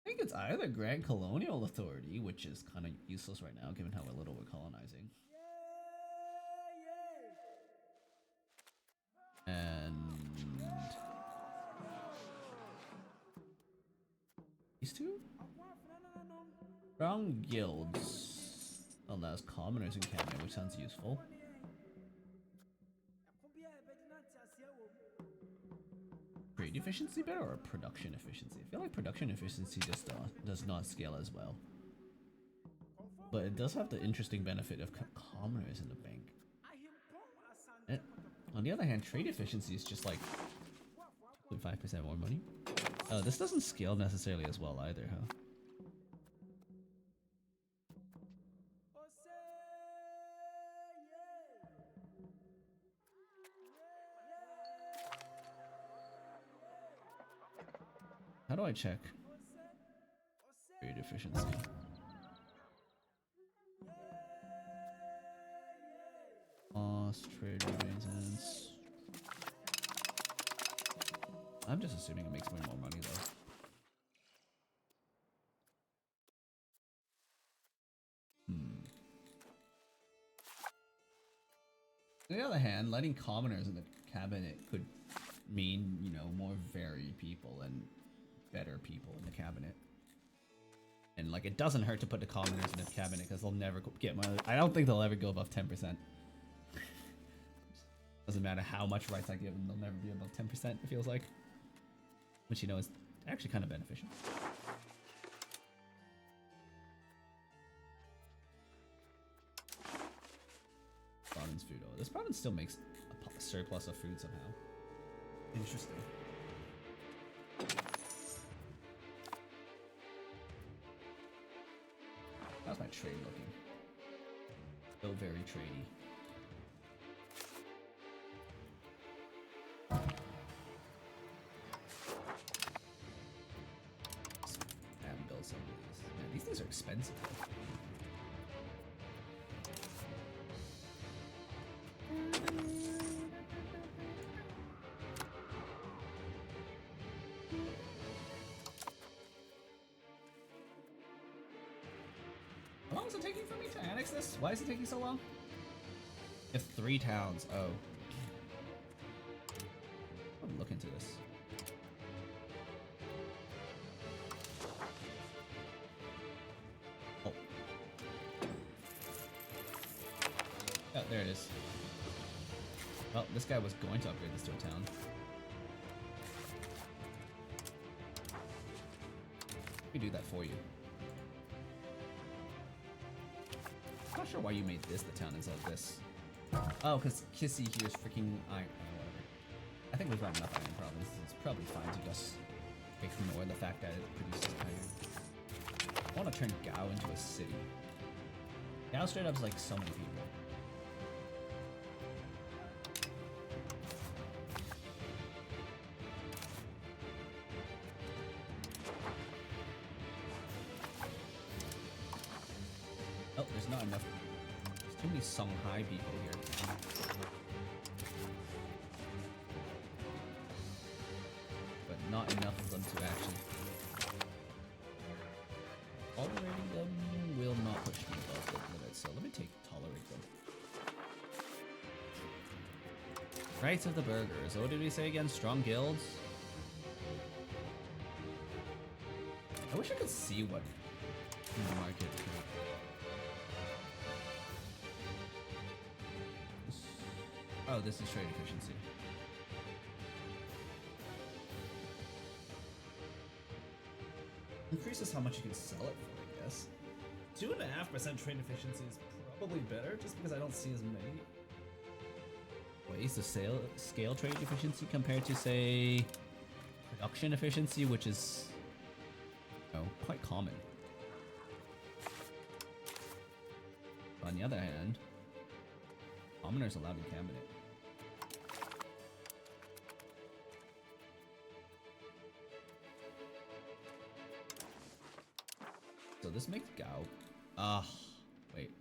I think it's either Grand Colonial Authority, which is kind of useless right now given how little we're colonizing. And these two? Strong guilds allows commoners in Canada, which sounds useful. Trade efficiency better or production efficiency? I feel like production efficiency just does not scale as well. But it does have the interesting benefit of commoners in the bank. And on the other hand, trade efficiency is just like 5% more money. This doesn't scale necessarily as well either, huh? How do I check trade efficiency? Lost trade maintenance. I'm just assuming it makes way more money though. On the other hand, letting commoners in the cabinet could mean, you know, more varied people and better people in the cabinet. And like, it doesn't hurt to put the commoners in the cabinet because they'll never get my. I don't think they'll ever go above 10%. Doesn't matter how much rights I give them, they'll never be above 10%. It feels like, which you know is actually kind of beneficial. Province food. Oh, this province still makes a surplus of food somehow. Interesting. How's my trade looking? Still very tradey. expensive. How long is it taking for me to annex this? Why is it taking so long? If 3 towns. Oh. I'll look into this. Oh. Oh, there it is. Well, this guy was going to upgrade this to a town. Let me do that for you. I'm not sure why you made this the town instead of this. Oh, because Kissy here is freaking iron. Oh, whatever. I think we've got enough iron provinces. It's probably fine to just ignore the fact that it produces iron. I want to turn Gao into a city. Gao straight up is like so many people. Oh, there's not enough. There's too many Songhai people here. But not enough of them to actually. Tolerating them will not push me above the limit, so let me tolerate them. Rights of the burgers. What did we say again? Strong guilds? I wish I could see what in the market could. Oh, this is trade efficiency. Increases how much you can sell it for, I guess. 2.5% trade efficiency is probably better, just because I don't see as many Ways to scale trade efficiency compared to, say, production efficiency, which is, you know, quite common. On the other hand, commoners allowed in cabinet. So this makes Gao. Wait.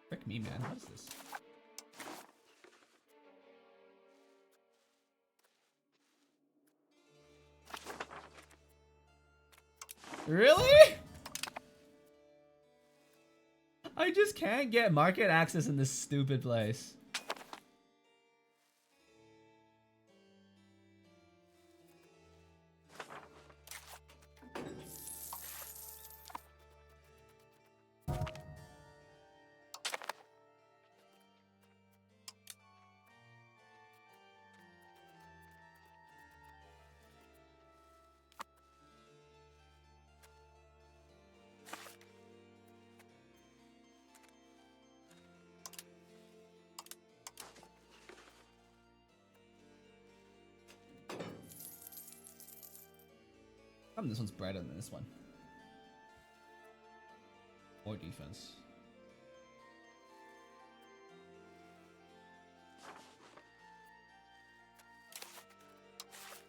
Frick me, man. What is this? Really? I just can't get market access in this stupid place. This one's brighter than this one. More defense.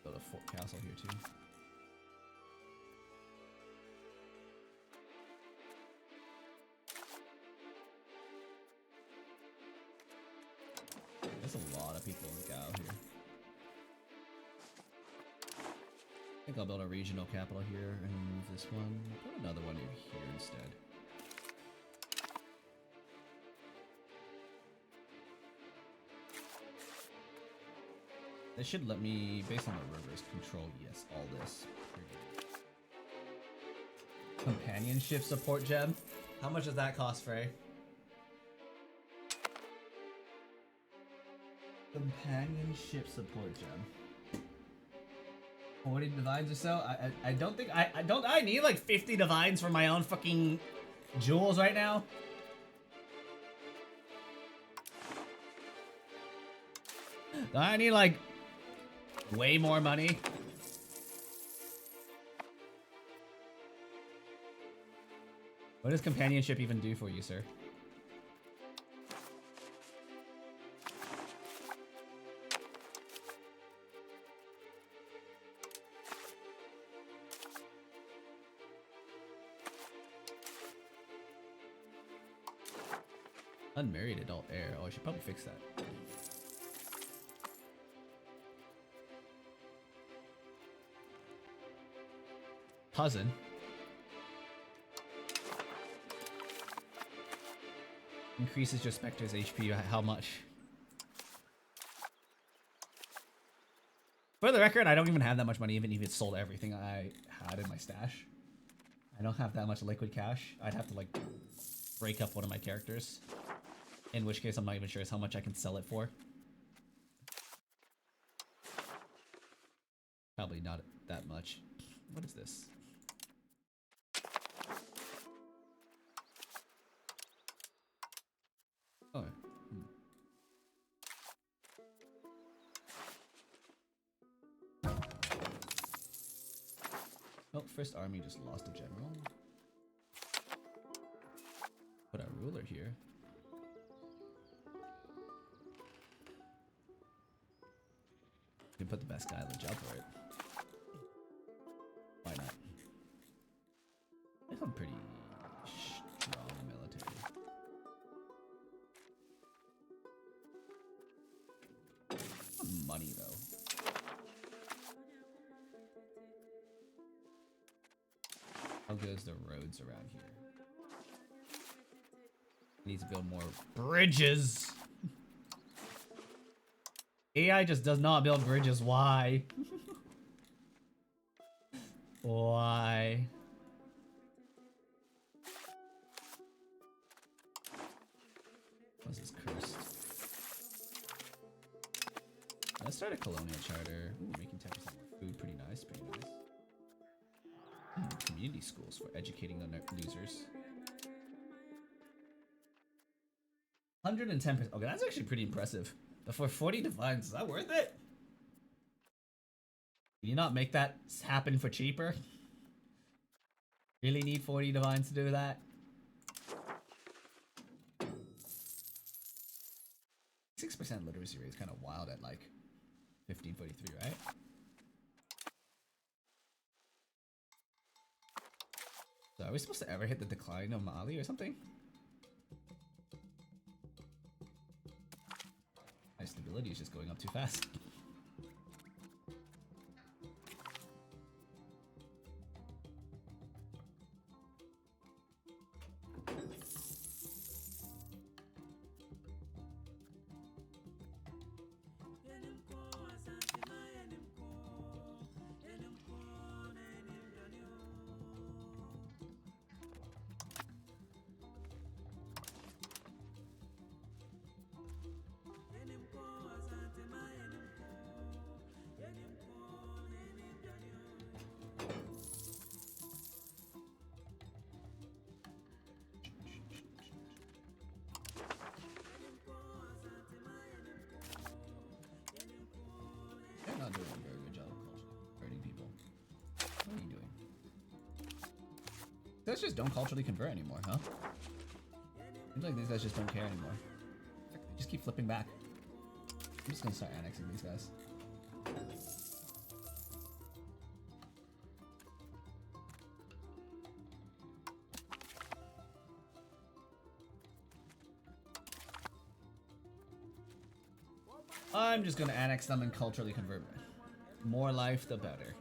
Build a fort castle here too. There's a lot of people in Gao here. I think I'll build a regional capital here and move this one. Put another one in here instead. They should let me, based on the rivers, control, yes, all this. Companionship support gem? How much does that cost, Frey? Companionship support gem. 40 divines or so? I don't think I need like 50 divines for my own fucking jewels right now. I need like way more money. What does companionship even do for you, sir? Unmarried adult heir. Oh, I should probably fix that. Cousin. Increases your Spectre's HP. How much? For the record, I don't even have that much money, even if it sold everything I had in my stash. I don't have that much liquid cash. I'd have to, like, break up one of my characters. In which case, I'm not even sure how much I can sell it for. Probably not that much. What is this? Oh. Oh, first army just lost a general. Put a ruler here. You can put the best guy on the job for it. Why not? I think I'm pretty strong military. Money though. How good is the roads around here? Needs to build more bridges. AI just does not build bridges. Why? Why? What's this cursed? Let's start a colonial charter. Ooh, making 10% more food. Pretty nice. Pretty nice. Community schools for educating the losers. 110%. Okay, that's actually pretty impressive. But for 40 divines, is that worth it? Can you not make that happen for cheaper? Really need 40 divines to do that? 6% literacy rate is kind of wild at like 1543, right? So are we supposed to ever hit the decline of Mali or something? My stability is just going up too fast. They're not doing a very good job of converting people. What are you doing? These guys just don't culturally convert anymore, huh? Seems like these guys just don't care anymore. They just keep flipping back. I'm just gonna start annexing these guys. I'm just gonna annex them and culturally convert. More life, the better.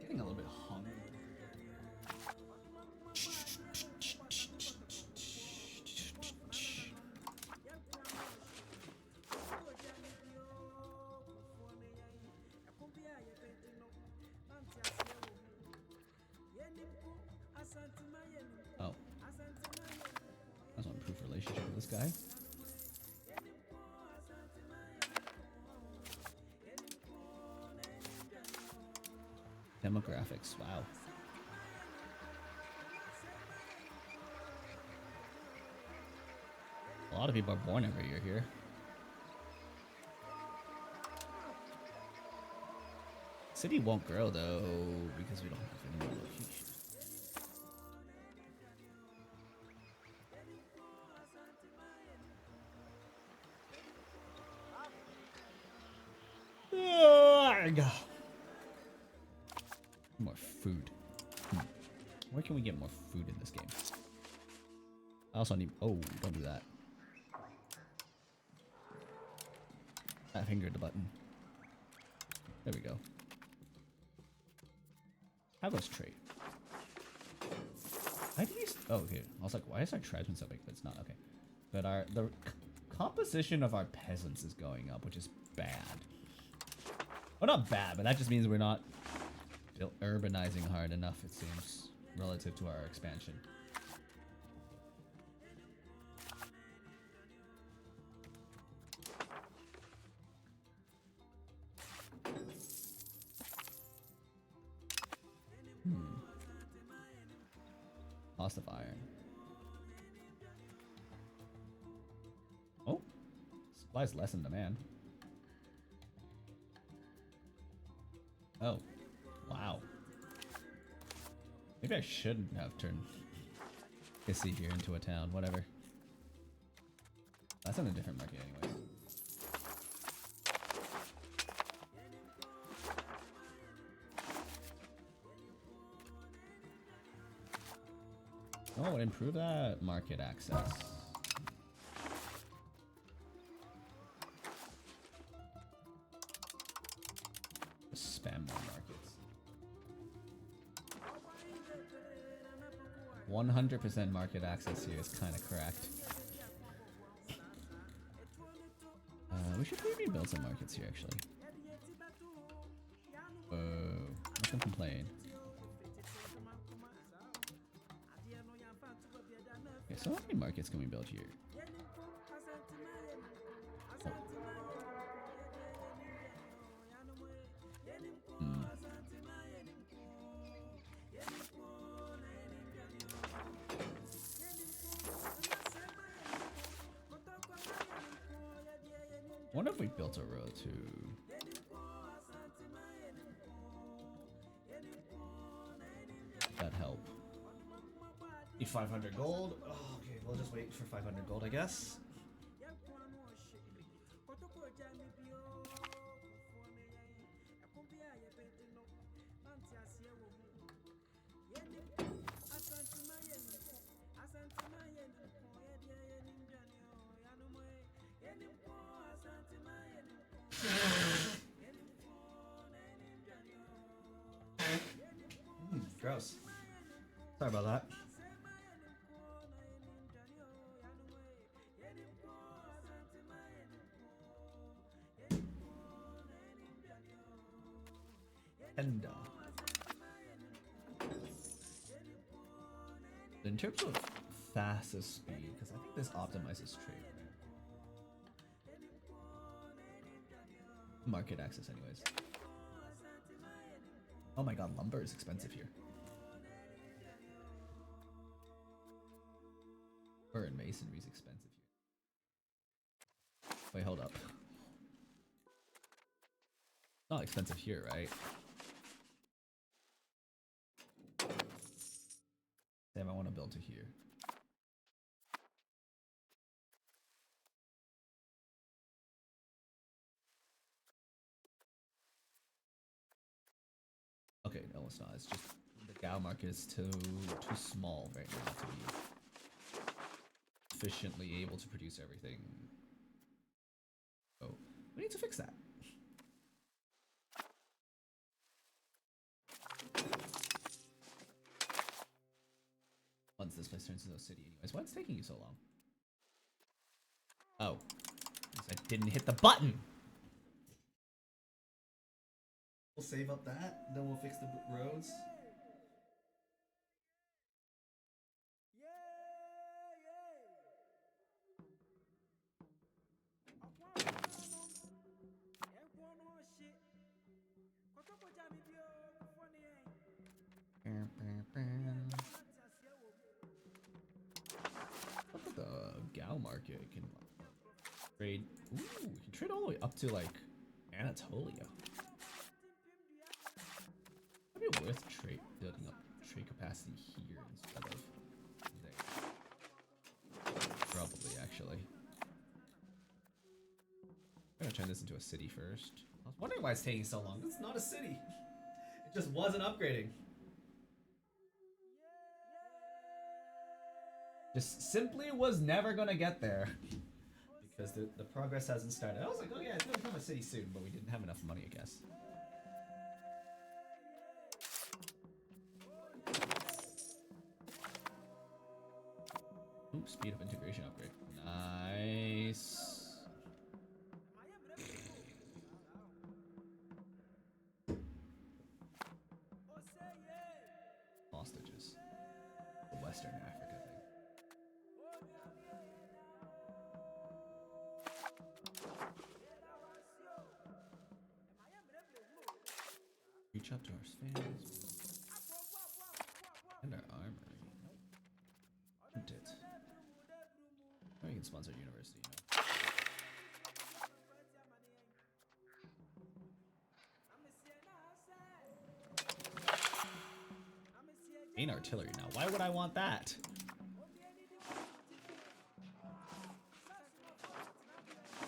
Getting a little bit hungry. Oh. I just want to improve relationship with this guy. Demographics. Wow. A lot of people are born every year here. City won't grow though because we don't have any more locations. More food. Where can we get more food in this game? I also need. Oh, don't do that. I fingered the button. There we go. How goes trade? Why did you? Oh, okay. I was like, why is our tribesman so big? But it's not okay. But the composition of our peasants is going up, which is bad. Well, not bad, but that just means we're not urbanizing hard enough. It seems relative to our expansion. Cost of iron. Oh, supplies less in demand. Oh, wow. Maybe I shouldn't have turned Kissy here into a town. Whatever. That's in a different market, anyways. Oh, improve that market access. Just spam more markets. 100% market access here is kind of cracked. We should maybe build some markets here, actually. I can complain. Okay, so how many markets can we build here? Oh. Wonder if we built a road to... That'd help. Need 500 gold. Oh, okay, we'll just wait for 500 gold, I guess. Gross. Sorry about that. And in terms of fastest speed, because I think this optimizes trade. Market access, anyways. Oh my god, lumber is expensive here. And masonry is expensive here. Wait, hold up. Not expensive here, right? Damn, I want to build to here. Okay, no, it's not. It's just the Gao market is too small right now to be efficiently able to produce everything. So we need to fix that. Once this place turns into a city anyways. Why it's taking you so long? Oh. I didn't hit the button! We'll save up that, then we'll fix the roads. market. We can trade. Ooh, we can trade all the way up to like Anatolia. It'd be worth building up trade capacity here instead of there. Probably, actually. I'm gonna turn this into a city first. I was wondering why it's taking so long. It's not a city. It just wasn't upgrading. Just simply was never gonna get there. Because the progress hasn't started. I was like, oh yeah, it's gonna become a city soon, but we didn't have enough money, I guess. Ooh, speed of integration upgrade. Nice. Hostages. The Western Africa thing. Reach up to our fans. And our armory. Print it. Or you can sponsor university, you know. Main artillery now. Why would I want that?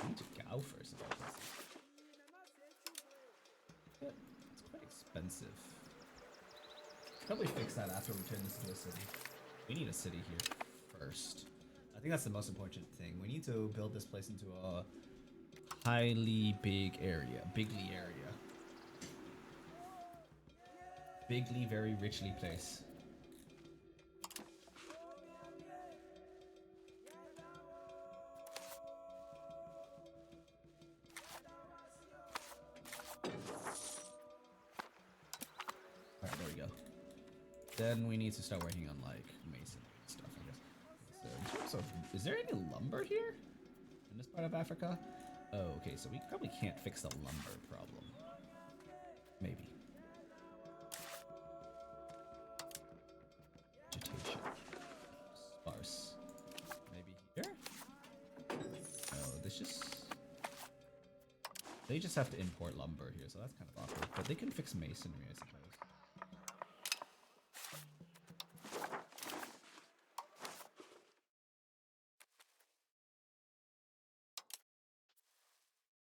I need to go first. It's quite expensive. Probably fix that after we turn this into a city. We need a city here first. I think that's the most important thing. We need to build this place into a highly big area. Bigly area. Bigly, very richly place. Alright, there we go. Then we need to start working on like masonry and stuff, I guess. So in terms of, is there any lumber here in this part of Africa? Oh, okay, so we probably can't fix the lumber problem. Maybe. Vegetation. Sparse. Maybe here? Oh, this just... They just have to import lumber here, so that's kind of awkward. But they can fix masonry, I suppose.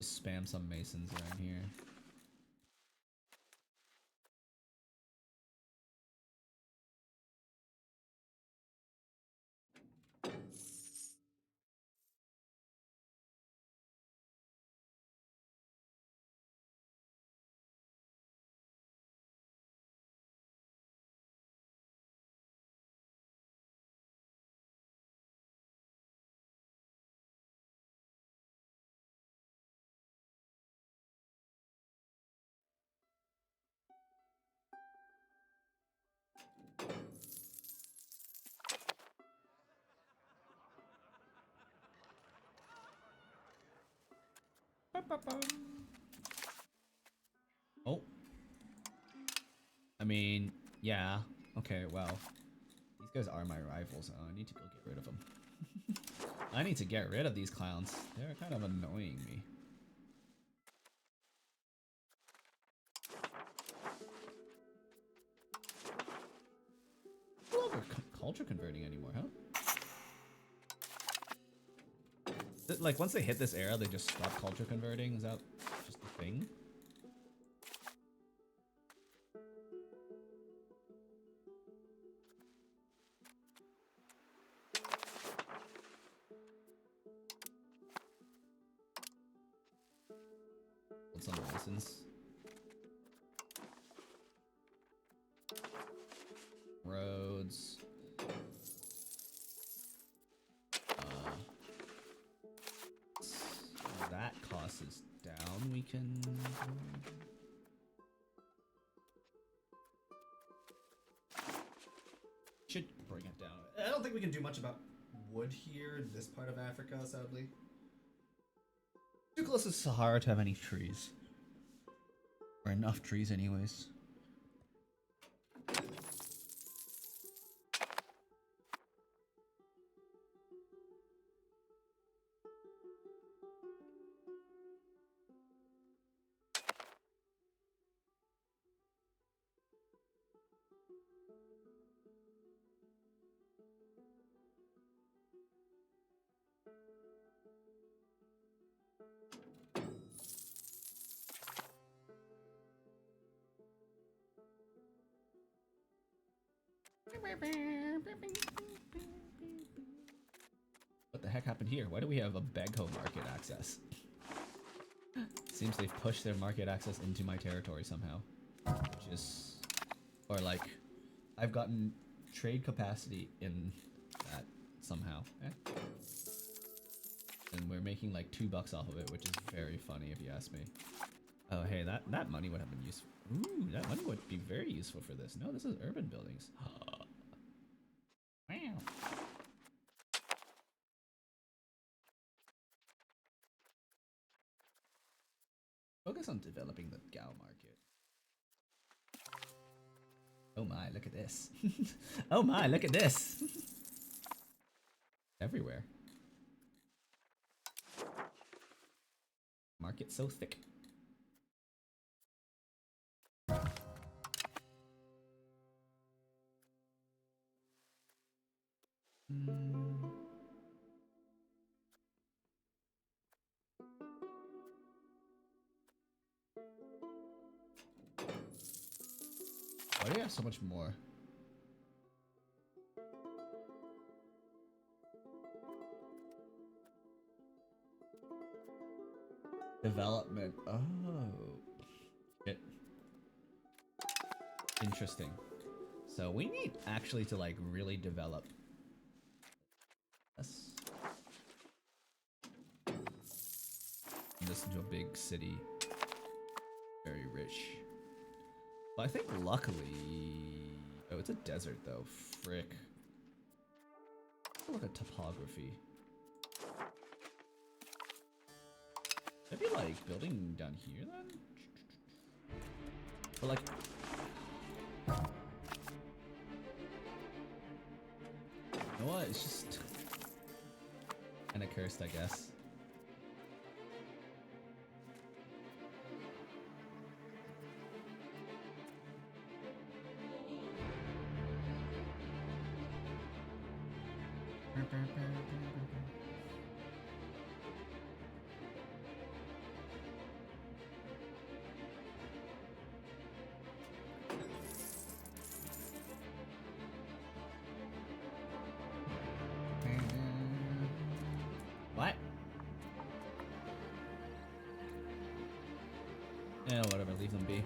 Spam some masons around here. Oh. I mean, yeah. Okay, well. These guys are my rivals. Oh, I need to go get rid of them. I need to get rid of these clowns. They're kind of annoying me. No longer culture converting anymore, huh? Like, once they hit this era, they just stop culture converting? Is that just a thing? What's on the license? Roads. That cost is down. We can... Should bring it down. I don't think we can do much about wood here in this part of Africa, sadly. Too close to Sahara to have any trees. Or enough trees anyways. What the heck happened here? Why do we have a Begho market access? Seems they've pushed their market access into my territory somehow. Which is... Or like, I've gotten trade capacity in that somehow. Eh? And we're making like $2 off of it, which is very funny if you ask me. Oh hey, that money would have been useful. Ooh, that money would be very useful for this. No, this is urban buildings. Wow. Focus on developing the Gao market. Oh my, look at this. Oh my, look at this. Everywhere. Market so thick. Why do you have so much more? Development. Oh. Shit. Interesting. So we need actually to like really develop this. This into a big city. Very rich. But I think luckily... Oh, it's a desert though. Frick. Look at topography. Maybe like building down here then? But like... You know what? It's just... kinda cursed, I guess. What? Yeah, whatever, leave them be.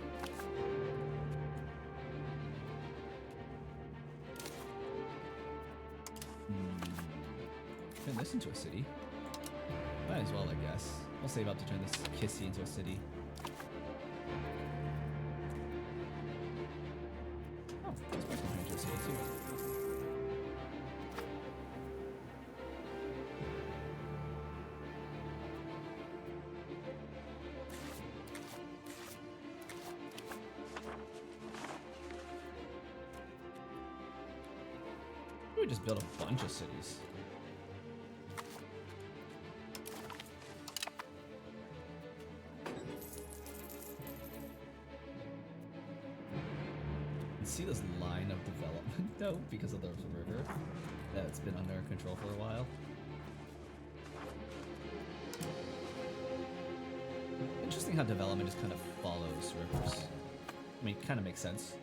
Turn this into a city. Might as well, I guess. We'll save up to turn this Kissy into a city. Oh, this place can turn into a city too. We just build a bunch of cities. See this line of development though because of the river that's been under control for a while. Interesting how development just kind of follows rivers. I mean, it kind of makes sense.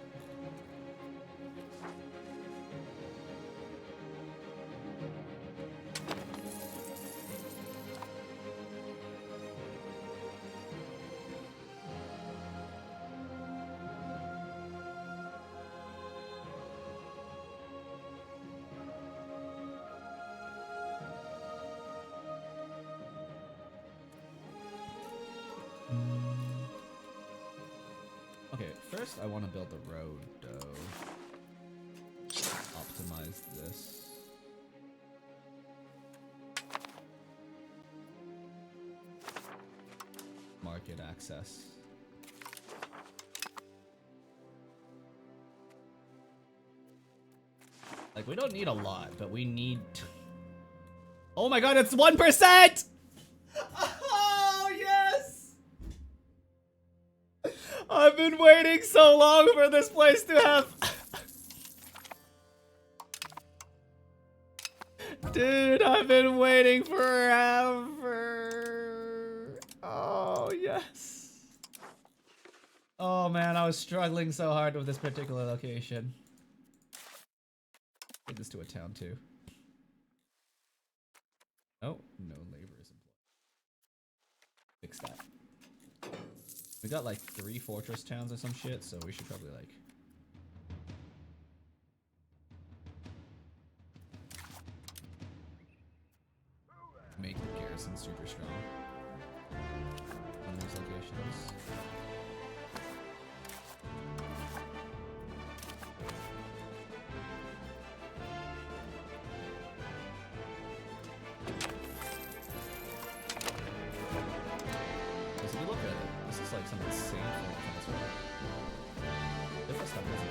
Okay, first I want to build the road, though. Optimize this. Market access. Like, we don't need a lot, but we need... Oh my god, it's 1%! Oh, yes! I've been waiting so long for this place to have... Dude, I've been waiting forever. Oh, yes. Oh man, I was struggling so hard with this particular location. Take this to a town too. Oh, no labor is employed. Fix that. We got like 3 fortress towns or some shit, so we should probably like make the garrison super strong on these locations. Because if you look at it, this is like some insane fortress. This stuff isn't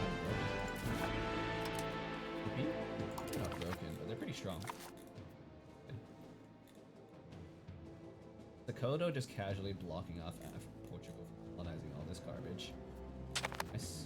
broken. They're not broken, but they're pretty strong. The Kodo just casually blocking off Portugal from colonizing all this garbage. Nice.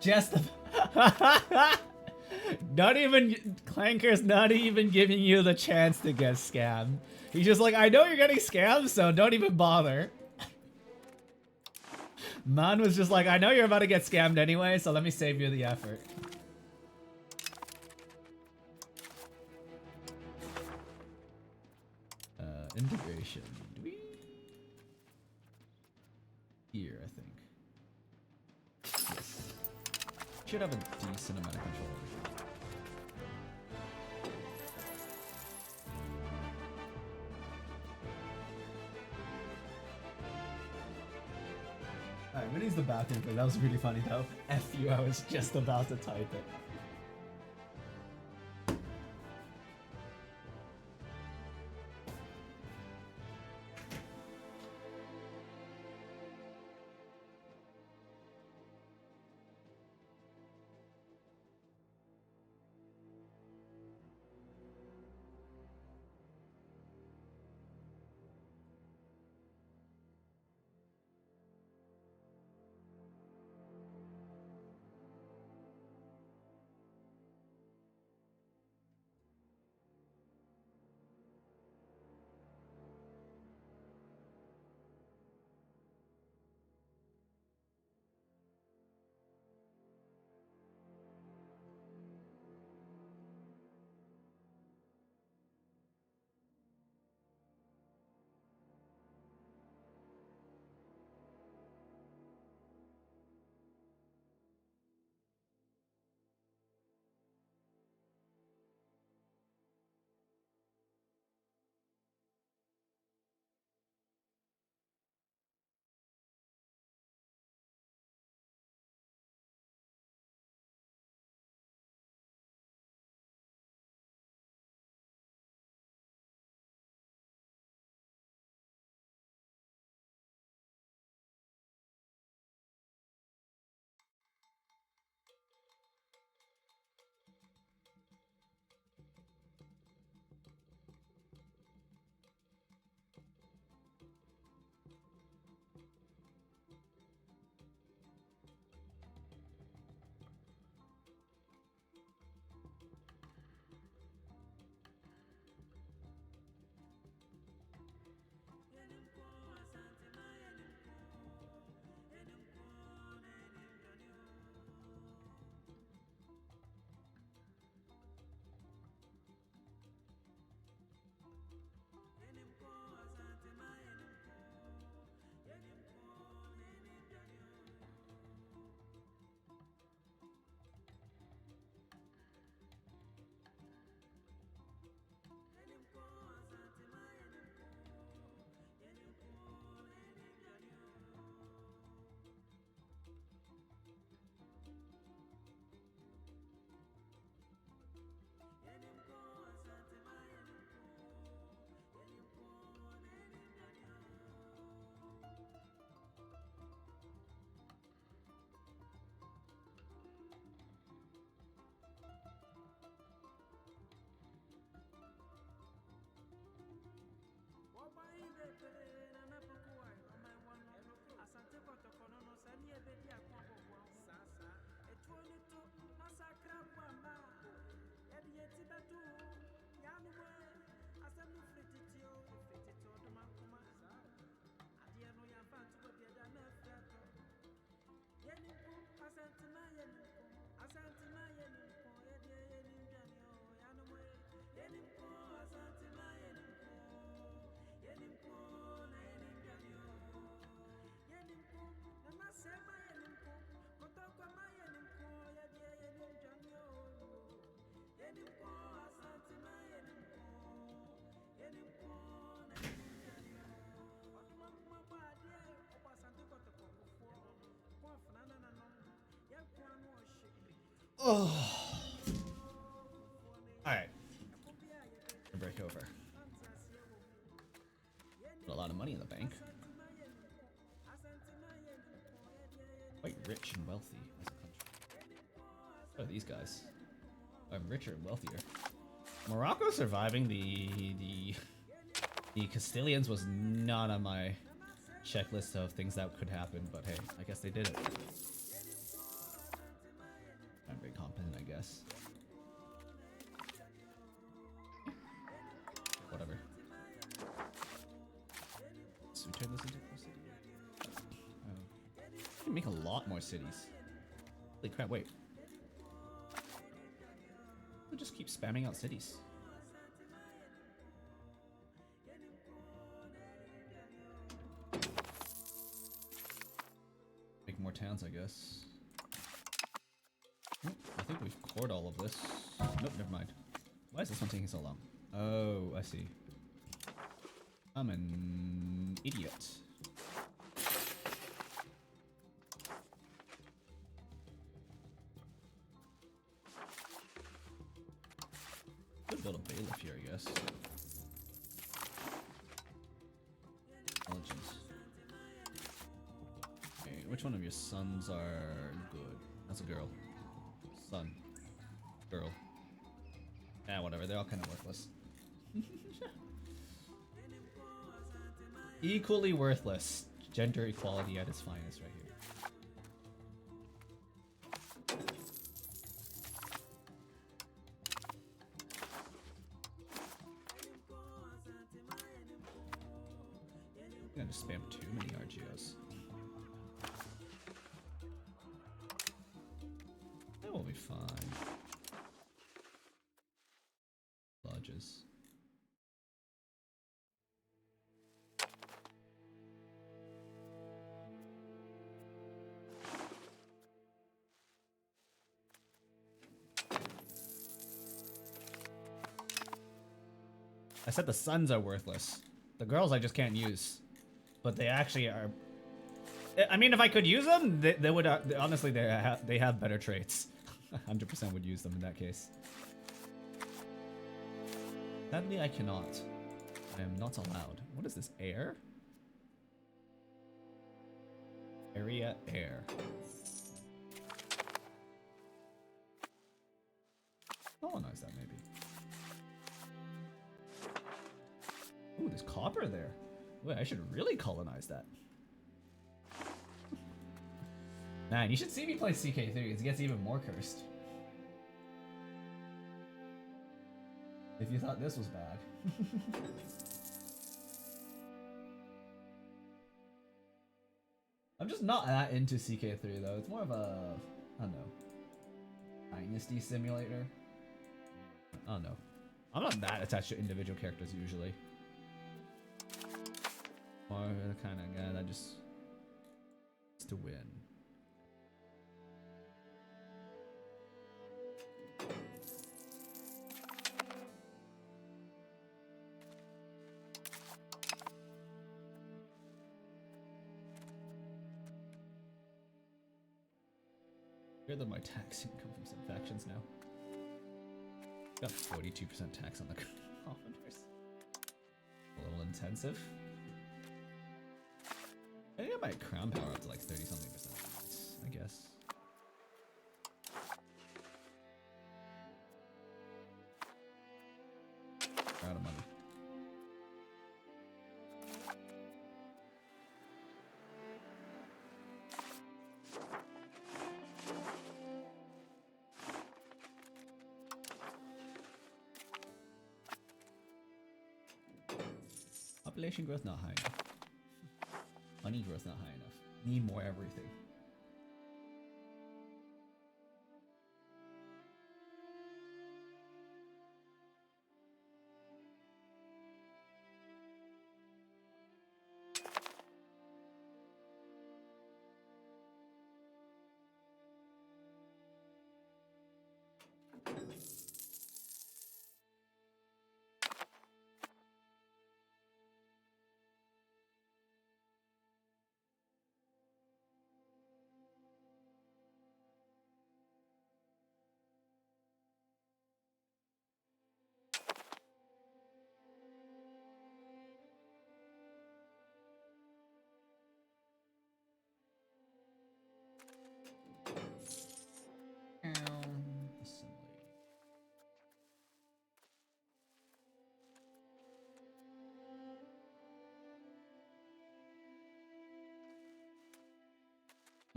Just not even Clanker's not even giving you the chance to get scammed. He's just like, I know you're getting scammed, so don't even bother. Man was just like, I know you're about to get scammed anyway, so let me save you the effort. Integration. Here, I think. Yes. Should have a decent amount of control over here. Alright, Winnie's the bathroom thing. That was really funny though. F you, I was just about to type it. Oh. Alright. Break over. Got a lot of money in the bank. Quite rich and wealthy as a country. What are these guys? I'm richer and wealthier. Morocco surviving the Castilians was not on my checklist of things that could happen, but hey, I guess they did it. I'm very competent, I guess. Whatever. So we turn this into a city. We can make a lot more cities. Holy crap, wait. We'll just keep spamming out cities. Make more towns, I guess. Oh, I think we've cored all of this. Nope, never mind. Why is this one taking so long? Oh, I see. I'm an idiot. Could build a bailiff here, I guess. Intelligence. Okay, which one of your sons are good? That's a girl. Son. Girl. Yeah, whatever. They're all kind of worthless. Equally worthless. Gender equality at its finest right here. I'm gonna spam too many RGOs. That will be fine. Lodges. I said the sons are worthless. The girls I just can't use. But they actually are. I mean, if I could use them, they would. Honestly, they have better traits. 100% would use them in that case. Sadly, I cannot. I am not allowed. What is this? Air? Area air. Colonize that maybe. Ooh, there's copper there. Wait, I should really colonize that. Man, you should see me play CK3 because it gets even more cursed. If you thought this was bad. I'm just not that into CK3 though. It's more of a, I don't know, dynasty simulator. I don't know. I'm not that attached to individual characters usually. Or the kind of guy that just wants to win. Hear that my tax income from some factions now. Got 42% tax on the commoners. A little intensive. I think I might crown power up to like 30 something percent, I guess. We're out of money. Population growth not high enough. Money growth not high enough. Need more everything.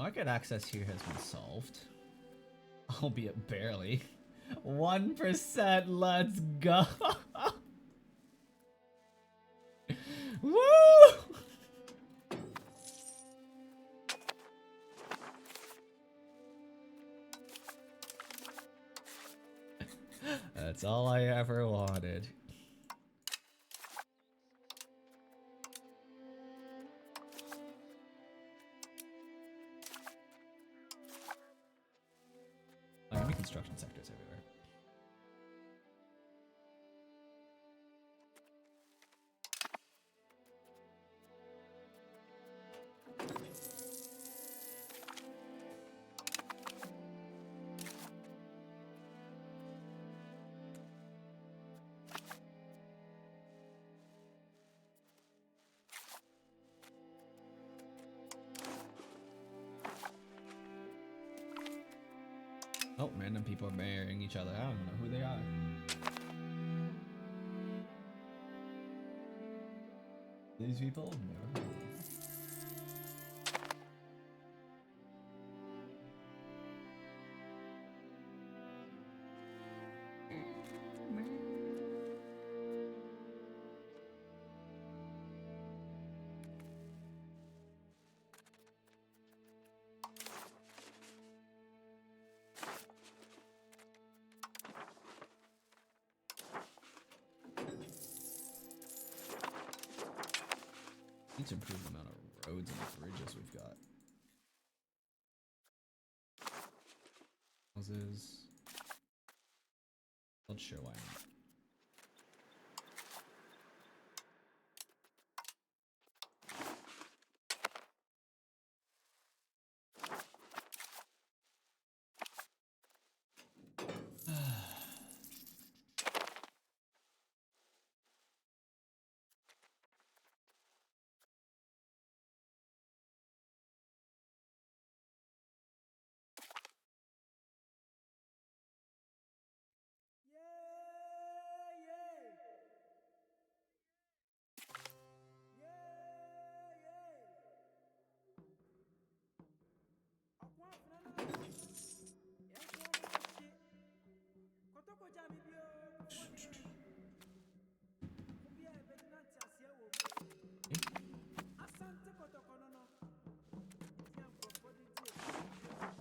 Market access here has been solved. Albeit barely. 1%, let's go! Woo! That's all I ever wanted. Oh, give me construction sectors everywhere. Oh, random people are marrying each other. I don't know who they are. These people? Never heard of them. Need to improve the amount of roads and bridges we've got. Houses. Not sure why not.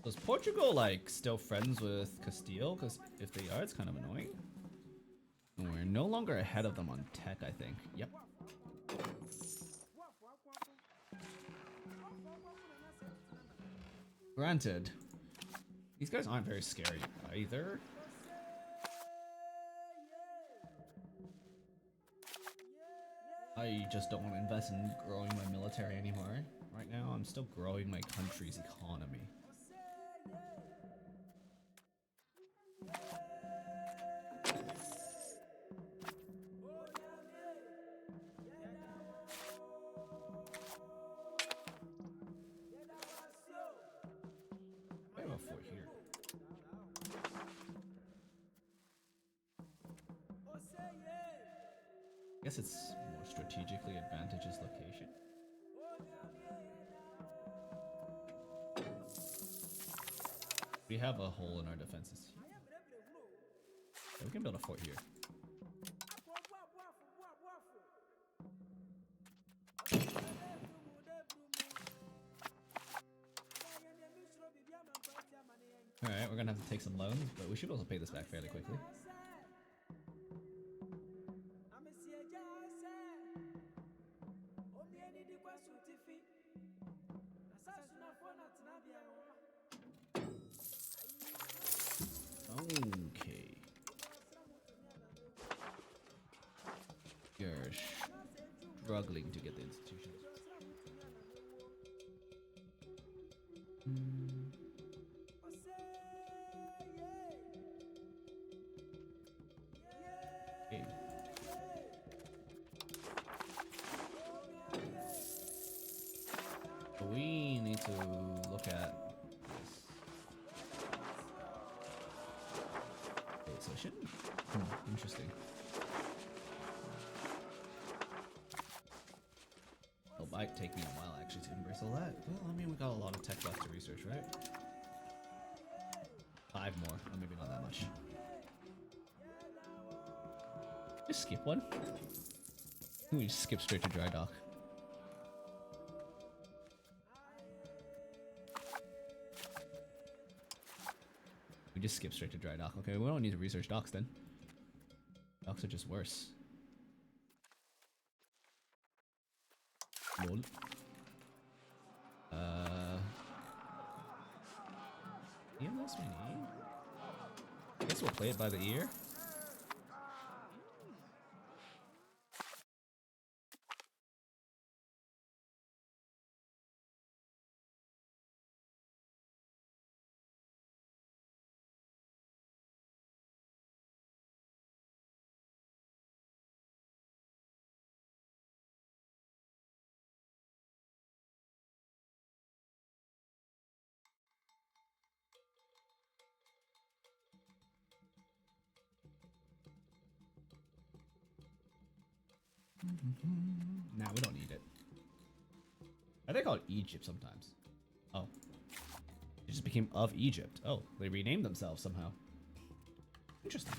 Was Portugal like still friends with Castile? Because if they are, it's kind of annoying. And we're no longer ahead of them on tech, I think. Yep. Granted, these guys aren't very scary either. I just don't want to invest in growing my military anymore. Right now, I'm still growing my country's economy. I have a fort here. I guess it's more strategically advantageous location. We have a hole in our defenses. Yeah, we can build a fort here. Alright, we're gonna have to take some loans, but we should be able to pay this back fairly quickly. Okay. You're struggling to get the institutions. Okay. We need to look at this. Okay, so it shouldn't. Interesting. Oh, might take me a while actually to embrace all that. Well, I mean, we got a lot of tech left to research, right? 5 more, or maybe not that much. Just skip one. We just skip straight to dry dock. We just skip straight to dry dock. Okay, we don't need to research docks then. Docks are just worse. Lol. Anything else we need? I guess we'll play it by the ear. Nah, we don't need it. I think called Egypt sometimes. Oh. It just became of Egypt. Oh, they renamed themselves somehow. Interesting.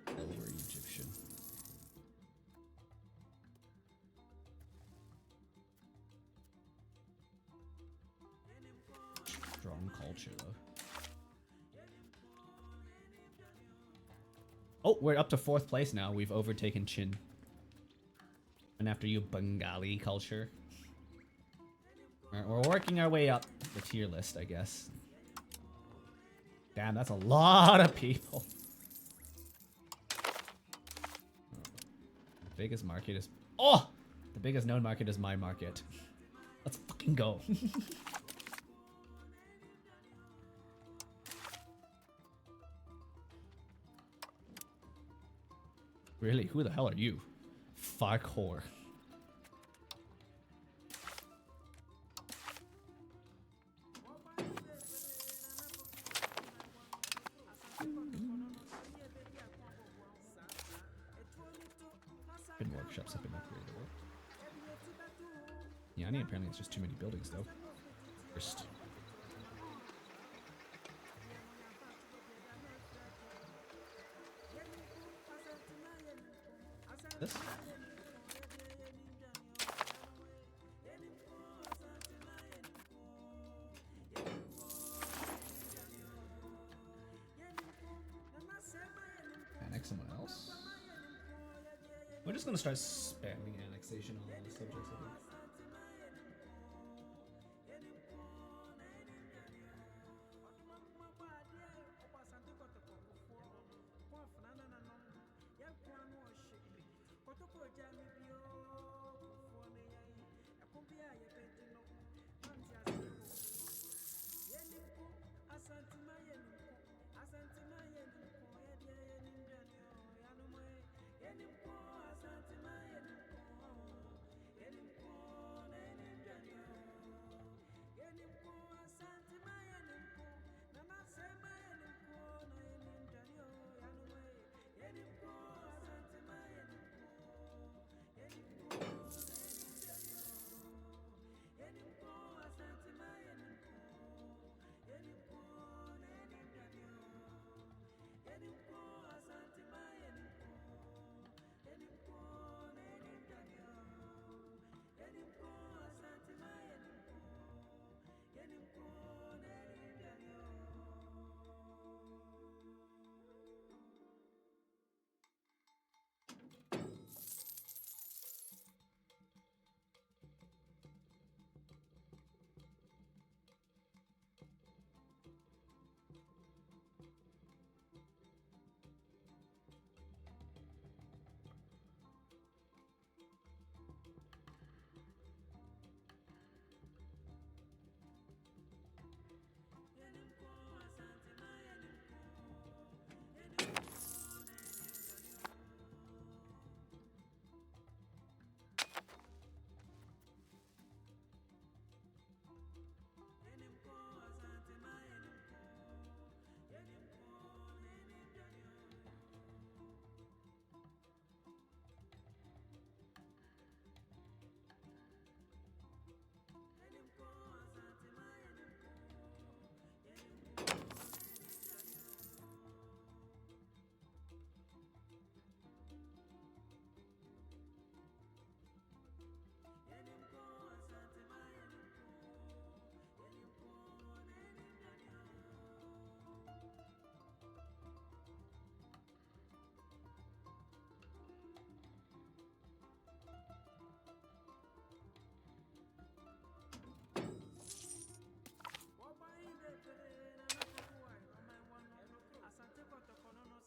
Over Egyptian. Strong culture, though. Oh, we're up to 4th place now. We've overtaken Chin. And after you, Bengali culture. Alright, we're working our way up the tier list, I guess. Damn, that's a lot of people. The biggest market is... Oh! The biggest known market is my market. Let's fucking go. Really? Who the hell are you? Farkhor. Good workshops have been upgradable. Yeah, I mean, apparently it's just too many buildings, though. First. This? Annex someone else? We're just gonna start spamming annexation on all the subjects, I think.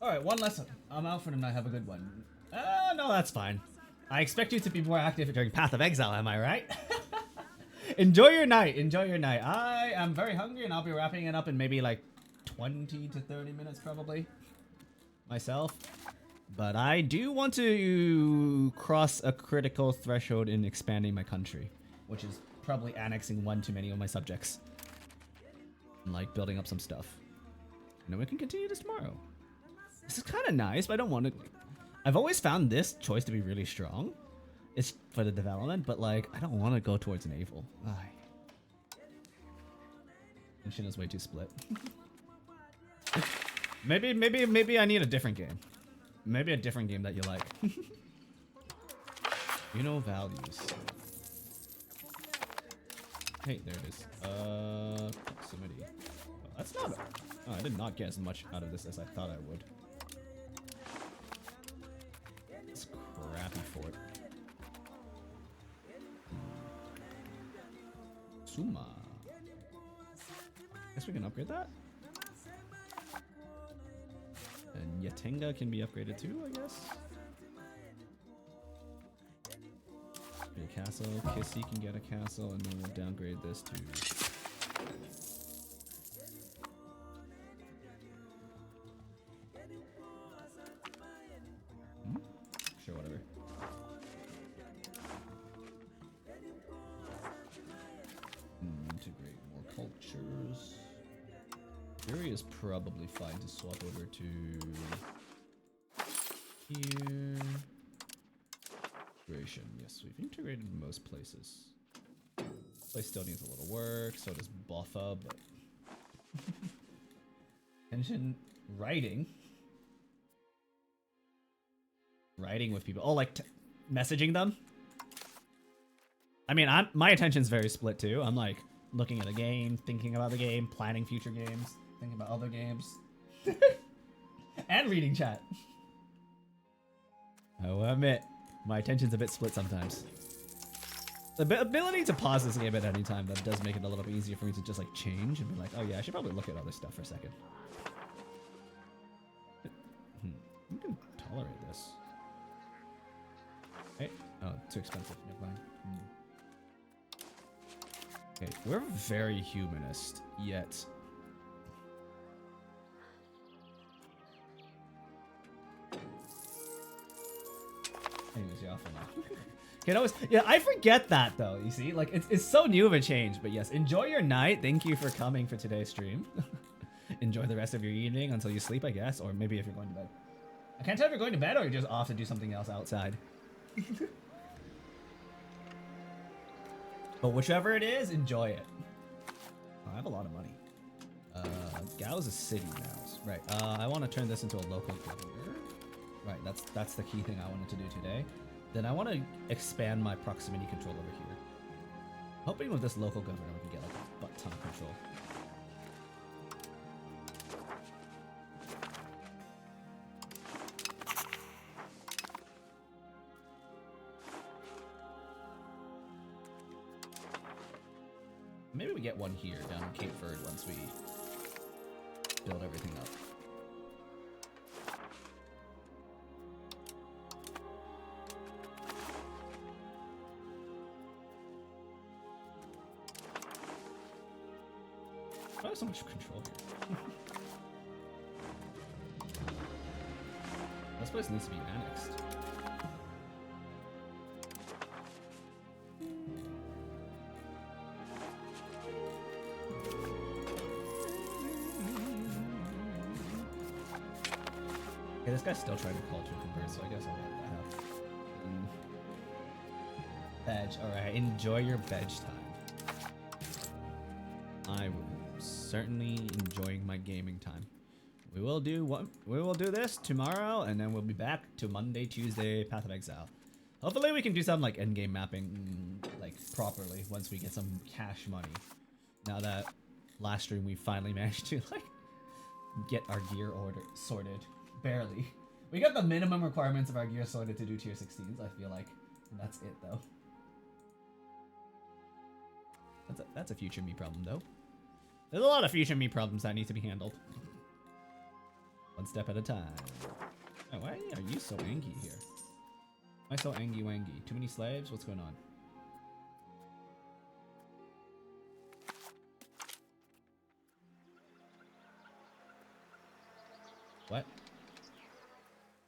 Alright, one lesson. I'm out for the night. Have a good one. No, that's fine. I expect you to be more active during Path of Exile, am I right? Enjoy your night. Enjoy your night. I am very hungry and I'll be wrapping it up in maybe like 20 to 30 minutes probably. Myself. But I do want to cross a critical threshold in expanding my country, which is probably annexing one too many of my subjects. And like building up some stuff. And then we can continue this tomorrow. This is kind of nice, but I don't want to... I've always found this choice to be really strong. It's for the development, but like, I don't want to go towards naval. Tension is way too split. maybe I need a different game. Maybe a different game that you like. You know values. Hey, there it is. Proximity. Oh, that's not... Oh, I did not get as much out of this as I thought I would. This crappy fort. Suma. Guess we can upgrade that? And Yatenga can be upgraded too, I guess. Get a castle. Kissy can get a castle, and then we'll downgrade this to... Sure, whatever. Integrate more cultures. Fury is probably fine to swap over to here. Integration. Yes, we've integrated most places. Place still needs a little work, so does Buffa, but tension writing. Writing with people. Oh, like messaging them? I mean, my attention's very split too. I'm like looking at a game, thinking about the game, planning future games, thinking about other games, and reading chat. I will admit, my attention's a bit split sometimes. The ability to pause this game at any time, that does make it a little bit easier for me to just like change and be like, oh yeah, I should probably look at other stuff for a second. You can tolerate this. Hey, oh, too expensive. Never mind. Okay, we're very humanist, yet. Anyways, yeah, awful now. Can always, yeah, I forget that though. You see, like it's so new of a change. But yes, enjoy your night. Thank you for coming for today's stream. Enjoy the rest of your evening until you sleep, I guess, or maybe if you're going to bed. I can't tell if you're going to bed or you're just off to do something else outside. But whichever it is, enjoy it. Oh, I have a lot of money. Gao's a city now. Right. I want to turn this into a local governor. Right. That's the key thing I wanted to do today. Then I want to expand my proximity control over here. Hoping with this local governor we can get like a butt ton of control. Maybe we get one here down in Cape Verde once we build everything up. I have so much control here. This place needs to be annexed. Okay, this guy's still trying to culture convert, so I guess I'll let that happen. Veg, alright, enjoy your veg time. I will certainly enjoying my gaming time. We will do this tomorrow, and then we'll be back to Monday, Tuesday, Path of Exile. Hopefully we can do some like endgame mapping like properly once we get some cash money. Now that last stream we finally managed to like get our gear sorted. Barely. We got the minimum requirements of our gear sorted to do tier 16s, I feel like. And that's it though. That's a future me problem though. There's a lot of future me problems that need to be handled. One step at a time. Oh, why are you so angry here? Why so angry wangy? Too many slaves? What's going on? What?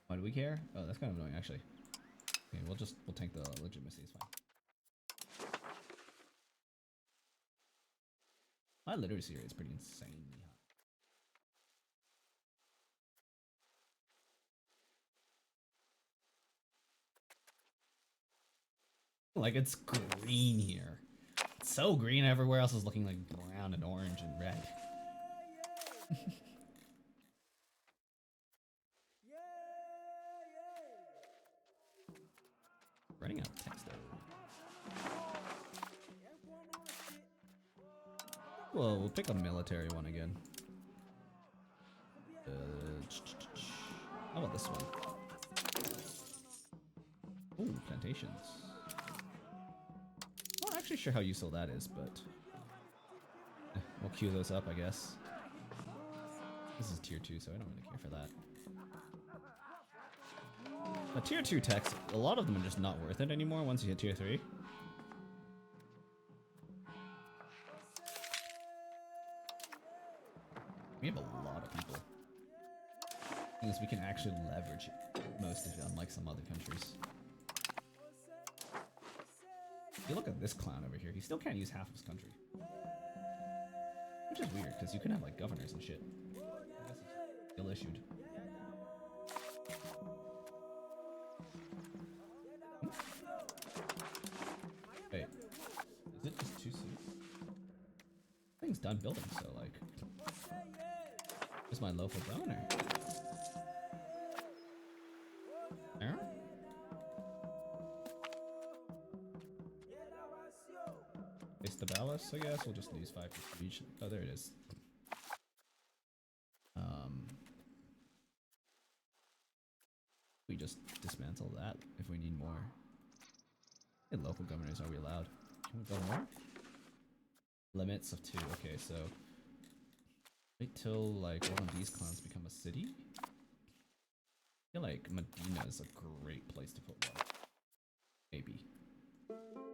Why do we care? Oh, that's kind of annoying, actually. Okay, we'll tank the legitimacy. It's fine. My literacy rate is pretty insanely high. Like, it's green here. It's so green, everywhere else is looking like brown and orange and red. Running out of text though. Well, we'll pick a military one again. How about this one? Ooh, plantations. I'm not actually sure how useful that is, but we'll queue those up, I guess. This is tier 2, so I don't really care for that. But tier 2 techs, a lot of them are just not worth it anymore once you hit tier 3. We have a lot of people. The thing is, we can actually leverage most of it, unlike some other countries. If you look at this clown over here, he still can't use half of his country. Which is weird, because you can have, like, governors and shit. I guess it's still issued. Wait, is it just too soon? Thing's done building, so, like... Here's my local governor. There? Estabalis, I guess. We'll just use 5 prestige. Oh, there it is. We just dismantle that if we need more. Hey, local governors, are we allowed? Can we build more? Limits of 2. Okay, so wait till like one of these clans become a city. I feel like Medina is a great place to put one. Maybe.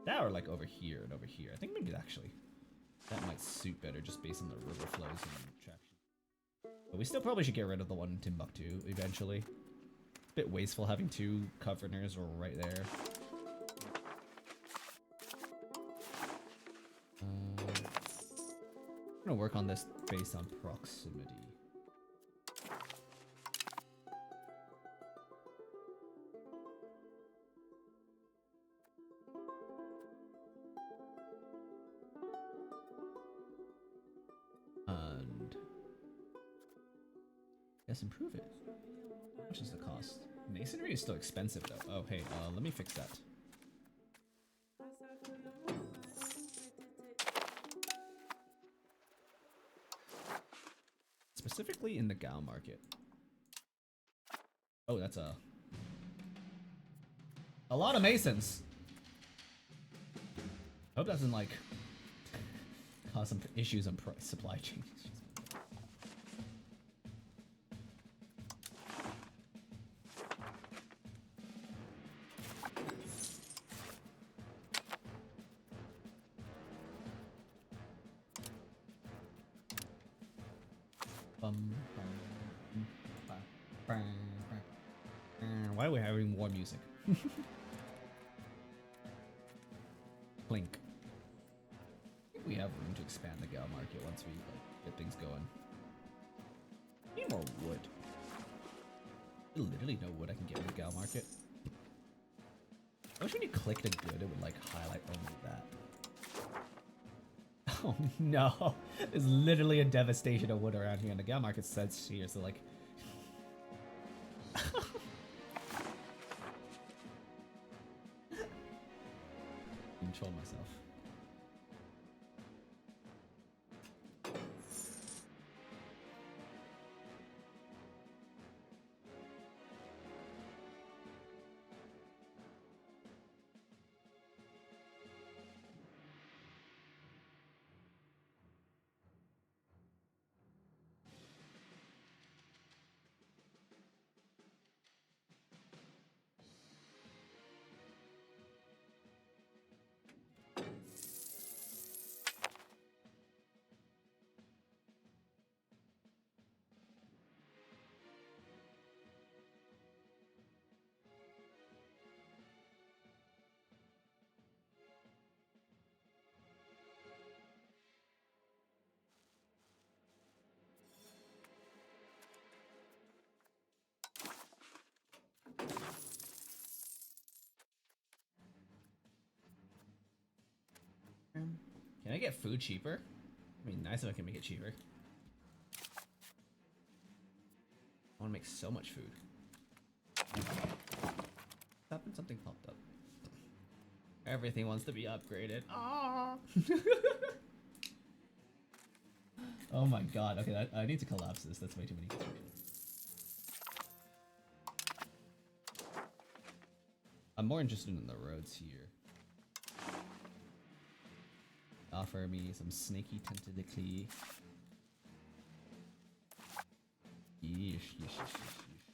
That or like over here and over here. I think maybe actually that might suit better just based on the river flows and traction. But we still probably should get rid of the one in Timbuktu eventually. A bit wasteful having 2 governors right there. I'm gonna work on this based on proximity. And yes, improve it. How much is the cost? Masonry is still expensive though. Oh hey, let me fix that. Specifically in the Gal market. Oh, that's a lot of masons. I hope that doesn't like cause some issues on supply chain. Why are we having more music? Clink. I think we have room to expand the Gal market once we like, get things going. Need more wood. There's literally no wood I can get in the Gal market. I wish when you clicked a good, it would like highlight only that. Oh no! There's literally a devastation of wood around here, and the Gal market says here, so like. Control myself. get food cheaper? I mean, nice if I can make it cheaper. I want to make so much food. What happened? Something popped up. Everything wants to be upgraded. Ah. Oh my god. Okay, I need to collapse this. That's way too many construction. I'm more interested in the roads here. Offer me some snaky tentacly. Yeesh, yeesh, yeesh, yeesh, yeesh.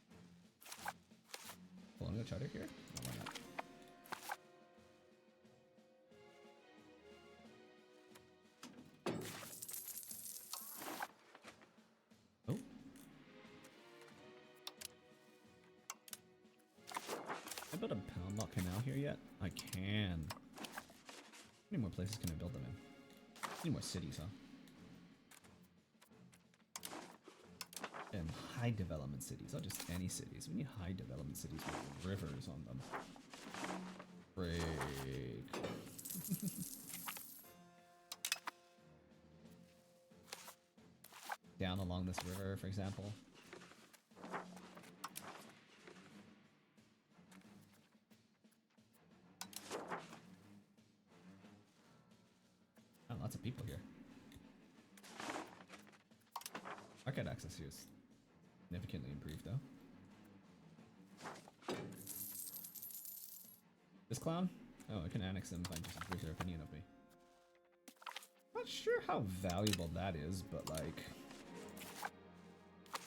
Well, I'm gonna charter here? No, why not? Oh. Can I build a pound lock canal here yet? I can. How many more places can I build them in? Need more cities, huh? And high development cities, not just any cities. We need high development cities with rivers on them. Break. Down along this river, for example. Oh, lots of people here. Market access here is significantly improved, though. This clown? Oh, I can annex them if I just improve their opinion of me. Not sure how valuable that is, but like...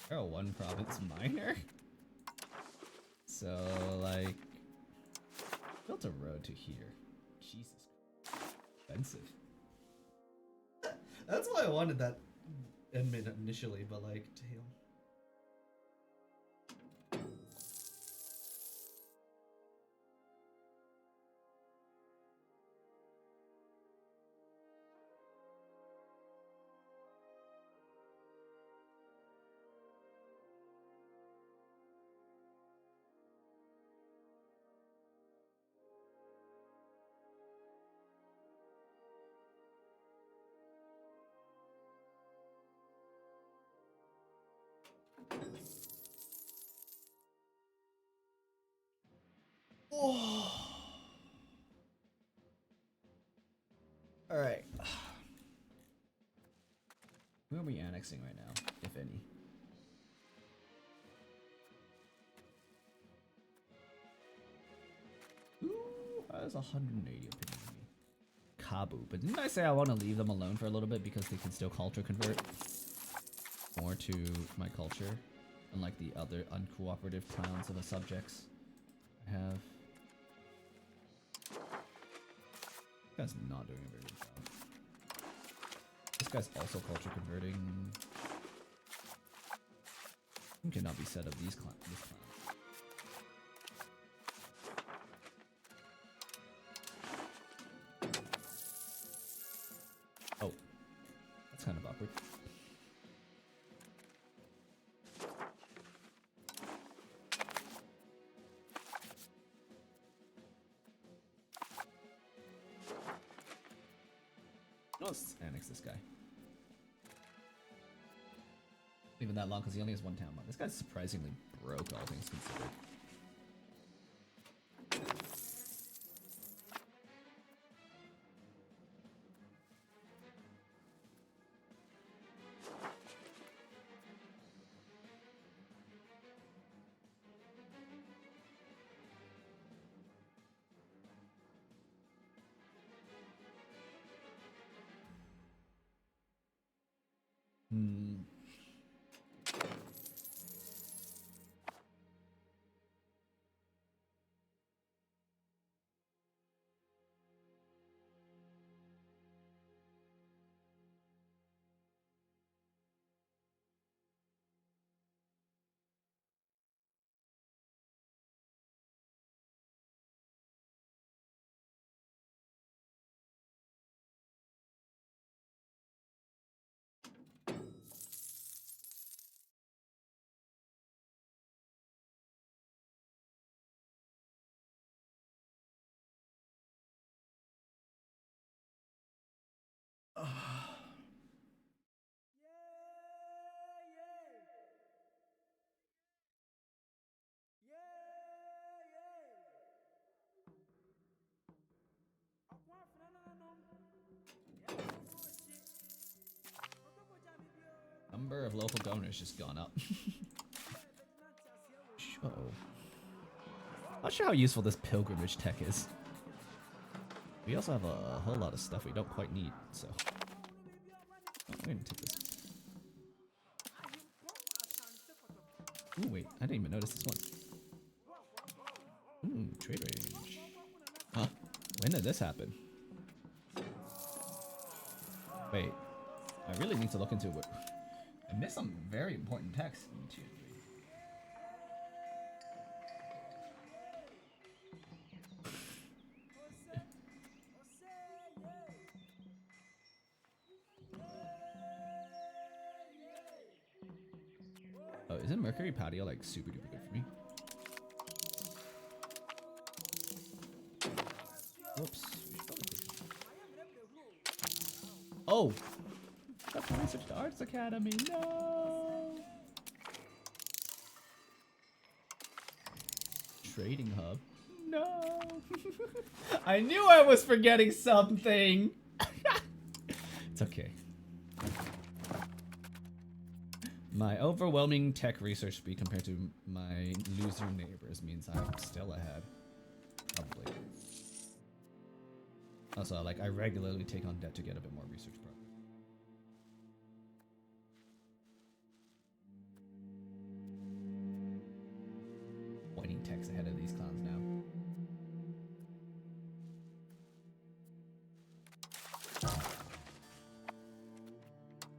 They're a one province miner? So, like... Built a road to here. Jesus. Expensive. That's why I wanted that admin initially, but like, damn. Oh. All right. Who are we annexing right now, if any? Ooh, that's 180 opinion of me. Kabu, but didn't I say I want to leave them alone for a little bit because they can still culture convert more to my culture, unlike the other uncooperative clowns of the subjects I have. This guy's not doing a very good job. This guy's also culture converting. Cannot be said of these clowns. Oh, that's kind of awkward. Let's annex this guy. Even that long because he only has one town left. This guy's surprisingly broke, all things considered. Number of local governors just gone up. Show. Not sure how useful this pilgrimage tech is. We also have a whole lot of stuff we don't quite need, so. Oh, I'm gonna take this. Ooh, wait, I didn't even notice this one. Ooh, trade range. Huh? When did this happen? Wait, I really need to look into it. I missed some very important text. Oh, isn't Mercury Patio like super duper good for me? Whoops. Oh! That's when I switched to Arts Academy. No! Trading hub. No! I knew I was forgetting something! It's okay. My overwhelming tech research speed compared to my loser neighbors means I'm still ahead. Probably. Also, like, I regularly take on debt to get a bit more research progress. Pointing text ahead of these clowns now.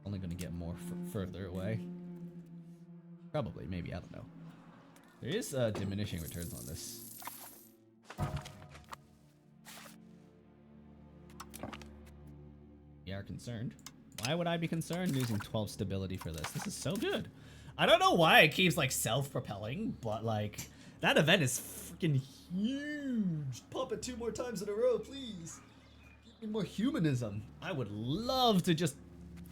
Only gonna get more further away. Probably, maybe, I don't know. There is diminishing returns on this. We are concerned. Why would I be concerned using 12 stability for this? This is so good. I don't know why it keeps like self-propelling, but like that event is freaking huge. Pop it 2 more times in a row, please. Give me more humanism. I would love to just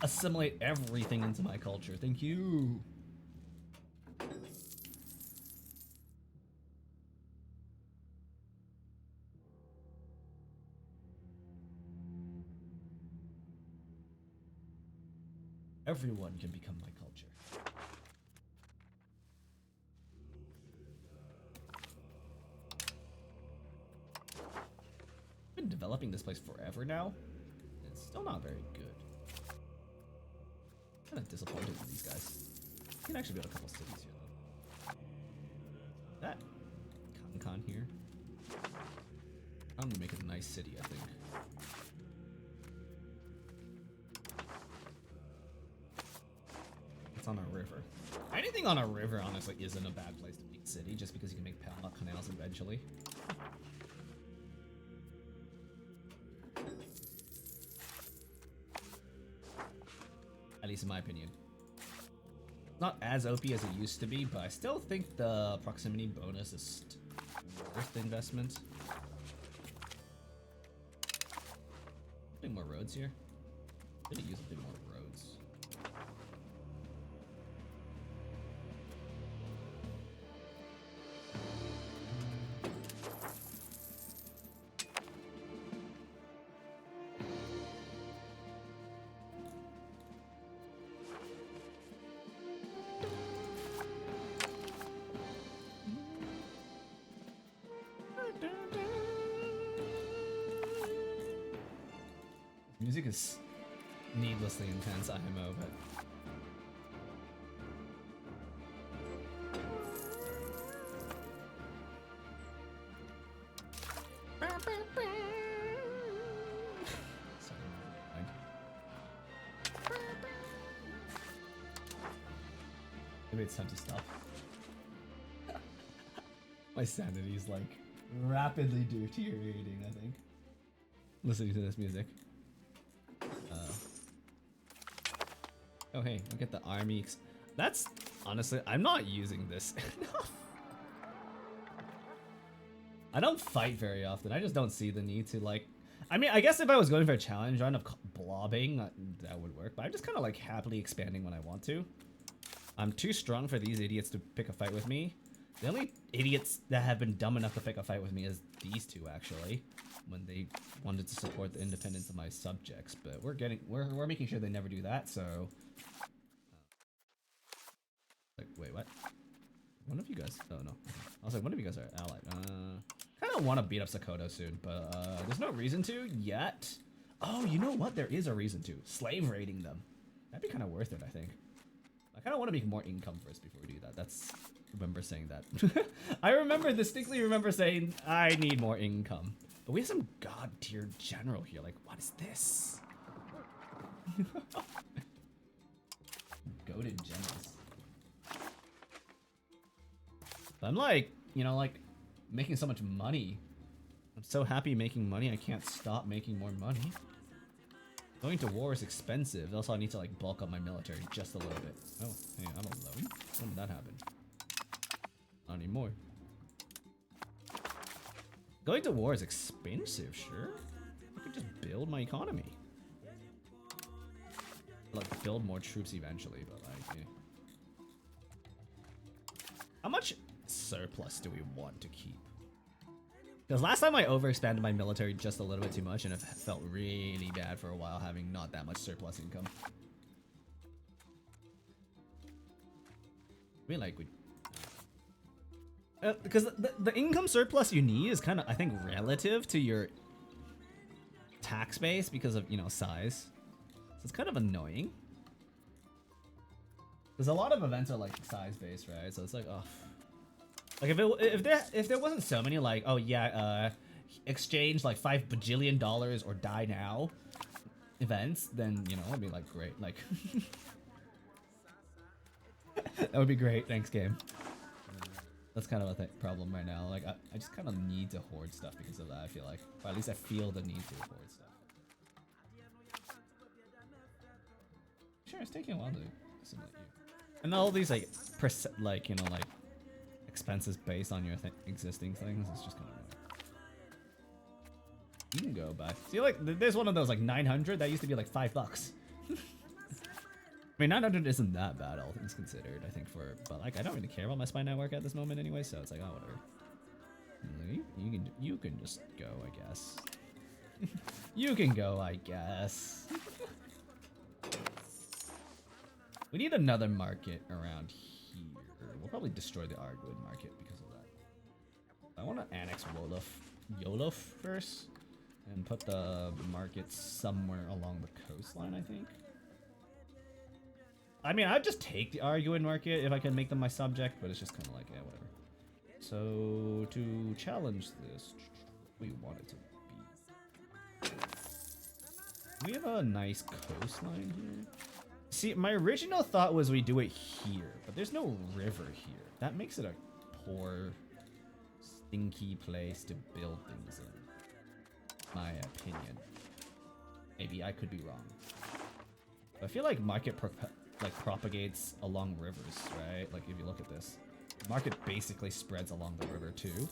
assimilate everything into my culture. Thank you. Everyone can become my culture. I've been developing this place forever now. It's still not very good. Kind of disappointed in these guys. You can actually build a couple cities here though. That Con here. I'm gonna make it a nice city, I think. It's on a river. Anything on a river, honestly, isn't a bad place to make a city, just because you can make canals eventually. At least in my opinion. Not as OP as it used to be, but I still think the proximity bonus is worth the investment. Putting more roads here. I'm gonna use a bit more roads. Music is needlessly intense IMO, but sorry, maybe it's time to stop. My sanity is like rapidly deteriorating, I think. Listening to this music. Oh hey, look at the army. That's honestly, I'm not using this enough. I don't fight very often. I just don't see the need to like. I mean, I guess if I was going for a challenge run of blobbing, that would work. But I'm just kind of like happily expanding when I want to. I'm too strong for these idiots to pick a fight with me. The only idiots that have been dumb enough to pick a fight with me is these two actually, when they wanted to support the independence of my subjects. But we're making sure they never do that. So Like, wait, what? One of you guys? Oh no. I was like, one of you guys are allied. Kind of want to beat up Sakoto soon, but there's no reason to yet. Oh, you know what? There is a reason to. Slave raiding them. That'd be kind of worth it, I think. I kind of want to make more income first before we do that. That's... remember saying that. I distinctly remember saying, I need more income. But we have some god tier general here. Like, what is this? Goated generals. But I'm like, you know, like, making so much money. I'm so happy making money, I can't stop making more money. Going to war is expensive. Also, I need to, like, bulk up my military just a little bit. Oh, hey, I'm alone? When did that happen? Not anymore. Going to war is expensive, sure. I could just build my economy. Like, build more troops eventually, but like, yeah. How much surplus do we want to keep? Because last time I overexpanded my military just a little bit too much, and it felt really bad for a while having not that much surplus income. I mean, like, because the income surplus you need is kind of, I think, relative to your tax base because of, you know, size. So it's kind of annoying. Because a lot of events are like size based, right? So it's like, oh, like if there wasn't so many like, oh yeah, exchange like $5 bajillion or die now events, then, you know, it'd be like great. Like that would be great. Thanks, game. That's kind of a problem right now. Like, I just kind of need to hoard stuff because of that, I feel like. Or at least I feel the need to hoard stuff. Sure, it's taking a while to assimilate you. And all these, like, you know, like, expenses based on your existing things, it's just kind of annoying. You can go back. See, like, there's one of those, like, 900. That used to be, like, $5. I mean, 900 isn't that bad, all things considered, I think, but like, I don't really care about my spy network at this moment anyway, so it's like, oh, whatever. You can just go, I guess. You can go, I guess. We need another market around here. We'll probably destroy the Arguin market because of that. I want to annex Yolof first, and put the markets somewhere along the coastline, I think. I mean, I'd just take the Arguin market if I can make them my subject, but it's just kind of like, yeah, whatever. So, to challenge this, we want it to be. We have a nice coastline here. See, my original thought was we do it here, but there's no river here. That makes it a poor, stinky place to build things in. My opinion. Maybe I could be wrong. I feel like market propagates along rivers, right? Like, if you look at this, market basically spreads along the river too.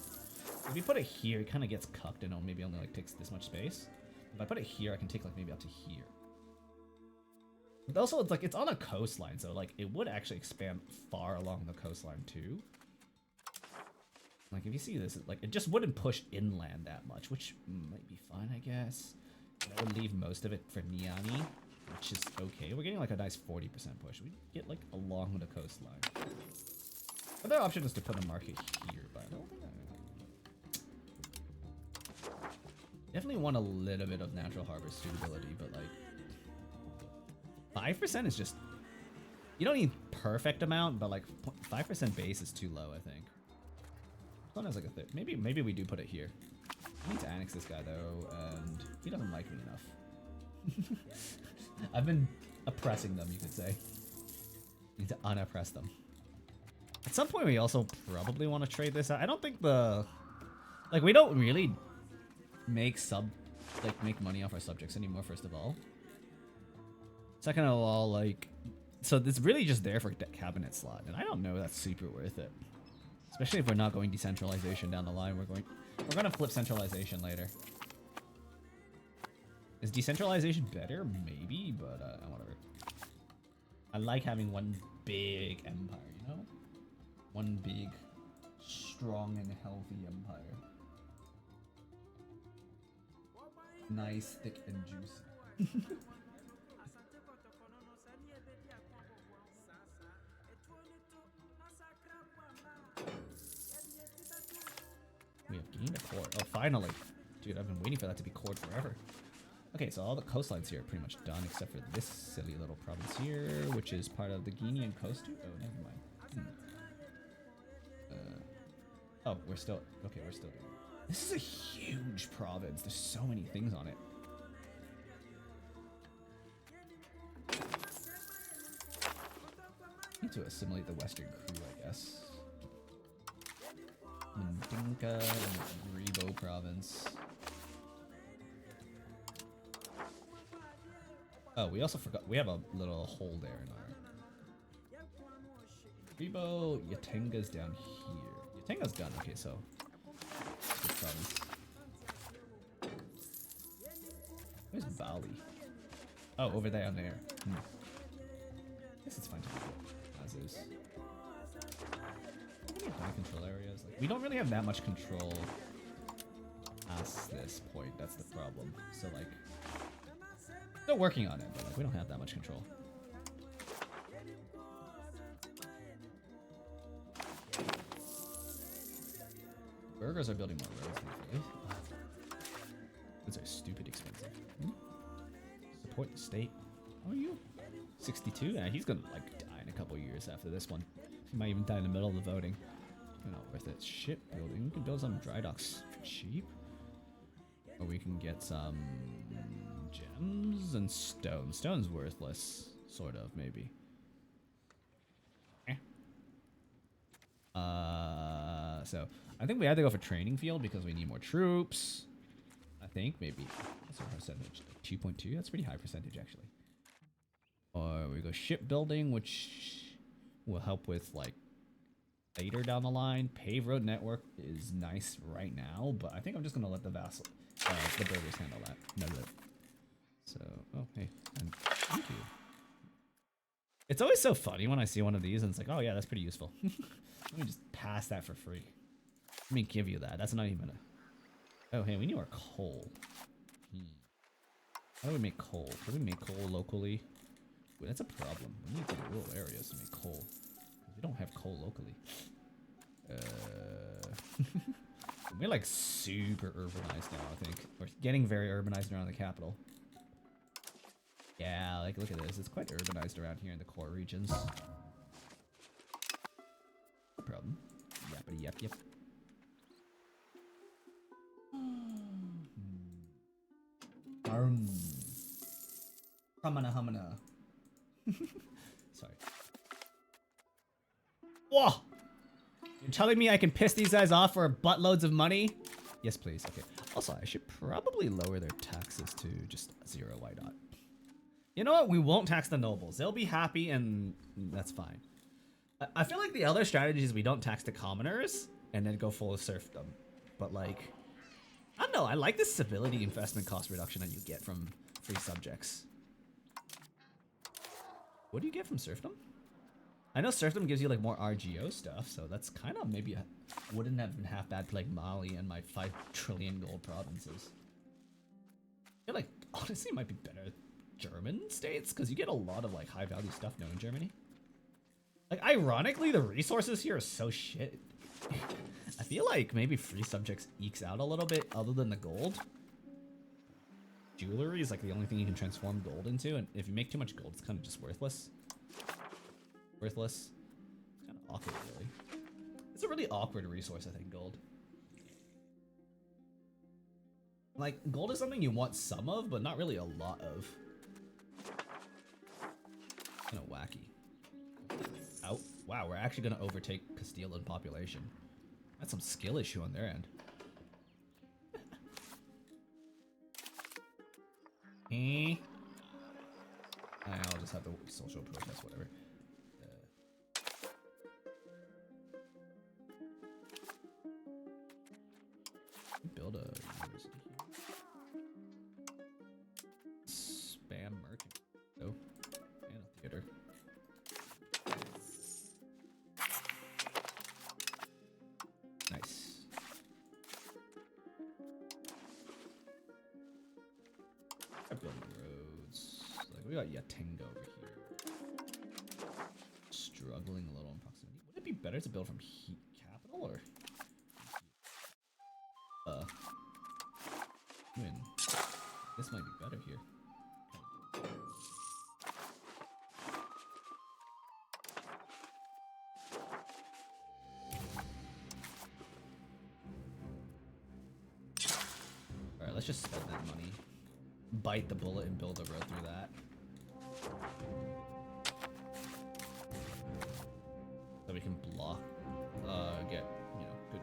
If you put it here, it kind of gets cucked and maybe only like takes this much space. If I put it here, I can take like maybe up to here. But also, it's like it's on a coastline, so like it would actually expand far along the coastline too. Like, if you see this, like it just wouldn't push inland that much, which might be fine, I guess. And I would leave most of it for Niami, which is okay. We're getting like a nice 40% push. We get like along the coastline. Other option is to put a market here, but I don't think definitely want a little bit of natural harbor suitability, but like 5% is just, you don't need perfect amount, but like 5% base is too low, I think. One has like a maybe we do put it here. I need to annex this guy though, and he doesn't like me enough. I've been oppressing them, you could say. Need to unoppress them. At some point, we also probably want to trade this out. I don't think like, we don't really make money off our subjects anymore, first of all. Second of all, like, so it's really just there for cabinet slot, and I don't know that's super worth it. Especially if we're not going decentralization down the line. We're gonna flip centralization later. Is decentralization better? Maybe, but whatever. I like having one big empire, you know? One big, strong and healthy empire. Nice, thick, and juicy. We have gained a core. Oh, finally. Dude, I've been waiting for that to be cored forever. Okay, so all the coastlines here are pretty much done except for this silly little province here, which is part of the Guinean coast. Oh, never mind. Oh, we're still... Okay, we're still doing it. This is a huge province. There's so many things on it. Need to assimilate the western crew, I guess. Mandinka and Rebo province. Oh, we also forgot. We have a little hole there in our... Rebo, Yatenga's down here. Yatenga's done. Okay, so... Good province. Where's Bali? Oh, over there, on there. I guess it's fine to leave it as is. How many high control areas? Like, we don't really have that much control past this point. That's the problem. So, like... Still working on it, but like we don't have that much control. Burgers are building more roads, thankfully. Those are stupid expensive. Support the state. How are you? 62? Yeah, he's gonna like die in a couple years after this one. He might even die in the middle of the voting. Not worth it. Shipbuilding. We can build some dry docks for cheap. Or we can get some gems and stone. Stone's worthless, sort of, maybe. So I think we have to go for training field because we need more troops. I think maybe what's our percentage? 2.2. That's pretty high percentage actually. Or we go shipbuilding, which will help with like later down the line. Paved road network is nice right now, but I think I'm just gonna let the the burgers handle that. No. So, oh, hey, and thank you. It's always so funny when I see one of these and it's like, oh yeah, that's pretty useful. Let me just pass that for free. Let me give you that. That's not even a... Oh, hey, we need our coal. How do we make coal? Can we make coal locally? Wait, that's a problem. We need to go to rural areas to make coal. We don't have coal locally. We're like super urbanized now, I think. We're getting very urbanized around the capital. Yeah, like look at this. It's quite urbanized around here in the core regions. No problem. Yappity yap yap. Humana humana. Sorry. Whoa! You're telling me I can piss these guys off for buttloads of money? Yes, please. Okay. Also, I should probably lower their taxes to just 0. Why not? You know what? We won't tax the nobles. They'll be happy and that's fine. I feel like the other strategy is we don't tax the commoners and then go full of serfdom. But like, I don't know. I like the civility investment cost reduction that you get from free subjects. What do you get from serfdom? I know serfdom gives you like more RGO stuff, so that's kind of maybe wouldn't have been half bad playing Mali and my 5 trillion gold provinces. I feel like honestly it might be better German states because you get a lot of like high value stuff now in Germany. Like ironically, the resources here are so shit. I feel like maybe free subjects ekes out a little bit other than the gold. Jewelry is like the only thing you can transform gold into, and if you make too much gold, it's kind of just worthless. Worthless. It's kind of awkward, really. It's a really awkward resource, I think, gold. Like, gold is something you want some of, but not really a lot of. Kind of wacky. Oh, wow, we're actually going to overtake Castile in population. That's some skill issue on their end. I'll just have the social protest, whatever. Build a university here. Spam merchant. Oh, and a theater. Nice. Start building roads. Like we got Yatenga over here. Struggling a little in proximity. Would it be better to build from heat capital or? let's just spend that money. Bite the bullet and build a road through that. So we can block, get, you know, good.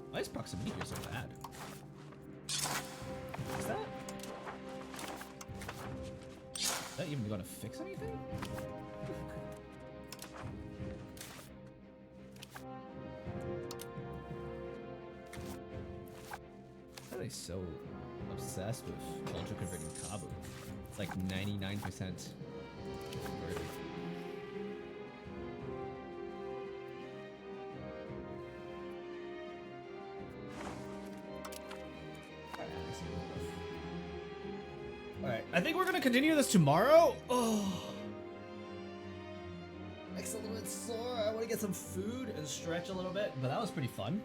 Why is proximity here so bad? Is that even gonna fix anything? Why are they so obsessed with ultra converting Kabu? It's like 99% converted. Alright, I think we're gonna continue this tomorrow. Oh. Next a little bit sore. I want to get some food and stretch a little bit, but that was pretty fun.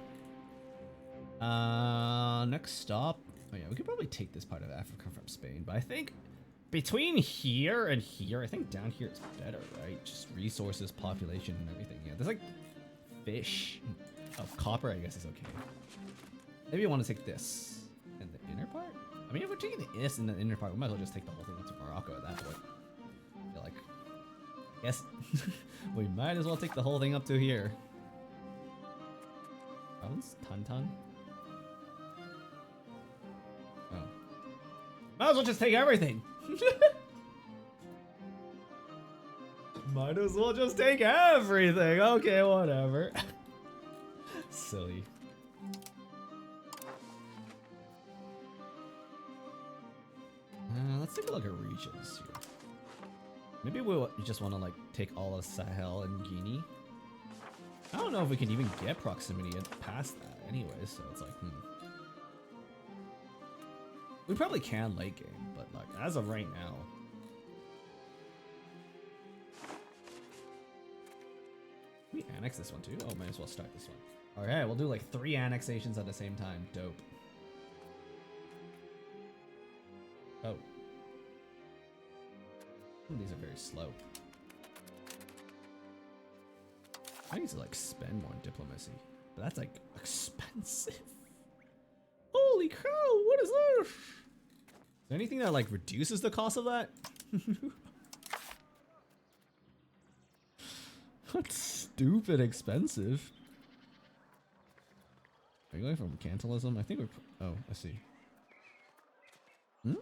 Next stop. Oh yeah, we could probably take this part of Africa from Spain, but I think between here and here, I think down here is better, right? Just resources, population, and everything. Yeah, there's like fish. Oh, copper, I guess is okay. Maybe I want to take this and the inner part. I mean, if we're taking this in the inner part, we might as well just take the whole thing to Morocco at that point. I feel like, yes, we might as well take the whole thing up to here. Province? Tantan? Oh. Might as well just take everything. Might as well just take everything. Okay, whatever. Silly. Let's take a look at regions here. Maybe we just want to like take all of Sahel and Guinea. I don't know if we can even get proximity past that anyway, so it's like, we probably can late game, but like as of right now. Can we annex this one too? Oh, might as well start this one. Alright, we'll do like 3 annexations at the same time. Dope. Oh. These are very slow. I need to like spend more on diplomacy, but that's like expensive. Holy cow, what is this? Is there anything that like reduces the cost of that? That's stupid expensive. Are you going from mercantilism? I think we're, oh, I see. Hmm?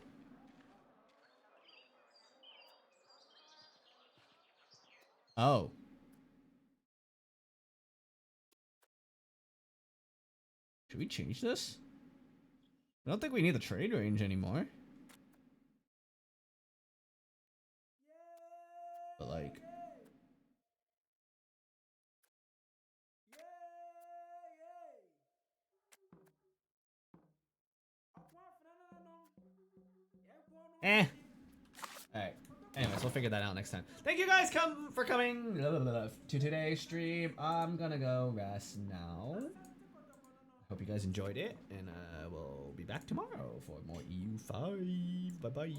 Oh. Should we change this? I don't think we need the trade range anymore. But like... Eh. Alright. Anyways, we'll figure that out next time. Thank you guys for coming to today's stream. I'm gonna go rest now. Hope you guys enjoyed it, and we'll be back tomorrow for more EU5. Bye bye.